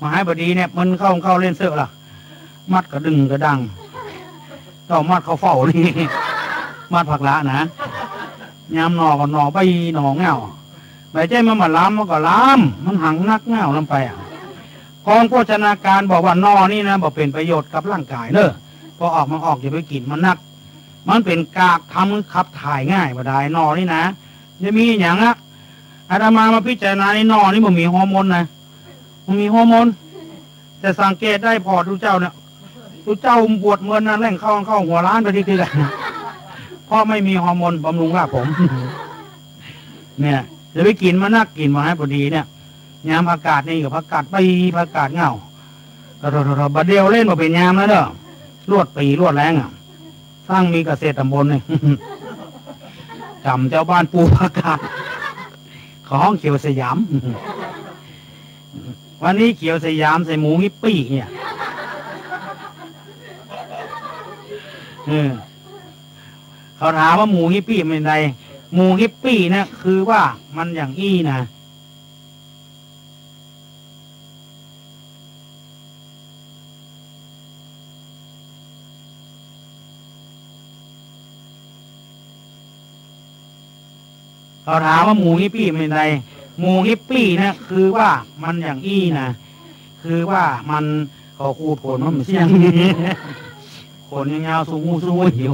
มหาบดีเนี่ยมันเข้าเล่นเสือล่ะมัดกระดึงกระดังต้องมัดเขาเฝ้านี่มัดพักรักนะยามหนอก็หนอไปหนอเงาใบใจมันมาล้ำมันก็ล้ำมันหังนักเงาลงไปกองโภชนาการบอกว่านอนี่นะบอกเป็นประโยชน์กับร่างกายเนอะพอออกอย่าไปกินมันนักมันเป็นกากทำขับถ่ายง่ายบ่ได้นอนี่นะจะมีอย่างอะอาตมาพิจารณาในนอนี่มันมีฮอร์โมนนะมันมีฮอร์โมนแต่สังเกตได้พอทุกเจ้าเนี่ยทุกเจ้าปวดเงินนะแร่งเข้าหัวล้านไปที่คือกันเพราะไม่มีฮอร์โมนบำรุงรากผมเนี่ยจะไปกินมันนักกินมาให้พอดีเนี่ยยามอากาศนี่กับอากาศไปอากาศเงาเราบดเดียวเล่นมาเป็นยามแล้วเด้อรวดปีรวดแรงอ่ะสร้างมีเกษตรตำบลนี่จำเจ้าบ้านปูอากาศของเขียวสยามวันนี้เขียวสยามใส่หมูฮิปปี้เนี่ยเขาถามว่าหมูฮิปปี้เป็นไรหมูฮิปปี้เนี่ยคือว่ามันอย่างอี้นะเขาถามว่าหมูฮิปปี้เป็นไรหมูฮิปปี้เนี่ยคือว่ามันอย่างอี้นะคือว่ามันเขาคูดโผล่มันเสียงขนยาวๆสูงหิว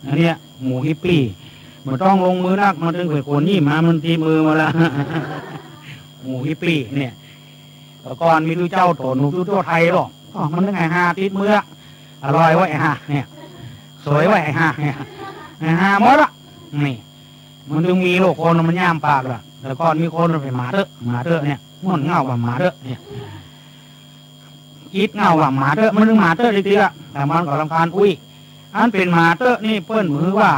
อันเนี้ยหมูฮิปปี้มันต้องลงมือนักมันถึงเป็นคนนี่มามันตีมือมาละหมูฮิปปี้เนี่ยแต่ก่อนมีดูเจ้าโตหนูดูเจ้าไทยหรอกมันนึกไอ้ฮาติดมืออร่อยไว้ไอ้ฮาเนี่ยสวยไว้ไอ้ฮาเนี่ยไอ้ฮาหมดละนี่มันจึงมีโลกคนมันย่ามปากละแต่ก่อนมีคนไปหมาเถอะเนี่ยมันเงาว่าหมาเถอะเนี่ยคิดเงาว่าหมาเถอะมันนึงหมาเถอะจริงๆละแต่มันก็รำคาญอุ้ยอันเป็นหมาเถอะนี่เปิ้นมือว่า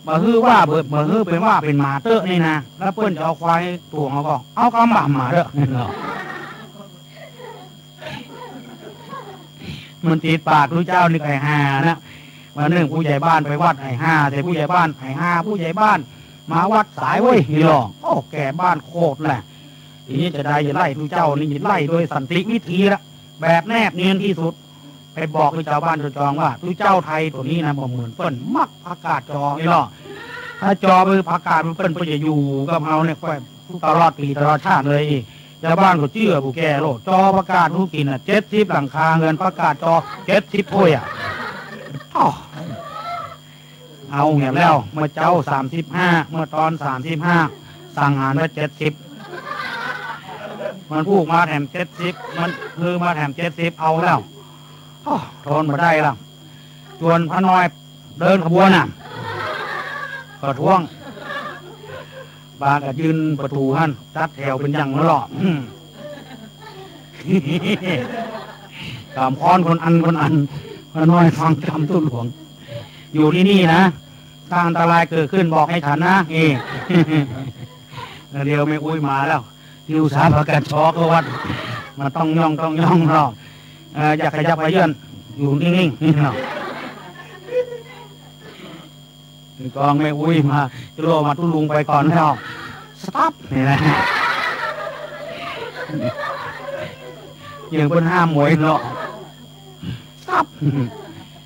บ่ฮือว่าบ่ฮือเป็นว่าเป็นหมาเถอะนี่นะแล้วเปิ้นจะเอาควายตัวเขาก็เอาคำบ่าหมาเถอะมันติดปากรู้เจ้านี่ไอ้ห่านะวันหนึ่งผู้ใหญ่บ้านไปวัดไอ้ห่าแต่ผู้ใหญ่บ้านไอ้ห่าผู้ใหญ่บ้านมาวัดสายเว้ยนี่หรอกโอ้แก่บ้านโคตรแหละทีนี้จะได้จะไล่ผู้เจ้านี่จะไล่โดยสันติวิธีละแบบแนบเนียนที่สุดไปบอกผู้เจ้าบ้านเจ้าจองว่าผู้เจ้าไทยตัวนี้นะบ่เหมือนเปิ้นมักอากาศจอนี่หรอกถ้าจอไปอากาศมันเปิ้นก็จะอยู่กับเราเนี่ยตลอดปีตลอดชาติเลยชาวบ้านก็เชื่อผู้แก่โลดจอประกาศผู้กิน70 หลังคาเงินประกาศจอ70 ถ้วยเอาเงี้ยแล้วเมื่อเจ้า35เมื่อตอน35สั่งอาหารไว้70 มันพูกมาแถม70มันคือมาแถม70เอาแล้วทนมาได้แล้วจวนพระน้อยเดินขบวนน่ะก็ท่วงบาก็ยืนประตูฮั่นจัดแถวเป็นอย่างหล่อกำค้อนคนอันพระน้อยฟังคำตุ้นหลวงอยู่ที่นี่นะถ้าอันตรายเกิดขึ้นบอกให้ฉันนะเดี๋ยวไม่อุ้ยมาแล้วที่อุตสาหประกันช็อกก็วัดมันต้องย่องหรอกอยากขยับไปเยื่อนอยู่นิ่งๆนี่เนาะกองไม่อุ้ยมาจะโลมาตุ้ลุงไปก่อนแล้วสต๊อปนี่แหละยังเป็นห้ามมวยเนาะสต๊อป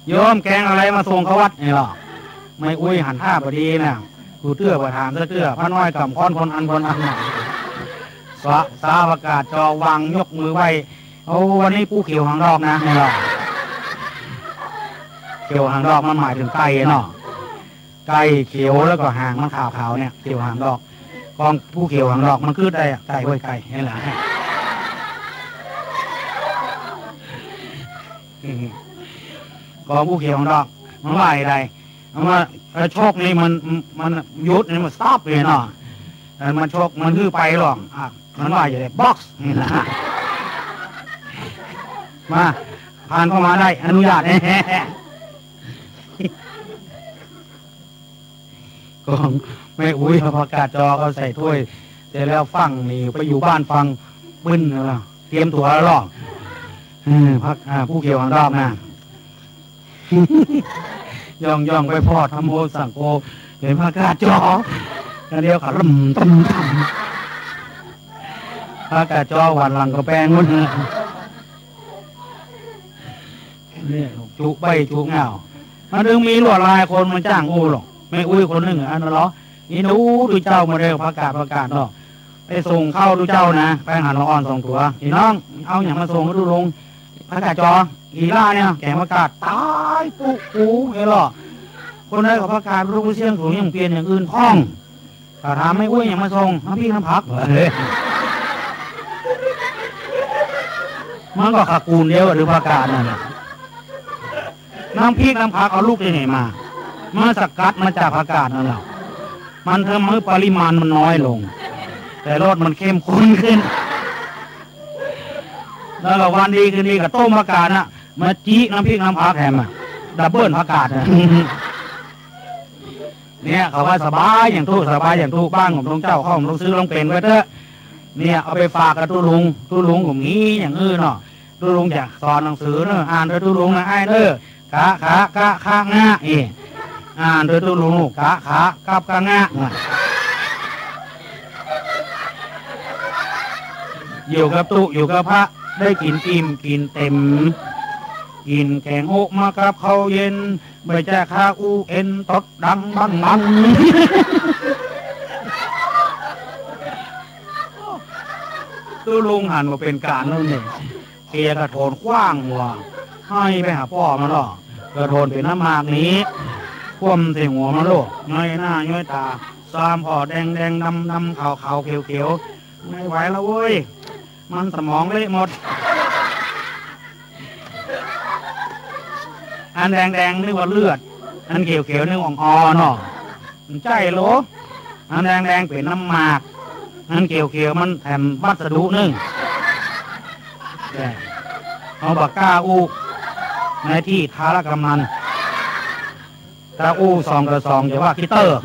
โยมแกงอะไรมาส่งเขาวัดนี่หรอไม่อุ้ยหันท่าพอดีนะกูเตื้อประธานเตื้อพระน้อยกับค้อนคนอันสาประกาศจอวางยกมือไว้เอาวันนี้ปูเขียวหางดอกนะนี่หรอเขียวหางดอกมันหมายถึงไก่เนาะไก่เขียวแล้วก็หางมันขาวเนี่ยเขียวหางดอกกองผู้เขียวหางดอกมันคือได้ไก่ห้วยไก่นี่แหละกองผู้เขียวหางดอกมันว่าอะไรมันโชคนี่มันยุดนี่มันสต็อปเลยเนาะมันโชคมันคือไปหรอกมันว่าอย่างไรบ็อกซ์นี่แหละมาผ่านเข้ามาได้อนุญาตก็ไม่อุ้ยประกาศจอเขาใส่ถ้วยเสร็จแล้วฟังนี่ไปอยู่บ้านฟังบึ้นเตรียมตัวแล้วหรอกพักผู้เกี่ยวหางดอกนะย่องไปพ่อทำโมสังโกเห็นประกาศจอเดียวขาล่ำตั้มประกาศจอหวานหลังกระแปงมันเนี่ยจุใบจุเงามันถึงมีลวดลายคนมันจ้างอู้หรอกไม่อุ้ยคนหนึ่งอันนั้นเหรอนี่ดูเจ้ามาเร็วประกาศเนาะไปส่งเข้าดูเจ้านะไปหันละอ่อนส่งตัวพี่น้องเอาอย่างมาส่งดูลงประกาศจออีล่าเนี่ยแกงประกาศตายปุ๊กูไอ้หรอคนได้กับประกาศรู้เสียงสูงอย่างเปลี่ยนอย่างอื่นคล่องถ้าถามไม่อุ้ยอย่างมาส่งน้ำพี่น้ำพักมันก็ขากูลเดียวหรือประกาศนั่นแหละน้ำพริกน้ำพักเอาลูกที่ไหนมาสกัดมาจากผักกาดนั่นแหละมันทำให้ปริมาณมันน้อยลงแต่รสมันเข้มข้นขึ้นแล้วก็วันดีคืนดีกับต้มผักกาดน่ะมาจี้น้ำพริกน้ำผักแถมดับเบิลผักกาดเนี่ยเขาว่าสบายอย่างทุกบ้านผมต้องเจ้าข้าวผมต้องซื้อต้องเป็นไว้เถอะเนี่ยเอาไปฝากกับตู้ลุงผมงี้อย่างอื่นเนาะตู้ลุงจะสอนหนังสือเนอะอ่านโดยตู้ลุงนะไอ้เนอะกะงะโดยตู้ลุงกะกับกะงะอยู่กับตู้อยู่กับพระได้กินอิ่มกินเต็มกินแกงโอ๊กมากับข้าวเย็นใบแจข้าอูเอ็นตดดังบังตู้ลุงหันมาเป็นการนั่นเองเกียกระโถนกว้างว่ะให้ไปหาพ่อมาหรอกระโถนเป็นน้ำหมากนี้คว่ำใส่หัวมาโลกน้อยหน้าน้อยตาซามพอแดงดำขาวเขียวไม่ไหวแล้วเว้ยมันสมองเละหมดอันแดงนึกว่าเลือดอันเขียวนึกว่าอ่อนเนาะใจโลอันแดงเป็นน้ำหมากอันเขียวมันแถมวัสดุนึงเอาปากกาอูในที่ทารกำนันตาอู2 กับ 2อย่าว่าคิเตอร์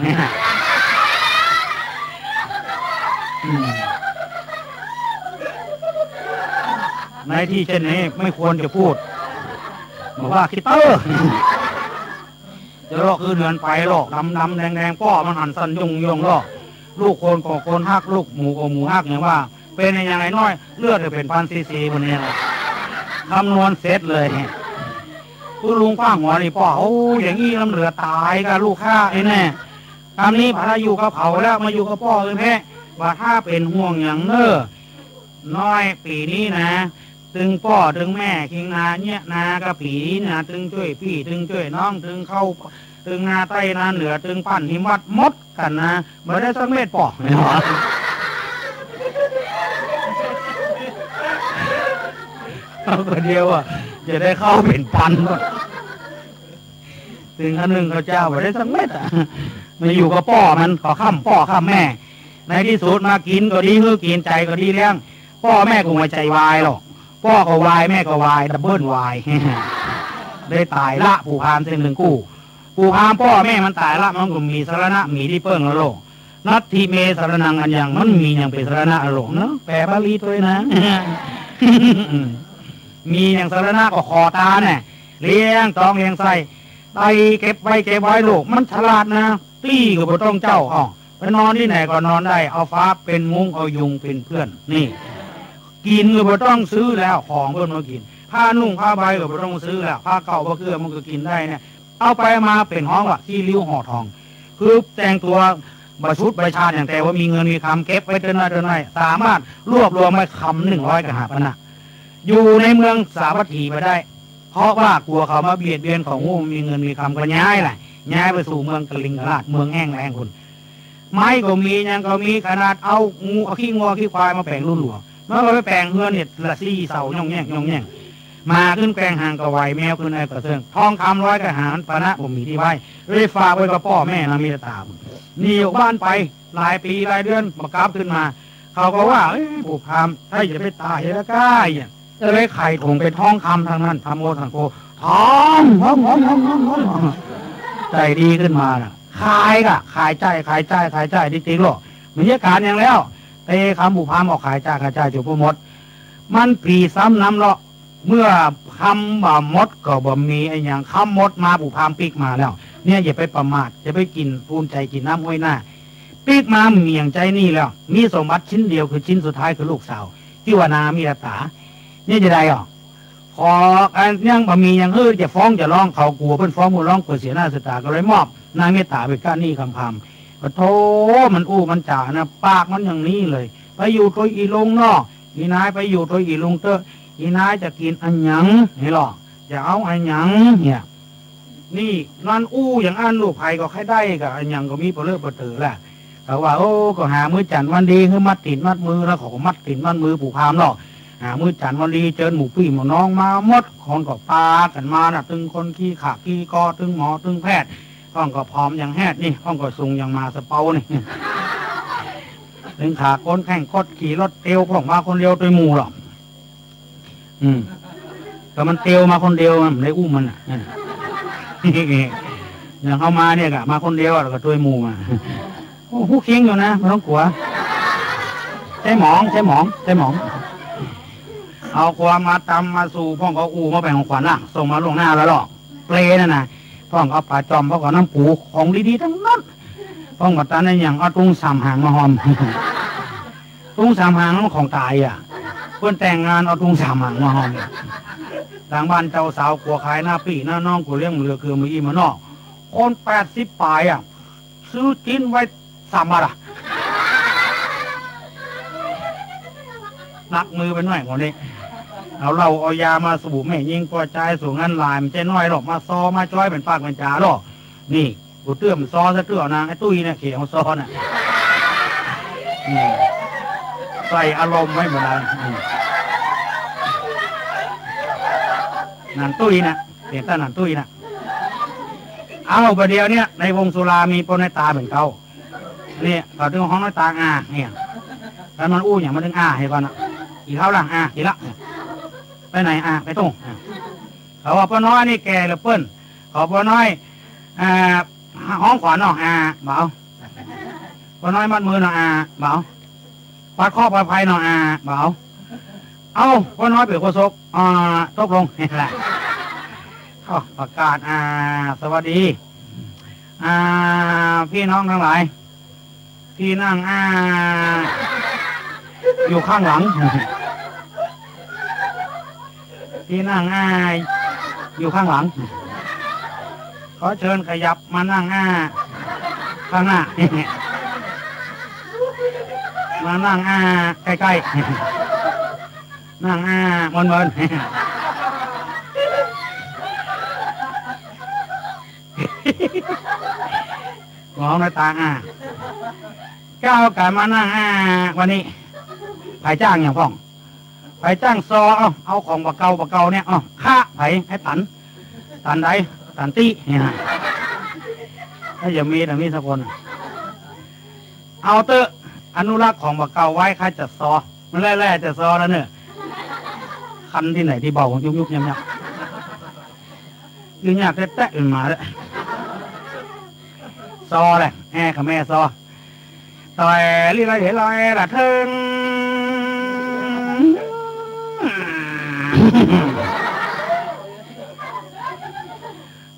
ในที่เช่นนี้ไม่ควรจะพูดบอกว่าคิเตอร์จะลอกคือเดือนไปหรอกดำแดงป้อมันหันสันยงหรอกลูกคนก็คนฮักลูกหมูก็หมูฮักอย่างว่าเป็นยังไงน้อยเลือดจะเป็น1,000 cc บนนี้คำนวณเสร็จเลยผู้ลุงข้างหัวนี่ป้อโอ้อย่างนี้น้ำเหลือตายกับลูกข้าไอ้แน่คำนี้พาอยู่กับเขาแล้วมาอยู่กับพ่อเลยแพ้ว่าถ้าเป็นห่วงอย่างเน้อน้อยปีนี้นะตึงพ่อตึงแม่คิงนาเนี่ยนากระปีนี้นะตึงช่วยพี่ตึงช่วยน้องตึงเข้าตึงนาใต้นาเหนือตึงปั้นหิมวัดมดกันนะเมื่อได้สักเม็ดป่อไม่หรอ เอาคนเดียวอ่ะจะได้เข้าเป็นพันถึงอันหนึ่งเขาเจ้าไปได้สักเม็ดอ่ะมาอยู่กับพ่อมันขอข้ามพ่อข้ามแม่ในที่สุดมากินก็ดีคือกินใจก็ดีเลี้ยงพ่อแม่คงไม่ใจวายหรอกพ่อก็วายแม่ก็วายดับเบิลวายได้ตายละผู้พามเส้นหนึ่งกู้ผู้พามพ่อแม่มันตายละมันก็มีสารณะมีที่เปิ้งละโลกนัตถิเมสารนังอันยังมันมีอย่างเป็นสารณะละโลกเนาะแปลบาลีตัวนะ มีอย่างสารณะก็คอตาเนี่ยเลี้ยงตองเลี้ยงไส้ไตเก็บไว้โลกมันฉลาดนะตี้ก็บ่ต้องเจ้าอ๋อไปนอนที่ไหนก็นอนได้เอาฟ้าเป็นมุ้งเอายุงเป็นเพื่อนนี่กินก็บ่ต้องซื้อแล้วของเพิ่นมากินผ้านุ่งผ้าใบก็บ่ต้องซื้อแล้วผ้าเก่าผ้าเกลือมันก็กินได้เนี่ยเอาไปมาเป็นห้องว่าที่ริ้วห่อทองคือแต่งตัวบรชุดใบชาอย่างแต่ว่ามีเงินมีคำเก็บไว้เดินหน้าสามารถรวบรวมไว้คำ100 กหาปณะอยู่ในเมืองสาวัตถีไปได้เพราะว่ากลัวเขามาเบียดเบียนของงูมีเงินมีคำก็ย้ายแหละย้ายไปสู่เมืองกลิงกราชเมืองแห้งแรงคุณไม้ก็มียังก็มีขนาดเอางูเอาขี้งัวขี้ควายมาแปลงรุ่นหลวงเมื่อไปแปลงเฮือนเนี่ยละซี่เสาย่องแง่งมาขึ้นแปลงหางกระไวแมวขึ้นไอ้กระเซิงทองคำ100 กหาปณะผมมีที่ไว้เลยฝากไว้กับพ่อแม่นะมีตามนี่อยู่บ้านไปหลายปีหลายเดือนประกาศขึ้นมาเขาก็ว่าผู้พามถ้าจะไปตายแล้วก้ายจะเลยไข่ถงเป็นทองคำทางนั้นทำโมทังโกทองใจดีขึ้นมาน่ะขายใจจริงๆหรอกมีเหตุการณ์อย่างแล้วเตะคำผู้พามออกขายใจจุบหมดมันปีซ้ำน้ำเลาะเมื่อคำบ่มดก็บ่มีไอ้อย่างคำมดมาผู้พามปีกมาแล้วเนี่ยอย่าไปประมาทอย่าไปกินภูมิใจกินน้ำห้วยหน้าปีกมาเมียงใจนี่แล้วมีสมบัติชิ้นเดียวคือชิ้นสุดท้ายคือลูกสาวที่ว่านามีตาเนี่ยจะได้หรอขออันยังบ่มียังจะฟ้องจะร้องเขากลัวเพิ่นฟ้องมูร้องเปิดเสียหน้าสตาก็เลยมอบนางเมตตาไปก้านี่คำพามก็โธ่มันอู้มันจ่านะปากมันอย่างนี้เลยไปอยู่ตัวอีลงนอกอีนายไปอยู่ตัวอีลงเตออีนายจะกินอันหยังนี่หรอจะเอาอันหยังเนี่ยนี่นั่นอู้อย่างอันลูกไผ่ก็ใครได้กับอันหยังก็มีเปลือกเปลือแหละแต่ว่าโอ้ก็หามือจันวันดีคือมัดติดมัดมือแล้วเขาก็มัดติดมัดมือผูกพามเนาะมือจันวันดีเจอหมู่พี่หมู่น้องมาหมดคนก็ปากันมาน่ะตึงคนขี้ขาขี้กอตึงหมอตึงแพทย์ห้องก็พร้อมอย่างแฮดนี่ห้องก็สูงอย่างมาสเปานี่ตึงขาก้นแข่งคดขี่รถเตียวของมาคนเดียวตัวหมู่หรอกแต่มันเตียวมาคนเดียวมันเลยอุ้มมันอย่างเข้ามาเนี่ยกะมาคนเดียวแล้วก็ตัวหมู่มาผู้เคียงอยู่นะไม่ต้องกลัวใช้หมองเอาความมาตำมาสู่พ่องก็อูมาแบ่งของขวัญละส่งมาลงหน้าแล้วหรอกเปลนั่นนะพ่องเอาปลาจอมพ่องก็น้ำปูของดีๆทั้งนั้นพ่องก็ตาในอย่างเอาตุ้งสามหางมาหอมตุ้งสามหางนั้นของตายอ่ะเพื่อนแต่งงานเอาตุ้งสามหางมาหอมทางบ้านเจ้าสาวกลัวขายหน้าปีหน้าน้องกลัวเลี้ยงเรือคือมืออีมานอกคน80 ปลายอ่ะซื้อกินไว้3 บาทนักมือไปหน่อยคนนี้เอายามาสูบไม่ยิงกระจายสู่งั้นลายมันจะน้อยหรอกมาซอมาจ้อยเป็นปากเป็นจ่าหรอกนี่กูเตื้อมซอซะเตื้อนะไอ้ตุ้ยเนี่ยเขียวซอน่ะใส่อารมณ์ไว้หมดเลยนันตุ้ยนะเสียงตานันตุ้ยนะเอาประเดี๋ยวเนี่ยในวงสุรามีปนในตาเป็นเขาเนี่ยเขาถึงห้องในตาเนี่ยแล้วมันอู้อย่างมันถึงเห็นป่ะนะอีเท้าหลังอีละไปไหนไปตรงเขาว่าป้าน้อยนี่แกหรือเปิ้ลเขาป้าน้อยห้องขวานเนาะเบาป้าน้อยมัดมือเนาะเบาปาดข้อปาดภัยเนาะเบาเอาป้าน้อยเปิดโคศกตกลงนี่แหละเขาประกาศสวัสดีพี่น้องทั้งหลายพี่นั่งอยู่ข้างหลังพี่นั่งอยู่ข้างหลังขอเชิญขยับมานั่งข้างหน้ามานั่งใกล้ๆนั่งเมินมองในตาก้าวกันมานั่งวันนี้ใครจ้างอย่างพ่อง ไปจ้างซอเอาของปะเกาเนี่ยฆ่าไผให้ตันใดตันตี้เนี่ยถ้าอย่ามีแต่มีสักคนเอาเตอะอนุรักษ์ของปะเกาไว้ใครจะซอมันแร่จะซอแล้วเนี่ยคันที่ไหนที่เบาของยุบยับยืนยากแตะๆอื่นมาเลยซอเลยแม่กับแม่ซอต่อยลีไรเหลอยละเทิง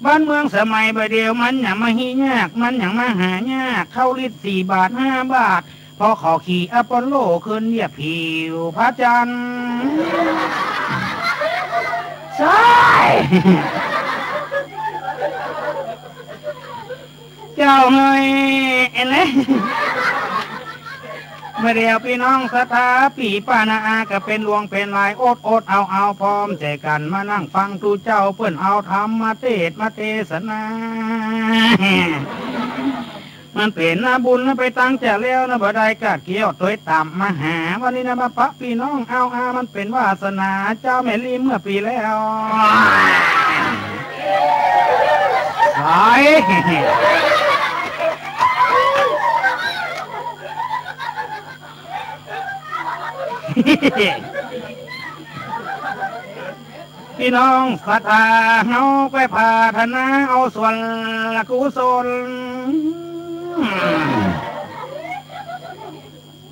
บ้านเมืองสมัยใบเดียวมันอย่างมาหิยากมันอย่างมาหายากเข้าลิตร4 บาท5 บาทพอขอขี่อพอลโลขึ้นเหยียบผิวพระจันทร์ใช่เจ้าเงยเอ็นเลยเมื่อเดียวพี่น้องสถาปีป้านาอาก็เป็นลวงเป็นลายโอดเอาพร้อมใจกันมานั่งฟังทูเจ้าเพื่อนเอาธรรมมาเทศนามันเป็นนาบุญไปตั้งจะเลี้ยวนะบ่ได้กะเกี่ยวตัวต่ำมาหาวันนี้นะมาปะพี่น้องเอามันเป็นวาสนาเจ้าแม่ลีเมื่อปีแล้วใช่พี่น้องศรัทธาเฮาไปพาธนาเอาส่วนกุศล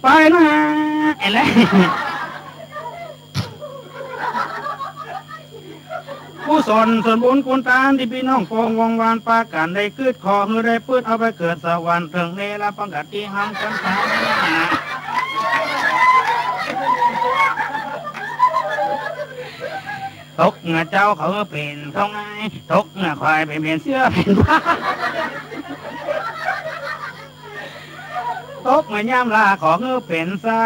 ไปนะเอ็นเลยกุศลส่วนบุญกุญตานที่พี่น้องปองวงวานปากันได้คืดคอคือได้ปืดเอาไปเกิดสวรรค์ถึงเนรปังกัดที่ห้างกันตาทกเงาเจ้าเขาเป็นทองไงทกเงาควายเป็นเสื้อเป็นผ้าตกเงาย่ำลาของเป็นซา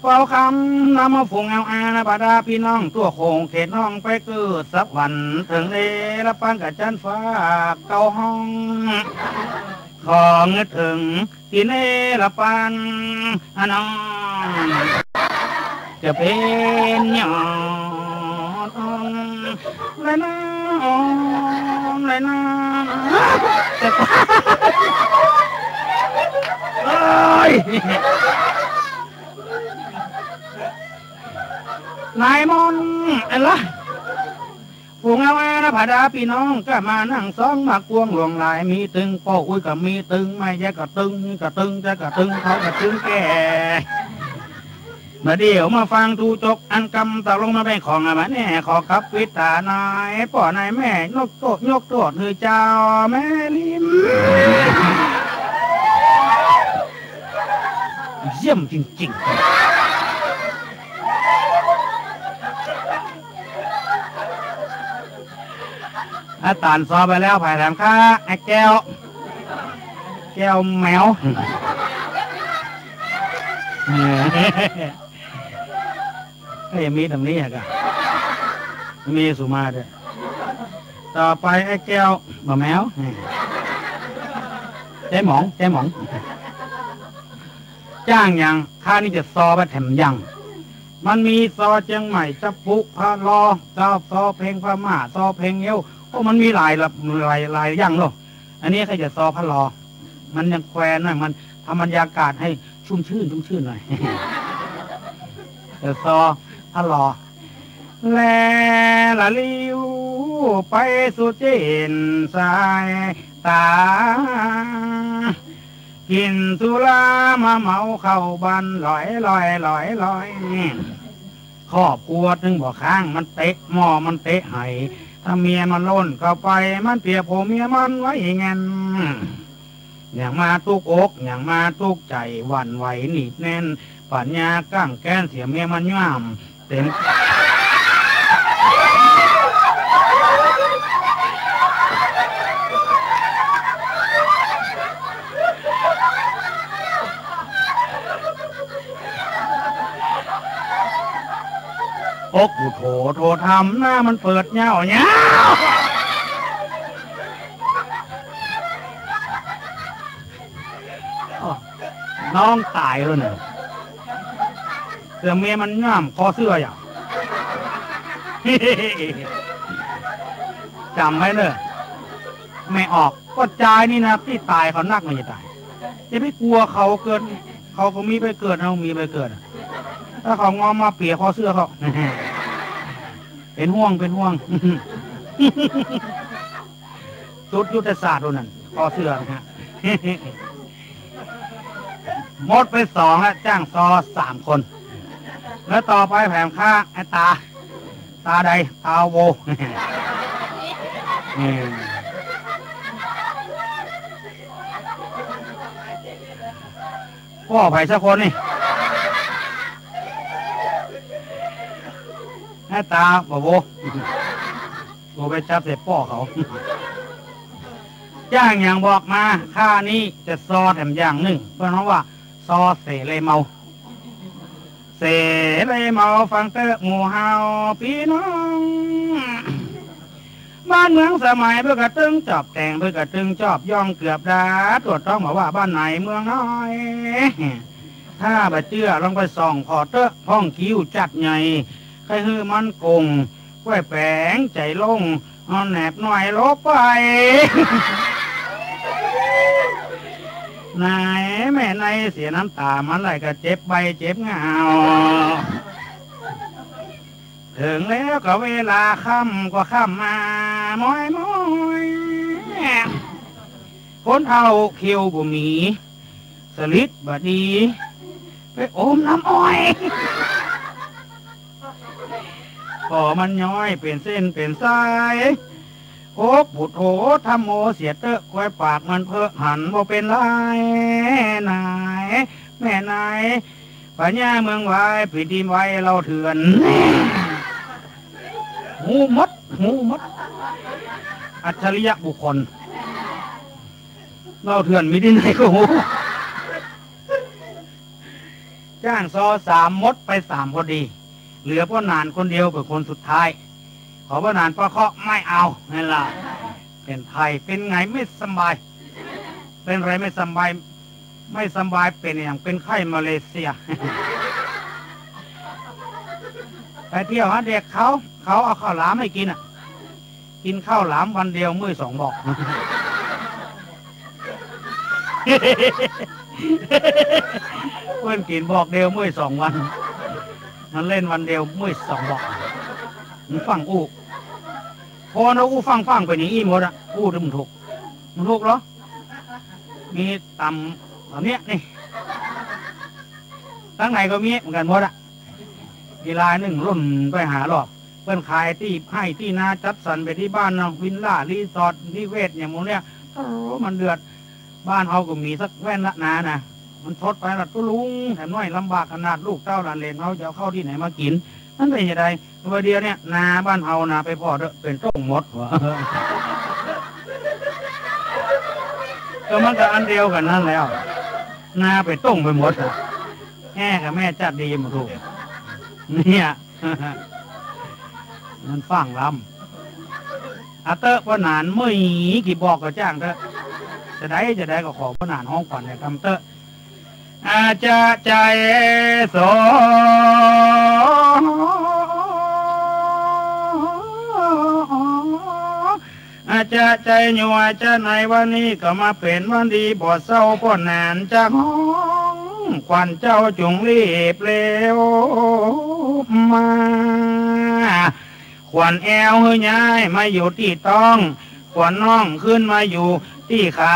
เฝ้าคำนำมาฝงเอาอาณาบดาพี่น้องตัวโคงเขตน้องไปเกิดสักวันถึงเอละปังกับจันฟ้าเก่าห้องของถึงที่เนละปันน้องจะเป็นยอเลยนะเลยนะเอ้ยนายมนอะไรฝูงเอานะผาดาพี่น้องก็มานั่งซ้องมากวงหลวงหลายมีตึงปออุ้ยก็มีตึงไม่แยกก็ตึงจะก็ตึงเขาก็ตึงแก่มาเดี๋ยวมาฟังทูจกอันกำตะลงมาเป็นของมาแน่ขอครับวิตานายป่อนายแม่ยกโตดเธอเจ้าแม่ลิมเยี่ยมจริงๆอาตานซอไปแล้วผ่ายแถมค่าไอ้แก้วแมวก็ยังมีตรงนี้อ่ะกันมีสุมาด้วยต่อไปไอ้แก้วบะแมวเจ๊หมองจ้างยังข้านี่จะซอไปแถมยังมันมีซอเจียงใหม่จับปุพะลอซอเพลงพม่าซอเพลงเอวโอ้มันมีหลายอย่างหรออันนี้ใครจะซอพะลอมันยังแควนหน่อยมันทำบรรยากาศให้ชุ่มชื่นหน่อยจะซอพะลอแลละลิวไปสุดเจนสายตากินสุรามาเมาเข้าบันลอยครอบครัวนึงบอกข้างมันเตะหม้อมันเตะไห้ถ้าเมียมันล้นเข้าไปมันเปียกผมเมียมันไว้เงินอย่างมาตุกอกอย่างมาตุกใจหวั่นไหวหนีบแน่นปัญญาก้างแก้นเสียเมียมันย่ำเต็มอกกูโถทำหน้ามันเปิดเงี้ยน้องตายแล้วเนี่ยเสื้อเมียมันง่ามคอเสื้ออย่าง จำไว้เนอะไม่ออกก็จายนี่นะที่ตายเขานักไม่จะตายจะไม่กลัวเขาเกิดเขาก็มีไปเกิดเรามีไปเกิดถ้าเขางอมาเปียกคอเสื้อเขาเป็นห่วงจุดยุทธศาสตร์ตัวนั้นคอเสื้อนะฮะหมดไป2แล้วจ้างซอ3 คนแล้วต่อไปแผงข้าไอ้ตาใดตาโวพ่อไผ่สักคนนี่ให้ตาบ่โวไปจับเสร็จพ่อเขาจ้างอย่างบอกมาค่านี้จะซอแถมอย่างหนึ่งเพราะว่าซอเสเลยเมาฟังเตอหมู่เฮาพี่น้องบ้านเมืองสมัยเพื่อกระตึงจอบแต่งเพื่อกระตึงจอบย่องเกือบดาตรวจต้องบอกว่าบ้านไหนเมืองน้อยถ้าบะเจื้อลองไปส่องพอเตอห้องคิ้วจัดใหญ่ใครฮือมันกงกล้วยแปงใจลงนอนแหนบหน่อยลบไปนายแม่ในเสียน้ำตามันไหลก็เจ็บใบเจ็บเงาถึงแล้วก็เวลาค่ำก็ค่ำมามอยคนเท่าคิวบุมีสลิดบดีไปอมน้ำอ้อยพอมันย้อยเป็นเส้นเป็นสายโอ้ปุถโธธรรมโมเสียเตอะคอยปากมันเพ้อหันบ่เป็นไรนายแม่นายปัญญาเมืองไว้ปิดดินไว้เราเถื่อนหูมดอัจฉริยะบุคคลเราเถื่อนมีที่ไหนก็หูจ้างซอ3 มดไป3 พอดีเหลือพ่อนานคนเดียวเป็นคนสุดท้ายขอพ่อนานพ่อเคาะไม่เอานั่นล่ะเป็นไทยเป็นไงไม่สบายเป็นไรไม่สบายเป็นอย่างเป็นไข้มาเลเซียไปเที่ยวหาเด็กเขาเอาข้าวหลามให้กินกินข้าวหลามวันเดียวมื้อ2 บอกเพื่อนกินบอกเดียวมื้อ2 วันมันเล่นวันเดียวมื้อ2 บอกมันฟังอู้พอเราอู้ฟังไปนี่หมดอู้มันถูกเหรอมีต่ำตอนนี้นี่ตั้งไหนก็มีเหมือนกันหมดกีฬาหนึ่งรุ่นไปหาหรอกเพื่อนขายที่ให้ที่นาจัดสรรไปที่บ้านเราวินล่ารีสอร์ทนิเวศอย่างโมเนี่ยมันเดือดบ้านเขาก็มีสักแว่นละนานะมันทดไปละตุ้ลุงแถมน้อยลำบากขนาดลูกเต้าหลานเลนเขาจะเข้าที่ไหนมากินนั่นเป็นยังไงวันเดียวเนี่ยนาบ้านเฮานาไปพอเด้อเป็นต้งหมดวะก็มันก็อันเดียวกันนั่นแล้วนาไปต้งไปหมดแม่กับแม่จัดดีหมดถูกเนี่ยมันฟังลำอาเตอร์พ่อนานไม่กี่บอกก็จ้างเถอะจะได้ก็ขอพ่อนานห้องขวัญเนี่ยคำเตอร์อาจะใจโสอาจจะใจหน่วยจะในวันนี้ก็มาเป็นวันดีบ่เศร้าพ่อนานจากห้องขวัญเจ้าจงรีบเร็วมาขวัญแอวเฮ้ยย้ายมาอยู่ที่ต้องขวัญน้องขึ้นมาอยู่ที่ขา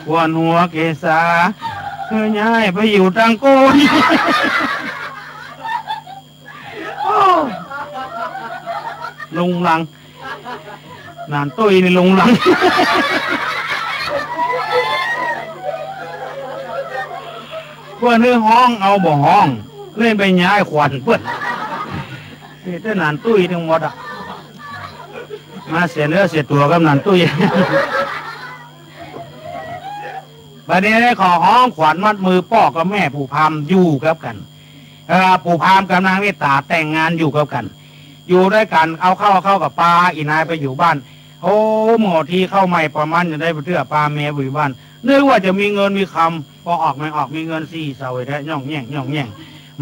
ขวัญหัวเกษาเฮ้ยย้ายไปอยู่ทางโกนลุงลังนานตุ้ยในลุงลังเพื่อนเรื่องห้องเอาบ่ห้องเล่นไปย้ายขวัญเพื่อนนี่ถ้านานตุ้ยทั้งหมดมาเสียเนื้อเสียตัวกับนานตุ้ยบัดนี้ขอห้องขวัญมัดมือพ่อกับแม่ปู่พามอยู่กับกันปู่พามกับนางเวตาแต่งงานอยู่กับกันอยู่ด้วยกันเอาเข้ากับปลาอีนายไปอยู่บ้าน โอ้หมอที่เข้าใหม่ประมาณจะได้ไปเชื่อปลาเมียบุยบ้านนึกว่าจะมีเงินมีคำพอออกไม่ออกมีเงินสี่เสาไอ้แท้ย่องแย่งย่องแย่ง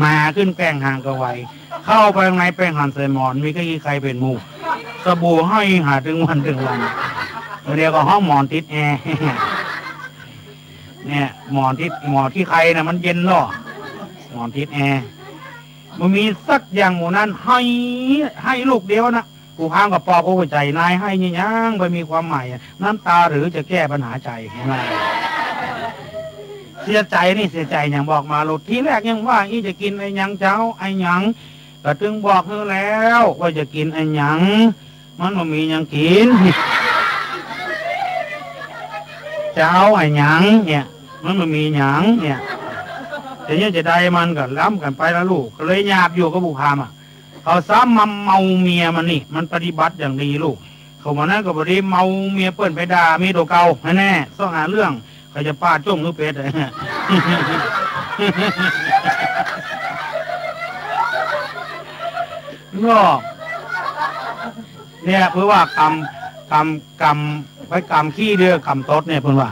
มาขึ้นแป้งห่างกระไวเข้าไปข้างในแป้งหันใส่หมอนมีก็ยี่ใครเป็นหมู่สบู่ให้หาถึงวันเรียกก็ห้องหมอนติดแอร์เนี่ยหมอนที่ใครนะมันเย็นเนาะหมอนติดแอร์มันมีสักอย่างหมู่นั้นให้ลูกเดียวนะกูพามกับปอผู้ใจนายให้ยังไปมีความหมายน้ำตาหรือจะแก้ปัญหาใจเสียใจนี่เสียใจอย่างบอกมาลูกทีแรกยังว่าอีจะกินไอ้ยังเจ้าไอ้ยังก็ถึงบอกเธอแล้วว่าจะกินไอ้ยังมันไม่มียังกินเจ้าไอ้ยังเนี่ยมันไม่มียังเนี่ยแต่เนี่ยจะได้มันก็ล้ำกันไปแล้วลูกเลยหยาบอยู่กับบุพามอ่ะเขาซ้ำมาเมาเมียมันนี่มันปฏิบัติอย่างดีลูกเขามานั้นก็บริเมาเมียเปิ้นไปด่ามีตัวเก่าแน่ต้องหาเรื่องเขาจะป้าจ้งหรือเป็ดก็เนี่ยเพื่อว่ากรรมไปกรรมขี้เดือกรรมตดเนี่ยเพื่อนว่า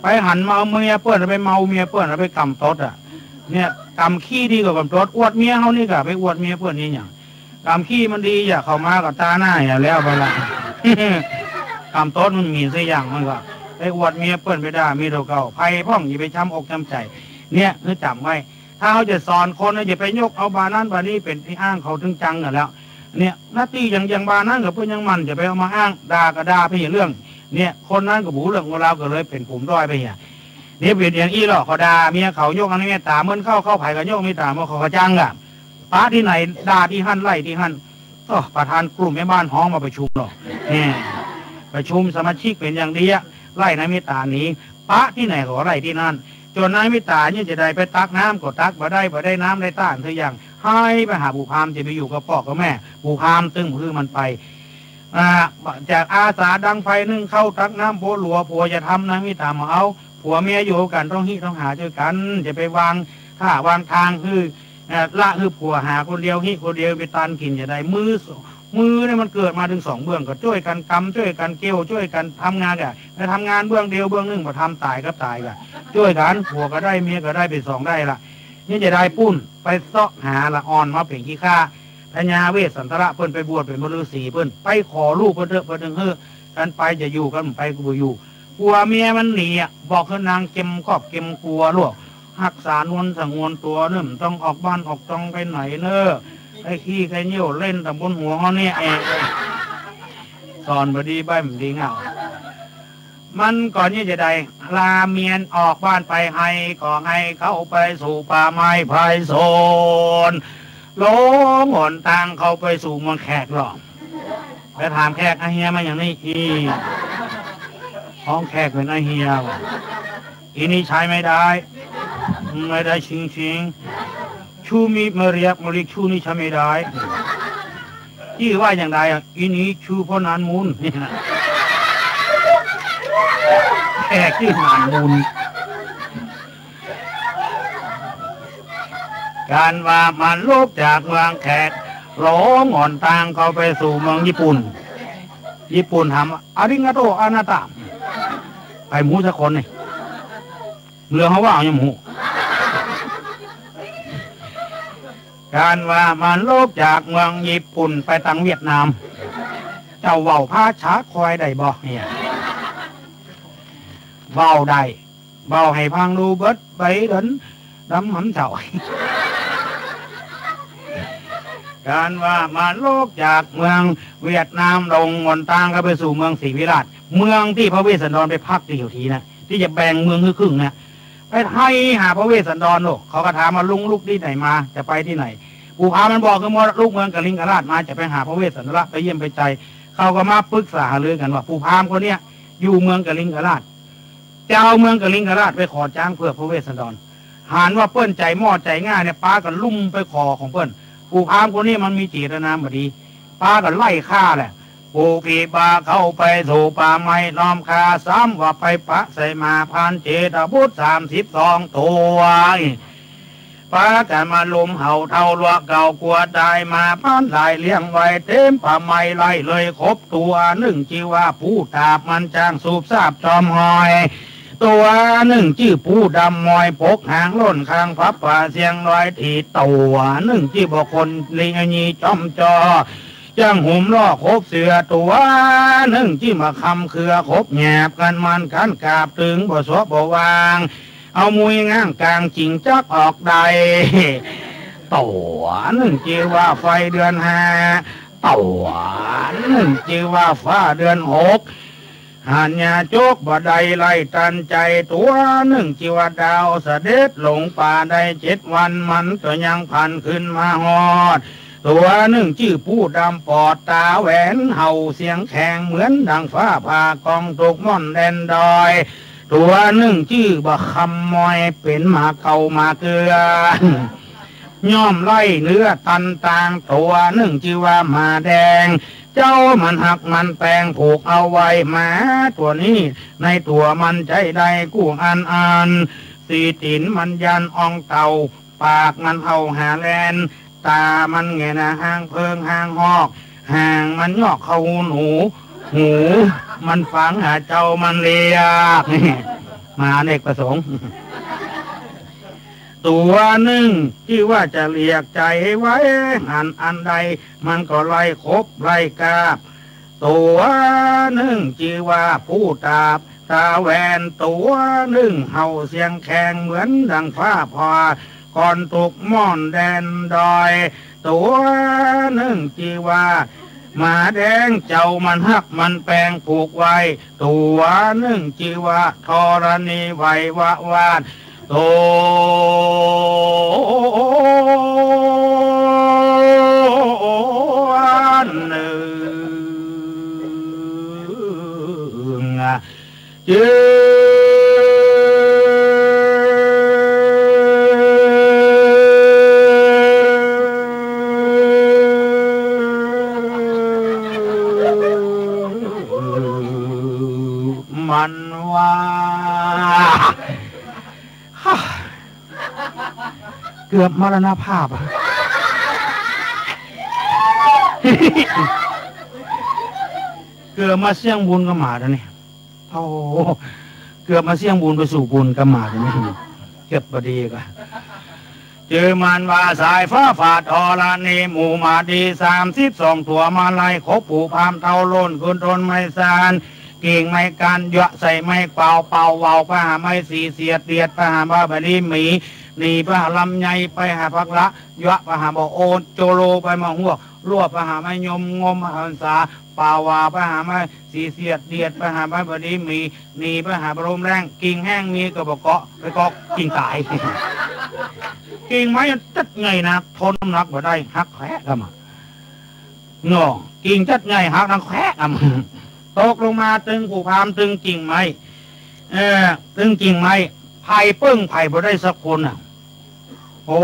ไปหันมาเมียเปิ้นไปเมาเมียเปิ้นไปกรรมตดอ่ะเนี่ยกรรมขี้ดีกว่ากรรมตดอวดเมียเขานี่กะไปอวดเมียเปิ้นนี่อย่างกรรมขี้มันดีอย่าเข้ามากับตาหน้าอย่าแล้วไปละกรรมตดมันมีสักอย่างมันก็ไปอวดเมียเปิ้นไปด่ามีตัวเก่าไพ่พ่องอย่าไปช้ำอกช้ำใจเนี่ยนึกจำไว้ถ้าเขาจะสอนคนอย่าไปยกเอาบานั้นบานี้เป็นที่อ้างเขาถึงจังกันแล้วเนี่ยหน้าที่อย่างบานั้นกับเพื่อนยังมันจะไปเอามาอ้างด่าก็ด่าไปอย่างเรื่องเนี่ยคนนั้นกับบูเรื่องของเราก็เลยเป็นผมด้อยไปอย่างเนี่ยเปลี่ยนอย่างอี้หรอกเขาด่าเมียเขายกอันนี้เมียตาเมื่อเข้าไผ่กับโยกมีตาเมื่อเขาจังอ่ะป้าที่ไหนด่าที่หั่นไล่ที่หั่นก็ประธานกลุ่มแม่บ้านห้องมาประชุมหรอกเนี่ยประชุมสมาชิกเป็นอย่างดีไล่นายมิตาหนีป้าที่ไหนเขาไล่ที่นั่นจนนายมิตาเนี่ยจะได้ไปตักน้ำก็ตักมาได้น้ำได้ต้านเธออย่างให้ไปหาบุพามจะไปอยู่กับพ่อกับแม่บุพามตึงคือมันไปจากอาสาดังไฟนึ่งเข้าตักน้ำโพหลัวผัวจะทำนะมิตามาเอาผัวเมียอยู่กันต้องหาเจอกันจะไปวางท่าวางทางคือละคือผัวหาคนเดียวคนเดียวไปตันกินจะได้มือเนี่ยมันเกิดมาถึงสองเบื้องก็ช่วยกันกำช่วยกันเกี่ยวช่วยกันทำงานกันไปทำงานเบื้องเดียวเบื้องหนึ่งมาทำตายก็ตายกันช่วยกันผัวก็ได้เมียก็ได้ไปสองได้ละนี่จะได้ปุ้นไปเสาะหาละอ่อนมาเพ่งขี้ข้าพญาเวสสันตระเพิ่นไปบวชเป็นฤาษีเพิ่นไปขอลูกเพิ่นเถอะเพิ่นถึงกันไปจะอยู่กันไปกูอยู่ผัวเมียมันหนีบอกคือนางเก็มครอบเก็มกลัวลูกหักษานวลสังวนตัวเนิ่มต้องออกบ้านออกตองไปไหนเนอะไอ้ขี้ไอ้เยี่ยวเล่นแต่บนหัวเขาเนี่ยสอนบดีใบมันดีเงามันก่อนนี้จะได้ลาเมียนออกบ้านไปให้ก็ให้เขาไปสู่ป่าไม้ไพรโซนโลงหนทางเขาไปสู่เมืองแขกหรอกไปถามแขกไอเฮียมาอย่างนี้ห้องแขกเป็นไอเฮียอีนี่ใช้ไม่ได้ชิงชูมีมาเรียกชูนี่ใช้ไม่ได้ที่ว่าอย่างไรอีนี้ชูเพราะนานมูลแขกที่นานมูลการว่ามันลบจากเมืองแขกหลงหนทางเขาไปสู่เมืองญี่ปุ่นทำอาริงาโตอานาตะไปหมูสักคนนี่เรื่องเขาว่าอย่างหมูการว่ามันลบจากเมืองญี่ปุ่นไปทางเวียดนามเจ้าเว้าพาช้าคอยได้บ่เนี่ยเว้าได้เว้าให้พังดูเบิดไปเดินดำหำเฉาการว่ามันลบจากเมืองเวียดนามลงหนทางก็ไปสู่เมืองศรีวิราชเมืองที่พระเวสสันดรไปพักที่อยู่ทีนะที่จะแบ่งเมืองครึ่งนะไปให้หาพระเวสสันดรโลกเขาก็ถามมาลุงลูกที่ไหนมาจะไปที่ไหนปู่พามันบอกคือมรลูกเมืองกลิงกราชมาจะไปหาพระเวสสันดรไปเยี่ยมไปใจเขาก็มาปรึกษาหารือกันว่าปู่พามคนเนี้ยอยู่เมืองกลิงกราชเจ้าเมืองกลิงกราชไปขอจ้างเพื่อพระเวสสันดรหานว่าเปิ้นใจหม้อใจง่ายเนี่ยป้าก็ลุ่มไปขอของเปิ้นปู่พามคนนี้มันมีเจตนาบดีป้าก็ไล่ฆ่าแหละปู่ปีบาเข้าไปสู่ป่าไม้ล้อมคาซ้ำว่าไปปะใส่มาพันเจตบุตร32 ตัวไป ป้ากันมาลุมเห่าเท่าลัวเก่ากลัวตายมาพันหลายเลี้ยงไว้เต็มป่าไม้ไล่เลยครบตัวหนึ่งชื่อว่าผู้ตาบมันจ้างสูบทราบจอมหอยตัวหนึ่งชื่อผู้ดำมอยปกหางล้นคางพับป่าเสียงลอยถีตัวหนึ่งชื่อบุคคลลิงญีจอมจอจ้างหุ่มล่อคบเสือตัวหนึ่งที่มาคำเครือคบแหนบกันมันขันกาบถึงบ่สวบ่วางเอามุยง้างกลางจิงจักออกใดตัวหนึ่งชื่อว่าไฟเดือนห้าตัวหนึ่งชื่อว่าฟ้าเดือนหกหันยาโจกบ่ได้ไล่ตันใจตัวหนึ่งชื่อว่าดาวเสด็จลงป่าได้7 วันมันก็ยังพันขึ้นมาฮอดตัวหนึ่งชื่อผู้ดำปอดตาแหวนเห่าเสียงแข็งเหมือนดังฟ้าผ่ากองตกม่อนแดนดอยตัวหนึ่งชื่อบะคำมอยเป็นหมาเก่ามาเกลือย่อมไล่เนื้อตันต่างตัวหนึ่งชื่อว่าหมาแดงเจ้ามันหักมันแปลงผูกเอาไว้หมาตัวนี้ในตัวมันใจใดกู้อันสีตินมันยันอองเต่าปากมันเอาหาแลนตามันเงนะหางเพิงหางหอกหางมันยอกเข้าหูมันฝังหาเจ้ามันเลียกมาเอกประสงค์ตัวหนึ่งที่ว่าจะเรียกใจไว้อันใดมันก็ไล่คบไล่กาบตัวหนึ่งชื่อว่าผู้ตาบตาแหวนตัวหนึ่งเห่าเสียงแข็งเหมือนดังฟ้าผ่าก่อนตกม่อนแดนดอยตัวหนึ่งชื่อว่าหมาแดงเจ้ามันหักมันแปลงผูกไว้ตัวหนึ่งชื่อว่าธรณีไหววาดโตหนึ่งจืมันว่าเกือบมรณภาพเกือบมาเสี่ยงบุญกับหมาแล้วนี่โอ้เกือบมาเสี่ยงบุญไปสู่บุญกับหมาแล้วนี่เก็บบดีก็เจอมันว่าสายฟ้าฝาดอรณีหมู่มาดี32ตัวมาไล่ขบปู่พามเท่าล้นคืนทนไม่สานกิ่งไม้การเยาะใส่ไม้เป่าเวาป้าไม้สีเสียดเดียดป้าบ้าบดีหมีนีป้าลำไยไปหาพักละเยาะป้าบ่โอนโจโลไปมาหัวรวบป้าไม้ยมงมหันษาป่าวาป้าไม้สีเสียดเดียดป้าบ้าบดีหมีนีป้าบรมแรงกิ่งแห้งมีกระบอกเกาะไปเกาะกิ่งตายกิ่งไม้จัดไงนะทนน้ำหนักมาได้หักแขะกันมาเงาะกิ่งจัดไงหักน้ำแขะกันมาตกลงมาตึงผู้พามตึงกิ่งไม้ตึงกิ่งไม้ไผ่ปึ้งไผ่บ่ได้สักคนอ่ะโอ้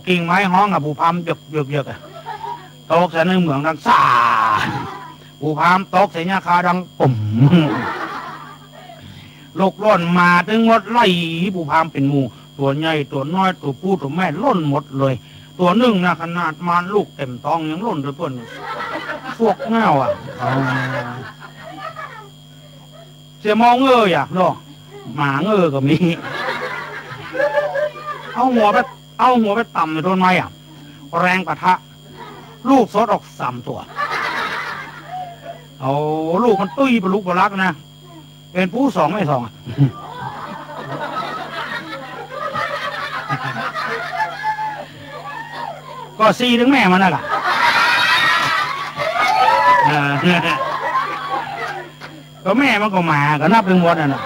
กิ่งไม้ห้องอ่ะผู้พามเยอะตกใส่ในเหมืองดังซ่าผู้พามตกใส่หญ้าคาดังปุ่มลูกล่นมาตึงหมดไล่ผู้พามเป็นหมู่ตัวใหญ่ตัวน้อยตัวผู้ตัวแม่ล่นหมดเลยตัวหนึ่งนะขนาดมานลูกเต็มตองยังล่นเลยเพื่อนพวกเงาอ่ะเสียมองเงยอ่ะเนาะหมาเงยก็มีเอาหัวไปต่ำในต้นไม้อ่ะแรงปะทะลูกซดออก3 ตัวเอาลูกมันตุ้ยเป็นลูกบลักนะเป็นผู้2ไม่2อ่ะก็4ถึงแม่มันน่ะก็แม่มันก็มาก็นับเป็นหมดน่ะ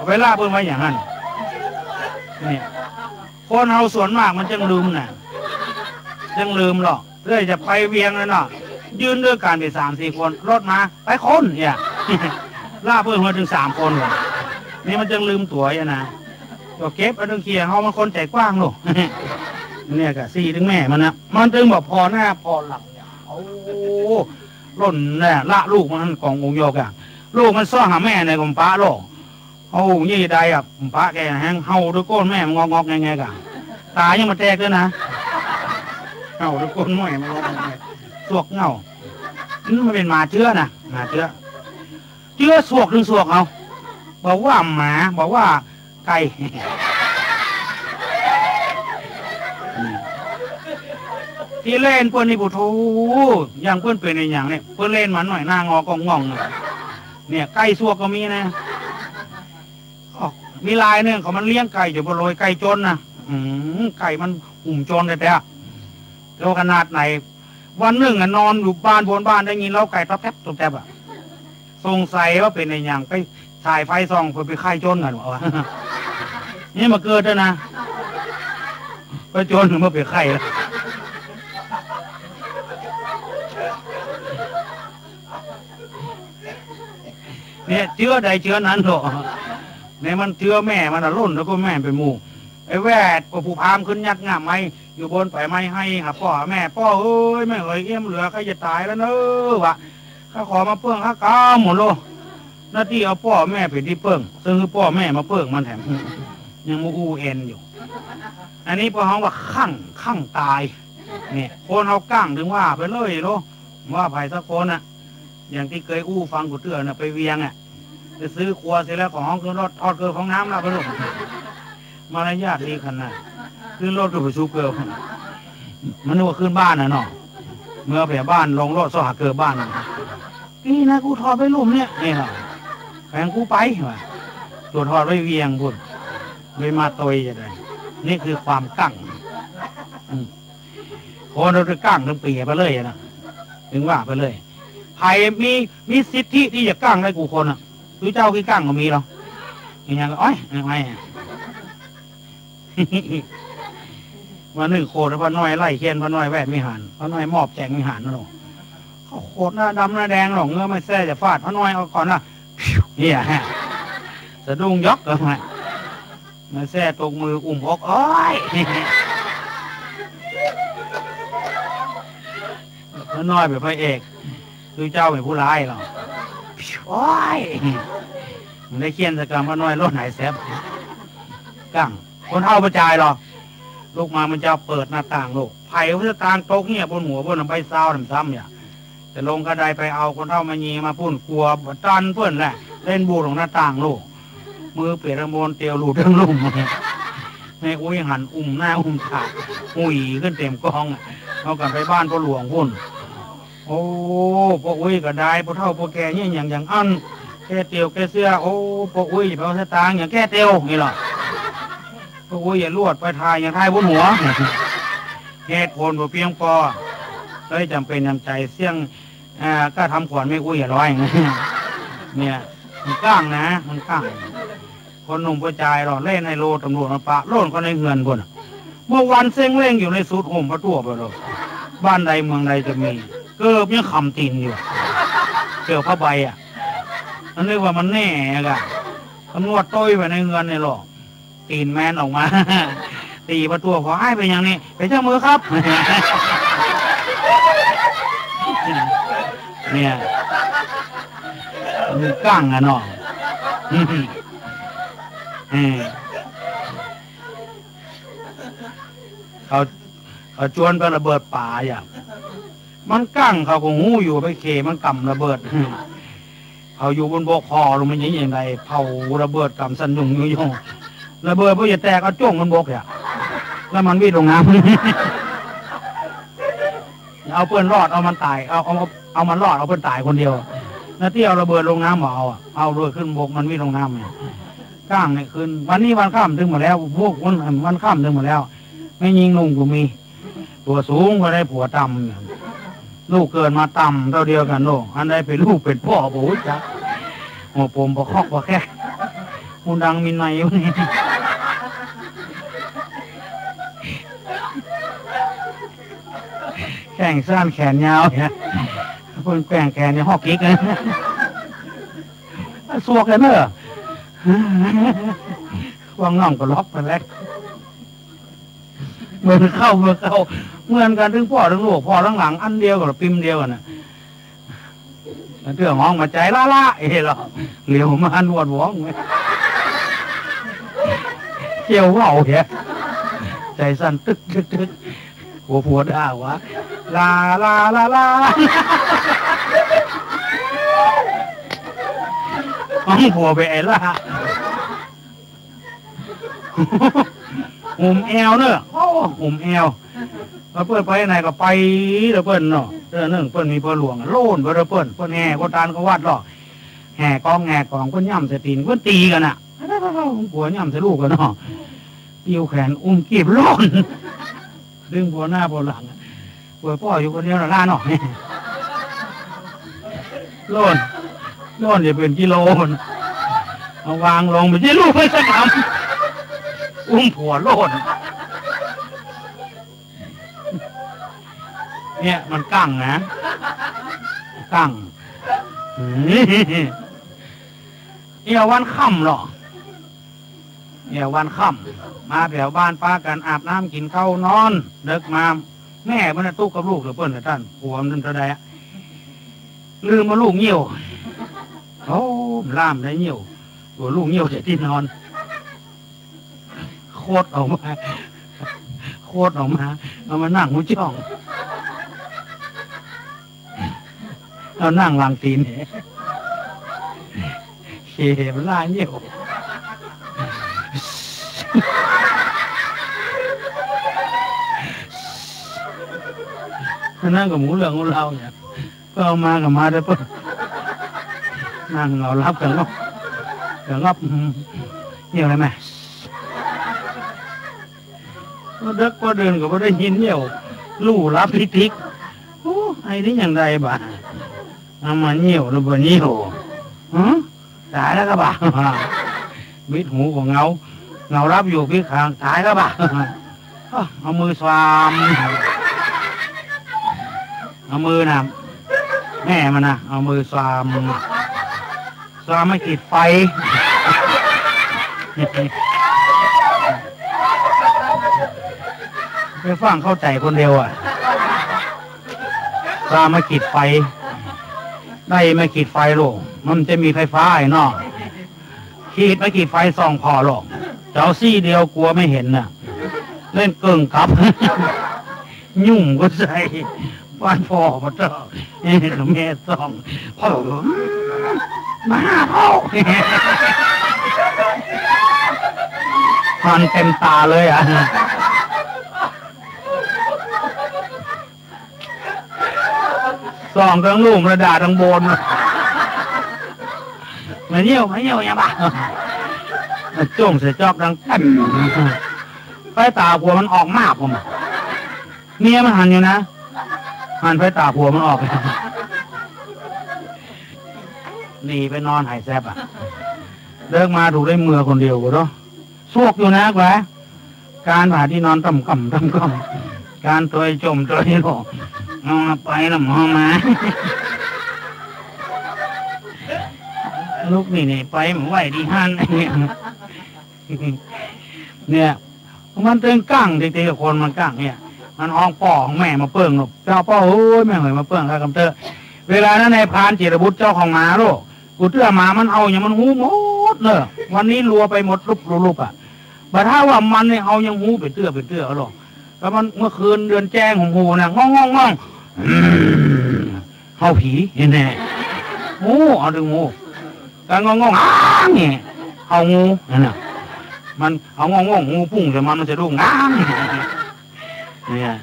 เวลาเพิ่งไว้อย่างนั้นนี่คนเราส่วนมากมันจังลืมน่ะจังลืมหรอกเลยจะไปเวียงเลยเนาะยืนด้วยกันไป3-4 คนรถมาไปคนเนี่ยล่าเพิ่งมาถึง3 คนเลยนี่มันจังลืมตัวอย่างนะก็เก็บเอาดึงเคียเขามันคนใจกว้างลูกเนี่ยกะ4ถึงแม่มันนะมันถึงบอกพอหน้าพอหลังเนี่ยโอ้ล่นเนี่ยละลูกมันขององค์โยกอ่ะลูกมันซ่อหาแม่ในกรมป้าโลกโ เอายี่ใดอ่ะพระแกแห้งเฮาด้วยก้นแม่งอกๆไงกันตายังมาแตกด้วยนะเฮาด้วยก้นแม่มันงอกสวกเงามันเป็นหมาเชื้อนะหมาเชื้อสวกถึงสวกเอาบอกว่าหมาบอกว่าไก่ที่เล่นเพื่อนนี่ปุถุอย่างเพื่อนเป็นในอย่างเนี่ยเพื่อนเล่นมันหน่อยหน้างอกองงเนี่ยไก่สวกก็มีนะมีลายเนี่ยเขามันเลี้ยงไก่อยู่บนโรยไก่จนนะไก่มันหุ่มจนแต่แล้วขนาดไหนวันหนึ่งนอนอยู่บ้านบนบ้านได้ยินแล้วไก่ตับแทบตับแทบอ่ะสงสัยว่าเป็นในอย่างไปถ่ายไฟส่องไปไข่จนกันวะนี่มาเกิดแล้วนะไปจนมาเป็นไข่แล้วเนี่ยเชื้อใดเชื้อนั้นหรอเนี่ยมันเชื้อแม่มันล้นแล้วก็แม่เป็นหมูไอ้แวดผู้พามขึ้นยักง่ามไม้อยู่บนไปไม้ให้หาพ่อแม่พ่อเอ้ยแม่เอ้ยเอี้ยมเหลือใครจะตายแล้วเนอะวะข้าขอมาเปื้องข้ากาหมดโลหน้าที่เอาพ่อแม่เป็นที่เปื้องซึ่งคือพ่อแม่มาเปื้องมันแถมยังมูอูเอ็นอยู่อันนี้พอเขาว่าข้างตายเนี่ยคนเขาก้างถึงว่าไปเลยโลว่าไผ่สักคนน่ะอย่างที่เคยอู้ฟังกูเตือนน่ะไปเวียงอ่ะจะซื้อครัวเสร็จแล้วของห้องคือรถทอดเกลือของน้ำแล้วไปลูกมารยาทดีขนาดขึ้นรถก็ไปชูเกลือมันนึกว่าขึ้นบ้านน่ะเนาะเมื่อแผ่บ้านลงรถสหเกลือบ้านนี่นะกูทอดไปลุ่มเนี่ยนี่เหรอแฟนกูไปว่ะตัวทอดไปเวียงพุ่นไปมาตอยจะได้นี่คือความกั้งคนเราจะกั้งทั้งปีไปเลยนะถึงว่าไปเลยใครมีสิทธิที่จะกั้งได้กูคนอ่ะคือเจ้าที่กั้งก็มีหรออย่างเงี้ยก็อ้อยไม่วันหนึ่งโคตรพระน้อยไล่เคียนพระน้อยแวดไม่หันพระน้อยมอบแจงไม่หันนะหรอกเขาโคตรหน้าดำหน้าแดงหรอกเงื้อไม่แซ่จะฟาดพระน้อยเอาก่อนนะเนี่ยฮะสะดุ้งยกเลยมาแซ่ตกมืออุ้มอกอ้อยพระน้อยเป็นพระเอกคือเจ้าเป็นผู้ร้ายหรอโอ้ยมันได้เคียนสกรรมพระน้อยรถไหนแซ่บกั้งคนเท่าประจายหรอลูกมามันจะเปิดหน้าต่างลูกไผ่พระต่างโต๊ะเนี่ยบนหัวบนใบเศร้าซ้ำเนี่ยจะลงกระไดไปเอาคนเท่ามายีมาพุ่นกลัวตันเพื่อนแหละเล่นบูของหน้าต่างลูกมือเปียกระมนเตียวหลุดทั้งลุ่มแม่อุ้ยหันหน้าขาอุ้ยขึ้นเต็มกองเอากันไปบ้านพ่อหลวงพุ่นโอ้พ่ออุ้ยก็ได้พ่อเท่าพ่อแก่เนี่ยอย่างอันแก่เตียวแก่เสื้อโอ้พ่ออุ้ยเอาสตางค์อย่างแก่เตียวนี่หรอพ่ออุ้ยอย่าลวดไปทายอย่างทายบนหัวเหตุผลบ่เพียงพอเลยจำเป็นจำใจเสี่ยงก็ทำขวัญไม่อุ้ยอย่าร้อยเนี่ยมันก้างนะมันก้างคนหนุ่มผู้ชายหรอเล่นในโลตำรวจมาปะโล่นก็ในเงินบนเมื่อวันเซ็งเล่งอยู่ในสุดห่มพระตัวไปเลยบ้านใดเมืองใดจะมีเกิบยังขำตีนอยู่เกี่ยวผ้าใบอ่ะนั่นเรียกว่ามันแน่กันตำรวจต้อยไปในเงินในหรอกตีนแมนออกมาตีประตูขอให้เป็นอย่างนี้เป็นเจ้ามือครับเนี่ยมือก้างอ่ะเนาะเขาชวนไประเบิดป่าอย่างมันก้างเขาคงหูอยู่ไปเคมันกำระเบิดเขาอยู่บนบกคอลงมันยังไงเผาระเบิดกำสันยุงยุ่งระเบิดเพื่อจะแตกเอาจ้วงมันบกอย่างแล้วมันวิ่งลงน้ำเอาเพื่อนรอดเอามันตายเอามันรอดเอาเพื่อนตายคนเดียวแล้วที่เอาระเบิดลงน้ำเอาเรือขึ้นบกมันวิ่งลงน้ำเนี่ยก้างเนี่ยคืนวันนี้วันข้ามถึงหมดแล้วพวกวันข้ามถึงหมดแล้วไม่ยิงลุงกูมีตัวสูงก็ได้ผัวต่ำลูกเกิดมาต่ำเท่าเดียวกันโลกอันใดเป็นลูกเป็นพ่อโอ้ยจ้ะหัวผมพอคอกพอแค่มูดังมีในอยู่นี่แข่งสั้นแขนยาวเนี่ยคนแข่งแขนเนี่ยหอกกิ๊กเลยสวกเลยเนอะวางน่องก็ล็อกไปแล้วเมื่อเข้าเหมือนกันถึงพ่อถึงลูกพ่อทั้งหลังอันเดียวกับปิมเดียวกันนะเรื่องห้องมาใจละเอ๋หรอเหลียวมาหนวดหวง เจียวว่าวเนี่ยใจสั่นตึกตึกตึกหัวผัวด่าวะลาลาลาลาห้องผัวไปไอ้ล่ะหุ่มแอวเนอะหุ่มแอวแล้วเปิ้นไปไหนก็ไปแล้วเปิ้นเนาะเรื่องนึงเปิ้นมีพ่อหลวงโล่นไปแล้วเปิ้นแห่ก็ตานก็วัดหรอกแห่กองเปิ้นย่ำใส่ตีนเปิ้นตีกันน่ะผัวย่ำใส่ลูกกันเนาะติ้วแขนอุ้มกีบโล่นดึงผัวหน้าผัวหลังผัวพ่ออยู่คนเดียวล่าเนาะโล่นจะเป็นกิโลเอาวางลงไปที่ลูกไม่สักคำอุ้มผัวโล่นเนี่ยมันกั้งนะกั้งเอววันค่ำหรอเอววันค่ำมาแถวบ้านป้ากันอาบน้ำกินข้าวนอนเลิกมาแม่มันตุ๊กกับลูกหรือเปิ้ลกับท่านผัวมันจะได้ลืมมาลูกเหี่ยวโอ้ล่ามได้เหี่ยวตัวลูกเหี่ยวจะที่นอนโคตรออกมาเอามานั่งหัวจ้องเรานั่งวางตีนเขี่ยมันล่าเหี่ยวนั่งกับหมูเหลืองของเราเนี่ยก็เอามากับมาได้ปุ๊บนั่งเรารับกันงับเหี่ยวอะไรไหมก็เด็กก็เดินก็ไม่ได้ยินเหี่ยวลู่รับทิกโอ้ไอ้นี่อย่างไรบ้าเอามาเหี่ยวหรือบ่เหี่ยวตายแล้วก็บ้าบิดหูของเงารับอยู่พี่ข้างตายแล้วบ้าเอามือสวามเอามือนะแม่มันนะเอามือสวามไม่ขีดไฟไปฟังเข้าใจคนเดียวอ่ะสวามไม่ขีดไฟได้ไม่ขีดไฟหรอกมันจะมีไฟฟ้าไอ้นอกขีดไม่ขีดไฟส่องพอหรอกเจ้าซี่เดียวกลัวไม่เห็นน่ะเล่นเกิ่งกับยุ่งก็ใส่บ้านพ่อมาเจอแม่ส่องพ่อมาพ่อมันเต็มตาเลยอ่ะส่องทั้งลูกระดาทั้งบนมาเยี่ยวยังบ้าจ้องเสียจอกดังตั้มไฟตาผัวมันออกมากผมเมียมันหันอยู่นะหันไฟตาผัวมันออกหนีไปนอนหายแซบอ่ะเลิกมาถูกได้เมื่อคนเดียวกูเนาะซวกอยู่นะแกการผ่าที่นอนต่ำการตัวจมตัวหลอกเอาไปละหมอมาลูกนี่ไปมันไหวดีฮันเนี่ยมันเป็นกั้งจริงๆคนมันกั้งเนี่ยมันห้องป่อของแม่มาเปิ้งหรอกเจ้าป่อโอ้ยแม่เหยมาเปิ้งข้ากำเตอเวลานั้นในพานจิรบุตรเจ้าของหมาโลกกูเตื้อหมามันเอาอย่างมันหูหมดเนอะวันนี้รัวไปหมดรูปอ่ะแต่ถ้าว่ามันเนี่ยเอายังหูไปเตื้อหรอกแล้วมันเมื่อคืนเดือนแจ้งของหูน่ะง่องเฮาผีแน่งูเอาดึงงูการงองเนี่ยเอางูนั่นน่ะมันเอางองงูพุ่งแต่มันจะดุ้งง้างเนี่ย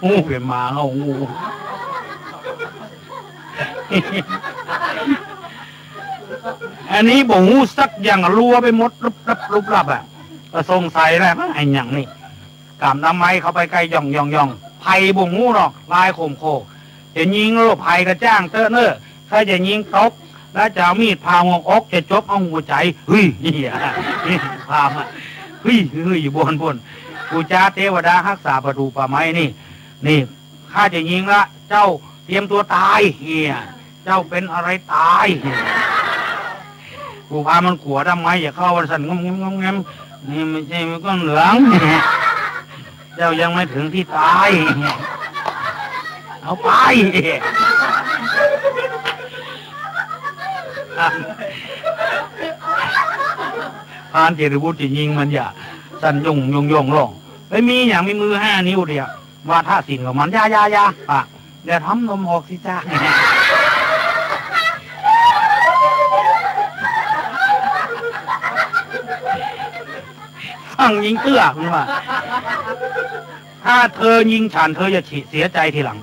งูเปลี่ยนมาเอางูอันนี้บ่งูสักอย่างรัวไปหมดรุบรับอ่ะก็สงสัยแล้วไอ้อย่างนี้กามน้ำไม้เขาไปไกลย่องไผ่บ่งูหรอกลายโคมโคจะยิงโลไผ่กระจ้างเตอะเนอถ้าจะยิงตกแล้วจะเอามีดพาวงอกจะจบเอาหัวใจเฮ้ยพามาเฮ้ยอยู่บนกูจ้าเทวดารักษาประตูป่าไม้นี่ข้าจะยิงละเจ้าเตรียมตัวตายเฮียเจ้าเป็นอะไรตายกูพามันขัวทำไมอย่าเข้าวันสันงมนี่ไม่ใช่มันก็เหลืองเจ้ายังไม่ถึงที่ตายเอาไป พานเจริญบุตรจะยิงมันอย่าสั่นยงร้องไอ้มีอย่างมีมือ5 นิ้วเดียวว่าท่าสินของมันยาปะอย่าทำนมออกสิจ้าฟังยิงเตื้อคุณว่าถ้าเธอยิงฉันเธอจะเสียใจทีหลัง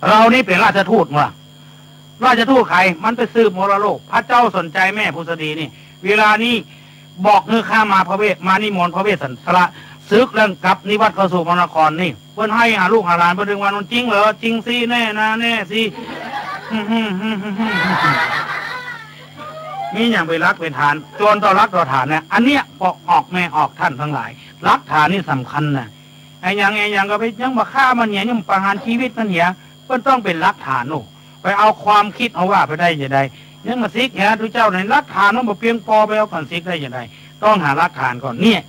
เรานี่เป็นราชทูตว่ะราชทูตใครมันไปสืบมรโลกพระเจ้าสนใจแม่พุทธดีนี่เวลานี้บอกเนื้อข้ามาพระเวทมานิมนต์พระเวสสันตระซึกเรื่องกับนิวัตเข้าสู่พระนครนี่เพื่อนให้หาลูกหาหลานเพื่อนดึงวันจริงเหรอจริงสิแน่นะแน่สินี่อย่างไปรักเป็นฐานโจรต่อรักต่อฐานเนี่ยอันเนี้ยออกแม่ออกท่านทั้งหลายรักฐานนี่สำคัญนะไอ้ยังก็ไปยังมาฆ่ามันเนี่ยยังประหารชีวิตมันเนี่ยเพื่อนต้องเป็นรักฐานโอ้ไปเอาความคิดเอาว่าไปได้ยังไงยังมาซิกเนี่ยทุกเจ้าในรักฐานต้องมาเพียงพอไปเอาก่อนซิกได้ยังไงต้องหารักฐานก่อนเนี่ย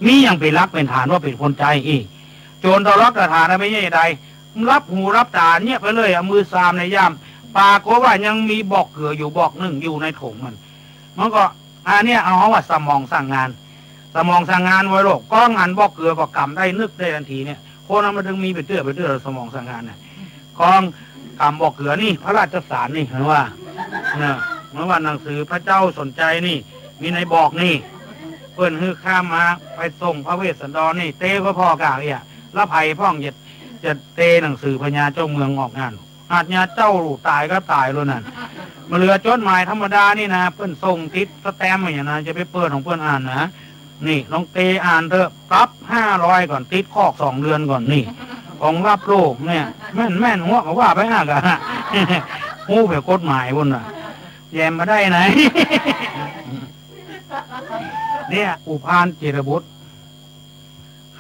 มีอย่างเป็นรักเป็นฐานว่าเป็นคนใจอีกโจรต่อรักต่อฐานไม่ใช่ใดรับหูรับตาเนี่ยไปเลยเอามือซามในย่ามปากก็ว่ายังมีบอกเกลืออยู่บอกหนึ่งอยู่ในถุงมันก็อันนี้เอาว่าสมองสั่งงานไว้โลกก็งานบอกเกลือบอกกำได้นึกได้ทันทีเนี่ยคนนั้นมันถึงมีไปเตื้อสมองสั่งงานเนี่ยกองกำบอกเกลือนี่พระราชสารนี่เห็นว่าเนี่ยเมื่อวันหนังสือพระเจ้าสนใจนี่มีในบอกนี่เพื่อนฮือข้ามมาไปส่งพระเวสสันดรนี่เต้พ่อกาเนี่ยละไผ่พ่องจะเต้หนังสือพญาเจ้าเมืองออกงานอาจญาเจ้าตายก็ตายเลยนั่นมาเหลือจดหมายธรรมดานี่นะเพื่อนส่งทิศสแตมป์อย่างนั้นจะไปเปิดของเพื่อนอ่านนะนี่น้องเตอ่านเถอะปรับ500ก่อนติดคอก2 เดือนก่อนนี่ของรับโลกเนี่ยแม่นหัวเขาว่าไปกะหู้แบบกฎหมายบนน่ะแยมมาได้ไหนเนี่ยอุพานเจรบุตร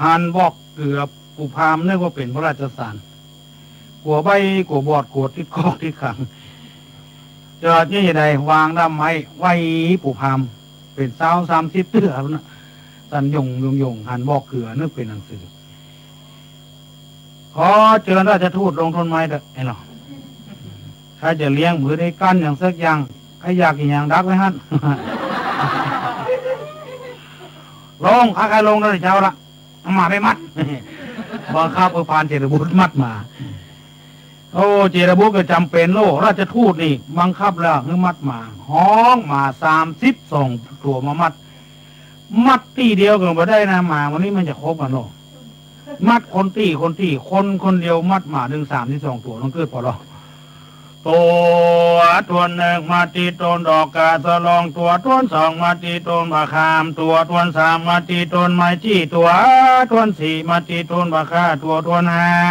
หันบอกเกือบอุพามนึกว่าเป็นพระราชสารกัวใบกัวบอดกัวติดคอกติดขังเจอที่ใดวางดำไม้ไว้ปูพามเป็น30 เตื้อแล้วนะสันยงหันบอกเกือนึกเป็นหนังสือขอเชิญราชทูตลงทนไม้เด้อไอ้หนอใครจะเลี้ยงมือได้กั้นอย่างสักอย่างใครอยากอย่างดักไว้ฮั่นลงใครลงแล้วเช้าละมาไปมัดบังคับอุพานเจรบุตรมัดมาโอ้เจรบุตรก็จำเป็นโลราชทูตนี่บังคับแล้วคือมัดมาห้องมา32 ตัวมามัดตีเดียวกันมาได้นะมาวันนี้มันจะครบกันโลมัดคนคนเดียวมัดมา32 ตัวต้องเกิดพอหรอตัวหนึ่งมาตีต้นดอกกาสลองตัว2มาตีต้นบะขามตัว3มาตีต้นไม้จี้ตัว4มาตีต้นบะค่าตัว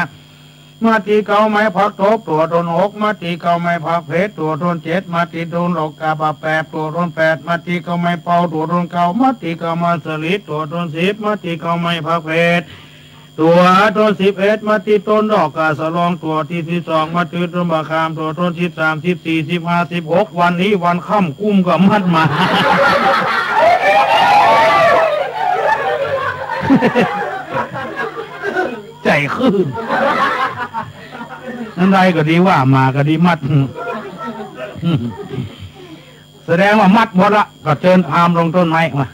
5มาตีเกาไม้พักทบตัว6มาตีเกาไม้พักเพชรตัว7มาตีต้นดอกกาบะ8ตัว8มาตีเกาไม้เป่าตัว9มาตีเกามาสลิดตัว10มาตีเกาไม้พักเพชรตัว11มาตีต้นดอกกาสลองตัวที่12มาตีต้นบะขามตัว13 14 15 16วันนี้วันค่ำกุ้มกับมัดมา ใจขึ้นนั่นไรก็ดีว่ามาก็ดีมัด แสดงว่ามัดหมดละก็เชิญพามลงต้นไม้มา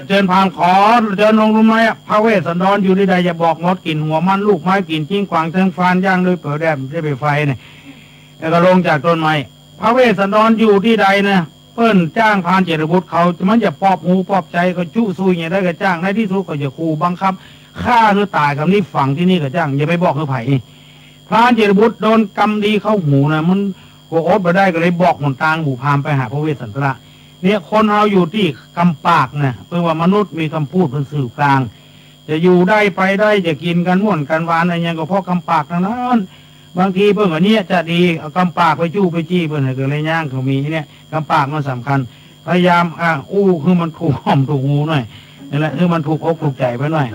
เชิญพามขอเชิญลงต้นไม้พระเวสสันดรอยู่ที่ใดอย่าบอกงดกินหัวมันลูกไม้กินจิ้งกวางเทิงฟานย่างด้วยเปิดแดดจะไปไฟเนี่ยแล้วก็ลงจากต้นไม้พระเวสสันดรอยู่ที่ใดนะเพิ่นจ้างพานเจรบุตรเขามันจะปอบหูปอบใจก็จุ้ซุยอย่างได้ก็จ้างในที่สุดก็จะขู่บังคับฆ่าหรือตายคำนี้ฝังที่นี่ก็จ้างอย่าไปบอกคือไผ่พระเจรบุตรโดนกรรมดีเข้าหูนะมันโกอดไปได้ก็เลยบอกหนทางบูพามไปหาพระเวสสันตระเนี่ยคนเราอยู่ที่กำปากนะเพื่อว่ามนุษย์มีคำพูดเป็นสื่อกลางจะอยู่ได้ไปได้จะกินกันม่วนกันหวานอะไรอย่างก็เพราะกำปากนั้นบางทีเพื่อนแบบนี้จะดีเอากำปากไปจู้ไปจี้เพื่อนให้เกิดอะไรย่างเขามีเนี่ยกำปากมันสำคัญพยายามคือมันถูกห้อมถูกหูหน่อยนี่แหละคือมันถูกอกถูกใจไปหน่อย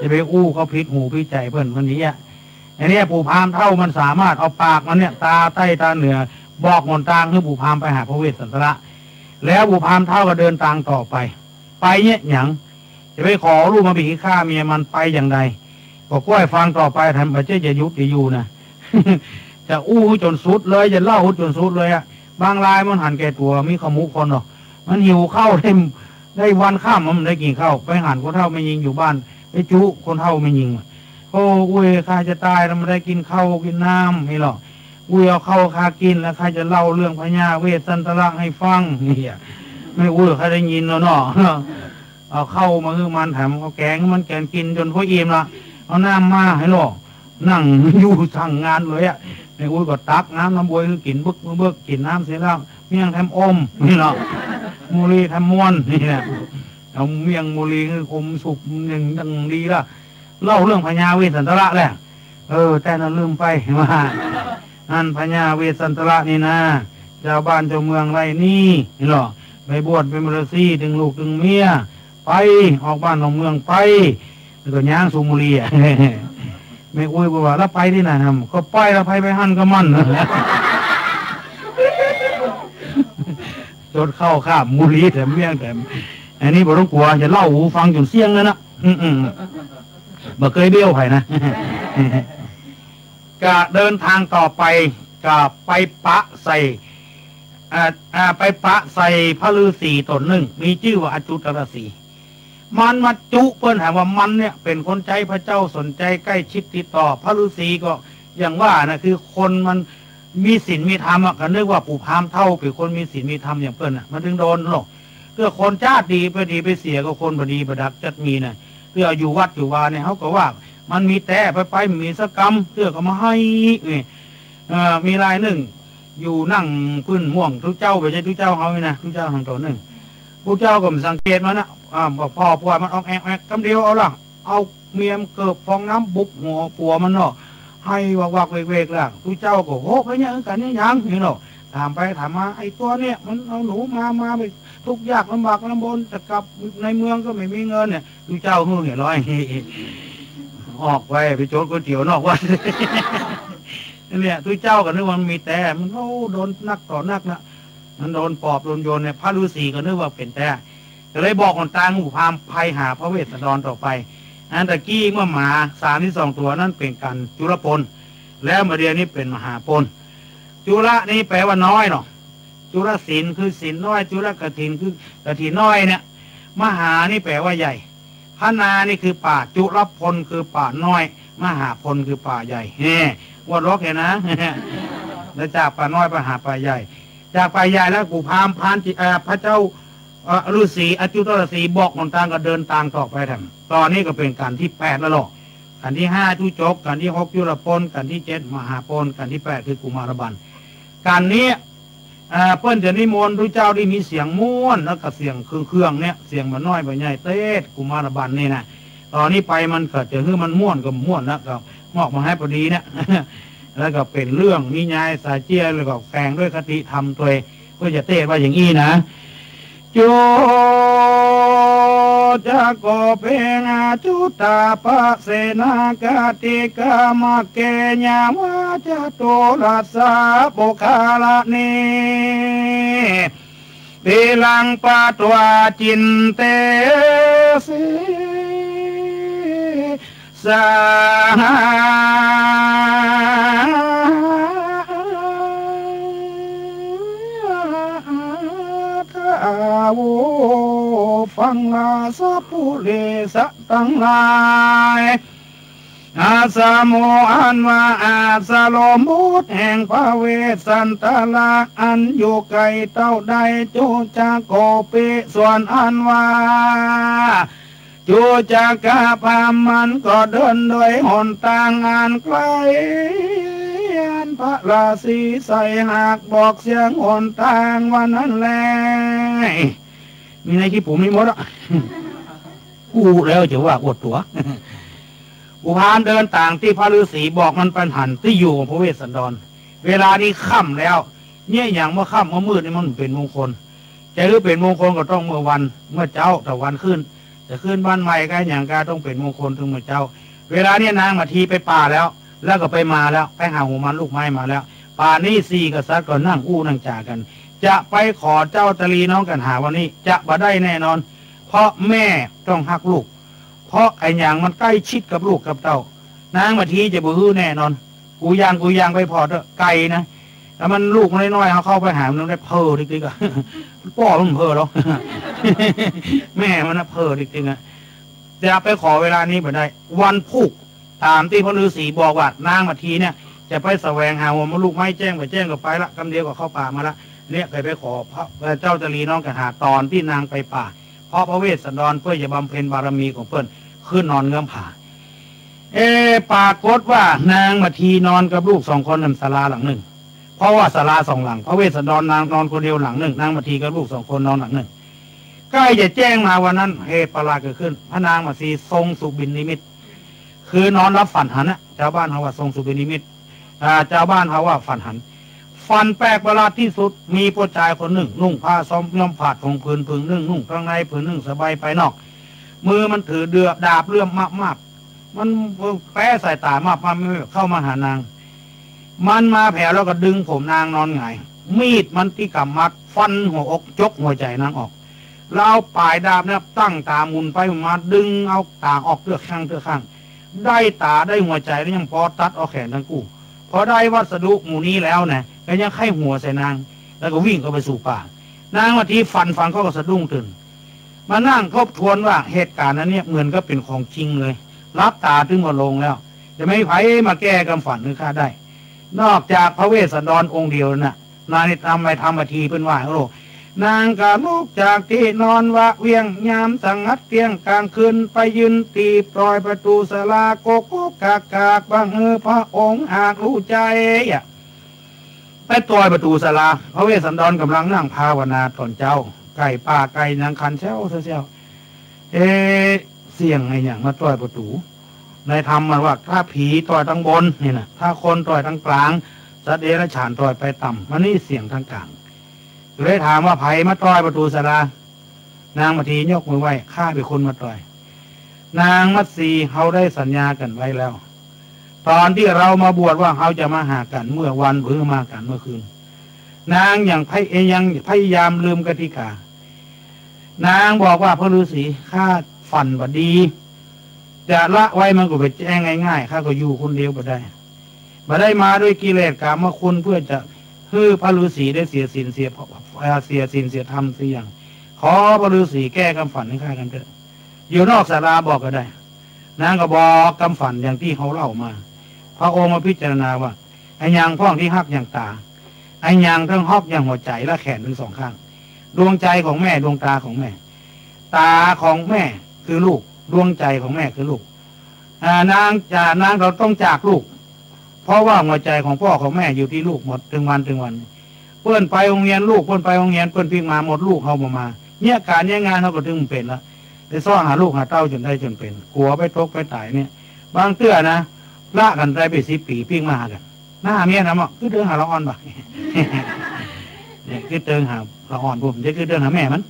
จะไปเขาพิษหูพิษใจเพื่อนคนนี้อันนี้ปู่พามเท่ามันสามารถเอาปากมันเนี่ยตาใต้ตาเหนือบอกหนทางให้ปู่พามไปหาพระเวสสันตระแล้วปู่พามเท่าก็เดินทางต่อไปเนี่ยอย่างจะไปขอลูกมาบีฆ่าเมียมันไปอย่างไรบอกว่าฟังต่อไปทำไปจะยุติอยู่นะ จะจนสุดเลยจะเล่าจนสุดเลยบางรายมันหันแก่ตัวมีขมุคนหรอกม มันหิวข้าวได้วันข้ามมันได้กินข้าวไปหันคนเฒ่าไม่ยิงอยู่บ้านไปจุคนเฒ่าไม่ยิงโอ้อุ้ยข้าจะตายแล้วไม่ได้กินข้าวกินน้ำไม่หรอกอุ้ยเอาข้าวข้ากินแล้วข้าจะเล่าเรื่องพญาเวสสันตระให้ฟังนี่ไม่อุ้ยข้าได้ยินแล้วเนาะเอาเข้ามาคือมันแถมเอาแกงมันแกงกินจนพออิ่มละเอาน้ำมาให้หรอกนั่งอยู่สั่งงานเลยอ่ะในอุ้ยก็ตักน้ำบวยคือกินบึกกินน้ำเสร็จแล้วเมี่ยงแถมอมนี่หรอกมูลีแถมม้วนนี่แหละเอาเมี่ยงมูลีคือคมสุกหนึ่งดังดีละเล่าเรื่องพญาเวสสันตระแหละแต่นั้นลืมไปว่านั่นพญาเวสสันตระนี่นะเจ้าบ้านเจ้าเมืองไรนี่หรอไปบวชเป็นมฤาษีดึงลูกดึงเมียไปออกบ้านออกเมืองไปแล้วก็ย่างสุมุรีอ่ะไม่อุ้ยบอกว่าแล้วไปที่ไหนครับก็ไปแล้วไปหั่นก็มันจดเข้าข้ามมุรีแต่เมี่ยงแต่อันนี้บอกต้องกลัวจะเล่าหูฟังจนเสียงเลยนะบ่เคยเบี้ยวไผ่นะก็เดินทางต่อไปก็ไปปะใส่ไปปะใส่พระฤาษีตนหนึ่งมีชื่อว่าอจุตรสีมันมาจุเปิ้นถามว่ามันเนี่ยเป็นคนใจพระเจ้าสนใจใกล้ชิดติดต่อพระฤาษีก็อย่างว่านะคือคนมันมีศีลมีธรรมก็นึกว่าปู่พามเท่าเป็นคนมีศีลมีธรรมอย่างเปิ้นมันถึงโดนหรอกเพื่อคนชาติดีไปเสียก็คนบดีประดักจัดมีนะเพื่ออยู่วัดอยู่วาเนี่ยเขาก็ว่ามันมีแต่ไปมีสกรรมเพื่อก็มาให้มีรายหนึ่งอยู่นั่งพื้นม่วงทุกเจ้าไปใช่ทุกเจ้าเขาไม่นะทุกเจ้าทางตัวหนึ่งผู้เจ้าก็สังเกตมันนะบอกพ่อปวดมันออกแอกกำเดียวเอาล่ะเอาเมียมเกิบฟองน้ำบุกหัวปัวมันเนาะให้วักเวกล่ะทุกเจ้าก็โหไปเนี่ยกันนี่ยังเนาะถามไปถามมาไอ้ตัวเนี่ยมันเอาหนูมาไปทุกยากลำบากลำบนแต่กลับในเมืองก็ไม่มีเงินเนี่ยทุกเจ้าหูเห็นร้อยออกไปโจรก๋วยเตี๋ยวนอกวัดเนี่ยทุกเจ้ากันนึกว่ามันมีแต่มันโดนนักต่อนักนะมันโดนปอบโดนโยนเนี่ยพระฤาษีก็นึกว่าเป็นแต่ก็เลยบอกคนตางหูพามภัยหาพระเวสสันดรต่อไปอันตะกี้เมื่อหมา32 ตัวนั่นเป็นกันจุลพลแล้วมาเดียวนี้เป็นมหาพลจุลนี่แปลว่าน้อยเนาะจุลศีลคือศีลน้อยจุลกฐินคือกฐินน้อยเนี่ยมหานี่แปลว่าใหญ่พนานี่คือป่าจุลพลคือป่าน้อยมหาพลคือป่าใหญ่วัดรกเห็นนะแล้วจากป่าน้อยไปหาป่าใหญ่จากป่าใหญ่แล้วกูพามพานพระเจ้าฤาษีอจุตรศรีบอกคนต่างก็เดินต่างต่อไปทำตอนนี้ก็เป็นการที่8แล้วหรอกการที่5จุจกการที่6จุลพลการที่7มหาพลการที่8คือกุมารบันการนี้เปิ้นจะนิมนต์พระเจ้าได้มีเสียงม้วนแล้วก็เสียงเครื่องเนี่ยเสียงมันน้อยไปใหญ่เต้กุมารบันนี่นะตอนนี้ไปมันเกิดจะคือมันม้วนก็ม้วนแล้วก็มอกมาให้พอดีเนี่ยแล้วก็เป็นเรื่องนิยายสายเจียแล้วก็แฝงด้วยคติธรรมตัวเพื่อจะเต้ว่าอย่างนี้นะโจจะโกเพงาจุตาปะเสนากติกามะเกญาวาจะโตรัสสะโปคาลานีปิลังปะตวาจินเตสิสาโวฟังอาสะปุเรสะตั้งหลายอาสาโมอันว่าอาสาโลมุตแห่งพระเวสสันตระอันอยู่ไกลเต้าใดจูจะโกปิส่วนอันว่าจูจะกะพามันก็เดินโดยหนทางอันไกลอันพระราศีใส่หากบอกเสียงหนทางวันนั้นแลมีในที่ผมมีหมดอ่ะกูแล้วจะว่าอดตัวอุพานเดินต่างที่พระฤาษีบอกมันเป็นหันที่อยู่ของพระเวสสันดรเวลานี้ค่ำแล้วเนี่ยอย่างเมื่อค่ำเมื่อมืดนี่มันเป็นมงคลจะหรือเป็นมงคลก็ต้องเมื่อวันเมื่อเจ้าแต่วันขึ้นจะขึ้นบ้านใหม่ก็อย่างการต้องเป็นมงคลถึงเมื่อเจ้าเวลาเนี่ยนางมาทีไปป่าแล้วก็ไปมาแล้วไปหาหัวมันลูกไม้มาแล้วป่านี้4 กษัตริย์ก็นั่งอู้นั่งจ่ากันจะไปขอเจ้าตรีน้องกันหาวันนี้จะบ่ได้แน่นอนเพราะแม่ต้องหักลูกเพราะไอ้อย่างมันใกล้ชิดกับลูกกับเต้านางมาทีจะบื้อแน่นอนกูยางไปพอเถอะไก่นะ แล้วมันลูกมันน้อยๆเขาเข้าไปหามันได้เพ้อดิ๊กๆอ่ะพ่อมันเพ้อหรอ แม่มันเพ้อดิ๊กๆอ่ะจะไปขอเวลานี้ไปได้วันพุกตามที่พระฤาษีบอกว่านางมาทีเนี่ยจะไปแสวงหาหัวมันลูกไม้แจ้งไปแจ้งก็ไปละกำเดียวก็เข้าป่ามาละเนี่ยไปขอพระเจ้าจรีน้องกระหาตอนที่นางไปป่าเพราะพระเวสสันดรเพื่อจะบำเพ็ญบารมีของเพื่อนขึ้นนอนเงื้อมผาปรากฏว่านางมาทีนอนกับลูก2 คนในศาลาหลังหนึ่งเพราะว่าศาลา2 หลังพระเวสสันดรนางนอนคนเดียวหลังหนึ่งนางมาทีกับลูก2 คนนอนหลังหนึ่งใกล้จะแจ้งมาวันนั้นเหตุประหลาดเกิดขึ้นพระนางมาทีทรงสุบินนิมิตคือนอนรับฝันหันนะชาวบ้านเขาว่าทรงสุบินนิมิตชาวบ้านเขาว่าฝันหันฝันแปลกประหลาดที่สุดมีผู้ชายคนหนึ่งนุ่งผ้าซ้อมย่อมผาดของผืนหนึ่งนุ่งข้างในผืนหนึ่งสบายไปนอกมือมันถือเดือดาบเลื่อมมากมันแป้สายตามากไม่เข้ามาหานางมันมาแผ่แล้วก็ดึงผมนางนอนหงายมีดมันที่กำมัดฟันหัวอกจกหัวใจนางออกแล้วเอาปลายดาบเนี่ยตั้งตามุนไปมาดึงเอาตาออกเลือกข้างได้ตาได้หัวใจแล้วยังพอตัดเอาแขนทั้งคู่พอได้วัสดุหมู่นี้แล้วเนี่ยก็ยังไข้หัวใส่นางแล้วก็วิ่งเข้าไปสู่ป่านางวันที่ฟันเขาก็สะดุ้งตื่นมานั่งทบทวนว่าเหตุการณ์นั้นเนี่ยเหมือนก็เป็นของจริงเลยรับตาถึงมาลงแล้วจะไม่ไผมาแก้กำฝันหรือข้าได้นอกจากพระเวสสันดรองค์เดียวน่ะนางนี่ทำไปทำมาทีเป็นว่าโอ้นางกะลุกจากที่นอนวะเวียงยามสังหัดเตียงกลางคืนไปยืนตีปล่อยประตูศาลาโกโกกากบังพระองค์หากรู้ใจไปต่อยประตูศาลาพระเวสสันดรกำลังนั่งภาวนาตอนเจ้าไก่ป่าไก่นางคันเชี่ยวเสียงไงอย่างมาต่อยประตูในธรรมมันว่าถ้าผีต่อยทางบนนี่นะถ้าคนต่อยทางกลางสัตว์เดรัจฉานต่อยไปต่ำมันนี่เสียงทางกลางเลยถามว่าไผมาต่อยประตูศาลานางมาทียกมือไหว้ข้าเป็นคนมาต่อยนางมัตสีเขาได้สัญญากันไว้แล้วตอนที่เรามาบวชว่าเขาจะมาหากันเมื่อวันหรือมากันเมื่อคืนนางยังพยายามลืมกติกานางบอกว่าพระฤาษีข้าฝันบดีจะละไว้มันก็ไปแจ้งง่ายๆข้าก็อยู่คนเดียวบ่ได้มาด้วยกิเลสกามคุณเพื่อจะคือพระฤาษีได้เสียศีลเสียธรรมเสียอย่างขอพระฤาษีแก้กำฝันให้ข้ากันเถอะอยู่นอกศาลาบอกก็ได้นางก็บอกกำฝันอย่างที่เขาเล่ามาพระองค์มาพิจารณาว่าไอ้ยางพ่องที่หักอย่างตาไอ้ยางทั้งหอกอย่างหัวใจและแขนทั้ง2 ข้างดวงใจของแม่ดวงตาของแม่ตาของแม่คือลูกดวงใจของแม่คือลูกนางเราต้องจากลูกเพราะว่าหัวใจของพ่อของแม่อยู่ที่ลูกหมดถึงวันเพื่อนไปโรงเรียนลูกเพื่อนไปโรงเรียนเพื่อนพิงมาหมดลูกเขามาเนี่ยการเนี่ยงานเขาก็ถึงเป็นละไปซ่อหาลูกหาเต้าจนได้จนเป็นกลัวไปตกไปตายเนี่ยบางเตื้อนะละกันได้ไป10 ปีพิงมากันหน้าเมียนะมั้งคือเดินหาละอ่อนบ่เนี่ยคือเดินหาละอ่อนผมจะคือเดินหาแม่มัน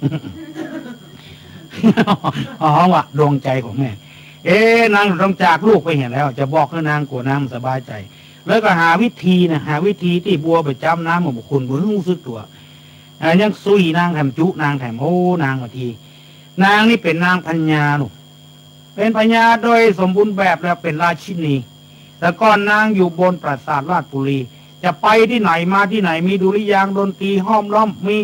อ๋อว่ะดวงใจของแม่นางต้องจากลูกไปเห็นแล้วจะบอกให้นางกลัวนางสบายใจแล้วก็หาวิธีที่บัวไปจำน้ำของคุณบุญรู้สึกตัวยังซุยนางแถมจุนางแถมโอ้นางมาทีนางนี่เป็นนางพัญญาลูกเป็นพัญญาโดยสมบูรณ์แบบแล้วเป็นราชินีแต่ก่อนนางอยู่บนปราสาทราชบุรีจะไปที่ไหนมาที่ไหนมีดุริยางค์ดนตรีห้อมล้อมมี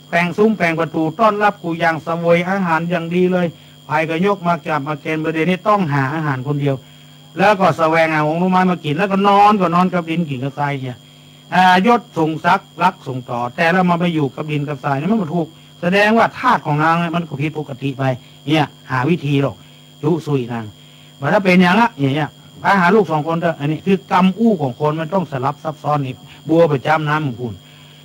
แต่งซุ้มแต่งประตูต้อนรับกูอย่างสวยอาหารอย่างดีเลยไปก็ยกมาจับมาเกณฑ์ประเดี๋ยวนี้ต้องหาอาหารคนเดียวแล้วก็แสวงหาของลงมากินแล้วก็นอนกับดินกินกับทรายเนี่ยยศส่งซักรักส่งต่อแต่แล้วมาไปอยู่กับดินกับทรายนี่มันถูกแสดงว่าธาตุของนางมันก็ผิดปกติไปเนี่ยหาวิธีหรอกยุสุยนางแต่ถ้าเป็นอย่างละเนี่ยพาหาลูก2 คนเถอะอันนี้คือกรรมอู้ของคนมันต้องสลับซับซ้อนนี่บัวไปจำน้ำของคุณ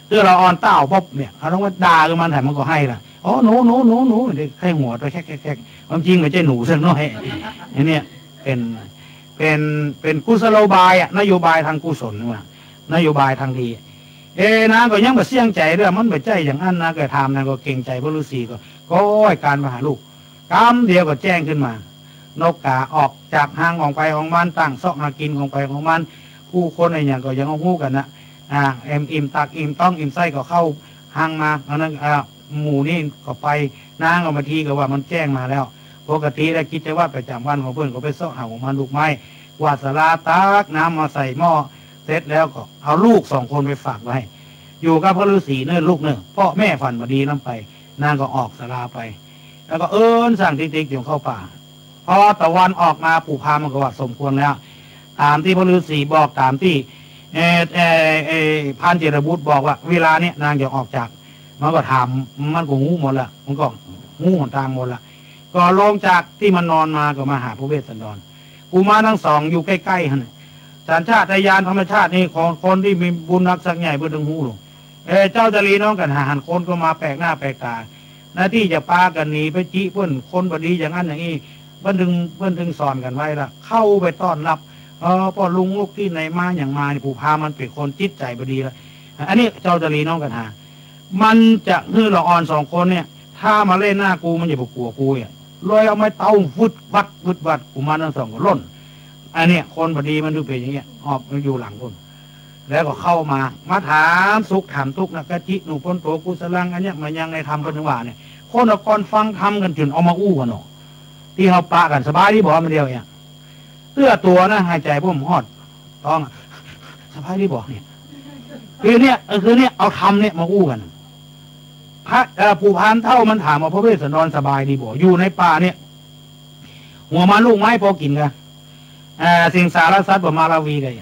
เมื่อเราอ่อนเต้าป๊บเนี่ยเขาต้องว่าด่ากันมันแต่มันก็ให้ละอ๋อหนูเด็กให้หัวตัวแค่ความจริงไม่ใช่หนูสักน้อยอันนี้เป็นกุศโลบายนโยบายทางกุศลว่านโยบายทางดีนะก็ยังแบบเสี่ยงใจเรื่องมันแบบใจอย่างนั้นนะก็ทำนะก็เก่งใจพระฤาษีก็การมาหาลูกกรรมเดียวก็แจ้งขึ้นมานกกาออกจากห้างออกไปของมันตั้งซอกหากินของไปของมันผู้คนอะไรอย่างก็ยังเอาหู้กันนะอิ่มตักอิ่มต้องอิ่มไส้ก็เข้าห้างมาอันนั้นหมู่นี่ก็ไปนางออกมาทีก็ว่ามันแจ้งมาแล้วปกติแล้วคิดจะว่าประจำวันของเพื่อนก็ไปซอกหาของมันลูกไม้กวาดสลาตักน้ำมาใส่หม้อ เสร็จแล้วก็เอาลูก2 คนไปฝากไว้อยู่กับพระฤาษีเนิ่นลูกเนิ่นพ่อแม่ฝันบดีน้ำไปนางก็ออกสลาไปแล้วก็สั่งติ๊กๆอยู่เข้าป่าพอตะวันออกมาปู่พามันก็ว่าสมควรแล้วตามที่พระฤาษีบอกตามที่พันเจรบุตรบอกว่าเวลาเนี้ยนางจะออกจากมันก็ถามมันก็งูหมดละมันก็งูหนทางหมดละก็ลงจากที่มันนอนมาก็มาหาพระเวสสันดรกุมารทั้ง2อยู่ใกล้ๆฮะสัญชาตญาณธรรมชาตินี่ของคนที่มีบุญนักสักใหญ่เพื่อถึงหูหลงเจ้าจรีน้องกันหันคนก็มาแปลกหน้าแปลกตาหน้าที่จะปากันหนีไปจี้เพื่อนคนบดีอย่างนั้นอย่างนี้เพื่อนถึงสอนกันไว้ละเข้าไปต้อนรับพ่อลุงลูกที่ไหนมาอย่างมาผู้พามันเป็นคนจิตใจบดีแล้วอันนี้เจ้าจรีน้องกันหามันจะฮือละอ่อน2 คนเนี่ยถ้ามาเล่นหน้ากูมันจะกลัวกูเนี่ยเลยเอาไม้เต้าฟุดวัดกูมาทั้ง2 คนล้นอันนี้คนบดีมันดูเป็นอย่างเงี้ยออกมันอยู่หลังคนแล้วก็เข้ามาถามสุขถามทุกข์นะกะจิหนูพ้นโตกุสลังอันเนี้ยมันยังในธรรมปัญญาเนี่ยคนละก่อนฟังทำกันจนเอามาอู้กันเนาะที่เขาปะกันสบายที่บอกมันเดียวเนี่ยเตื้อตัวนะหายใจพุ่มหอดต้องสบายที่บอกเนี่ยคือเนี่ยเอาทำเนี่ยมาอู้กันพระปู่พานเท่ามันถามว่าพระเวสสันดรสบายดีบ่อยู่ในป่าเนี่ยหัวมาลูกไม้พอกินกันสิงสารสัตว์กับมาลาวีกัน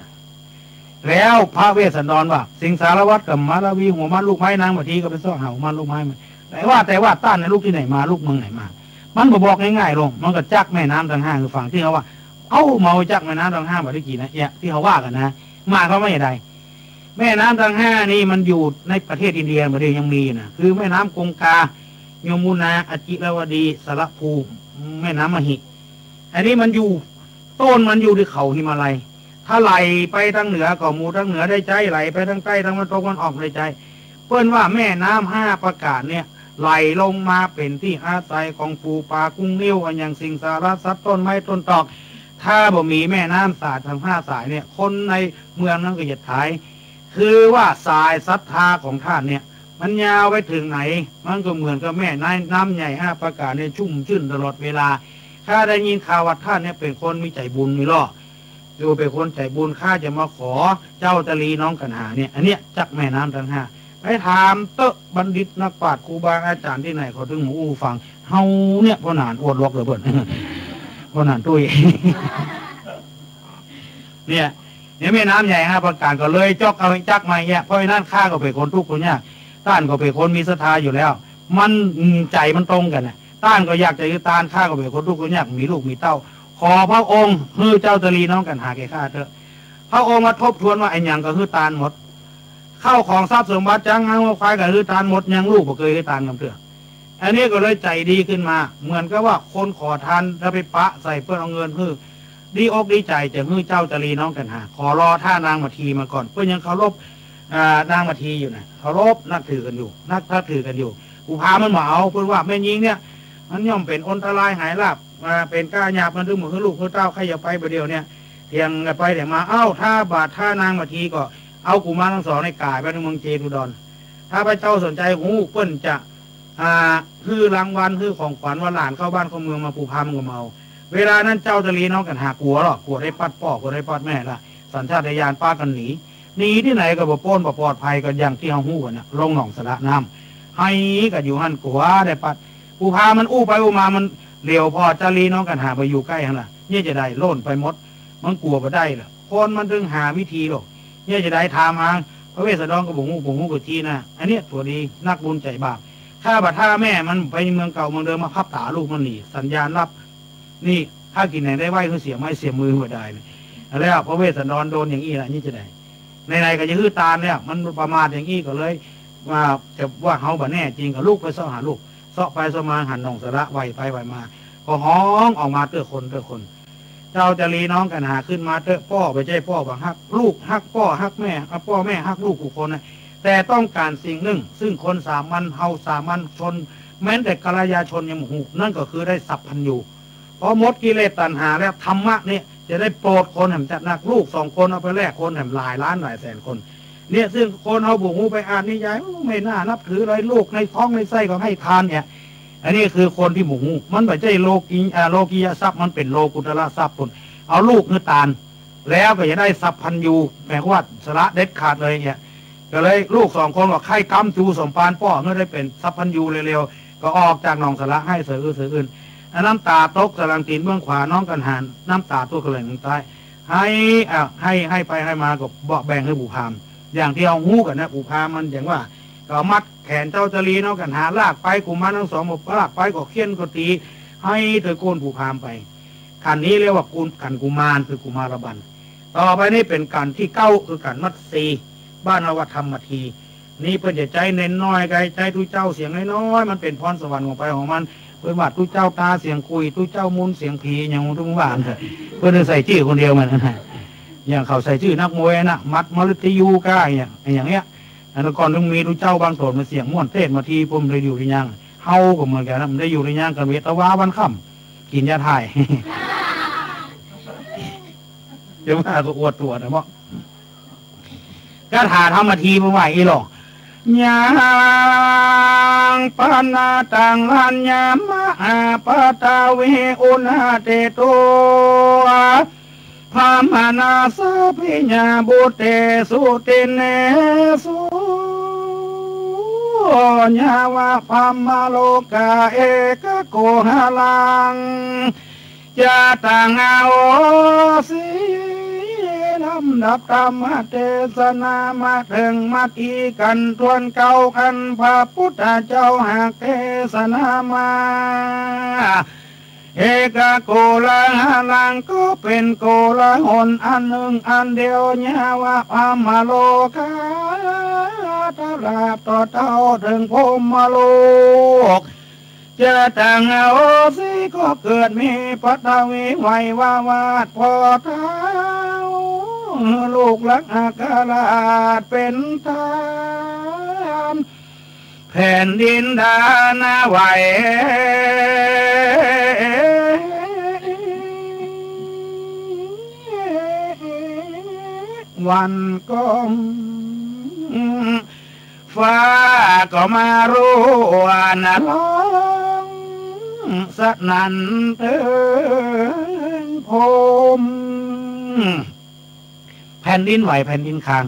แล้วพระเวสสันดรว่าสิงสารวัตรกับมาลาวีหัวมันลูกไม้นางบางทีก็ไปซ่อหาหัวมันลูกไม้มาแต่ว่าต้านในลูกที่ไหนมาลูกเมืองไหนมามันบอกง่ายๆลงมันก็จักแม่น้ำทั้ง5คือฝั่งที่เขาว่าเมาจักแม่น้ำทั้ง5แบบที่กี่นะเนี่ยที่เขาว่ากันนะมาเขาไม่ได้แม่น้ำทั้ง5นี่มันอยู่ในประเทศอินเดียประเทศยังมีนะคือแม่น้ำกงกายมุนาอจิรวดีสระภูแม่น้ำมหิอันนี้มันอยู่ต้นมันอยู่ที่เขาหิมาลัยถ้าไหลไปทางเหนือก็หมู่ทางเหนือได้ใจไหลไปทางใต้ทางตะวันออกได้ใจเปิ้นว่าแม่น้ำ5 ประกาศเนี่ยไหลลงมาเป็นที่อาศัยของปูปลากุ้งนิ้วอันอย่างสิงสารสัตว์ต้นไม้ต้นตอกถ้าบ่มีแม่น้ำสายทั้ง5 สายเนี่ยคนในเมืองนั้นก็จะถ่ายคือว่าสายศรัทธาของท่านเนี่ยมันยาวไปถึงไหนมันก็เหมือนกับแม่น้ำใหญ่5 ประกาศเนี่ยชุ่มชื่นตลอดเวลาข้าได้ยินข่าวว่าท่านเนี่ยเป็นคนมีใจบุญมีล่อดูเป็นคนใจบุญข้าจะมาขอเจ้าตรีน้องกันหาเนี่ยอันเนี้ยจักแม่น้ำทั้ง5ไปถามเตอะบัณฑิตนักปราชญ์ครูบาอาจารย์ที่ไหนเขาถึงหมูฟังเฮาเนี่ยพ่อหนานอวดล็อกเลยเพิ่นพ่อหนานตุ้ยเนี่ยแม่น้ำใหญ่5 ประการก็เลยจอกเอาจักมาเนี่ยเพราะนั่นข้าก็เป็นคนทุกข์คนยากต้านก็เป็นคนมีศรัทธาอยู่แล้วมันใจมันตรงกันนะต้านก็อยากจะยึดตานข้าก็เป็นคนทุกข์คนยากมีลูกมีเต้าขอพระองค์ฮือเจ้าตรีน้องกันหาแก่ข้าเถอะพระองค์มาทบทวนว่าไอ้ยังก็ฮือตานหมดเข้าของทรัพย์สมบัติจังหัวควายกับฮือตานหมดยังลูกบ่เคยฮือตานกันเถอะอันนี้ก็เลยใจดีขึ้นมาเหมือนกับว่าคนขอทานแล้วไปปะใส่เพื่อเอาเงินฮือดีอกดีใจจะฮือเจ้าตรีน้องกันหาขอรอท่านางมาทีมาก่อนเพื่อยังเคารพนางมาทีอยู่นะเคารพนับถือกันอยู่นับถือกันอยู่กูพามันมาเอาเพื่อว่าแม่ยิงเนี่ยมันย่อมเป็นอันตรายหายลาบเป็นก้าหยาบมันดึงมือลูกเต้าใครอย่าไปประเดี๋ยวเนี่ยเทียงกันไปเดี๋ยวมาถ้าบาทท่านางมาทีก็เอากุมารทั้ง 2ในกายไปในเมืองเจตุดรถ้าพระเจ้าสนใจหูเปิ้นจะฮือรางวัลฮือของขวัญว่าหลานเข้าบ้านเข้าเมืองมาปูพามกับเมาเวลานั้นเจ้าตรีน้องกันหากลัวหรอกกลัวได้ปัดพ่อกลัวได้ปัดแม่ละสัญชาตญาณป้ากันหนีที่ไหนก็บ่ป้นบ่ปลอดภัยก็อย่างที่เฮาฮู้กันนะลงหนองสระน้ำให้ก็อยู่หันกลัวได้ปัดปูพามันอู้ไปอู้มามันเหลียวพอจารีน้องกันหาไปอยู่ใกล้หั่นล่ะเนี่ยจะได้โล่นไปหมดมันกลัวบ่ได้ล่ะคนมันถึงหาวิธีหรอกเนี่ยจะได้ถามมาพระเวสสันดรก็บ่ฮู้ก็ทีนะอันนี้ตัวดีนักบุญใจบาปถ้าแม่มันไปเมืองเก่าเมืองเดิมมาพับตาลูกมันหนีสัญญาณรับนี่ถ้ากินไหนได้ไหวคือเสียไม้เสียมือหัวได้แล้วพระเวสสันดรโดนอย่างนี้ล่ะนี่จะได้ในก็จะฮื้อตาเนี่ยมันประมาทอย่างนี้ก็เลยว่าจะว่าเฮาบ่แน่จริงกับลูกไปซ่อหาลูกเสาะไปสมาหันหนองสระไหวไปไหวมาก็ห้องออกมาเตื้อคนเจ้าจะรีน้องกันหาขึ้นมาเตื้อพ่อไปใจพ่อบังฮักลูกฮักพ่อฮักแม่พ่อแม่ฮักลูกทุกคนนะแต่ต้องการสิ่งหนึ่งซึ่งคนสามัญเฮาสามัญชนแม้แต่กัลยาชนยังหูนั่นก็คือได้สัพพัญญูพอหมดกิเลสตัณหาแล้วธรรมะเนี่ยจะได้โปรดคนแห่งจัดนักลูก2 คนเอาไปแลกคนแห่งหลายล้านหลายแสนคนเนี่ยซึ่งคนเอาบุกหูไปอ่านนิยายไม่น่านับถือเลยลูกในท้องในไส้ก็ให้ทานเนี่ยอันนี้คือคนที่บุกหูมันไม่ใช่โลกียทรัพย์มันเป็นโลกุตระทรัพย์คนเอาลูกคือตาล แล้วก็จะได้สัพพัญญูแปลว่าสละเด็ดขาดเลยเนี่ยก็เลยลูก2 คนก็ไข่กำจูสมปานป้อเมื่อได้เป็นสัพพัญญูเร็วๆก็ออกจากหนองสละให้เสืออื่นน้ำตาตกสลังตีนเบื้องขวาน้องกันหันน้ำตาตัวกระเหล่งใต้ให้ไปให้มาก็บอกแบ่งให้ปู่พามอย่างที่เอาหูกันนะปู่พามมันอย่างว่าก็มัดแขนเจ้าจรีน้องกันหาลากไปกุมารทั้ง2หมดลากไปก็เคี่ยนก็ตีให้เธอโกนปู่พามไปขันนี้เรียกว่าขันกุมารคือกุมารบันต่อไปนี่เป็นการที่9คือการมัดซีบ้านเราว่าธรรมทีนี่เพื่อจะใจเน้นน้อยไกลใจทุเจ้าเสียงน้อยมันเป็นพรสวรรค์ของไปของมันเพื่อว่าทุเจ้าตาเสียงคุยทุเจ้ามุนเสียงผีอย่างทุกบ้านเถอะเพื่อใส่ชื่อคนเดียวมันอย่างเขาใส่ชื่อนักมวยนะมัดมฤตยูก้าอย่างเงี้ยแต่ก่อนต้องมีทุเจ้าบางโสดมาเสียงม่วนเทศมาทีผมได้อยู่ในย่างเฮาก็เหมือนกันนะมันได้อยู่ในย่างกันเวทวาวันค่ำกินยาไทยเดี๋ยวมาก็อวดตัวนะเพราะก็ถาทำมาทีมาไหวอีหรอกยังปนาตังหันยามะปะตาเวอุณาเตโตพามานาสะพิญาบุเตสุติเนสุญาวะพามาโลกาเอกโกหลังจะตังอาโอสีลำดับธรรมเทศนามาถึงมาทีกันทวนเก่ากันพระพุทธเจ้าหากเทศนามาเอกโกละลังก็เป็นโกละหนอันหนึ่งอันเดียวญาวะพามาโลกาตลาบต่อเท่าถึงพมโลกจะต่างเอาสิก็เกิดมีปัตวิไหววาวาดพอเท้าลูกหลักอากาลาดเป็นทานแผ่นดินดานาไหววันก็ฟ้าก็มารู้ว่านะร้องสนั่นเตือนพมแผ่นดินไหวแผ่นดินคาง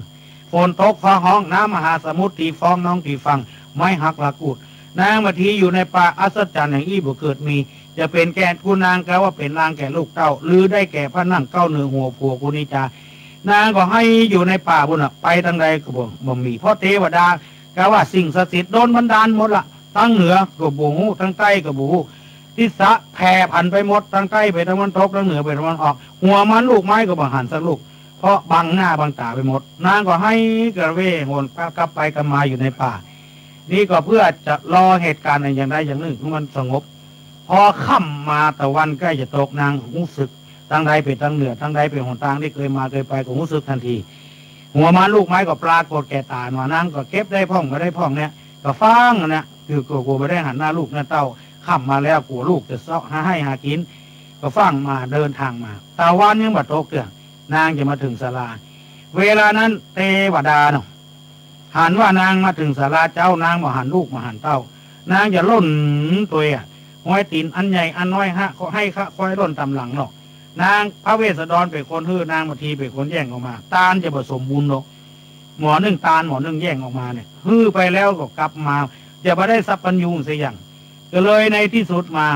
ฝนตกฟ้าห้องน้ำมหาสมุทรตีฟ้องน้องตีฟังไม่หักหลักอุดนางมาทีอยู่ในป่าอัศจรรย์แห่งอี้บุเกิดมีจะเป็นแก่กุนางก็ว่าเป็นลางแก่ลูกเต้าหรือได้แก่พระนั่งเก้าเนือหัวผัวกุณิจานางก็ให้อยู่ในป่าบุญไปทางใดก็บ่มีเพราะเทวดาก็ว่าสิ่งศักดิ์สิทธิ์โดนบันดาลหมดละทั้งเหนือก็บูฮูทั้งใต้ก็บูฮูทิศะแผ่พันไปหมดทั้งใต้ไปทางวันตกทั้งเหนือไปทางวันออกหัวมันลูกไม้ก็บังหันสักลูกเพราะบังหน้าบังตาไปหมดนางก็ให้กระเวงวนกลับไปกลับมาอยู่ในป่านี่ก็เพื่อจะรอเหตุการณ์อย่างใดอย่างหนึ่งมันสงบพอค่ำมาตะวันใกล้จะตกนางรู้สึกทั้งใดเป็นทั้งเหนือทั้งใดเป็นหนทางที่เคยมาเคยไปก็รู้สึกทันทีหัวมันลูกไม้ก็ปรากฏแก่ตาหนานางก็เก็บได้พ่องก็ได้พ่องเนี่ยก็ฟังนะคือกลัวไม่ได้หันหน้าลูกหน้าเต้าค่ำมาแล้วกลัวลูกจะเซาะให้หากินก็ฟังมาเดินทางมาตะวันยังบัดตกเตือนนางจะมาถึงศาลาเวลานั้นเทวดาเนาะหันว่านางมาถึงศาลาเจ้านางมาหันลูกมาหันเต้านางจะล่นตัวห้อยตีนอันใหญ่อันน้อยฮะเขาให้ค่อยล่นตำหลังเนาะนางพระเวสสันดรเป็นคนฮื้อนางมาทีเป็นคนแย่งออกมาตาลจะผสมบุญเนาะหมอนึ่งตาลหมอนึ่งแย่งออกมาเนี่ยฮื้อไปแล้วก็กลับมาจะมาได้สัพพัญญูเสียอย่างก็เลยในที่สุดมา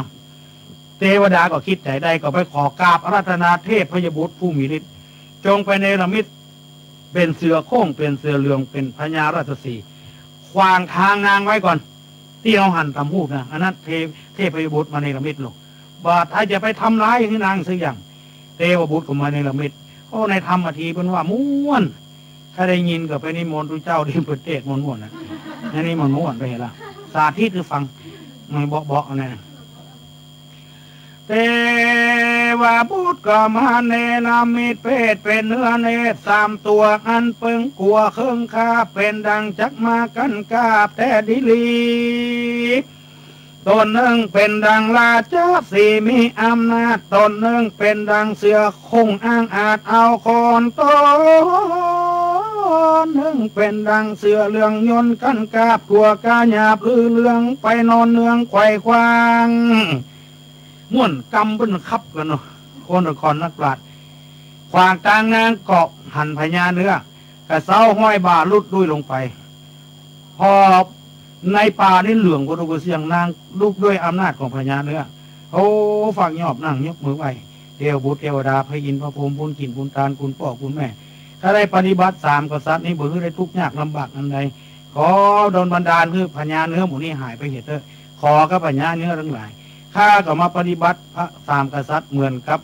เทวดาก็คิดใจได้ก็ไปขอกราบอาราธนาเทพพยบุตรผู้มีฤทธิ์จงไปในละมิตเป็นเสือโค้งเป็นเสือเหลืองเป็นพญาราชสีขวางทางนางไว้ก่อนที่เราหันตำหูนะอันนั้นเทพยบุตรมาในละมิตหรอกบาดถ้าจะไปทำร้ายให้นางเสียอย่างเทวบุตรก็มาในละมิตโอ้ในธรรมทีเป็นว่าม้วนถ้าได้ยินก็ไปนิมนต์พระเจ้าที่ประเทศม้วนนะอันนี้ม้วนไปเห็นละสาธิตคือฟังไม่บอกอะไรนะเทวบุตรก็มาในละมิตเพศเป็นเนื้อเนตร3 ตัวอันเปิงกลัวเครื่องคาเป็นดังจักมากันกาบแต่ดิลีตนหนึ่งเป็นดังราชสีมีอำนาจตนหนึ่งเป็นดังเสือคงอ้างอาจเอาคนตนหนึ่งเป็นดังเสือเลืองยนต์กันกาบกลัวกาหยาบลือเลืองไปนอนเนืองไขว่ควางม่วนกำเป็นคับกันเนาะคนละครนักปราชญ์ ขวางกลางนางเกาะหันพญาเนื้อกระเซ้าห้อยบาลุดดุยลงไปพอในป่านี่เหลืองกระเสียงนางลุกด้วยอำนาจของพญาเนื้อโอ้ฝักยอบนั่งยกมือไหวเทวบุตรเทวดาพระอินทร์พระพรหมบุญกินบุญตาลคุณพ่อคุณแม่ถ้าได้ปฏิบัติ3 กษัตริย์นี้บุญได้ทุกข์ยากลำบากอันใดขอโดนบันดาลคือพญาเนื้อหมูนี้หายไปเหตุเถอะขอกับพญาเนื้อทั้งหลายข้าก็มาปฏิบัติพระ3 กษัตริย์เหมือนกับ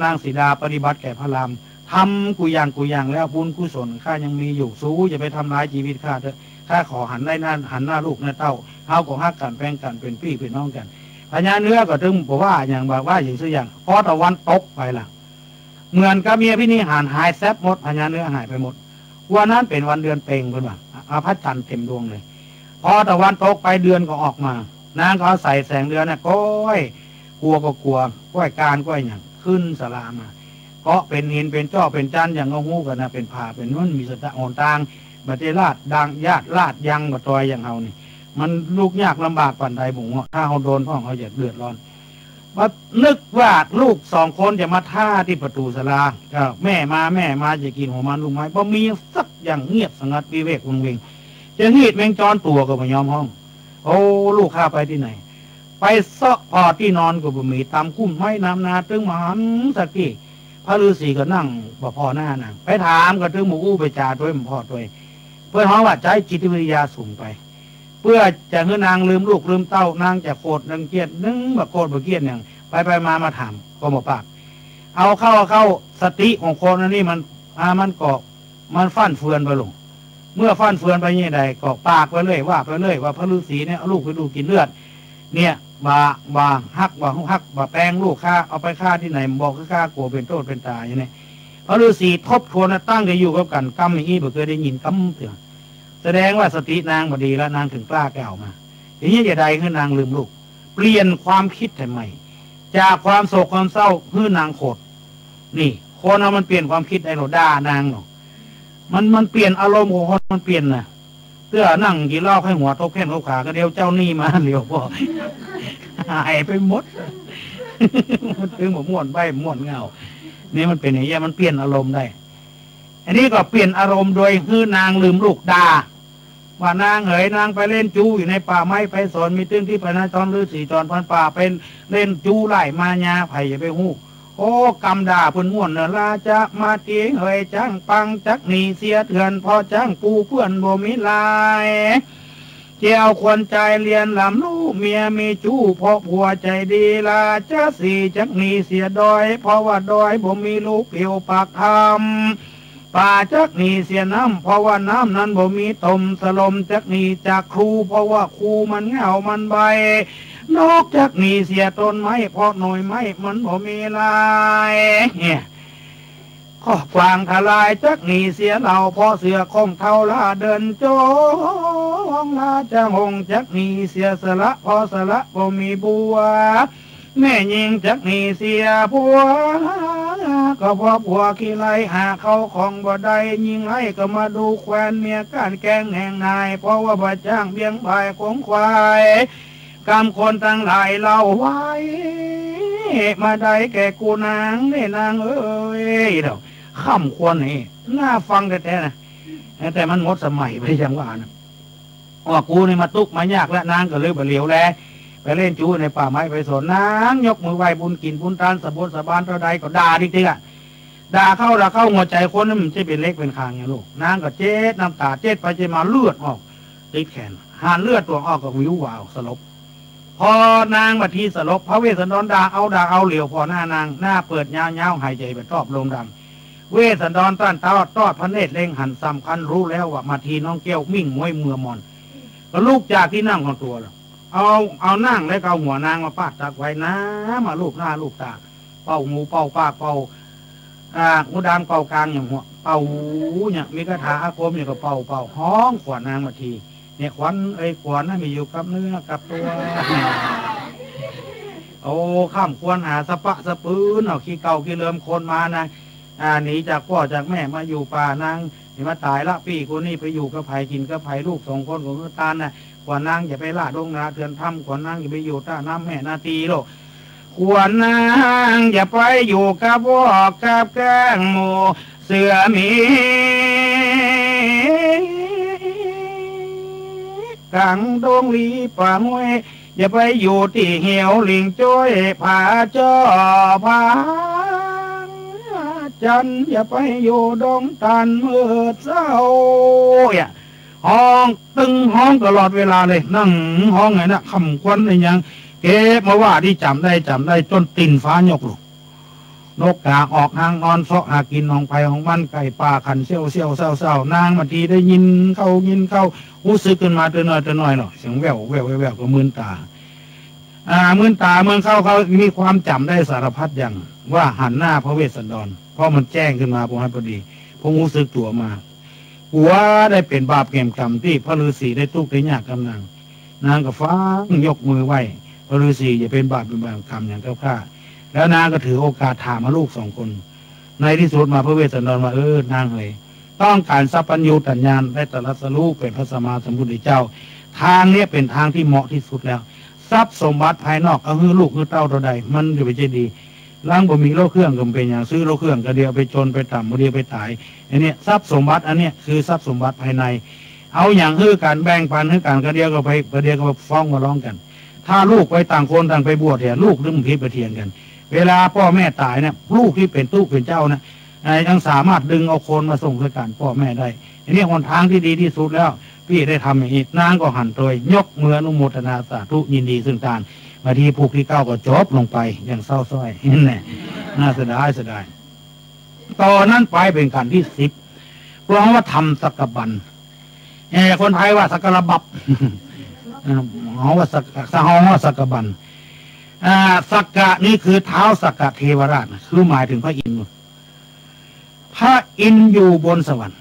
นางสีดาปฏิบัติแก่พระรามทำกุอย่างแล้วบุญกุศลข้ายังมีอยู่สู้อย่าไปทำร้ายชีวิตข้าเถอะข้าขอหันหน้าลูกหน้าเต้าเฮาก็ฮักกันแป้งกันเป็นพี่เป็นน้องกันพญาเนื้อก็ถึงบอกว่าอย่างบอกว่าอย่างเช่นอย่างพอตะวันตกไปล่ะเหมือนกับเมียพี่นี่หายแซบหมดพญาเนื้อหายไปหมดวันนั้นเป็นวันเดือนเพ็ญเพื่อนว่าพระจันทร์เต็มดวงเลยพอตะวันตกไปเดือนก็ออกมานางก็ใส่แสงเดือนน่ะก้อยกลัวก็กลัวก้อยการก้อยอย่างขึ้นสลามาก็เป็นหินเป็นจ้อเป็นจันอย่างงงูกันนะเป็นผ่าเป็นนุ่นมีสตะอ่อนต่างบัดลาดดังญาติลาดยังบัดตอยอย่างเฮานี่มันลูกยากลำบากปันใดบุ๋งถ้าเขาโดนพ่อเขาจะเดือดร้อนมานึกว่าลูก2 คนจะมาท่าที่ประตูศาลาแม่มาจะกินหัวมันลูกไม้พอมีสักอย่างเงียบสงัดวิเวกวงเวงจะหีดแมงจรตัวก็ไม่ยอมห้องโอ้ลูกข้าไปที่ไหนไปซอกพอที่นอนก็บ่มีตามคุ้มไม้น้ำนาตึงหมันสักที่พระฤาษีก็นั่งบ่พอหน้านั่งไปถามก็ตึงหมูอู้ไปจ่าด้วยมันพ่อด้วยเพื่อห้องว่าใจจิตวิทยาสูงไปเพื่อจะให้นางลืมลูกลืมเต้านางจะโกรธนางเกียดนึงแบบโกรธแบบเกียดอย่างไปมาถามก็มาปากเอาเข้าสติของคนนี่มันเกาะมันฟั่นเฟือนไปลงเมื่อฟั่นเฟือนไปยังไงก็ปากไปเลยว่าพระฤาษีเนี่ยเอาลูกไปดูกินเลือดเนี่ยบาฮักบาแปลงลูกฆ่าเอาไปฆ่าที่ไหนบอกฆ่ากลัวเป็นโทษเป็นตายอย่างนี้พระฤาษีทบทวนตั้งใจอยู่กับกันกำอย่างนี้บ่เคยได้ยินกำเถื่อแสดงว่าสตินางบดีแล้วนางถึงกล้าแก้วมาอย่างนี้จะใดคือนางลืมลูกเปลี่ยนความคิดทำไมจากความโศกความเศร้าคือนางโคตรนี่คนเอามันเปลี่ยนความคิดไอ้หนูด่านางหรอกมันเปลี่ยนอารมณ์ของคนมันเปลี่ยนนะเพื่อนั่งกินเหล้าให้หัวทบแข้งเขาขาก็เดียวเจ้านี่มาเหลียวพอหายไปหมดมันถึงหมดม่วนใบม่วนเงานี่มันเป็นอย่างนี้มันเปลี่ยนอารมณ์ได้อันนี้ก็เปลี่ยนอารมณ์โดยคือนางลืมลูกด่าว่านางเหยนางไปเล่นจูอยู่ในป่าไม้ไปสอนมีตึ้งที่พระนจรฤาษีจรพันป่าเป็นเล่นจูไล่มายาไผ่อย่าไปหู้โอ้กำด่าพุ่นม่วนเนลาจะมาเตียงเหยจ้างปังจักหนีเสียเถื่อนพอจ้างปูเพื่อนบ่มีลายเจ้าควรใจเรียนลำลูกเมียมีจู้เพราะผัวใจดีลาจะสีจักหนีเสียดอยเพราะว่าดอยบ่มีลูกเปียวปากทำป่าจักหนีเสียน้ำเพราะว่าน้ำนั้นบ่มีตมสลมจักหนีจากครูเพราะว่าครูมันเหงามันใบนอกจากหนีเสียต้นไม้เพราะหน่อยไม้มันบ่มีลายข้อควางทลายจักหนีเสียเหล่าเพราะเสือคงเท่าลาเดินโจงลาจะหงจักหนีเสียสละเพราะสละบ่มีบัวแม่ยิงจักหนีเสียผัวก็เพราะผัวขี้ไล่หาเขาของบ่ได้ยิงไล่ก็มาดูแควนเมียการแกงแห่งนายเพราะว่าบ่จ้างเบี้ยงพายของควายกรรมคนตั้งหลายเล่าไว้มาได้แก่กูนางนี่นางเอ้ยเดี๋ยวข้ามควรนี่น่าฟังแท้ๆนะแต่มันหมดสมัยไปจังว่านะว่ากูนี่มาตุกมายากและนางก็เลยบ่เหลียวแลไปเล่นจูในป่าไม้ไปสนนางยกมือไหวบุญกินบุญทานสะบดสะบานเท่าใดก็ด่าดิ๊กๆด่าเข้าหัวใจคนนั้นมันจะเป็นเล็กเป็นคางไงลูกนางก็เจ็ดน้ำตาเจ็ดไปเจ็ดมาเลือดออกติดแขนหานเลือดตัวออกก็วิววาวสลบพอนางบัดทีสลบพระเวสสันดรด่าเอาเหลียวพอหน้านางหน้าเปิดยาวหายใจไปรอบลงดังเวสสันดรต้านตอดพระเนตรเล็งหันสำคัญรู้แล้วว่ามาทีน้องแก้วมิ่งมวยเมือมอนก็ลูกจากที่นั่งของตัวเอานั่งแล้วเอาหัวนางมาปาดตักไว้นะมาลูกหน้าลูกตาเป่างูเป่าปากเป่างูดำเป่ากลางอย่างหัวเป่าเนี่ยมีคาถาอาคมอย่างกับเป่าห้องขวานนางมาทีเนี่ยขวัญขวานน่ะมีอยู่กับเนื้อกับตัวโอ้ข้ามควรหาสะปะสะปืนเอาขี้เก่าขี้เริ่มคนมานะหนีจากพ่อจากแม่มาอยู่ป่านางมาตายละพี่คนนี้ไปอยู่กับไผ่กินกับไผ่ลูก2 คนของตาลนะกว่านางอย่าไปล่าดงนาเถื่อนถ้ำกว่านางอย่าไปอยู่ใต้น้ำแม่นาตีโลก ควรนางอย่าไปอยู่กับวอกกับแกงหมูเสือมีกังดงลีป่าห้วยอย่าไปอยู่ที่เหี่ยวลิงจ้อยผาจ้อผาจันอย่าไปอยู่ดงตันเมื่อเศร้าห้องตึงห้องตลอดเวลาเลยนั่งห้องไงนะคำควันอะไรอย่างเก็บมาว่าที่จำได้จนติ่นฟ้ายกลูกนกกาออกหางนอนเสาะหากินของไผ่ของมันไก่ป่าขันเซี่ยวเศร้านางมาทีได้ยินเข้ารู้สึกขึ้นมาตัวน้อยหน่อยเสียงแววก็มืนตามืนตาเมืองเขามีความจำได้สารพัดอย่างว่าหันหน้าพระเวสสันดรเพราะมันแจ้งขึ้นมาผมให้พอดีผมรู้สึกตัวมาหัวได้เป็นบาปเก่มกรรมที่พระฤาษีได้ทุกข์ได้ยากกำลังนางก็ฟ้ายกมือไหว้พระฤาษีอย่าเป็นบาปเป็นบาปกรรมอย่างเจ้าข้าแล้วนางก็ถือโอกาสถามมาลูกสองคนในที่สุดมาพระเวสสันดรว่านางเลยต้องการสัพพัญญูตัญญาณได้ตรัสรู้เป็นพระสัมมาสัมพุทธเจ้าทางนี้เป็นทางที่เหมาะที่สุดแล้วทรัพย์สมบัติภายนอกเอาฮือลูกฮือเต้าตัวใดมันจะไปใจดีล้างบ่มีโลเครื่องก็เป็นอย่างซื้อโลเครื่องก็เดียวไปจนไปต่ำก็เดียวไปตายอันนี้ทรัพย์สมบัติอันนี้คือทรัพย์สมบัติภายในเอาอย่างฮือการแบ่งปันฮือการก็เดียวก็ฟ้องมาร้องกันถ้าลูกไปต่างคนต่างไปบวชเนี่ยลูกเรื่องพิษไปเทียงกันเวลาพ่อแม่ตายเนี่ยลูกที่เป็นตู้เป็นเจ้านะยังสามารถดึงเอาคนมาส่งด้วยกันพ่อแม่ได้อันนี้หนทางที่ดีที่สุดแล้วพี่ได้ทำอย่างนี้นางก็หันตัวยกมืออนุโมทนาสาธุยินดีซึ่งการมาทีผูกที่เก้าก็จบลงไปอย่างเศร้าส้อยนี่แหละน่าเสียดายตอนนั้นไปเป็นการที่10เพราะว่าทำสักกบันคนไทยว่าสักกระบับเขาว่าสักกบันสักกะนี่คือเท้าสักกะเทวราชคือหมายถึงพระอินทร์พระอินทร์อยู่บนสวรรค์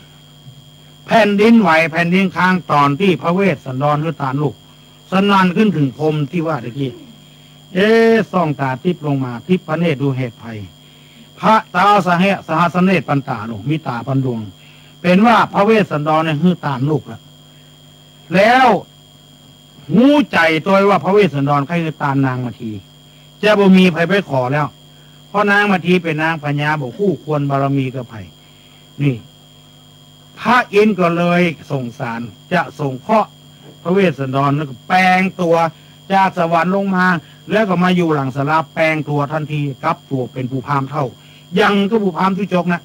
แผ่นดินไหวแผ่นดินค้างตอนที่พระเวสสันดรหรือตาลูกสนั่นขึ้นถึงพรมที่ว่าตะกี้ส่องตาทิพลงมาทิพพระเนตรดูเหตุภัยพระตาสหัสเนตรปันตาลูกมีตาปันดวงเป็นว่าพระเวสสันดรเนี่ยคือตาลูกแล้วหูใจตัวว่าพระเวสสันดรใครคือตานางมาทีจะบ่มีใครไปขอแล้วเพราะนางมาทีเป็นนางพญาบอกคู่ควรบารมีกับไผ่นี่พระอินทร์ก็เลยส่งสารจะส่งเคราะห์พระเวสสันดรแล้วก็แปลงตัวจากสวรรค์ลงมาแล้วก็มาอยู่หลังสลาแปลงตัวทันทีกลับตัวเป็นผู้พามเท่ายังก็ผู้พามทุจกนะ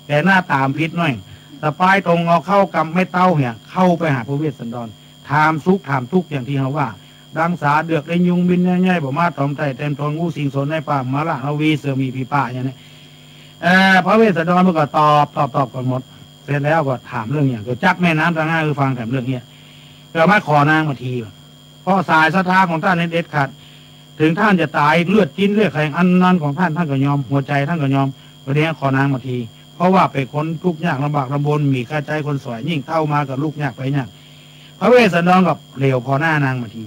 แต่หน้าตามพิษหน่อยแต่ปลายตรงเอาเข้ากำไม่เต้าเนี่ยเข้าไปหาพระเวสสันดรถามสุขถามทุกอย่างที่เขาว่าดังสาเดือกได้ยุงบินง่ายๆบอกมาตอมใจเต็มทนงูสิงสนในป่ามาละนาวีเสือมีปีป่าอย่างนี้พระเวสสันดรมันก็ตอบกันหมดเสร็จแล้วก็ถามเรื่องอย่างก็จักแม่น้ำตาง่ายคือฟังถามเรื่องเนี้ยก็มาขอนางมาทีเพราะสายศรัทธาของท่านในเด็ดขาดถึงท่านจะตายเลือดจิ้นเลือดแข็งอันนั้นของท่านก็ยอมหัวใจท่านก็ยอมประเดี๋ยวขอนางมาทีเพราะว่าเป็นคนทุกข์ยากลำบากลำบนมีข้าใจคนสวยยิ่งเท่ามากับลูกยากไปยากพระเวสสันดรกับเหลวพอหน้านางมาที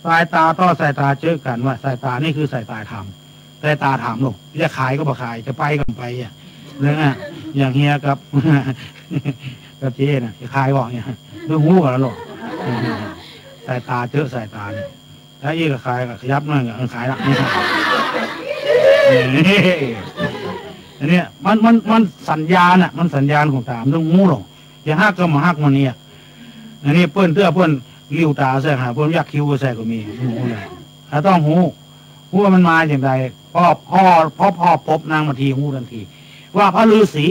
สายตาต่อสายตาเจอกันว่าสายตานี่คือสายตาธรรมสายตาถามลูกจะขายก็บ่ขายจะไปก็ไปเรื่องอย่างเฮียกับเจ๊นะจะขายบอกเนี่ยเรื่องหูกันแล้วลูกสายตาเจอสายตาเนี่ยถ้าอีกก็ขายก็ขยับหน่อยก็ขายละอันนี้มันสัญญาณอ่ะมันสัญญาณของตามต้องงูหรอกอย่าหักก็มาหักมันเนี่ยอันนี้เพื่อนลิ้วตาใส่หาเพื่อนยักคิ้วใส่ก็มีหูเลยถ้าต้องหูว่ามันมาอย่างไรพ่อพบนางมาทีหูทันทีว่าพระฤาษี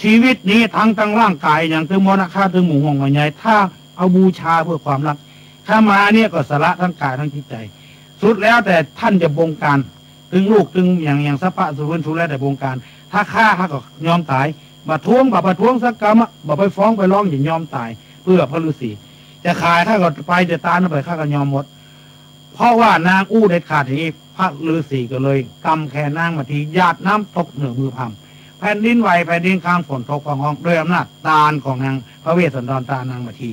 ชีวิตนี้ทั้งร่างกายอย่างถึงมรณะค่าถึงหมู่ห่วงหัวใหญ่ถ้าเอาบูชาเพื่อความรักถ้ามาเนี่ยก็สละทั้งกายทั้งจิตใจสุดแล้วแต่ท่านจะบงการถึงลูกถึงอย่างสัพพะสุวรรณสุแล้วแต่บงการถ้าฆ่าก็ยอมตายมาท้วงประท้วงสักกรรมบ่ไปฟ้องไปร้องอย่างยอมตายเพื่อพระฤาษีจะขายถ้าก็ไปจะตานไปข้าก็ยอมหมดเพราะว่านางอู้เด็ดขาดอย่างนี้พระฤาษีก็เลยกำแขนนางมาทีหยาดน้ำตกเหนือมือพำแผ่นดินไหวแผ่นดินข้างฝนตกของห้องด้วยอำนาจตาลของนางพระเวสสันดรตานางมาที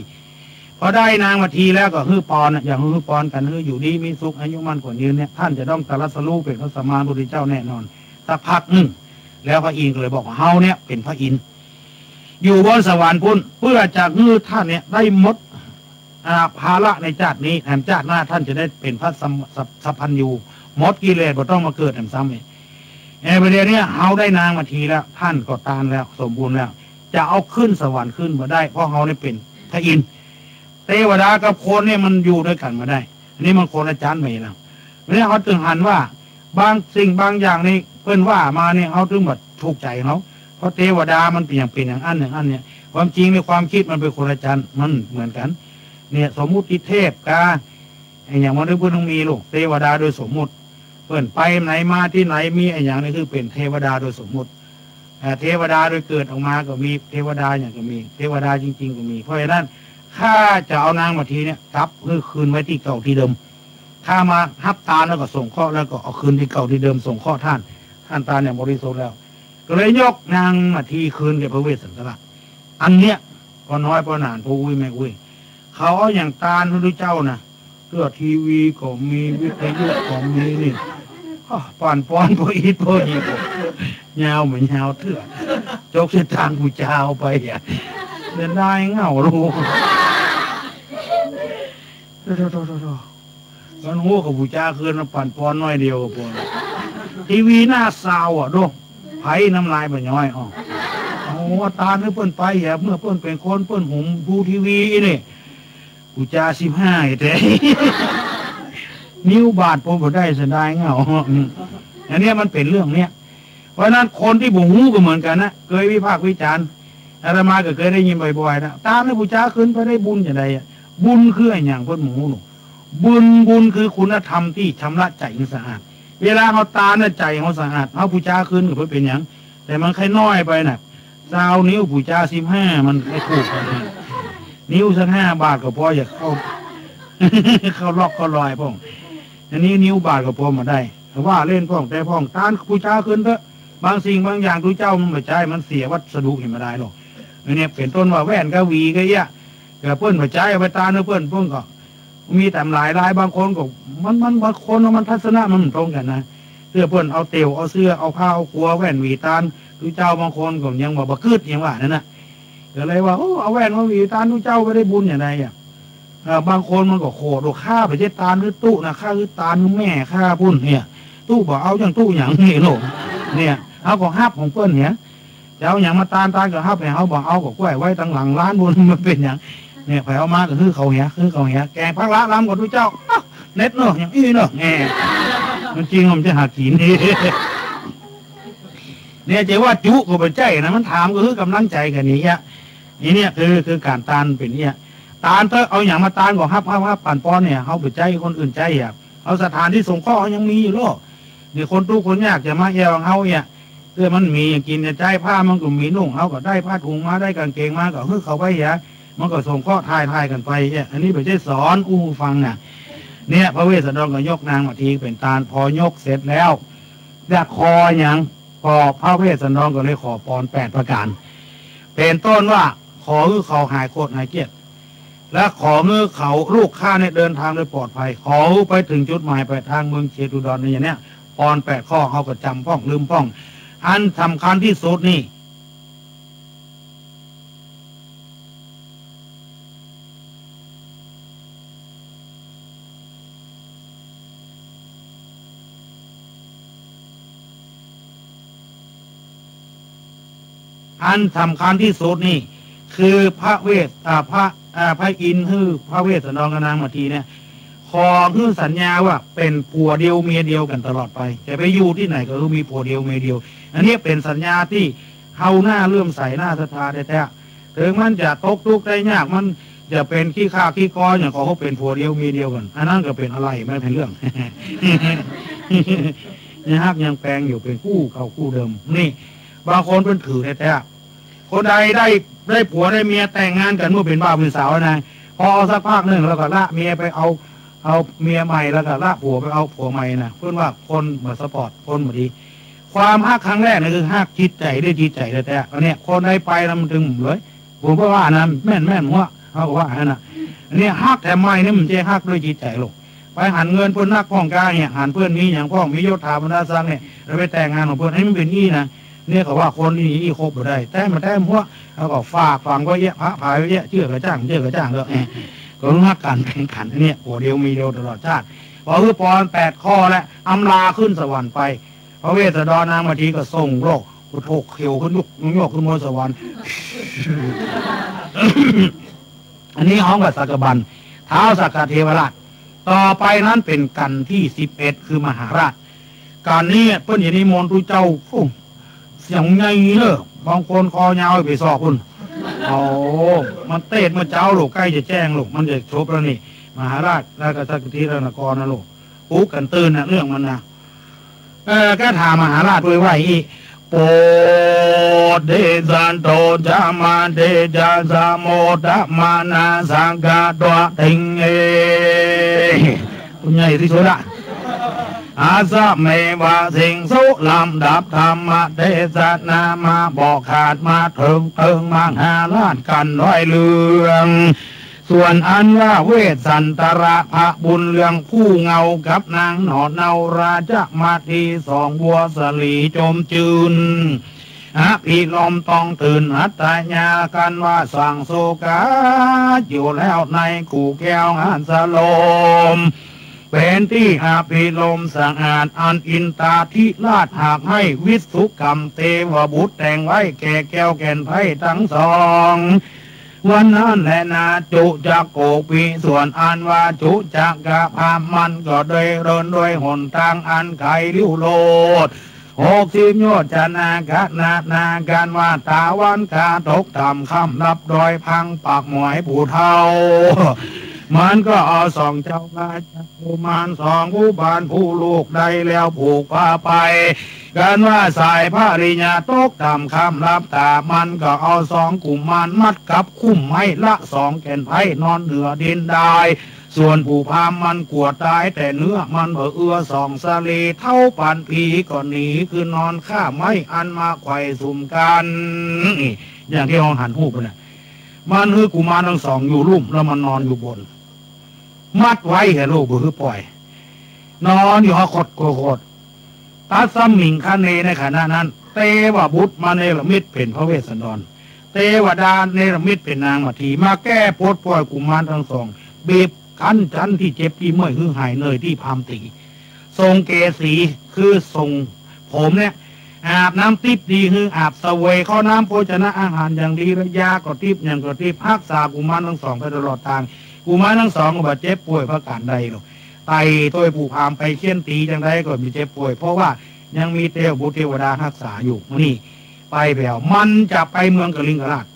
พอได้นางมาทีแล้วก็ฮือปอนอย่างฮือปอนกันฮืออยู่ดีมีสุขอายุมั่นขวัญยืนเนี่ยท่านจะต้องตรัสรู้เป็นพระสัมมาสัมพุทธเจ้าแน่นอนสักพักนึงแล้วพระอินทร์ก็เลยบอกเฮาเนี่ยเป็นพระอินทร์อยู่บนสวรรค์พุ่นเพื่อจะฮือท่านเนี่ยได้หมดภาระในชาตินี้แถมชาติหน้าท่านจะได้เป็นพระสัพพัญญู หมดกิเลสบ่ต้องมาเกิดซ้ำอีกประเดี๋ยวนี้เฮาได้นางมาทีแล้วท่านก็ตานแล้วสมบูรณ์แล้วจะเอาขึ้นสวรรค์ขึ้นมาได้เพราะเฮาได้เป็นพระอินทร์เทวดากับคนเนี่ยมันอยู่ด้วยกันมาได้อันนี้มันคนละชั้นไปแล้วเนี่ยเขาถึงหันว่าบางสิ่งบางอย่างนี่เพิ่นว่ามาเนี่ยเขาถึงแบบถูกใจเขาเพราะเทวดามันเป็นอย่างอันเนี่ยความจริงในความคิดมันเป็นคนละชั้นมันเหมือนกันเนี่ยสมมุติเทพกาอย่างมันได้เพิ่นต้องมีลูกเทวดาโดยสมมุติเพิ่นไปไหนมาที่ไหนมีอย่างนี้คือเป็นเทวดาโดยสมมุติเทวดาโดยเกิดออกมาก็มีเทวดาอย่างก็มีเทวดาจริงๆก็มีเพราะฉะนั้นถ้าจะเอานางมาทีเนี่ยทับคืนไว้ที่เก่าที่เดิมถ้ามาฮับตาแล้วก็ส่งข้อแล้วก็เอาคืนที่เก่าที่เดิมส่งข้อท่านตาเนี่ยบริสุทธิ์แล้วก็เลยยกนางมาทีคืนแก่พระเวสสันตระอันเนี้ยพอน้อยพอนานพออุ้ยแม่อุ้ยเขาเอาอย่างตาลพระเจ้านะเลือดทีวีก็มีวิทยุก็มีนี่ป่านป้อนพออีทพออีกยาวเหมือนยาวเถื่อจกเส้นทางกูจะเอาไปอ่ะเดินได้เงาลูกกันหัวกับผู้จ้าคืนมาปั่นปอนน้อยเดียวกับปอนทีวีหน้าซาวอ่ะดูไผ่น้ำลายไปย่อยอ๋อโอ้ตาเนื้อเปิ้นไปแย่เมื่อเปิ้นเป็นคนเปิ้นหุมดูทีวีนี่ผู้จ้า15แต่นิ้วบาดผมก็ได้เสียดายเงาอันนี้มันเป็นเรื่องเนี้ยเพราะนั้นคนที่บุหูก็เหมือนกันนะเคยวิพากษ์วิจารณ์อาตมาก็เคยได้ยินบ่อยๆนะตาเนื้อผู้จ้าขึ้นไปได้บุญอย่างไรบุญคืออย่างเปิ้นหมูหนูบุญคือคุณธรรมที่ชำระใจสะอาดเวลาเขาตาเนี่ยใจเขาสะอาดเขาผู้จ้าขึ้นก็เพื่อเป็นอย่างแต่มันใครน้อยไปน่ะ20 นิ้วผู้จ้า15มันไม่ถูกนิ้วสัก5 บาทก็พออย่าเข้า เขาล็อกเขาลอยพ่องอันนี้นิ้วบาทก็พอมาได้ว่าเล่นพ่องแต่พ่องตาผู้จ้าขึ้นเถอะบางสิ่งบางอย่างทุกเจ้ามันไม่ใช่มันเสียวัสดุเห็นมาได้หรอกอันนี้เป็นต้นว่าแว่นกะวีก็เยอะเกิดเปิ้นไม่ใช่ไปตาเนื้อเปิ้นเพิ่งก็มีแต่หลายบางคนก็มันบางคนมันทัศนะมันตรงกันนะเสื้อเพื่อนเอาเตียวเอาเสื้อเอาผ้าเอาครัวแว่นหวีตาลดูเจ้าบางคนก็ยังบอกบะคืดยังว่านั่นนะก็เลยว่าเอาแว่นมาหวีตาลดูเจ้าไปได้บุญอย่างไรอ่ะบางคนมันก็โคตรฆ่าไปเจ็ดตาลหรือตู้นะฆ่าคือตาลแม่ฆ่าพุ่นเนี่ยตู้บอกเอาอย่างตู้อย่างนี่โหลเนี่ยเอาของฮับของเพื่อนเนี่ยจะเอาอย่างมาตาลก็ฮับไปเขาบอกเอาก็กล้วยไว้ตั้งหลังร้านบุญมันเป็นอย่างเนี่ยไปเอามาก็คือเขาเหี้ยแกงพักละล้ำกับทุกเจ้าเน็ตเนาะอย่างอี้เนาะแหมมันจริงมันจะหากินนี่เนี่ยจะว่าจุก็เป็นใจนะมันถามก็คือกำลังใจกันนี่เนี่ยคือการตานเป็นเนี่ยตานเถอะเอาอย่างมาตานก็ฮับปั่นป้อนเนี่ยเขาเป็นใจคนอื่นใจอ่ะเอาสถานที่สงเคราะห์ยังมีอยู่โลกนี่คนทุกคนยากจะมาแย่งเขาเนี่ยเพื่อมันมีกินใจผ้ามันก็มีนุ่งเขาก็ได้ผ้าถุงมาได้กางเกงมาก็คือเขาไปอย่ามันก็ส่งข้อทายกันไปอันนี้ไม่ใช่สอนฟังเนี่ยพระเวสสันดรก็ยกนางมาทีเป็นตาลพอยกเสร็จแล้วแต่คออย่างพอพระเวสสันดรก็เลยขอพร8 ประการเป็นต้นว่าขอคือเขาหายโคตรหายเกียรติและขอเมื่อเขาลูกข้าเนี่ยเดินทางโดยปลอดภัยขอไปถึงจุดหมายปลายทางเมืองเชตุดรในอย่างเนี้ยพร8 ข้อเขาก็จำป้องลืมป้องอันสำคัญที่สุดนี่อันสำคัญที่สุดนี่คือพระอินทร์คือพระเวสสันดรกับนางมาทีเนี่ยขอคือสัญญาว่าเป็นผัวเดียวเมียเดียวกันตลอดไปจะไปอยู่ที่ไหนก็คือมีผัวเดียวเมียเดียวอันนี้เป็นสัญญาที่เฮาหน้าเลื่อมใสหน้าศรัทธาแท้ๆถึงมันจะตกทุกข์ได้ยากมันจะเป็นขี้ข้าขี้กออย่างเขาเป็นผัวเดียวเมียเดียวกันอันนั้นก็เป็นอะไรไม่เป็นเรื่อง นี่ฮักยังแปลงอยู่เป็นคู่เดิมนี่บางคนเป็นถือแท้ๆคนใดได้ผัวได้เมียแต่งงานกันเมื่อเป็นบ่าวเป็นสาวนะพอสักพักหนึ่งแล้วก็ละเมียไปเอาเมียใหม่แล้วก็ละผัวไปเอาผัวใหม่นะเพื่อนว่าคนมาสปอร์ตคนมาดีความฮักครั้งแรกนี่คือฮักจิตใจได้จิตใจแต่อันนี้คนใดไปแล้วมันถึงเลยผมก็ว่านะแม่นหัวเขาบอกว่าอันนั้นอันนี้ฮักแต่ไม่นี่มันจะฮักด้วยจิตใจหรอกไปหันเงินเพื่อนนักพ้องกาเนี่ยหันเพื่อนนี้อย่างพ้องมียศถาบรรดาศักดิ์เนี่ยเราไปแต่งงานของเพื่อนให้มันเป็นงี้นะเนี่ยเขาว่าคนนี้ครบได้แต่มาแต่หัวเขาก็ฝากฟังก็เยอะพระพายเยอะเชื่อกระจ้างก็ต้องฮักกันแข่งขันเนี่ยผัวเดียวมีเดียวตลอดชาติ พอคือปอน8 ข้อและอำลาขึ้นสวรรค์ไปพระเวสสันดรนางมาทีก็ส่งโรคโถกเขียวขึ้นยุกขึ้นบนสวรรค์ อันนี้ห้องกับสักบันท้าวสักกะเทวราชต่อไปนั้นเป็นกันที่11คือมหาราชการนี้เพิ่นอย่างนี้มนต์ทุเจ้าเสียงไงเนอะบางคนคอยาวไปสอบคุณโอ้มันเตะมันเจ้าลูกใกล้จะแจ้งลูกมันจะชบแล้วนี่มหาราชแล้วก็สักทีนครนะลูกปุ๊กกันตื่นนะเรื่องมันนะก็ถามมหาราชด้วยว่าอีโปเดจันโตจามาเดจาสามโมตมานาสังกาตัวติงเอคุณใหญ่ที่สุดละอาสะเมวะสิงสุลำดับธรรมเทศนามาบอกขาดมาถึงมังหาราชกันร้อยเรื่องส่วนอันว่าเวสสันตระพระบุญเรืองคู่เงากับนางหนอดเนาราชมาที2 บัวสลีจมจืนพี่ลมต้องตื่นหัตถญากันว่าสั่งโศกาอยู่แล้วในขู่แก้วงานสโลมเป็นที่พี่ลมสะอาดอันอินตาธิราชหากให้วิสุกรรมเทวบุตรแต่งไว้แก่แก้วแก่นไพ่ทั้ง2วันนั้นแหละนาจุจักโกปีส่วนอันว่าจุจักกะพามันก็โดยเรินโดยหนทางอันไขลิ้วโลด60 โยชน์จะนาการว่าตาวันกาตกต่ำคำรับดอยพังปากหมวยผู้เท่ามันก็เอา2 เจ้าราชกุมาร2 ผู้บานผู้ลูกได้แล้วผูกพาไปกันว่าสายพระริญาตกต่ำคำรับตามันก็เอา2 กุมารมัดกับคุ้มให้ละ2 แก่นไผ่นอนเหนือดินได้ส่วนผู้พามมันกลัวตายแต่เนื้อมันเอื้อ2 สลีเท่าปันผีก็หนีคือนอนข้าไม้อันมาไขว่สุ่มกันอย่างที่ห้องหันหูปเนี่ยมันคือกุมารทั้ง2อยู่ลุ่มแล้วมันนอนอยู่บนมัดไว้แค่ลูกคือปล่อยนอนอยู่หอคดโคดตัดสมิงคเนในขณะนั้นเตวบุตรมาเนรมิตเป็นพระเวสสันดรเทวดาเนรมิตเป็นนางมัทธีมาแก้โพดปล่อยกุมารทั้ง2บีบคั้นฉันที่เจ็บที่เมื่อยคือหายเนยที่พามตีทรงเกสีคือทรงผมเนี่ยอาบน้ำทิพย์ดีคืออาบเสวยข้อน้ำโภชนะอาหารอย่างดีระยาก็ทิพย์อย่างก็ทิพย์พักษากุมารทั้ง2ไปตลอดทางกุมารทั้ง2ก็บาดเจ็บป่วยเพราะการใดหรอกไตตัวผู้พามไปเคี่ยนตีจังไดก็มีเจ็บป่วยเพราะว่ายังมีเทวบุตรเทวดารักษาอยู่นี่ไปแผ่วมันจะไปเมืองกลิงกราช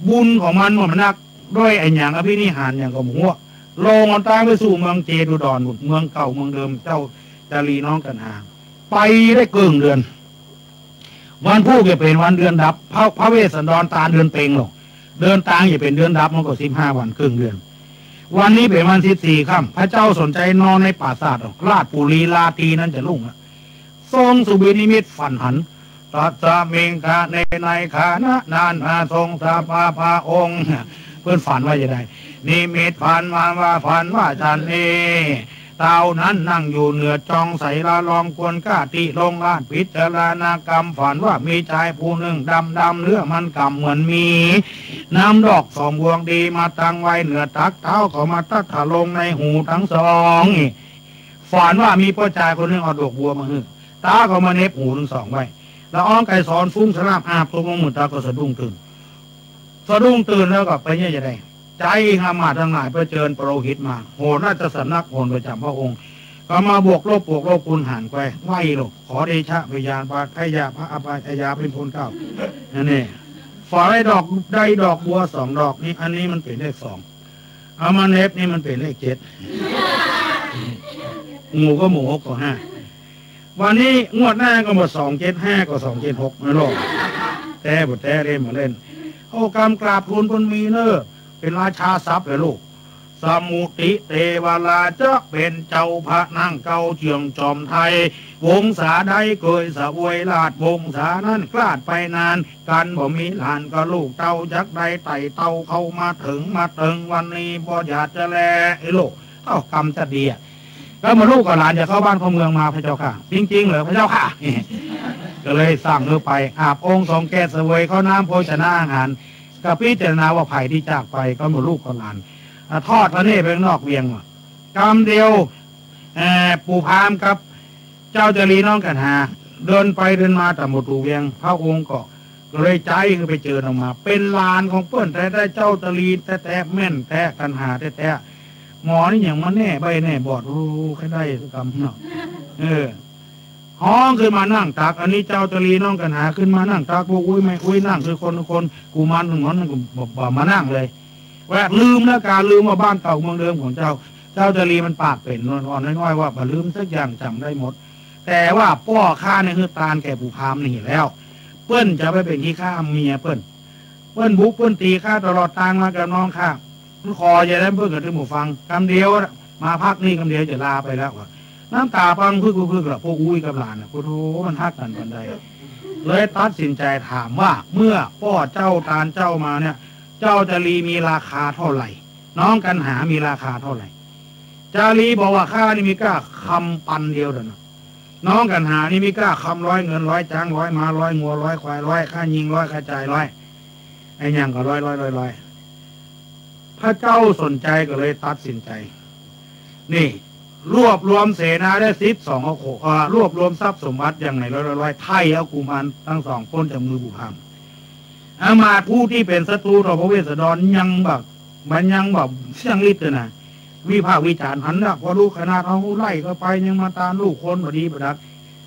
บุญของมันมันนักด้วยไอ้อย่างอภินิหารอย่างกับหัวโลงมันตายไปสู่เมืองเจดุดรเมืองเก่าเมืองเดิมเจ้าจารีน้องกันหาไปได้เกินเดือนวันผู้จะเป็นวันเดือนดับพระเวสสันดรตาเดือนเต็งหรอกเดือนตางอย่าเป็นเดือนดับมันก็15 วันครึ่งเดือนวันนี้เป็นวัน14 ค่ำพระเจ้าสนใจนอนในปราสาทราชปุรีลาตีนั้นจะลุ่งทรงสุบินิมิตฝันหันตัดสามิงกะในขานะนานทรงสาภาพระองค์เพื่อนฝันว่าจะได้นิมิตฝันว่าฝันว่าฉันเอเต่านั้นนั่งอยู่เหนือจองใสละลองควรก้าติลงลาดพิจารณากรรมฝันว่ามีชายผู้หนึ่งดำเนื้อมันกำเหมือนมีน้ำดอก2 บวงดีมาตั้งไว้เหนือตักเท้าเขามาตัดถลงในหูทั้ง2ฝันว่ามีพ่อชายคนหนึ่งเอาดอกบัวมาหื้อตาเขามาเน็บหูทั้ง2ไว้แล้วอ้อมไก่สอนฟุ้งสลาบอาบตกลงมือตาก็สะดุ้งตื่นแล้วก็ไปเนี่ยจะได้ใจหามาทั้งหลายเพื่อเชิญปโรหิตมาโหราชสำนักโหนประจำพระองค์ก็มาบวกลบคุณหันไปไหวหรอกขอเดชะพยานพระยาพระอภัยยาเป็นคนเก่านี่ฝอยดอกได้ดอกบัว2 ดอกนี่อันนี้มันเป็นเลข2เอามาเนฟนี่มันเป็นเลข7หมูก็หมู6ก็5วันนี้งวดหน้าก็หมด275ก็276นะลูกแต่บทแต่เล่นมาเล่นโอ้กรรมกราบทูลคนมีเนอเป็นราชาทรัพย์เลยลูกสมุติเทวราชเป็นเจ้าพระนั่งเก่าเชียงจอมไทยวงศาใดเคยสวยราชวงศานั้นกลาดไปนานกันบ่มีหลานก็ลูกเต้าจักใดไต่เต้าเข้ามาถึงวันนี้บ่อยากจะแลไอ้ลูกเอ้ากรรมจะดีก็มาลูกกับหลานจะเข้าบ้านเข้าเมืองมาพระเจ้าค่ะจริงๆเหรอพระเจ้าค่ะก็เลยสั่งเธอไปอาบองค์ทรงแก่เสวยข้าวน้ำโภชนะอาหารก็พิจารณาว่าไผ่ที่จากไปก็มาลูกกับหลานทอดพระเนตรไปนอกเวียงกรรมเดียว ปู่พามครับเจ้าจรีน้องกันหาเดินไปเดินมาแต่หมดตูเวียงพระองค์ก็เลยใจคือไปเจอออกมาเป็นลานของเปิ้นแต่ได้เจ้าจรีแต่แม่นแต่กันหาแต่หมอนี่อย่างมันแน่ใบแน่บอดรู้แค่ได้กำเนาะห้องขึ้นมานั่งตักอันนี้เจ้าจรีน้องกันหาขึ้นมานั่งตักพวกอุ้ยไม่อุ้ยนั่งคือคนกูมันถึงนั้นกูบอกมานั่งเลยแวะลืมแล้วการลืมว่าบ้านเก่าเมืองเดิมของเจ้าจรีมันปากเป็นอ่อนน้อยๆว่าลืมสักอย่างจำได้หมดแต่ว่าป้อข้าเนี่ยคือตาลแก่ปู่พามนี่แล้วเปิ้นจะไปเป็นที่ข้าเมียเปิ้นบุกเปิ้นตีข้าตลอดทางมากับน้องข้าคอจะได้เปิ้นกับที่หมู่ฟังคำเดียวมาพักนี่คำเดียวจะลาไปแล้วน้ำตาพังพึ่งละพวกอุ้ยกับหลานโอ้โหมันฮักกันปันใดเลยตัดสินใจถามว่าเมื่อพ่อเจ้าตาลเจ้ามาเนี่ยเจ้าจรีมีราคาเท่าไหร่น้องกันหามีราคาเท่าไหร่จารีบอกว่าข้านี่มีกล้าคำปันเดียวเด้อนะน้องกันหานี่มีกล้าคำ100เงิน100จ้าง100มา100งัว100ควาย100ค่ายิง100ค่าจ่าย100ไอ้ยังก็100พระเจ้าสนใจก็เลยตัดสินใจนี่รวบรวมเสนาได้12รวบรวมทรัพย์สมบัติอย่างไหน100ไทยเอากุมารทั้งสองคนจากมือปู่พามอามาผู้ที่เป็นศัตรูต่อพระเวสสันดรยังแบบมันยังแบบเสี่ยงฤทธิ์นะวิพากษ์วิจารณ์หันละพอลูกขนาดเอาไล่ก็ไปยังมาตามลูกคนบดีประดัก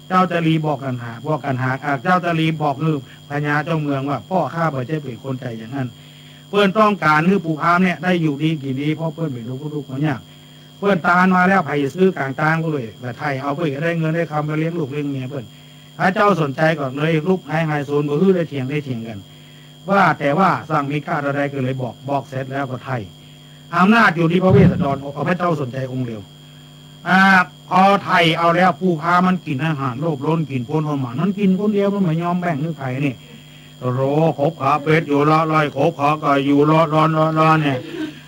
เจ้าจรีบอกกันหาเจ้าจรีบอกคือพญาเจ้าเมืองว่าพ่อข้าพเจ้าเป็นคนใจอย่างนั้นเพื่อนต้องการให้ปู่พามเนี่ยได้อยู่ดีกี่ดีเพราะเพื่อนเป็นลูกเขาเนี่ยเพื่อนตาลมาแล้วไผ่ซื้อกลางตางก็เลยแต่ไทยเอาเพื่อนได้เงินได้คำไปเลี้ยงลูกเลี้ยงเมียเพื่อนพระเจ้าสนใจก่อนเลยลูกไฮโซนบ่ฮื้อได้เถียงกันว่าแต่ว่าสร้างมีค่าอะไรก็เลยบอกเสร็จแล้วก็ไทยอำนาจอยู่ที่พระเวสสันดรพระเจ้าสนใจองค์เดียวพอไทยเอาแล้วปู่พามันกินอาหารโลภล้นกินปนหอมหวานมันกินคนเดียวมันไม่ยอมแบ่งนึกไผ่นี่โรขบขาเป็ดอยู่ละลอยขบขาก็อยู่ร้อนเนี่ย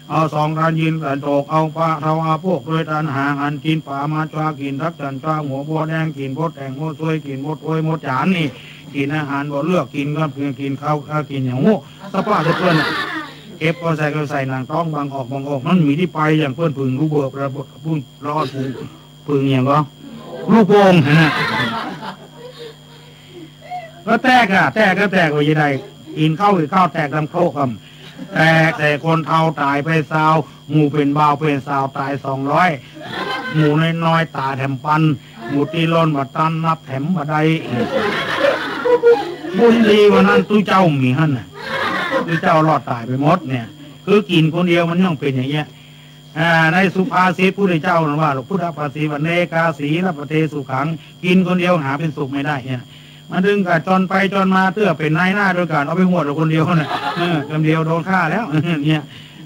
เอา2 การยินกันโตกเอาปลาเราเอาพวกโดยตันหาหันกินป่ามาจ้ากินทักจันจ้าหัวบัวแดงกินบดแตงโมซวยกินบดโอยมดจานนี่กินอาหารบ่เลือกกินก็เพียงกินข้าวกินอย่างโง่สภาพเพื่อนเก็บก็ใส่หนังต้องบางออกมันมีที่ไปอย่างเพื่อนพึ่งลูกเบิกระบบพึ่งรอดพึ่งอย่างก็ลูกโป่งนะก็แตกว่ายังไงกินข้าวแตกลำโคกแต่คนเท่าตายไปซาวหมูเป็นบ่าวเป็นสาวตาย200หมูน้อยตาแถมปันหมูตีล้นมาตันนับแถมมาได้บุญดีวันนั้นตู้เจ้ามีหั่นน่ะตู้เจ้ารอดตายไปหมดเนี่ยคือกินคนเดียวมันยังเป็นอย่างเงี้ยในสุภาษิตพุทธเจ้าว่าพุทธภาษิตวันเนกาสีรัปเทสุขังกินคนเดียวหาเป็นสุขไม่ได้เนี่ยมันดึงกันจนไปจนมาเตื้อเป็นนายหน้าโดยการเอาไปหัวเราคนเดียวน่ะคนเดียวโดนฆ่าแล้วเนี่ย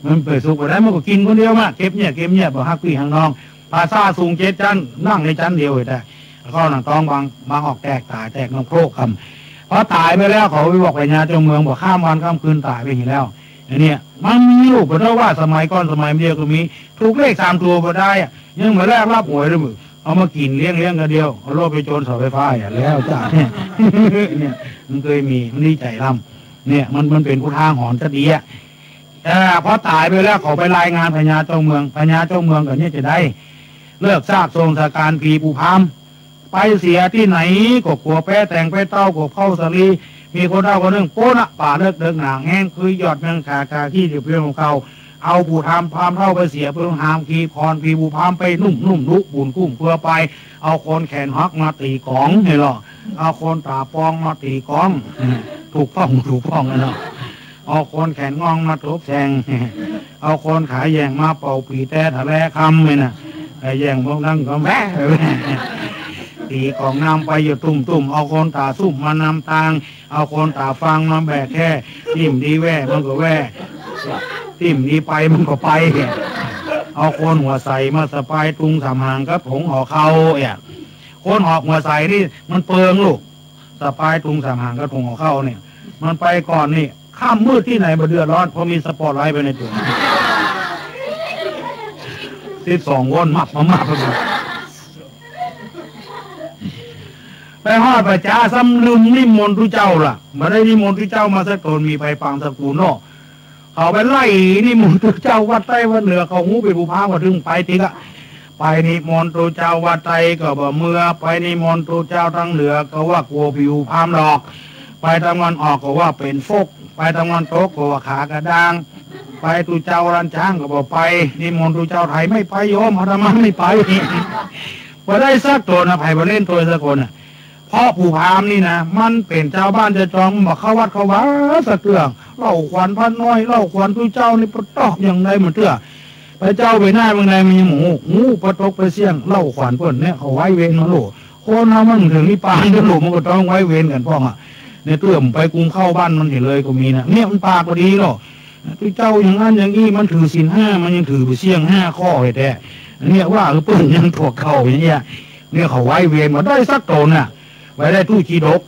มันเปิดสุขไปได้มันก็กินคนเดียวมากเก็บเนี่ยบอกฮักพี่ฮักน้องภาษาสูง7 ชั้นนั่งในชั้นเดียวเลยแต่ข้อหนังต้องบางออกแตกตายแตกน้องโครกคำพอตายไปแล้วเขาไปบอกพญาเจ้าเมืองบอกข้ามวันข้ามคืนตายไปอีกแล้วอันนี้มันมีลูกเพราะว่าสมัยก่อนสมัยเดียวก็มีถูกเลข3 ตัวก็ได้ยังมาแรกรับหวยด้วยมือเอามากินเลี้ยงกันเดียวเอาโลไปโจรเสาไฟฟ้าแล้วจ้าเนี่ยมันเคยมีมันดีใจลำเนี่ยมันเป็นผู้ทางหอนจะดีพอตายไปแล้วเขาไปรายงานพญาเจ้าเมืองก็เนี่ยจะได้เลิกทราบทรงสการผีปู่พามไปเสียที่ไหนก็ขัวแป้แต่งไปเต้าก็เข้าสลีมีคนเล่าคนหนึ่งโป๊ะป่าเลิกเดินหนังแห้งคือยอดเมืองขาที่เดือดเพื่อนของเขาเอาปู่พามเข้าไปเสียเพื่อหามขีพรผีปู่พามไปนุ่มลุกบุญกุ้มเพื่อไปเอาคนแขนฮักมาตีกองให้หรอเอาคนตาปองมาตีกองถูกป้องนะเนาะเอาคนแขนงองมาทุบแทงเอาคนขายแยงมาเป่าปีแต่ทะเลคำเลยนะไอ้แยงพวกนั้นก็แม่ตีของนำไปอยู่ตุ่มเอาคนตาซุ่มมานำทางเอาคนตาฟังมาแบกแค่ทิ่มดีแว่มันก็แว่ทิ่มดีไปมันก็ไปเอาคนหัวใสมาสปายตุงสามหางกับผงห่อเขาคนหอกหัวใสนี่มันเปิงลูกสปายตุงสามหางกับผงห่อเขาเนี่ยมันไปก่อนนี่ข้ามมืดที่ไหนมาเดือดร้อนพอมีสปอร์ตไลท์ไปในตัว12 วนมักไปฮอดประจาซ้ำลืมนิมนต์ทุเจ้าล่ะมาได้นิมนต์ทุเจ้ามาสักตนมีไฟปังสกุลเนาะเขาไปไล่นิมนต์ทุเจ้าวัดใต้วัดเหนือเขาหูไปบูพาว่าถึงไปทีละไป ไปนิมนต์ตูเจ้าว่าไตก็บ่เมื่อไปนิมนต์ตูเจ้าทั้งเหลือก็ว่ากลัวผิวพามหลอกไปตะวันออกก็ว่าเป็นฟกไปตะวันตกก็ว่าขากระด้างไปตูเจ้ารันช้างก็บ่ไปนิมนต์ตูเจ้าไทยไม่ไปโยมอาตมาไม่ไปพอได้สักตัวนะไผ่มาเล่นตัวสักคนนะเพราะผู้พามนี่นะมันเป็นเจ้าบ้านจะจองมาเข้าวัดเข้าวัดสักเรื่องเล่าขวัญพันน้อยเล่าขวัญตูเจ้านี่ปะตอกอย่างไรเหมือนเถื่อไปเจ้าไปหน้าเมืองใดมีหมูปะตกไปเสี่ยงเล่าขวัญเพิ่นเนี่ยเขาไว้เวรมาโหลคนทำมันถึงนี่ปานจะหลุมันก็ต้องไว้เวรกันพ่ออ่ะเนี่ยเตื้อมไปกรุงเข้าบ้านมันเห็นเลยก็มีนะเนี่ยมันปากพอดีหรอตูเจ้าอย่างนั้นอย่างนี้มันถือศีลห้ามันยังถือไปเสี่ยง5 ข้อเลยแต่เนี่ยว่าเปิ้นยังถั่วเข่าอย่างเงี้ยเนี่ยเขาไว้เวรมาได้สักตนน่ะไว้ได้ตู้ชีดก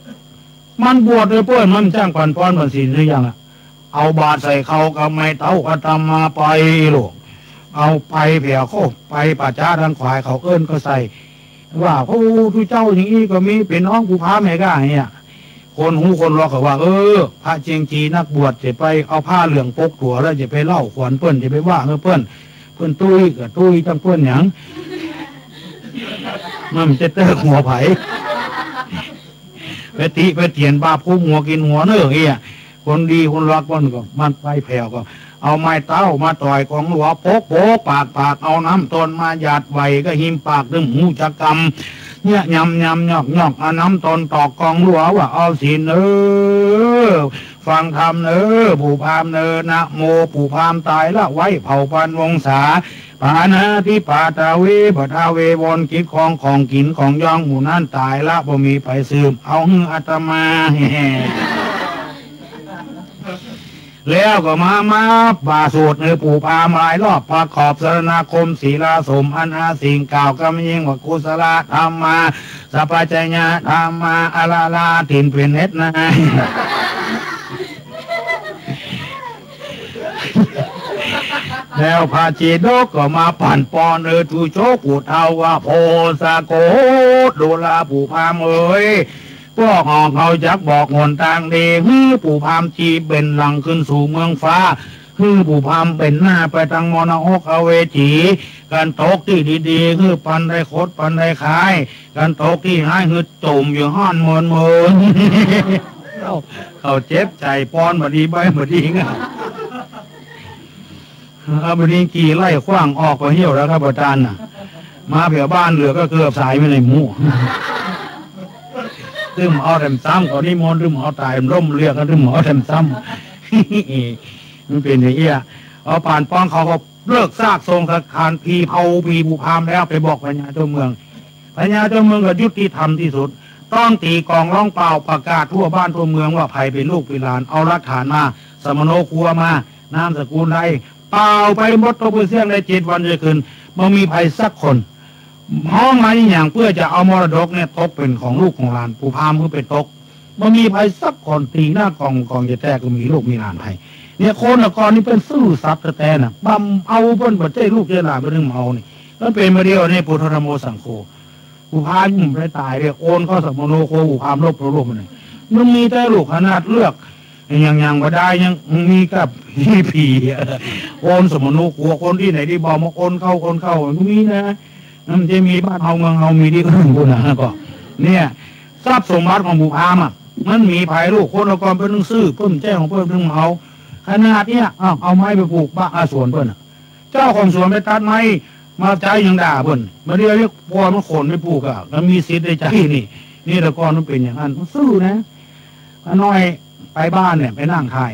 มันบวชเลยเปิ้นมันจ้างปันป้อนปันศีลหรือยังอ่ะเอาบาตรใส่เขากับไม้เต้าอาตมาไปหลวงเอาไปเผียโคไปป่าจ้าทางขวายเขาเอิ้นก็ใส่ว่าพระทูเจ้าอย่างนี้ก็มีเป็นน้องผู้พาแม่ก้าเนี่ยคนหูคนรอเขาว่าพระเจียงจีนักบวชจะไปเอาผ้าเหลืองปกหัวแล้วจะไปเล่าขวัญเปิ้นจะไปว่าเปิ้นตุ้ยกับตุ้ยตั้งเปิ้นหยังมันจะเตะหัวไผ่ไปตีไปเตียนบาพุ่มหัวกินหัวเนื้อเงี้ยคนดีคนรักคนก็มันไปแผ่วก็เอาไม้เต้ามาต่อยของหลวงโป๊กปากเอาน้ำต้นมาหยาดไว้ก็หิมปากดึงหูจักกรรมเนี่ยยำยอกเอาน้ำต้นตอกกองหลวงว่าเอาศีลฟังธรรมผู้พามนะโมผู้พามตายละไว้เผ่าพันวงศาปานาทิปาตาเวปทาเววนกิจของกินของย่องหมู่นั่นตายละบ่มีไปสืบเอาอาตมาแล้วก็มาบาสูตรปู่พามหลายรอบประกอบสรณคมศีลาสมอันอาสิ่งกล่าวก็ไม่ยิ่งว่ากุศลธรรมมาสัพพัญญาธรรมมาอาลาถิ่นเป็นเน็ตนายแล้วพาจีดกก็มาปั่นปอนทูโชกุเทาว่าโพสาโกดูลาปู่พามพวกของเขาจักบอกหนทางดีปู่พามจีเป็นหลังขึ้นสู่เมืองฟ้าปู่พามเป็นหน้าไปทางมรณะอเวจีการตกที่ดีๆปันได้คดปันได้ขายการตกที่ให้จมอยู่ห้อนเมินเขาเจ็บใจปอนมาดีใบมาดีเงี้ยบดีกี่ไล่ขว้างออกไปเหี่ยวแล้วครับอาจารย์มาเผื่อบ้านเหลือก็เกือบสายไม่ในหมู่ตึมเอาแถมซ้ำก่อนนี่มอนตึมเอาตายร่มเรียกกันตึมเอาแถมซ้ำมันเป็นอย่างเงี้ยเอาผ่านป้องเขาก็เลิกซากทรงสถานพีเผาพีบุพามแล้วไปบอกพญาเจ้าเมืองพญาเจ้าเมืองก็ยุติธรรมที่สุดต้องตีกองร้องเปล่าประกาศทั่วบ้านทั่วเมืองว่าใครเป็นลูกเป็นหลานเอาหลักฐานมาสมโนครัวมานามสกุลใดเปล่าไปหมดตัวเสียงได้7 วันจะคืนมันมีภัยสักคนห้องมาอย่างเพื่อจะเอามรดกเนี่ยตกเป็นของลูกของหลานผู้พามเพื่อเป็นตกมันมีภัยสักคนตีหน้ากองจะแตกก็มีลูกมีหลานภัยเนี่ยคนละกรนี่เป็นซื่อสัตย์แต่น่ะบำเอาเพิ่นบัดเจ้ลูกเจ้าหลานไปถึงเอานี่มันเป็นมาเดียวนี่ปุถุธรรมโมสังโฆผู้พามมุ่งได้ตายเนี่ยโอนเข้าสมโนโคผู้พามลบโลกมันมีแต่ลูกขนาดเลือกยังมาได้ยังมีกับผีโอนสมนุกลัวคนที่ไหนที่บอกมาโอนเข้ามันมีนะมันจะมีบ้านเฮาเมืองเฮามีดีก็ถึงบุญนะก็เนี่ยทรัพย์สมบัติของบุพามมันมีภายลูกคนละกรเป็นซื้อเพิ่มแจ้งของเพิ่มถึงเอาขนาดเนี้ยเอาไม้ไปปลูกบ้านสวนเพิ่นเจ้าของสวนไปตัดไม้มาใจยังด่าเพิ่นมาเรียกพอมันขนไปปลูกแล้วมีสิทธิ์ในใจนี่ละกรมันเป็นอย่างนั้นซื้อนะน้อยไปบ้านเนี่ยไปนั่งขาย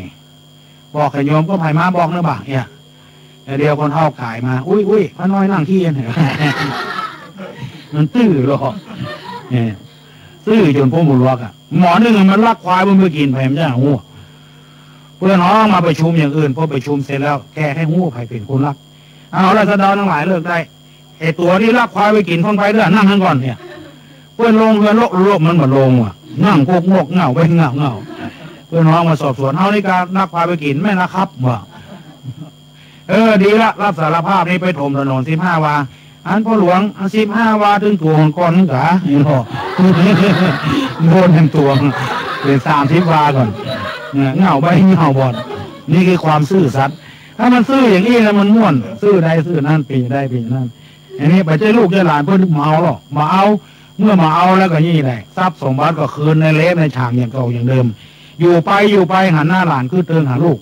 บอกให้โยมก็ไผ่มาบอกนะบ่าเนี่ยเดียวคนเท่าขายมาอุ้ยพระน้อยนั่งขี้เนี่ยมันตื้อหรอกเนี่ยตื้อจนพวกบุรุษหมอหนึ่งมันลักควายมันไปกินไผ่ไม่ใช่หัวเพื่อนน้องมาประชุมอย่างอื่นพอประชุมเสร็จแล้วแก้ให้หัวไผ่เป็นคนรักเอาราษฎรทั้งหลายเลิกได้ไอตัวที่ลักควายไปกินคนไปเรื่อยนั่งกันก่อนเนี่ยเพื่อนลงเพื่อนโลกมันหมดลงว่ะนั่งโกกงกเงาไปเงาเพื่อนน้องมาสอบสวนเท่านี้การนักพาไปกินไม่นะครับว่าดีละรับสารภาพนี้ไปถมถนน15 วาอันพ่อหลวง15 วาถึงตัวก่อนกะนี่หรอโดนเป็นตัวเป็น30 วาก่อนเงาไปเงาบอดนี่คือความซื่อสัตย์ถ้ามันซื่ออย่างนี้นะมันม่วนซื่อใดซื่อนั่นปีได้ปีนั่น อันนี้ไปเจ้าลูกเจ้าหลานเพื่อนมาเอาหรอกมาเอาเมื่อมาเอาแล้วก็นี่แหละทรัพย์สมบัติก็คืนในเละในฉากอย่างเก่าอย่างเดิมอยู่ไปหันหน้าหลานคือเตือนหาลูก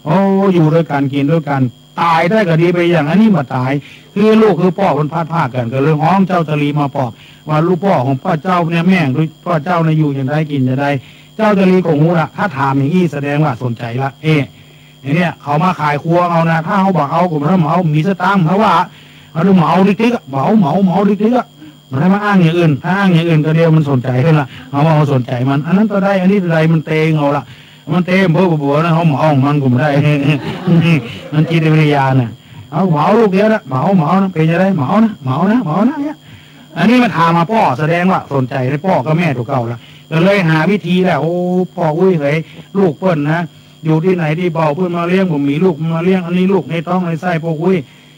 โอ้อยู่ด้วยกันกินด้วยกันตายได้ก็ดีไปอย่างอันนี้มาตายคือลูกคือพ่อคนพาดผ้ากันก็เลยห้องเจ้าตะลีมาปอกว่าลูกพ่อของพ่อเจ้าเนี่ยแม่งด้วยพ่อเจ้าเนี่ยอยู่อย่างไรกินอย่างไรเจ้าตะลีของหูละถ้าถามอย่างนี้แสดงว่าสนใจละอย่างเนี้ยเขามาขายครัวเอานะถ้าเขาบอกเอาผมถ้าเหมามีสตางค์เพราะว่าเอาดูเหมาดิ๊กๆเหมาดิ๊กๆมันให้มาอ้างอย่างอื่นถ้าอ้างอย่างอื่นก็เดียวมันสนใจขึ้นละเขามาสนใจมันอันนั้นก็ได้อันนี้อะไรมันเตงเอาละมันเต็มเพื่อบัวนะเขาเหมามันกูไม่ได้มันจิตวิทยาเนี่ยเอาเหมาลูกเดียวนะเหมานะเป็นยังไงเหมานะเนี่ยอันนี้มันถามมาพ่อแสดงว่าสนใจในพ่อกับแม่ถูกเก่าละก็เลยหาวิธีแหละโอ้พ่ออุ้ยเฮ้ยลูกเปิ้ลนะอยู่ที่ไหนที่เบาเพื่อนมาเลี้ยงผมมีลูกมาเลี้ยงอันนี้ลูกในท้องในไส้พ่ออุ้ย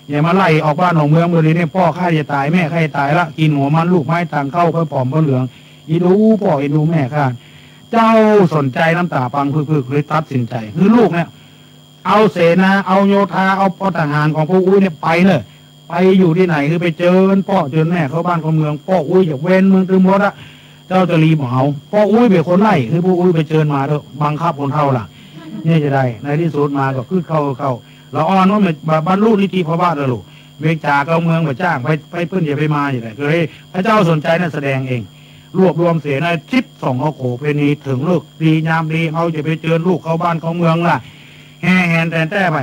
อย่ามาไล่ออกบ้านออกเมืองเลยเนี่ยพ่อข้าจะตายแม่ข้าจะตายละกินหัวมันลูกไม้ต่างเข้าค่อยผอมก็เหลืองอีดูพ่ออีดูแม่ข้าเจ้าสนใจน้ำตาปังพึกๆเลยตัดสินใจคือลูกเนี่ยเอาเสนาเอาโยธาเอาพลทหารของพ่ออุ้ยเนี่ยไปเนอะไปอยู่ที่ไหนคือไปเจอพ่อเจอแม่เข้าบ้านเข้าเมืองพ่ออุ้ยจากเว้นเมืองตึมรถอะเจ้าจะรีบเอาพ่ออุ้ยเป็นคนไล่คือพ่ออุ้ยไปเจอมาเถอะบังคับคนเท่าล่ะนี่จะได้ในที่สุดมาก็คือเข้าเราอ่อนว่ามันบรรลุนิติภาวะแล้วลูกเวกจากเอาเมืองมาจ้างไปเพื่อนอย่าไปมาอย่างไรก็เลยพระเจ้าสนใจนั่นแสดงเองรวบรวมเสนาชิดส่งเขาโขเพณีถึงลูกดียามดีเขาจะไปเจอลูกเขาบ้านเขาเมืองล่ะแห่แหนแต่ไป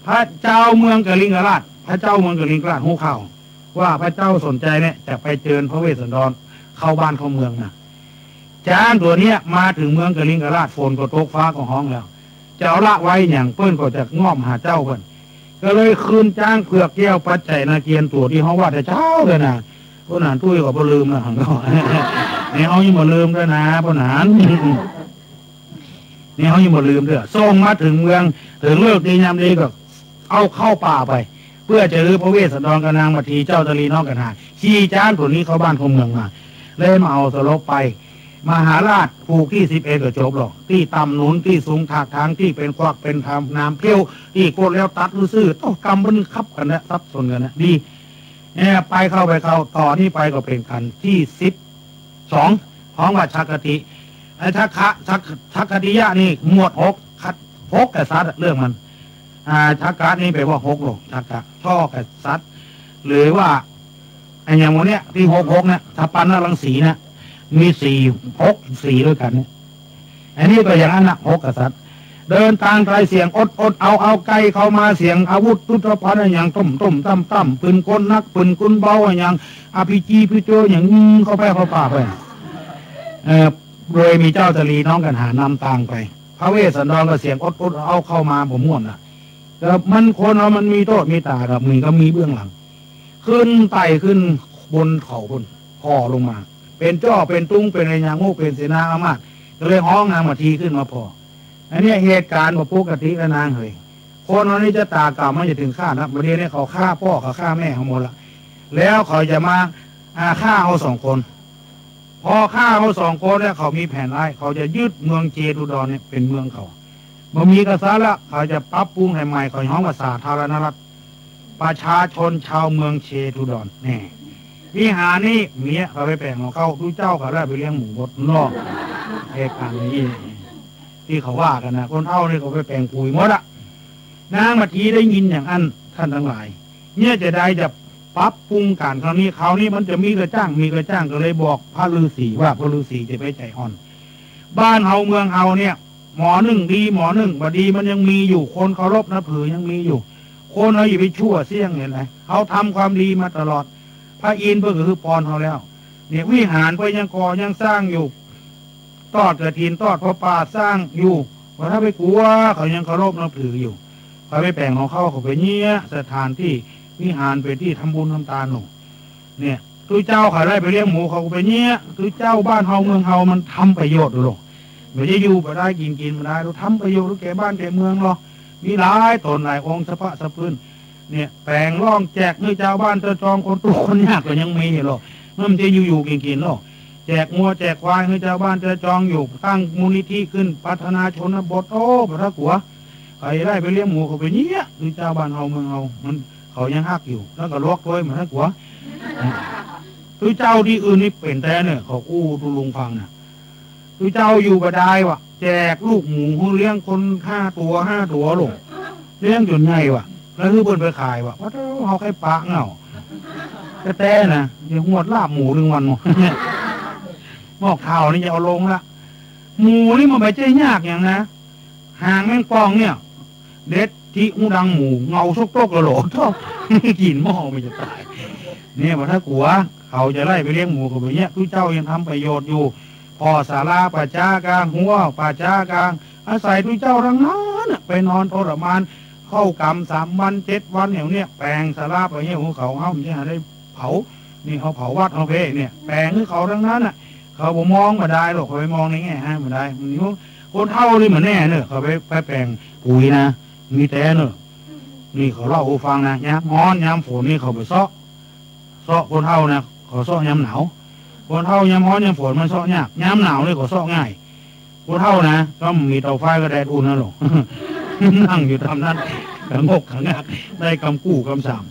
พระเจ้าเมืองกลิงกราชพระเจ้าเมืองกลิงกราชหูข่าวว่าพระเจ้าสนใจเนี่ยจะไปเจอพระเวสสันดรเข้าบ้านเข้าเมืองนะจ้างตัวเนี้ยมาถึงเมืองกลิงกราชฝนก็ตกฟ้าก็ห้องแล้วจะเอาละไว้อย่างเปิ้นก็จะง่อมหาเจ้าเปิ้นก็เลยคืนจ้างเผือกแก้วปัจจัยนาเกียนตัวที่ห้องว่าแต่เช้าเลยนะพวกนั้นตุ้ยก็บ่ลืมนะของเขาเนี่ยเขายังบ่ลืมด้วยนะพวกนั้นเนี่ยเขายังบ่ลืมด้วยส่งมาถึงเมืองถึงเลิกดียามดีก็เอาเข้าป่าไปเพื่อจะรื้อพระเวสสันดรกับนางมัทีเจ้าตะลีน้องกันหาขี่จ้างตัวนี้เข้าบ้านเข้าเมืองมาเลยมาเอาสลบไปมหาราชผูกที่11ก็จบหรอกที่ต่ำหนุนที่สูงถากทางที่เป็นควักเป็นทำน้ำเพี้ยวที่โกดแล้วตัดซื่อต้องกำบันคับกันนะซับสนกันนะดีเนี่ยไปเข้าต่อนี่ไปก็เป็นกันที่12ของวัดชักกติไอ้ชักกติยะนี่หมวด6กษัตริย์เรื่องมันชักกะนี่แปลว่า6หรอกชักกะช่อกษัตริย์หรือว่าไอ้อย่างโมเนี้ยที่6เนี่ยถ้าปันนรังสีนะมี4ด้วยกันเนี่ยอันนี้ก็อย่างนั้นนะ6กษัตริย์เดินทางไกลเสียงอดเอาไกลเข้ามาเสียงอาวุธตุตภัณฑ์อย่างต้มตั้มปืนกลนักปืนกุนเบาอย่างอาพีจีพิโจอย่างเข้าไปเข้าป่าไปโดยมีเจ้าตะลีน้องกันหานำทางไปพระเวสสันดรก็เสียงอดเอาเข้ามาผมม่วนนะแต่มันคนเรามันมีโทษมีตากับมีเบื้องหลังขึ้นไต่ขึ้นบนเขาบนคอลงมาเป็นจ้อเป็นตุ้งเป็นอะไรอย่างโง่เป็นเสนาอามาตย์ก็เลยห้องนางมาทีขึ้นมาพออันนี้เหตุการณ์ว่าปกติแล้วนางเฮ้ยคนเรานี่จะตากรรมไม่จะถึงฆ่านะประเดี๋ยวนี้เขาฆ่าพ่อเขาฆ่าแม่เขาหมดละแล้วเขาจะมาฆ่าเอา2 คนพอฆ่าเอา2 คนแล้วเขามีแผนร้ายเขาจะยึดเมืองเจดุดรเนี่ยเป็นเมืองเขาเมื่อมีกษัตริย์ละเขาจะปรับปรุงให้ใหม่เขาห้องว่าสาธารณรัฐประชาชนชาวเมืองเชตุดรนี่วิหารนี่เมียเขาไปแปลงของเขาดูเจ้าเขาได้ไปเลี้ยงหมูบดนอกเหตุการณ์นี้ที่เขาว่ากันนะคนเท่านี่เขาไปแปลงปุ๋ยหมดอะนางมาทีได้ยินอย่างนั้นท่านทั้งหลายเนี่ยจะได้จะปรับปรุงการคราวนี้มันจะมีกระจ้างก็เลยบอกพระฤาษีว่าพระฤาษีจะไปใจอ่อนบ้านเฮาเมืองเฮาเนี่ยหมอ1ดีหมอ1บดีมันยังมีอยู่คนเคารพนับถือยังมีอยู่คนเราอย่าไปชั่วเสี่ยงเห็นไหมเขาทำความดีมาตลอดพระอินทร์เพื่อคือปอนเขาแล้วเนี่ยวิหารเพื่อยังก่อยังสร้างอยู่ตอดกระถินตอดพระป่าสร้างอยู่ว่าถ้าไปกลัวเขายังเคารพนับถืออยู่เขาไปแปลงของเขาไปเนี้ยสถานที่วิหารเป็นที่ทำบุญทำทานหนูเนี่ยคือเจ้าเขาได้ไปเลี้ยงหมูเขาไปเนี้ยคือเจ้าบ้านเฮาเมืองเฮามันทำประโยชน์หรอกไม่ใช่อยู่ไปได้กินมาได้เราทำประโยชน์แก่บ้านแก่เมืองหรอกมีหลายตนหลายองค์สะพะสะพื้นเนี่ยแปลงร่องแจกให้เจ้าบ้านเจ้าจองคนตู้คนยากก็ยังมีหรอกมันจะอยู่กินหรอกแจกงัวแจกควายให้เจ้าบ้านเจ้าจองอยู่ตั้งมูลนิธิขึ้นพัฒนาชนบทโอ้พระกัวใครได้ไปเลี้ยงหมูเขาไปเนี้ยคือเจ้าบ้านเฮาเมืองเฮามัน เขายังฮักอยู่แล้วก็ลวกด้วยเหมือนกันหัวทุกเจ้าที่อื่นนี่เป็นแต่เนี่ยเขาอู้ดูลุงฟังนะทุกเจ้าอยู่ก็ได้วะแจกลูกหมูเลี้ยงคน5 ตัวหลงเลี้ยงจนไงวะแล้วคือเพิ่นไปขายวะว่าเขาใครปะเงาแต่นะยังหวดลาบหมูถึงวันหมดหม้อข้าวนี่จะเอาลงละหมูนี่มันไม่ใช่ยากอย่างนะหางแมงปองเนี่ยเด็ดที่หูดังหมูเงาซกโตกกระโหลกชอบกินหม้อไม่จะตายเนี่ยว่าถ้ากลัวเขาจะไล่ไปเลี้ยงหมูกับแบบนี้ทุกเจ้ายังทำประโยชน์อยู่พอศาลาป่าช้ากลางหัวป่าช้ากลางอาศัยทุกเจ้าทั้งนั้นไปนอนทรมานเข้ากรรม3 วัน7 วันอย่างเนี้ยแปลงศาลาไปเงี้ยหัวเขาเขาไม่ใช่ได้เผานี่เขาเผาวัดเขาเพเนี่ยแปลงให้เขาทั้งนั้นเขาบอกมองมาได้หรอกเขาไปมองในแง่ฮะมาได้มันนี่คนเท่านี่เหมือนแน่เนอะเขาไปแปลงปุ๋ยนะมีแต่เนอะนี่เขาเล่าให้ฟังนะย้ำร้อนย้ำฝนนี่เขาไปซ้อคนเท่านะเขาซ้อย้ำหนาวคนเท่าย้ำร้อนย้ำฝนมันซ้อยากย้ำหนาวนี่เขาซ้อง่ายคนเท่านะก็มีเตาไฟก็แดดอุ่นนะหรอกนั่งอยู่ทำนั้นขังกขังงักได้กำกู้กำสาม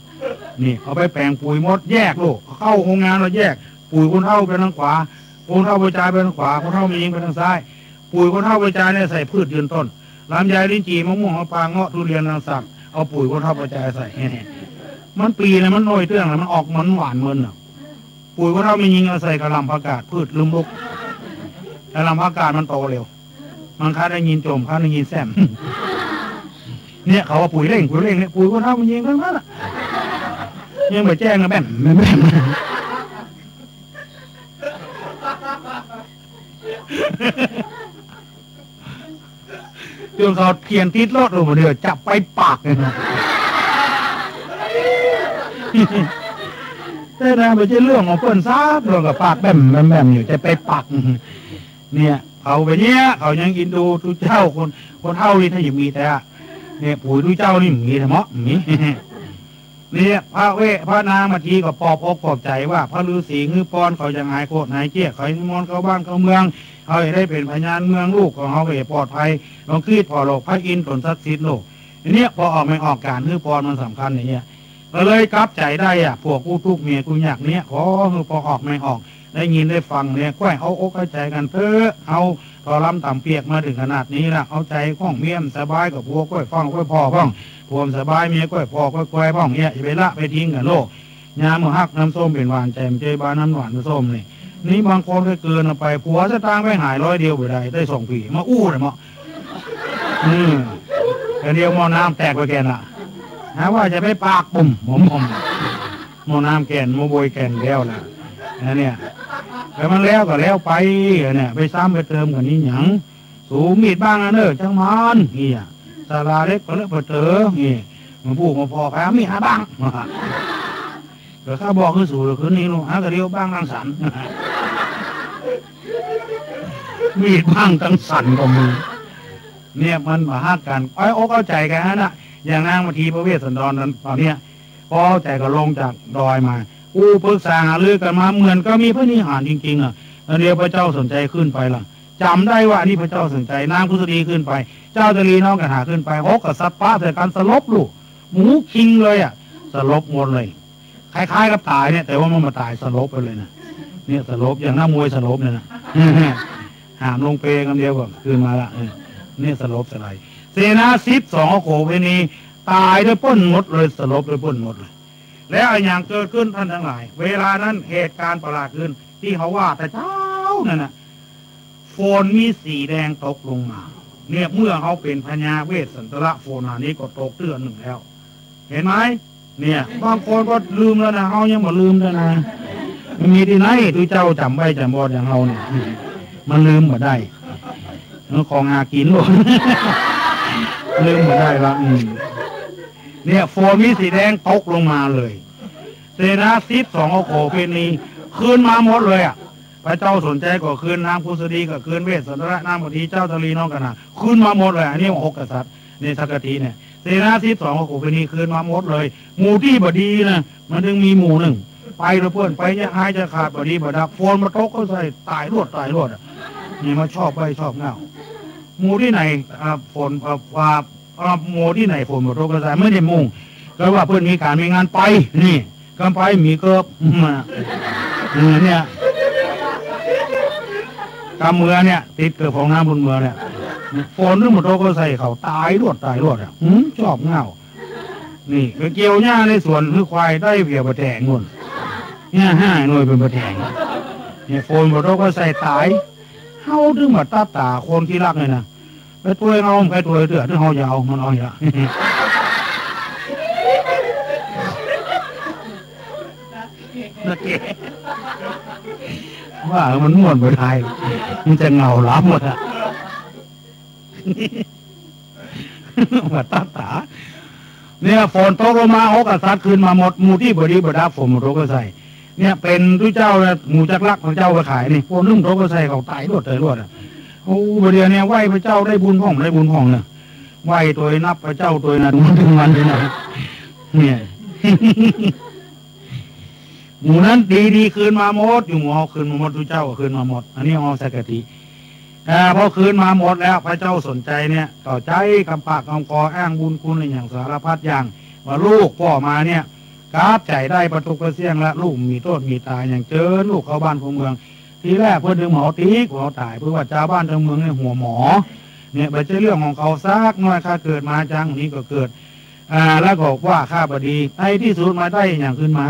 นี่เขาไปแปลงปุ๋ยมดแยกโลกเข้าโรงงานเราแยกปุ๋ยคนเท่าไปทางขวาคนเท่าไปจ่ายไปทางขวาคนเท่ามียิงไปทางซ้ายปุ๋ยคนเท่าไปจ่ายเนี่ยใส่พืชยืนต้นลำไยลิ้นจี่มะม่วงมะปรางเงาะทุเรียนนางสักเอาปุ๋ยคนเท่าไปจ่ายใส่มันปีนะมันน้อยเตื้องนะมันออกมันหวานเมินอ่ะปุ๋ยคนเท่ามียิงเอาใส่กระลำผักกาดพืชลืมลุกกระลำผักกาดมันโตเร็วมันค้าได้ยินจมค้าได้ยินแซมเนี่ยเขาว่าปุ๋ยเร่งเนี่ยปุ๋ยคนเท่ามันยิงทั้งนั้นอ่ะยังไปแจ้งนะแม่จนเขาเทียนติดรถลงมาเดือดจับไปปากเลยนะแต่นะไม่ใช่เรื่องของเปิ้นซับเรื่องกับปากแบมอยู่จะไปปากเนี่ยเขาไปเนี้ยเขายังกินดูทุกเจ้าคนเท่านี่ถ้าอย่างมีแต่เนี่ยปุ๋ยทุกเจ้านี่มีแต่เมาะมีเนี่ยพระนางมาทีก็ปอบอกใจว่าพระฤาษีคือปอนเขาจะหายโคตรหายเจี๊ยเขานิมนต์เข้าบ้านเข้าเมืองเขาได้เป็นพญานเมืองลูกของเขาไปปลอดภัยลองคืดพอโลกพระอินทร์ตนศักดิ์สิทธิ์โลกอันนี้พอออกไม่ออกการคือปอนมันสำคัญอย่างเงี้ยก็เลยกลับใจได้พวกกูทุกเมียกูอยากเนี้ยพอออกไม่ออกได้ยินได้ฟังเนี่ยก้อยเอาอกเข้าใจกันเถอะเอาพอล้ำต่ำเปียกมาถึงขนาดนี้ละเอาใจข้องเมียมสบายกับพวกก้อยฟังก้อยพ่อฟังพวมสบายเมียก้อยพ่อก้อยพ่องเนี่ยอย่าไปละไปทิ้งกันโลกยามือฮักน้ำส้มเป็นหวานใจมเจบาน้ำหวานน้ำส้มนี่บางคนก็เกินไปผัวจะตางไปหาย100 เดียวไปได้ได้2 ปีมาอู้เลยมั้งแต่เดียวมอน้ำแตกไปแกนละหาว่าจะไปปากปุ่มหอมมอน้ำแกนมอโบยแกนแล้วล่ะเนี่ยแต่มันแล้วก็แล้วไปเนี่ยไปซ้ำไปเติมกันนี่หยังสูงมีดบ้างนะเนอะจังมันนี่ศาลาเล็กก็เลิกเติมนี่มันพูดมาพอแพ้มีหาบ้างแต่ข้าบอกคือสูงคือนี่ลูกหากระเดียวบ้างรังสรรค์มีดบ้างตั้งสั่นกับมือเนี่ยมันมาฮักกันอกเอาใจกันนะอย่างนางมาทีพระเวสสันดรตอนเนี้ยพอใจก็ลงจากดอยมาปรึกษาหารือกันมาเหมือนก็มีพระนิหารจริงๆเดียวพระเจ้าสนใจขึ้นไปล่ะจำได้ว่านี่พระเจ้าสนใจนางพุทธดีขึ้นไปเจ้าตรีน้องกันหาขึ้นไปฮกกับสัปปะแต่การสลบลูกหมูคิงเลยสลบหมดเลยคล้ายๆกับตายเนี่ยแต่ว่ามันมาตายสลบไปเลยนะเนี่ยสลบอย่างนักมวยสลบเนี่ยนะหามลงเปกันเดียวก็คืนมาละเนี่ยสลบสลายเสนา12 โขเวนีตายด้วยป้นหมดเลยสลบด้วยป้นหมดเลยแล้วอย่างเกิดขึ้นท่านทั้งหลายเวลานั้นเหตุการณ์ประหลาดขึ้นที่เขาว่าแต่เช้านั่นน่ะฝนมีสีแดงตกลงมาเนี่ยเมื่อเขาเป็นพญาเวสสันตระฝนอันนี้ก็ตกเดือนหนึ่งแล้วเห็นไหมเนี่ยบางคนก็ลืมแล้วนะเขายังไม่ลืมเลยนะมันมีที่ไหนที่เจ้าจำไว้จำบอดอย่างเราเนี่ยมันลืมมาได้ของหากินหรอกลืมมาได้ละเนี่ยฝนมีสีแดงตกลงมาเลยเสนา12 โขเวนีคืนมาหมดเลยพระเจ้าสนใจก็คืนนางพุทธดีก็คืนเวสสันตระนางบดีเจ้าตรีน้องกันนะคืนมาหมดเลยอันนี้6 กษัตริย์ในสักกะทีเนี่ยเสนา12 โขเวนีคืนมาหมดเลยหมู่ที่บดีนะมันถึงมีหมู่หนึ่งไปแล้วเพื่อนไปจะหายจะขาดบดีบดับฝนมาตกก็ใส่ตายรวดนี่มาชอบไปชอบเงาหมู่ที่ไหนฝนว่าหมู่ที่ไหนฝนมาตกก็ใส่ไม่ได้มุ่ง แล้วว่าเพื่อนมีการมีงานไปนี่ก็ไปมีเกิบเนี่ยกำเมือเนี่ยติดเกิดของน้ำบนเมือเนี่ยฝนนึกหมดโตก็ใส่เขาตายรวดอ่ะชอบเงานี่ไปเกี่ยวหญ้าในสวนคือควายได้เพียบะแทงนู่นเนี่ย5 หน่วยเป็นบะแทงเนี่ยฝนหมดโตก็ใส่ตายเฮาดึงมาตาตาคนที่รักเลยนะไปตัวเอาไปตัวเดือดที่เฮายาวมันเอาอย่างว่ามันม่วนไปไทยมันจะเงาล้ำหมดอ่ะมาตาตาเนี่ยฝนตกลงมาหกกษัตริย์คืนมาหมดหมู่ที่บดีบดาฝนหมดโตก็ใส่เนี่ยเป็นทุเจ้าหมู่จักรลักของเจ้าไปขายนี่ฝนนึ่งโตก็ใส่เขาตายรวดเลยรวดอ่ะโอ้ประเดี๋ยวเนี่ยไหวพระเจ้าได้บุญของเนี่ยไหวตัวนับพระเจ้าตัวนะถึงวันเนี่ยหมู่นั้นดีคืนมาหมดอยู่หมู่เฮาคืนมาหมดทุเจ้าคืนมาหมดอันนี้เฮาสักกะทิพอคืนมาหมดแล้วพระเจ้าสนใจเนี่ยต่อใจคำปากคำคออ้างบุญคุณในอย่างสารพัดอย่างว่าลูกพ่อมาเนี่ยกราบใจได้ประตุกระเสียงและลูกมีโทษมีตายอย่างเจอลูกเข้าบ้านของเมืองทีแรกเพื่อนดึงหมอตีหัวตายเพื่อว่าเจ้าบ้านเจ้าเมืองในหัวหมอเนี่ยเป็นเรื่องของเขาซากน้อยข้าเกิดมาจังนี้ก็เกิดแล้วก็ว่าข้าบดีไอ้ที่สุดมาได้อย่างขึ้นมา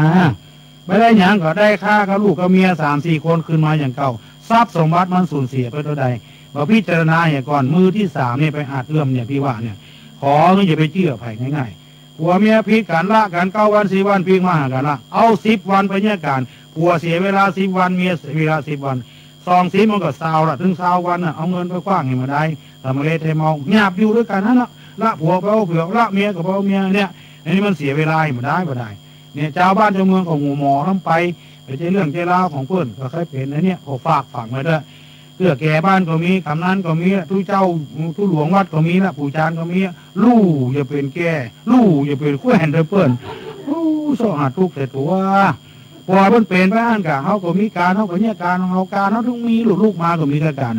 ไม่ได้อย่างก็ได้ข้ากับลูกกับเมีย3-4 คนขึ้นมาอย่างเก่าทรัพย์สมบัติมันสูญเสียไปเท่าใดว่าพิจารณาอย่างก่อนมือที่3เนี่ยไปอาจเอื้อมเนี่ยพี่ว่าเนี่ยขออย่าไปเชื่อไผ่ง่ายๆผัวเมียพิการละกัน9 วัน 4 วันพิกมาหากันละเอา10 วันไปเนี่ยการผัวเสียเวลา10 วันเมียเวลา10 วัน2-10มันก็20ละถึง20 วันน่ะเอาเงินไปคว้างให้มาได้ทำอะไรเทเมาหยาบอยู่ด้วยกันนั่นละผัวไปเอาเผื่อละเมียกับเอาเมียเนี่ยอันนี้มันเสียเวลามาได้เนี่ยเจ้าบ้านเจ้าเมืองของหมอทั้งไปเป็นเรื่องเจ้าเล่าของเพื่อนก็เคยเป็นนะเนี่ยขอฝากฝังไว้ด้วยเพื่อแก่บ้านก็มีกำนันก็มีทุเจ้าทุหลวงวัดก็มีละผู้จานก็มีลู่อย่าเป็นแก่ลู่อย่าเป็นแขวนเด้อเพื่อนสหัสทุกแต่ตัวพอมันเป็นไปอ่านกะเขาก็มีการเขาก็เนี่ยการของเขาการเขาต้องมีลูกมาก็มีการ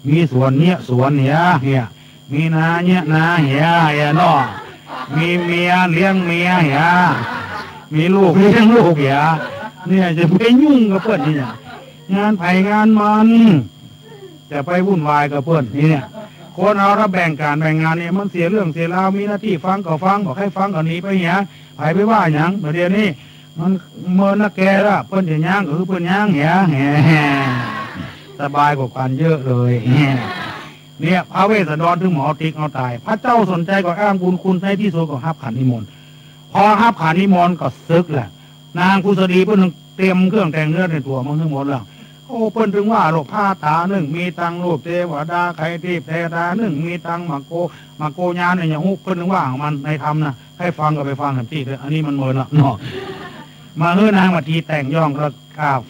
มีสวนเนี่ยสวนเนี่ยมีนาเนี่ยนาเหียนอมีเมียเลี้ยงเมียเหียมีลูกเลี้ยงลูกเหียเนี่ยจะไปยุ่งกับเพื่อนนี่เนี่ยงานไผ่งานมันจะไปวุ่นวายกับเพื่อนนี่เนี่ยคนเอาถ้าแบ่งการแบ่งงานเนี่ยมันเสียเรื่องเสียราวมีหน้าที่ฟังก็ฟังบอกให้ฟังก็หนีไปเหียไผ่ไปว่าอย่างเดี๋ยวนี้มันเมินนักแกละเพื่อนจะย่างก็คือเพื่อนย่างเหียสบายกว่ากันเยอะเลยเนี่ยพระเวสสันดรถึงหมอติ๊กเอาตายพระเจ้าสนใจก็อ้างบุญคุณในที่สุดก็ฮับขันนิมนต์พอฮับขันนิมนต์ก็ซึกแหละนางกุศดีเพิ่นเตรียมเครื่องแต่งเนื้อในตัวมันทั้งหมดแล้วโอ้เพิ่นถึงว่าโลกผ้าตา1มีตังรูปเทวดาใครทิพย์เทวดา1มีตังมาโกญาณเนี่ยอย่างฮุเพิ่นถึงว่าของมันในธรรมนะให้ฟังก็ไปฟังทันทีเลยอันนี้มันเมินละเนาะมาเฮือนางมาทีแต่งย่องแล้ว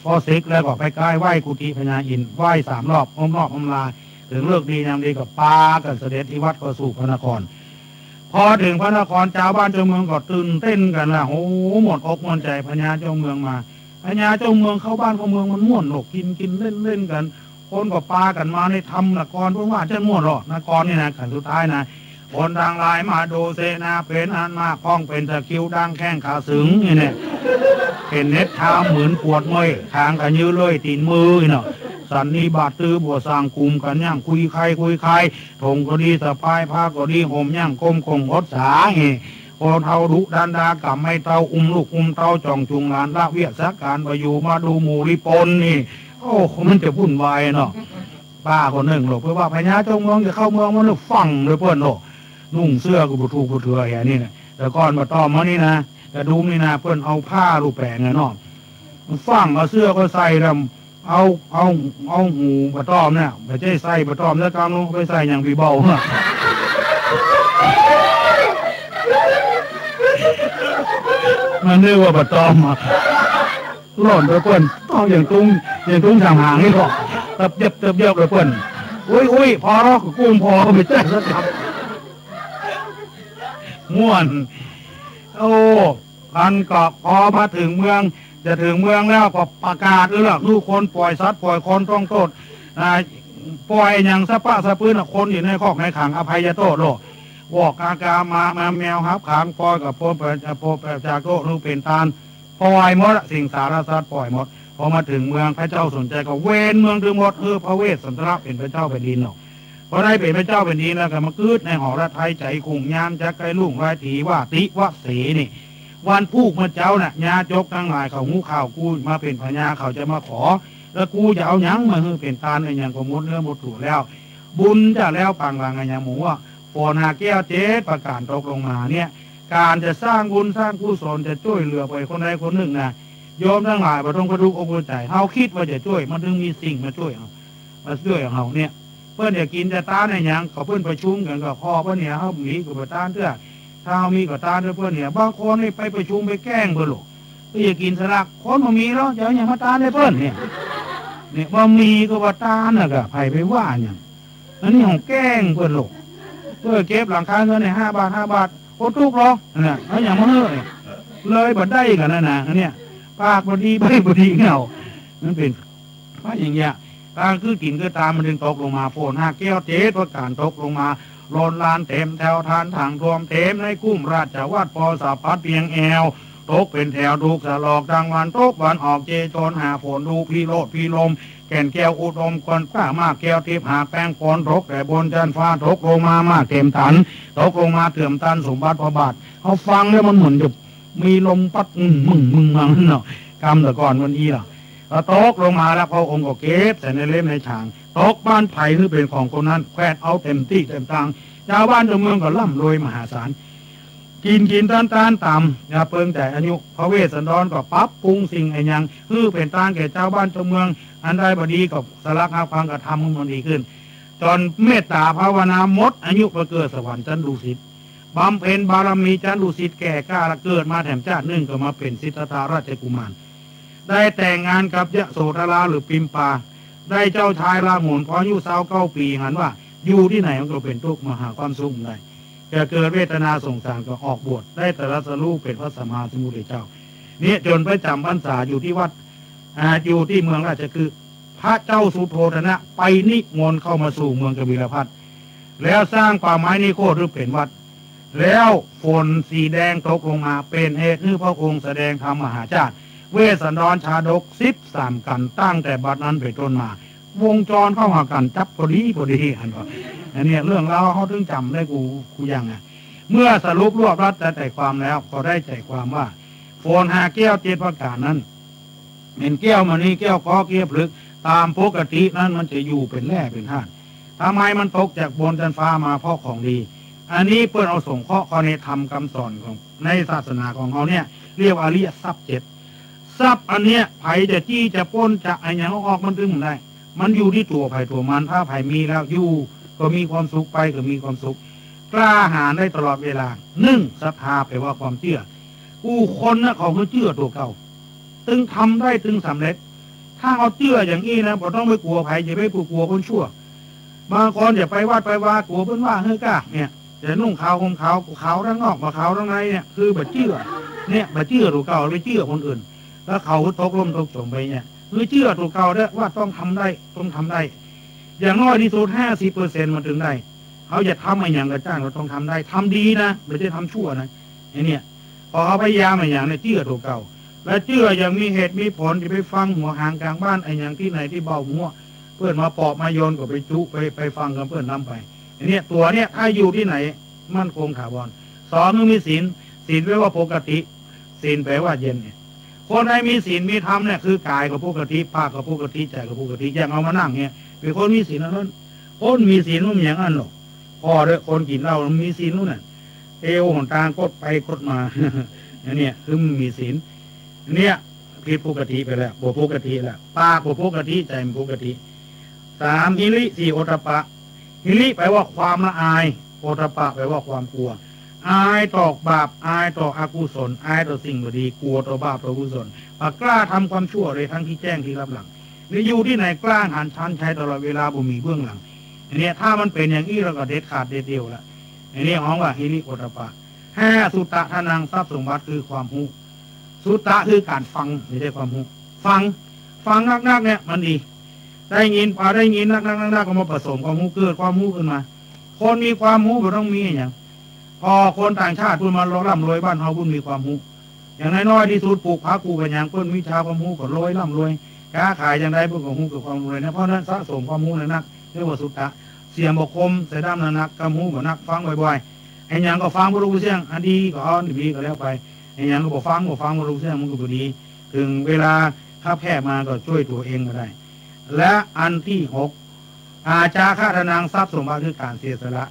ฟอสิกแล้วก็ไปใกล้ไหว้กุฏิพญาอินทร์ไหว้3 รอบอ้อมรอบอ้อมลาถึงเลิกดียามดีกับปากันเสด็จที่วัดก็สู่พระนครพอถึงพระนครชาวบ้านเจ้าเมืองก็ตื่นเต้นกันละโอ้หมดอกหมดใจพญาเจ้าเมืองมาพญาเจ้าเมืองเข้าบ้านเข้าเมืองมันม่วนหลกกินเล่นกันคนก็ปากันมาในธรรมนครเพราะว่าจะม่วนหรอกนครนี่นะขันสุดท้ายนะคนทางลายมาดูเสนาเป็นอันมากพ้องเป็นตะคิวดังแข้งขาสึงนี่เนี่ยเป็นเน็ตเท้าเหมือนปวดเมื่อยทางกันยื้อเลยตีนมือเนาะสันนิบาตตื้อบัวสร้างกลุ่มกันย่างคุยใครถงก็ดีสะพายผ้าก็ดีห่มย่างก้มคงอดสาเฮพอเท่าดุดันดากับไม่เท่าลูกเท่าจ่องจุงหลานละเวียสักการไปอยู่มาดูหมู่ริปนนี่โอ้มันจะวุ่นวายเนาะป้าคนหนึ่งหรอกเพราะว่าพญาเจ้าเมืองจะเข้าเมืองมันฟังเลยเพื่อนหรอกนุ่งเสื้อกูบุทูกูเถื่อยนี่นะแต่ก่อนมาต้อมมานี่นะแต่ดูนี่นะเพื่อนเอาผ้าลูกแปะเงยเนาะมันฟังเอาเสื้อก็ใส่ดำเอาหูบะต้อมเนี่ยไม่ใช่ใส่บะต้อมแล้วกำลังไปใส่อย่างวีเบามันเรียกว่าบะต้อมหล่นไปเพื่อนต้องอย่างตุ้งทางหางนี่ก็เติบเย็บไปเพื่อนอุ้ยพอแล้วกุ้งพอไม่ใช่สักคำม่วนโอ้พันเกาะพอมาถึงเมืองจะถึงเมืองแล้วก็ประกาศทุกคนปล่อยสัตว์ปล่อยคนต้องโทษปล่อยอย่างสะปะสะพื้นคนอยู่ในคอกในขังอภัยโทษโลก วอกอากามาแมวฮับขางปล่อยกับโพจากโลกนูเป็นตาลปล่อยหมดสิ่งสารสัตว์ปล่อยหมดพอมาถึงเมืองพระเจ้าสนใจก็เว้นเมืองถึงหมดพระเวสสันตระเป็นพระเจ้าแผ่นดินหรอกพอได้เป็นพระเจ้าแผ่นดินแล้วก็มาคืดในหอระไทยใจคุงยามจักไก่ลุ่งรายถีว่าติวะเสนี่วันพูกมาเจ้าน่ะญาจกทั้งหลายเขาหูข่าวกูมาเป็นพญาเขาจะมาขอแล้วกูจะเอาหยังมาเป็นตาลอย่างก็มุดเนื้อมุดถูแล้ว บุญจะแล้วปังวางอย่างหมูว่าฝนหาแก้วเจ๊ประกาศตกลงมาเนี่ยการจะสร้างบุญสร้างกุศลจะช่วยเหลือไปคนใดคนหนึ่งนะโยมทั้งหลายประต้องกระดูกอกใจเฮาคิดว่าจะช่วยมันถึงมีสิ่งมาช่วยเฮาเนี่ยเพื่อนอยากกินจะต้านในยังเขาเพื่อนประชุมกันกับพ่อเพื่อนเนี่ยเขามีกับต้านเพื่อถ้าเขามีกับต้านเพื่อนเนี่ยบางคนนี่ไปประชุมไปแกล้งเพื่อนหรอกเพื่ออยากกินสลักคนมันมีแล้วจะอย่างมาต้านได้เพื่อนเนี่ยว่ามีก็ว่าต้านนะกะไผ่ไปว่าอย่างอันนี้ของแกล้งเพื่อนหรอกเพื่อเก็บหลังคาเงินใน5 บาทโคตรทุกข์หรอกเนี่ยเขาอย่างมาเลยบัดได้กันนั่นนะอันเนี้ยปากบดีใบบดีเงานั่นเป็นเพราะอย่างเงี้ยการคือกินก็ตามมันดึงตกลงมาโผล่หน้าแก้วเจ๊ประการตกลงมาโลนลานเต็มแถวทานทางรวมเต็มในกุ้มราชวัดปอสาพัดเพียงแอวตกเป็นแถวดูกสลอกดังวันตกวันออกเจโจนหาฝนดูพี่โลดพี่ลมแก่นแก้วอุดมคนป้ามากแก้วทิพหาแป้งปนตกแต่บนจันฟ้าตกลงมามากเต็มตันตกลงมาเตื่อมตันสมบัติพระบาทเขาฟังแล้วมันเหมือนจะมีลมพัดมึงมาเนาะกำแต่ก่อนวันนี้ล่ะตกลงมาแล้วพระองค์ก็เก็บใส่ในเล่มในฉางตกบ้านไผ่คือเป็นของคนนั้นแควดเอาเต็มที่เต็มตังชาวบ้านชาวเมืองก็ร่ำรวยมหาศาลกินต้านต่ำอย่าเปิงแต่อายุพระเวสสันดรก็ปรับปรุงสิ่งไอ้ยังคือเป็นต้านแก่เจ้าบ้านชาวเมืองอันใดบดีกับสลักหาฟังกระทำมันดีขึ้นจนเมตตาภาวนามดอายุประเกิดสวรรค์จันดุสิตบำเพ็ญบารมีจันดุสิตแก่กล้าละเกิดมาแถมชาติหนึ่งก็มาเป็นสิทธัตถราชกุมารได้แต่งงานกับยโสธราหรือปิมปาได้เจ้าชายราหุลพออายุ29 ปีหันว่าอยู่ที่ไหนมันก็เป็นทุกข์มหาความสุขได้จะเกิดเวทนาสงสารก็ออกบวชได้ตรัสรู้เป็นพระสัมมาสัมพุทธเจ้าเนี่ยจนไปจำพรรษาอยู่ที่วัดอยู่ที่เมืองราชคือพระเจ้าสุโธทนะไปนิมนต์เข้ามาสู่เมืองกบิลพัทแล้วสร้างป่าไม้นิโคตรหรือเป็นวัดแล้วฝนสีแดงตกลงมาเป็นเหตุให้พระองค์แสดงธรรมมหาชาติเวสสันดรชาดก13 กันตั้งแต่บัดนั้นเป็นต้นมาวงจรเข้าหากันจับพอดีอันนี้เรื่องเราเขาถึงจำได้กูยังไงเมื่อสรุปรวบรัดใจความแล้วก็ได้ใจความว่าโฟนหาแก้ว7 ประการนั้นเป็นแก้วมันนี่แก้วคอแก้วพลึกตามปกตินั้นมันจะอยู่เป็นแร่เป็นธาตุทำไมมันตกจากบนจันฟ้ามาเพราะของดีอันนี้เพื่อนเอาส่งข้อในธรรมคำสอนของในศาสนาของเขาเนี่ยเรียกว่าอริยทรัพย์7ทรัพย์อันเนี้ยไผ่จะจี้จะป้นจะอะไรอย่างออกมันถึงได้มันอยู่ที่ตัวไผ่ตัวมันถ้าไผ่มีแล้วอยู่ก็มีความสุขไปก็มีความสุขกล้าหาญได้ตลอดเวลาศรัทธาแปลว่าความเชื่อผู้คนนะเขาเชื่อตัวเก่าตึงทำได้ตึงสำเร็จถ้าเอาเชื่ออย่างนี้นะเราต้องไม่กลัวไผ่จะไม่กลัวคนชั่วบางคนอย่าไปวัดไปว่ากลัวเพื่อนว่าเฮ้ยก้าเนี่ยจะนุ่งขาวห่มขาวขาวทั้งนอกมาขาวทั้งในเนี่ยคือแบบเชื่อเนี่ยแบบเชื่อตัวเก่าไปเชื่อคนอื่นแล้วเขาตกล่มตกจมไปเนี่ยคือเชื่อตัวเก่าได้ว่าต้องทำได้อย่างน้อยที่สุด50%มันถึงได้เขาจะทำอะไรอย่างกระจ้างเราต้องทำได้ทำดีนะไม่ใช่ทำชั่วนะไอ้เนี่ยพอเขาพยายามอะไรอย่างเนี่ยเชื่อตัวเก่าและเชื่ออย่างมีเหตุมีผลที่ไปฟังหัวหางกลางบ้านไอ้อย่างที่ไหนที่เบาหัวเพื่อนมาปอบมาโยนก็ไปจุไปฟังกันเพื่อนนำไปไอ้เนี่ยตัวเนี่ยถ้าอยู่ที่ไหนมั่นคงถาวร2คือมีศีลแปลว่าปกติศีลแปลว่าเย็นคนใดมีศีลมีธรรมเนี่ยคือกายกับปกติปากกับปกติใจกับปกติอย่างเอามานั่งเนี่ยเป็นคนมีศีลนั้นคนมีศีลมันอย่างนั้นหรอกพอเด้อคนกินเหล้ามันมีศีลนู่นน่ะเอวหนตางกดไปกดมาอันนี้คือมันมีศีลเนี่ยผิดปกติไปแล้วบ่ปกติแล้วปากบ่ปกติใจมันปกติ3หิริ4โอตปะหิริแปลว่าความละอายโอตปะแปลว่าความกลัวอายต่อบาปอายต่ออกุศลอายต่อสิ่งไม่ดีกลัวต่อบาปต่อกุศลกล้าทำความชั่วเลยทั้งที่แจ้งที่รับหลังหรืออยู่ที่ไหนกล้าหันชันใช้ตลอดเวลาบ่มีเบื้องหลังอันนี้ถ้ามันเป็นอย่างนี้เราก็เด็ดขาดเด็ดเดียวละอันนี้ของว่าหิริโอตปะ5สุตตะทานังทรัพย์สมบัติคือความรู้สุตตะคือการฟังไม่ใช่ความรู้ฟังนักเนี่ยมันดีได้ยินพอได้ยินนักก็มาผสมความรู้เกิดความรู้ขึ้นมาคนมีความรู้ก็ต้องมีอย่าง พอคนต่างชาติพูดมาร่ำรวยบ้านเขาพูดมีความรู้อย่างน้อยๆที่สุดปลูกผักปลูกกันอย่างเพิ่นวิชาความรู้ก็รวยร่ำรวยค้าขายอย่างไรเพิ่นก็รู้กับความรวยนะเพราะนั้นสะสมความรู้ในนักเรียกว่าสุตตะเสียงบกคมเสดามนักกำหูกับนักฟังบ่อยๆไอ้ยังก็ฟังบ่รู้เสียงอันดีก็เอาดีก็แล้วไปไอ้ยังก็บ่ฟังบ่รู้เสียงมันก็บ่ดีถึงเวลาถ้าแพ้มาก็ช่วยตัวเองก็ได้ และอันที่6อาจาฆาตนางทรัพย์สมบัติคือการเสียสละ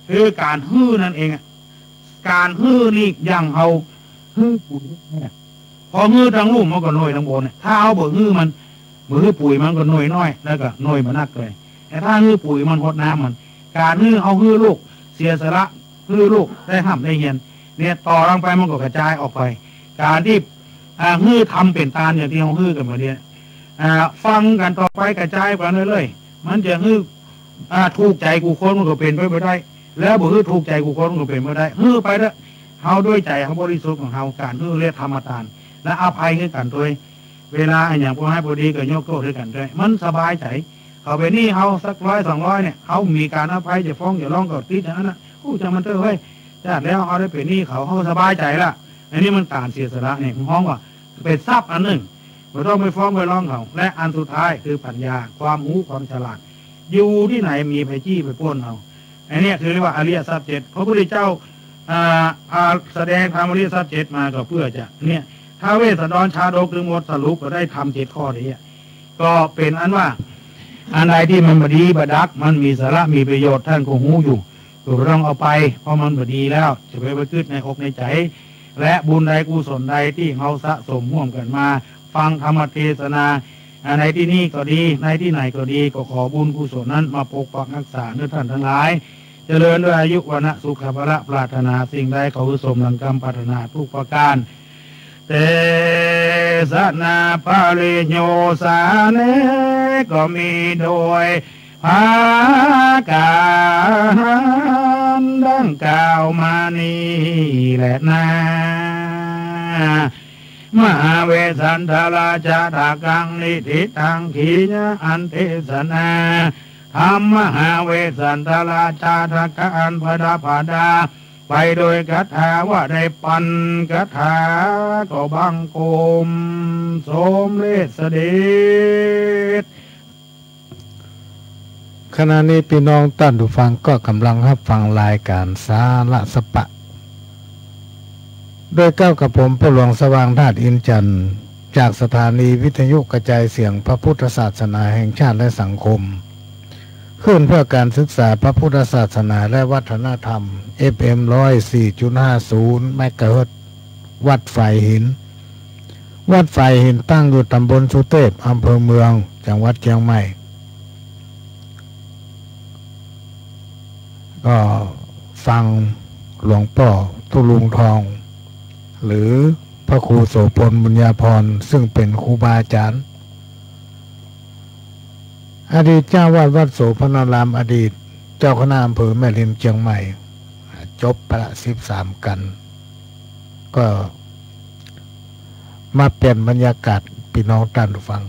คือการฮื้อนั่นเองการฮื้อนี่ยังเอาฮื้อปุ๋ยพอฮื้อทั้งลุ่มมันก็น้อยทั้งบนถ้าเอาบ่ฮื้อมันฮื้อปุ๋ยมันก็น้อยน้อยแล้วก็น้อยมันนักเลยแต่ถ้าฮื้อปุ๋ยมันหดน้ำมันการฮื้อเอาฮื้อลูกเสียสละฮื้อลูกได้ห้ามได้เห็นเนี่ยต่อรังไปมันก็กระจายออกไปการที่ฮื้อทำเป็นตาอย่างที่เขาฮื้อกันมาเนี่ยฟังกันต่อไปกระจายไปเรื่อยๆมันจะฮื้อถูกใจกูคนมันก็เป็นไปไม่ได้แล้วบ่ฮื้อถูกใจกูคนมันก็เป็นไม่ได้ฮื้อไปแล้วเฮาด้วยใจเฮาบริสุทธิ์ของเฮาการฮื้อเรียกธรรมทานและอภัยให้กันด้วยเวลาอย่างพวกให้พอดีก็ยกโทษให้กันด้วยมันสบายใจเขาไปนี่เฮาสัก100 200เนี่ยเฮามีการอภัยจะฟ้องจะร้องก็ติดอย่างนั้นนะจังมันเถอะเฮ้ยจากแล้วเฮาได้เป็นนี่เขาสบายใจละอันนี้มันการเสียสละเนี่ยผมฮ้องว่าเป็นทรัพย์อันหนึ่งไม่ต้องไปฟ้องไปร้องเขาและอันสุดท้ายคือปัญญาความรู้ความฉลาดอยู่ที่ไหนมีไปจี้ไปป้นเอาอันนี้คือเรียกว่าอริยทรัพย์7พระพุทธเจ้าแสดงธรรมอริยทรัพย์7มาก็เพื่อจะเนี่ยท้าวเวสสันดรชาดกถึงหมดสรุปก็ได้ทำ7ข้อนี้ก็เป็นอันว่าอันใดที่มันบดีบดักมันมีสาระมีประโยชน์ท่านคงหูอยู่ก็ต้องเอาไปเพราะมันบดีแล้วจะไปขึ้นในอกในใจและบุญใดกุศลใดที่เขาสะสมร่วมกันมาฟังธรรมเทศนาในที่นี้ก็ดีในที่ไหนก็ดีก็ขอบุญกุศลนั้นมาปกปักรักษาเนื้อท่านทั้งหลายเจริญด้วยอายุวันะสุขภละปรารถนาสิ่งใดเขาสมดังกรรมปรารถนาทุกประการเตสนาภาลิโยสาเนก็มีโดยภาการดังกล่าวมานี้แหละนะมหาเวสันทราชาตากังนิธิตังขีญะอันเทศนาธรรมมหาเวสันทราชาตากังพระดาภาดาไปโดยคาถาว่าได้ปันคาถาก็บังคมสมเลสเดช
ขณะนี้พี่น้องท่านผู้ฟังก็กำลังรับฟังรายการสาระสปะโดยเก้ากับผมพระหลวงสว่างธาตุอินจันทร์จากสถานีวิทยุกระจายเสียงพระพุทธศาสนาแห่งชาติและสังคมขึ้นเพื่อการศึกษาพระพุทธศาสนาและวัฒนธรรม FM 104.50 เมกะเฮิรตซ์วัดฝ่ายหินวัดฝ่ายหินตั้งอยู่ตำบลสุเทพอำเภอเมืองจังหวัดเชียงใหม่ก็ฟังหลวงพ่อตุลุงทองหรือพระครูโสพลบุญญาภรณ์ซึ่งเป็นครูบาอาจารย์อดีตเจ้าวาดวัดโสพนารามอดีตเจ้าคณะอำเภอแม่ริมเชียงใหม่จบประ13กันก็มาเปลี่ยนบรรยากาศพี่น้องท่านผู้ฟัง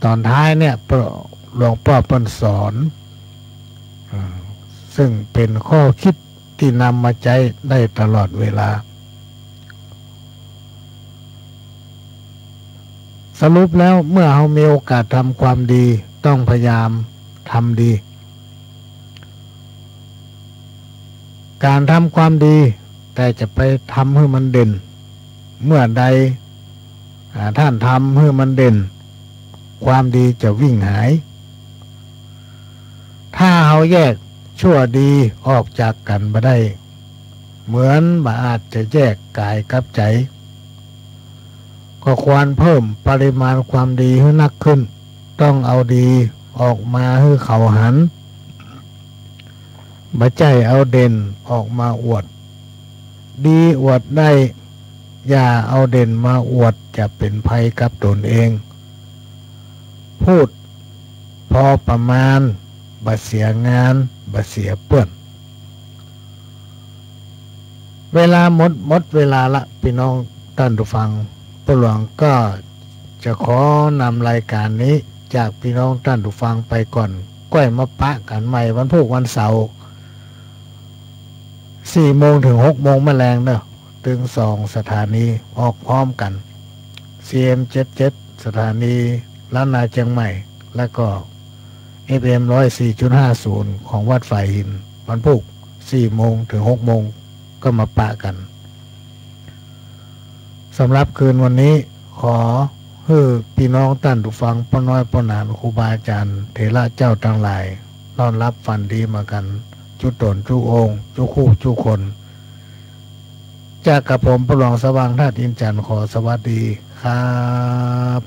ตอนท้ายเนี่ยหลวงพ่อเพิ่นสอนซึ่งเป็นข้อคิดที่นำมาใช้ได้ตลอดเวลาสรุปแล้วเมื่อเรามีโอกาสทำความดีต้องพยายามทำดีการทำความดีแต่จะไปทำให้มันเด่นเมื่อใดท่านทำให้มันเด่นความดีจะวิ่งหายถ้าเราแยกชั่วดีออกจากกันมาได้เหมือนบ่อาจจะแยกกายกับใจก็ควรเพิ่มปริมาณความดีให้นักขึ้นต้องเอาดีออกมาให้เขาหันบ่ใจเอาเด่นออกมาอวดดีอวดได้อย่าเอาเด่นมาอวดจะเป็นภัยกับตนเองพูดพอประมาณบ่เสียงานบ่เสียเปื้อนเวลาหมดเวลาละพี่น้องท่านผู้ฟังพระหลวงก็จะขอนำรายการนี้จากพี่น้องท่านผู้ฟังไปก่อนก้อยมาปะกันใหม่วันพุธวันเสาร์ 4 โมงถึง 6 โมงแมลงเนอะถึง2 สถานีออกพร้อมกัน CM77 สถานีล้านนาเชียงใหม่และก็ FM 104.50ของวัดฝ่ายหินวันพุธ4 โมงถึง 6 โมงก็มาปะกันสำหรับคืนวันนี้ขอให้พี่น้องท่านผู้ฟังป้อน้อยป้อหนานครูบาอาจารย์เถระเจ้าทั้งหลายนอนรับฝันดีมากันจุตนจุองค์จุคู่จุคนจากกับผมประหลองสว่างธาตุอินจันทร์ขอสวัสดีครับ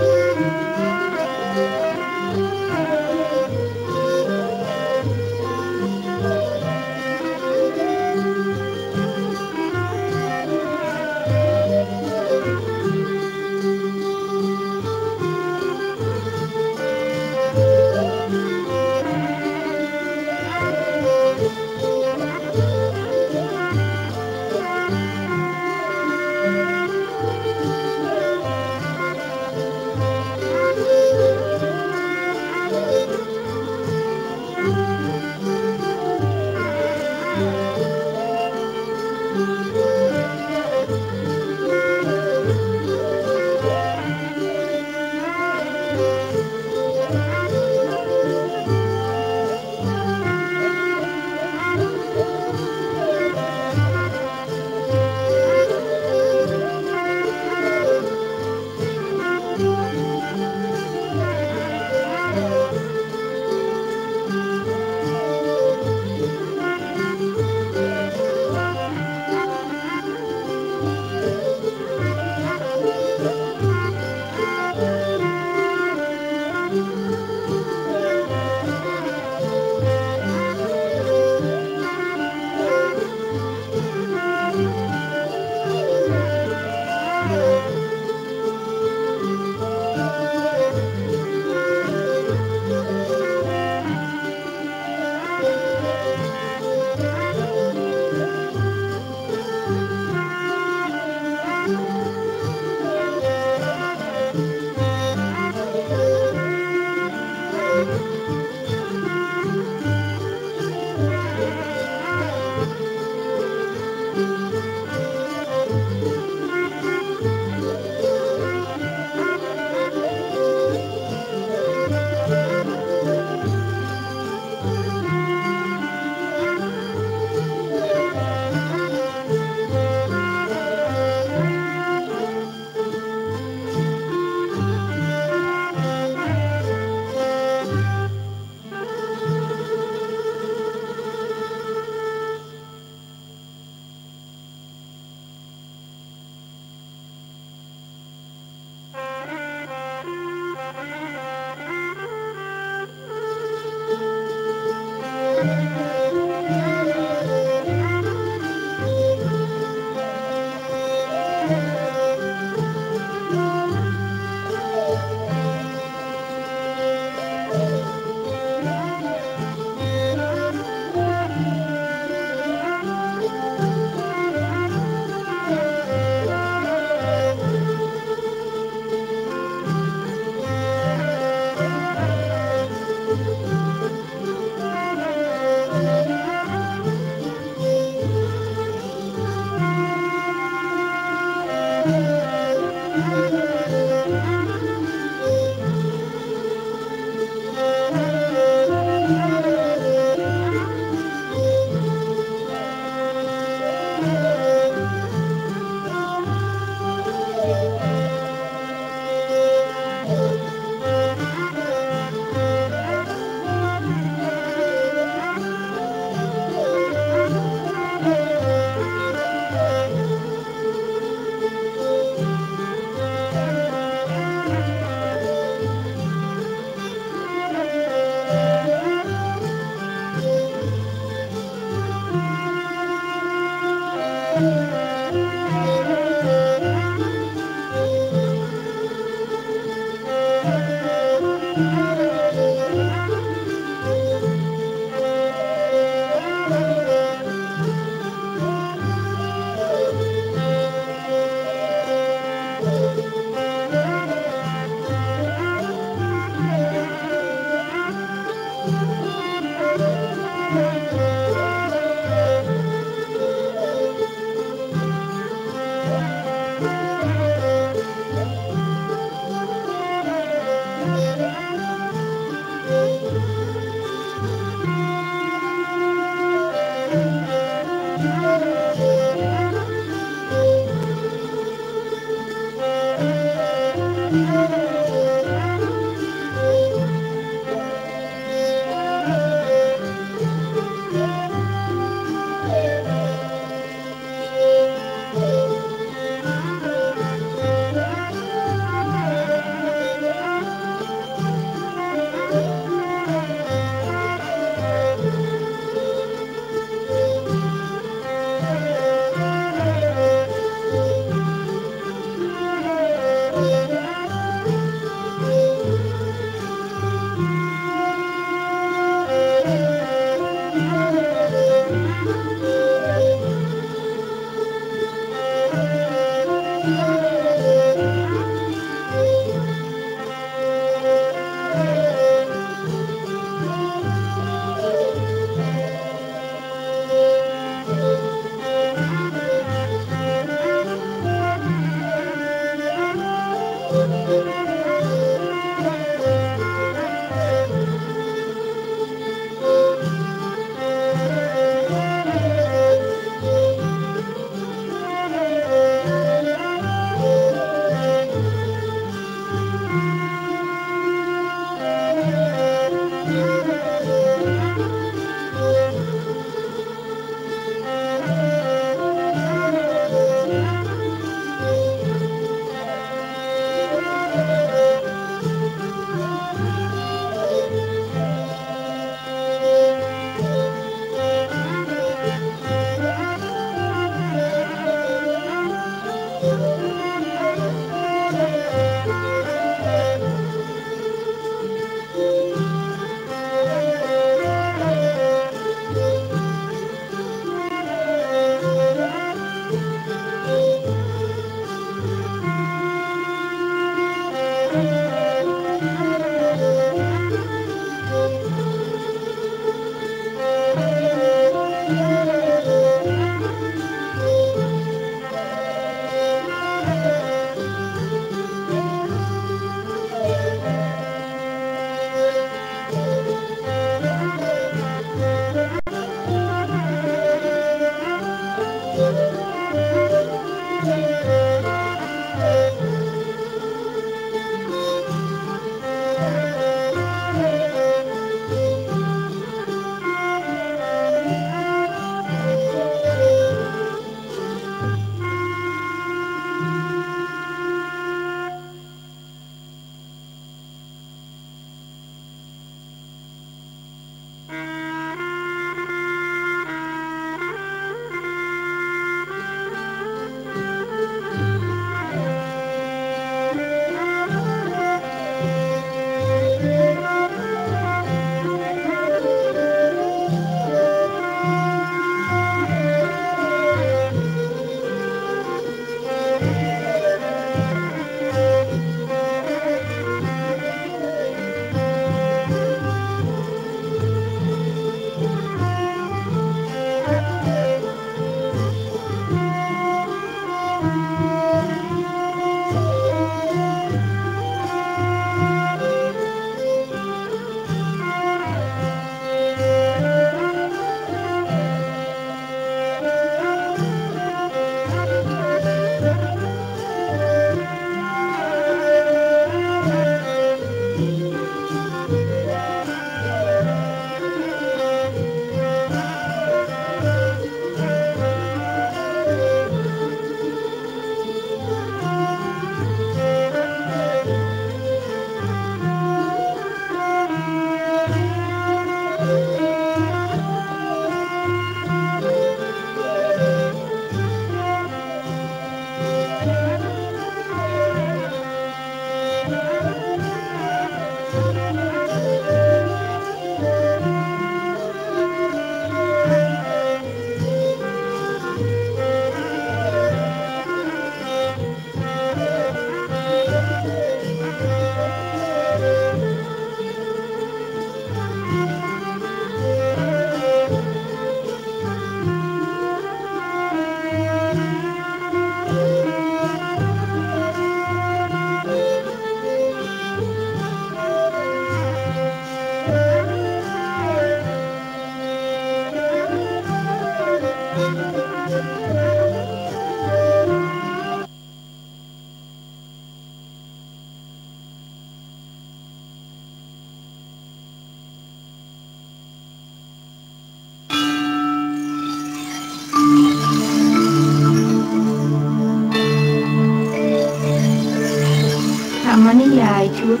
ธรรมนิยายชุด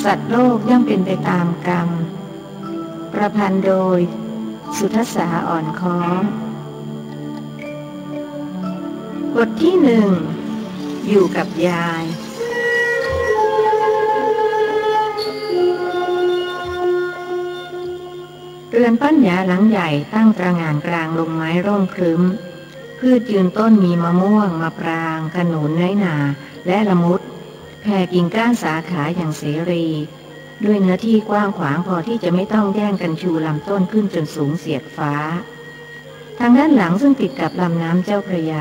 สัตว์โลกย่อมเป็นไปตามกรรมประพันธ์โดยสุทธสาอ่อนค้อมบทที่หนึ่งอยู่กับยายเรือนปั้นหญ้าหลังใหญ่ตั้งตระหง่านกลางลมไม้ร่มครึ้มพืชยืนต้นมีมะม่วงมะปรางขนุนน้อยหนาและละมุดแผ่กิ่งก้านสาขาอย่างเสรีด้วยเนื้อที่กว้างขวางพอที่จะไม่ต้องแย่งกันชูลำต้นขึ้นจนสูงเสียดฟ้าทางด้านหลังซึ่งติดกับลำน้ำเจ้าพระยา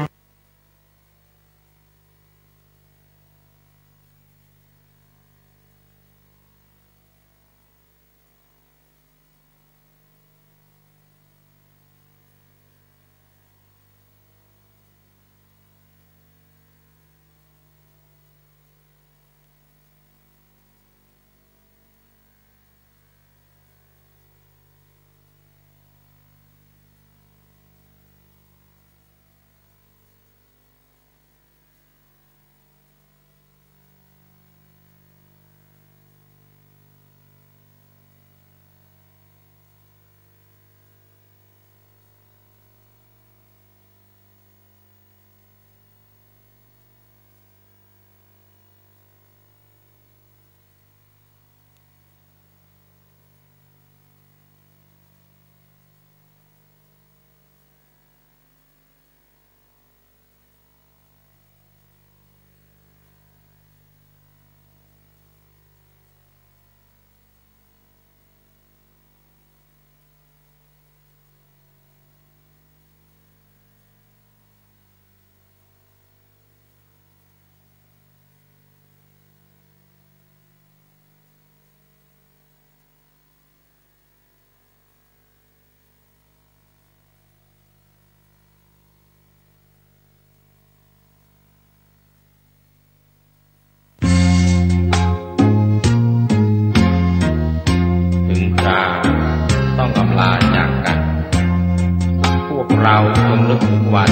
เราคงนึกถึงวัน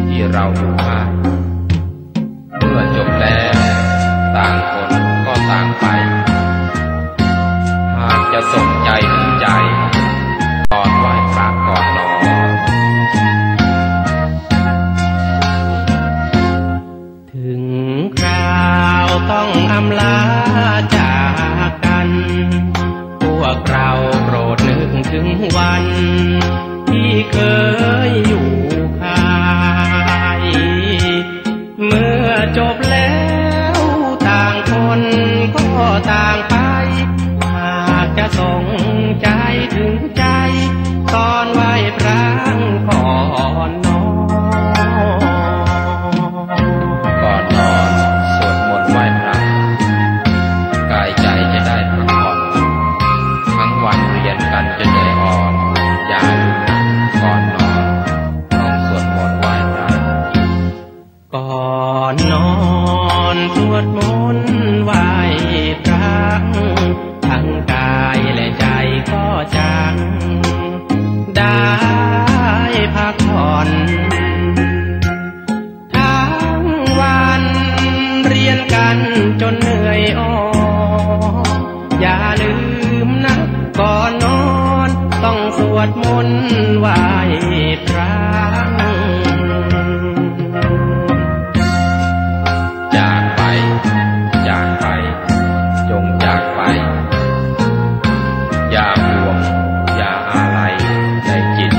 ที่เราอยู่บ้านเมื่อจบแล้วต่างคนก็ต่างไปหากจะส่งใจถึงใจตอนไหว้พระก่อนนอนถึงคราวต้องอำลาจากกันพวกเราโปรดนึกถึงวันที่เคยอยู่ค่ายเมื่อจบแล้วต่างคนก็ต่างไปหากจะส่งใจถึงใจตอนไหว้พระก่อนนอนสวดมนต์ไหว้พระกายใจจะได้พักผ่อนทั้งวันเรียนกันจะเหนื่อยอ่อนอย่าลืมก่อนนอนต้องสวดมนต์ไหว้พระก่อนนอนสวดมนต์ไหว้พระทั้งกายและใจก็จังได้พักผ่อนทั้งวันเรียนกันจนเหนื่อยอ่อนอย่าลืมนะก่อนน
สวดมนต์ไหว้พระจากไปจากไปจงจากไปอย่าห่วงอย่าอะไรในจิต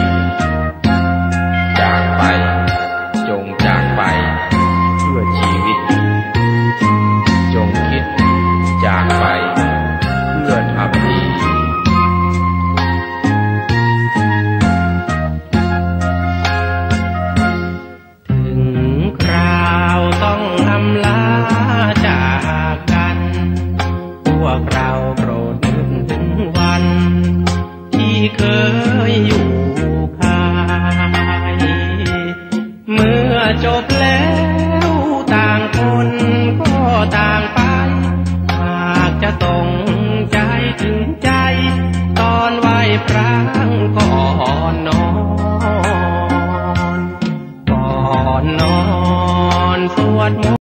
จากไปจงจากไปเพื่อชีวิตจงคิดจากไปเพื่อทำดีถึงคราวต้องอำลาจากกันพวกเราโปรดนึกถึงวันที่เคยอยู่ค่ายเมื่อจบ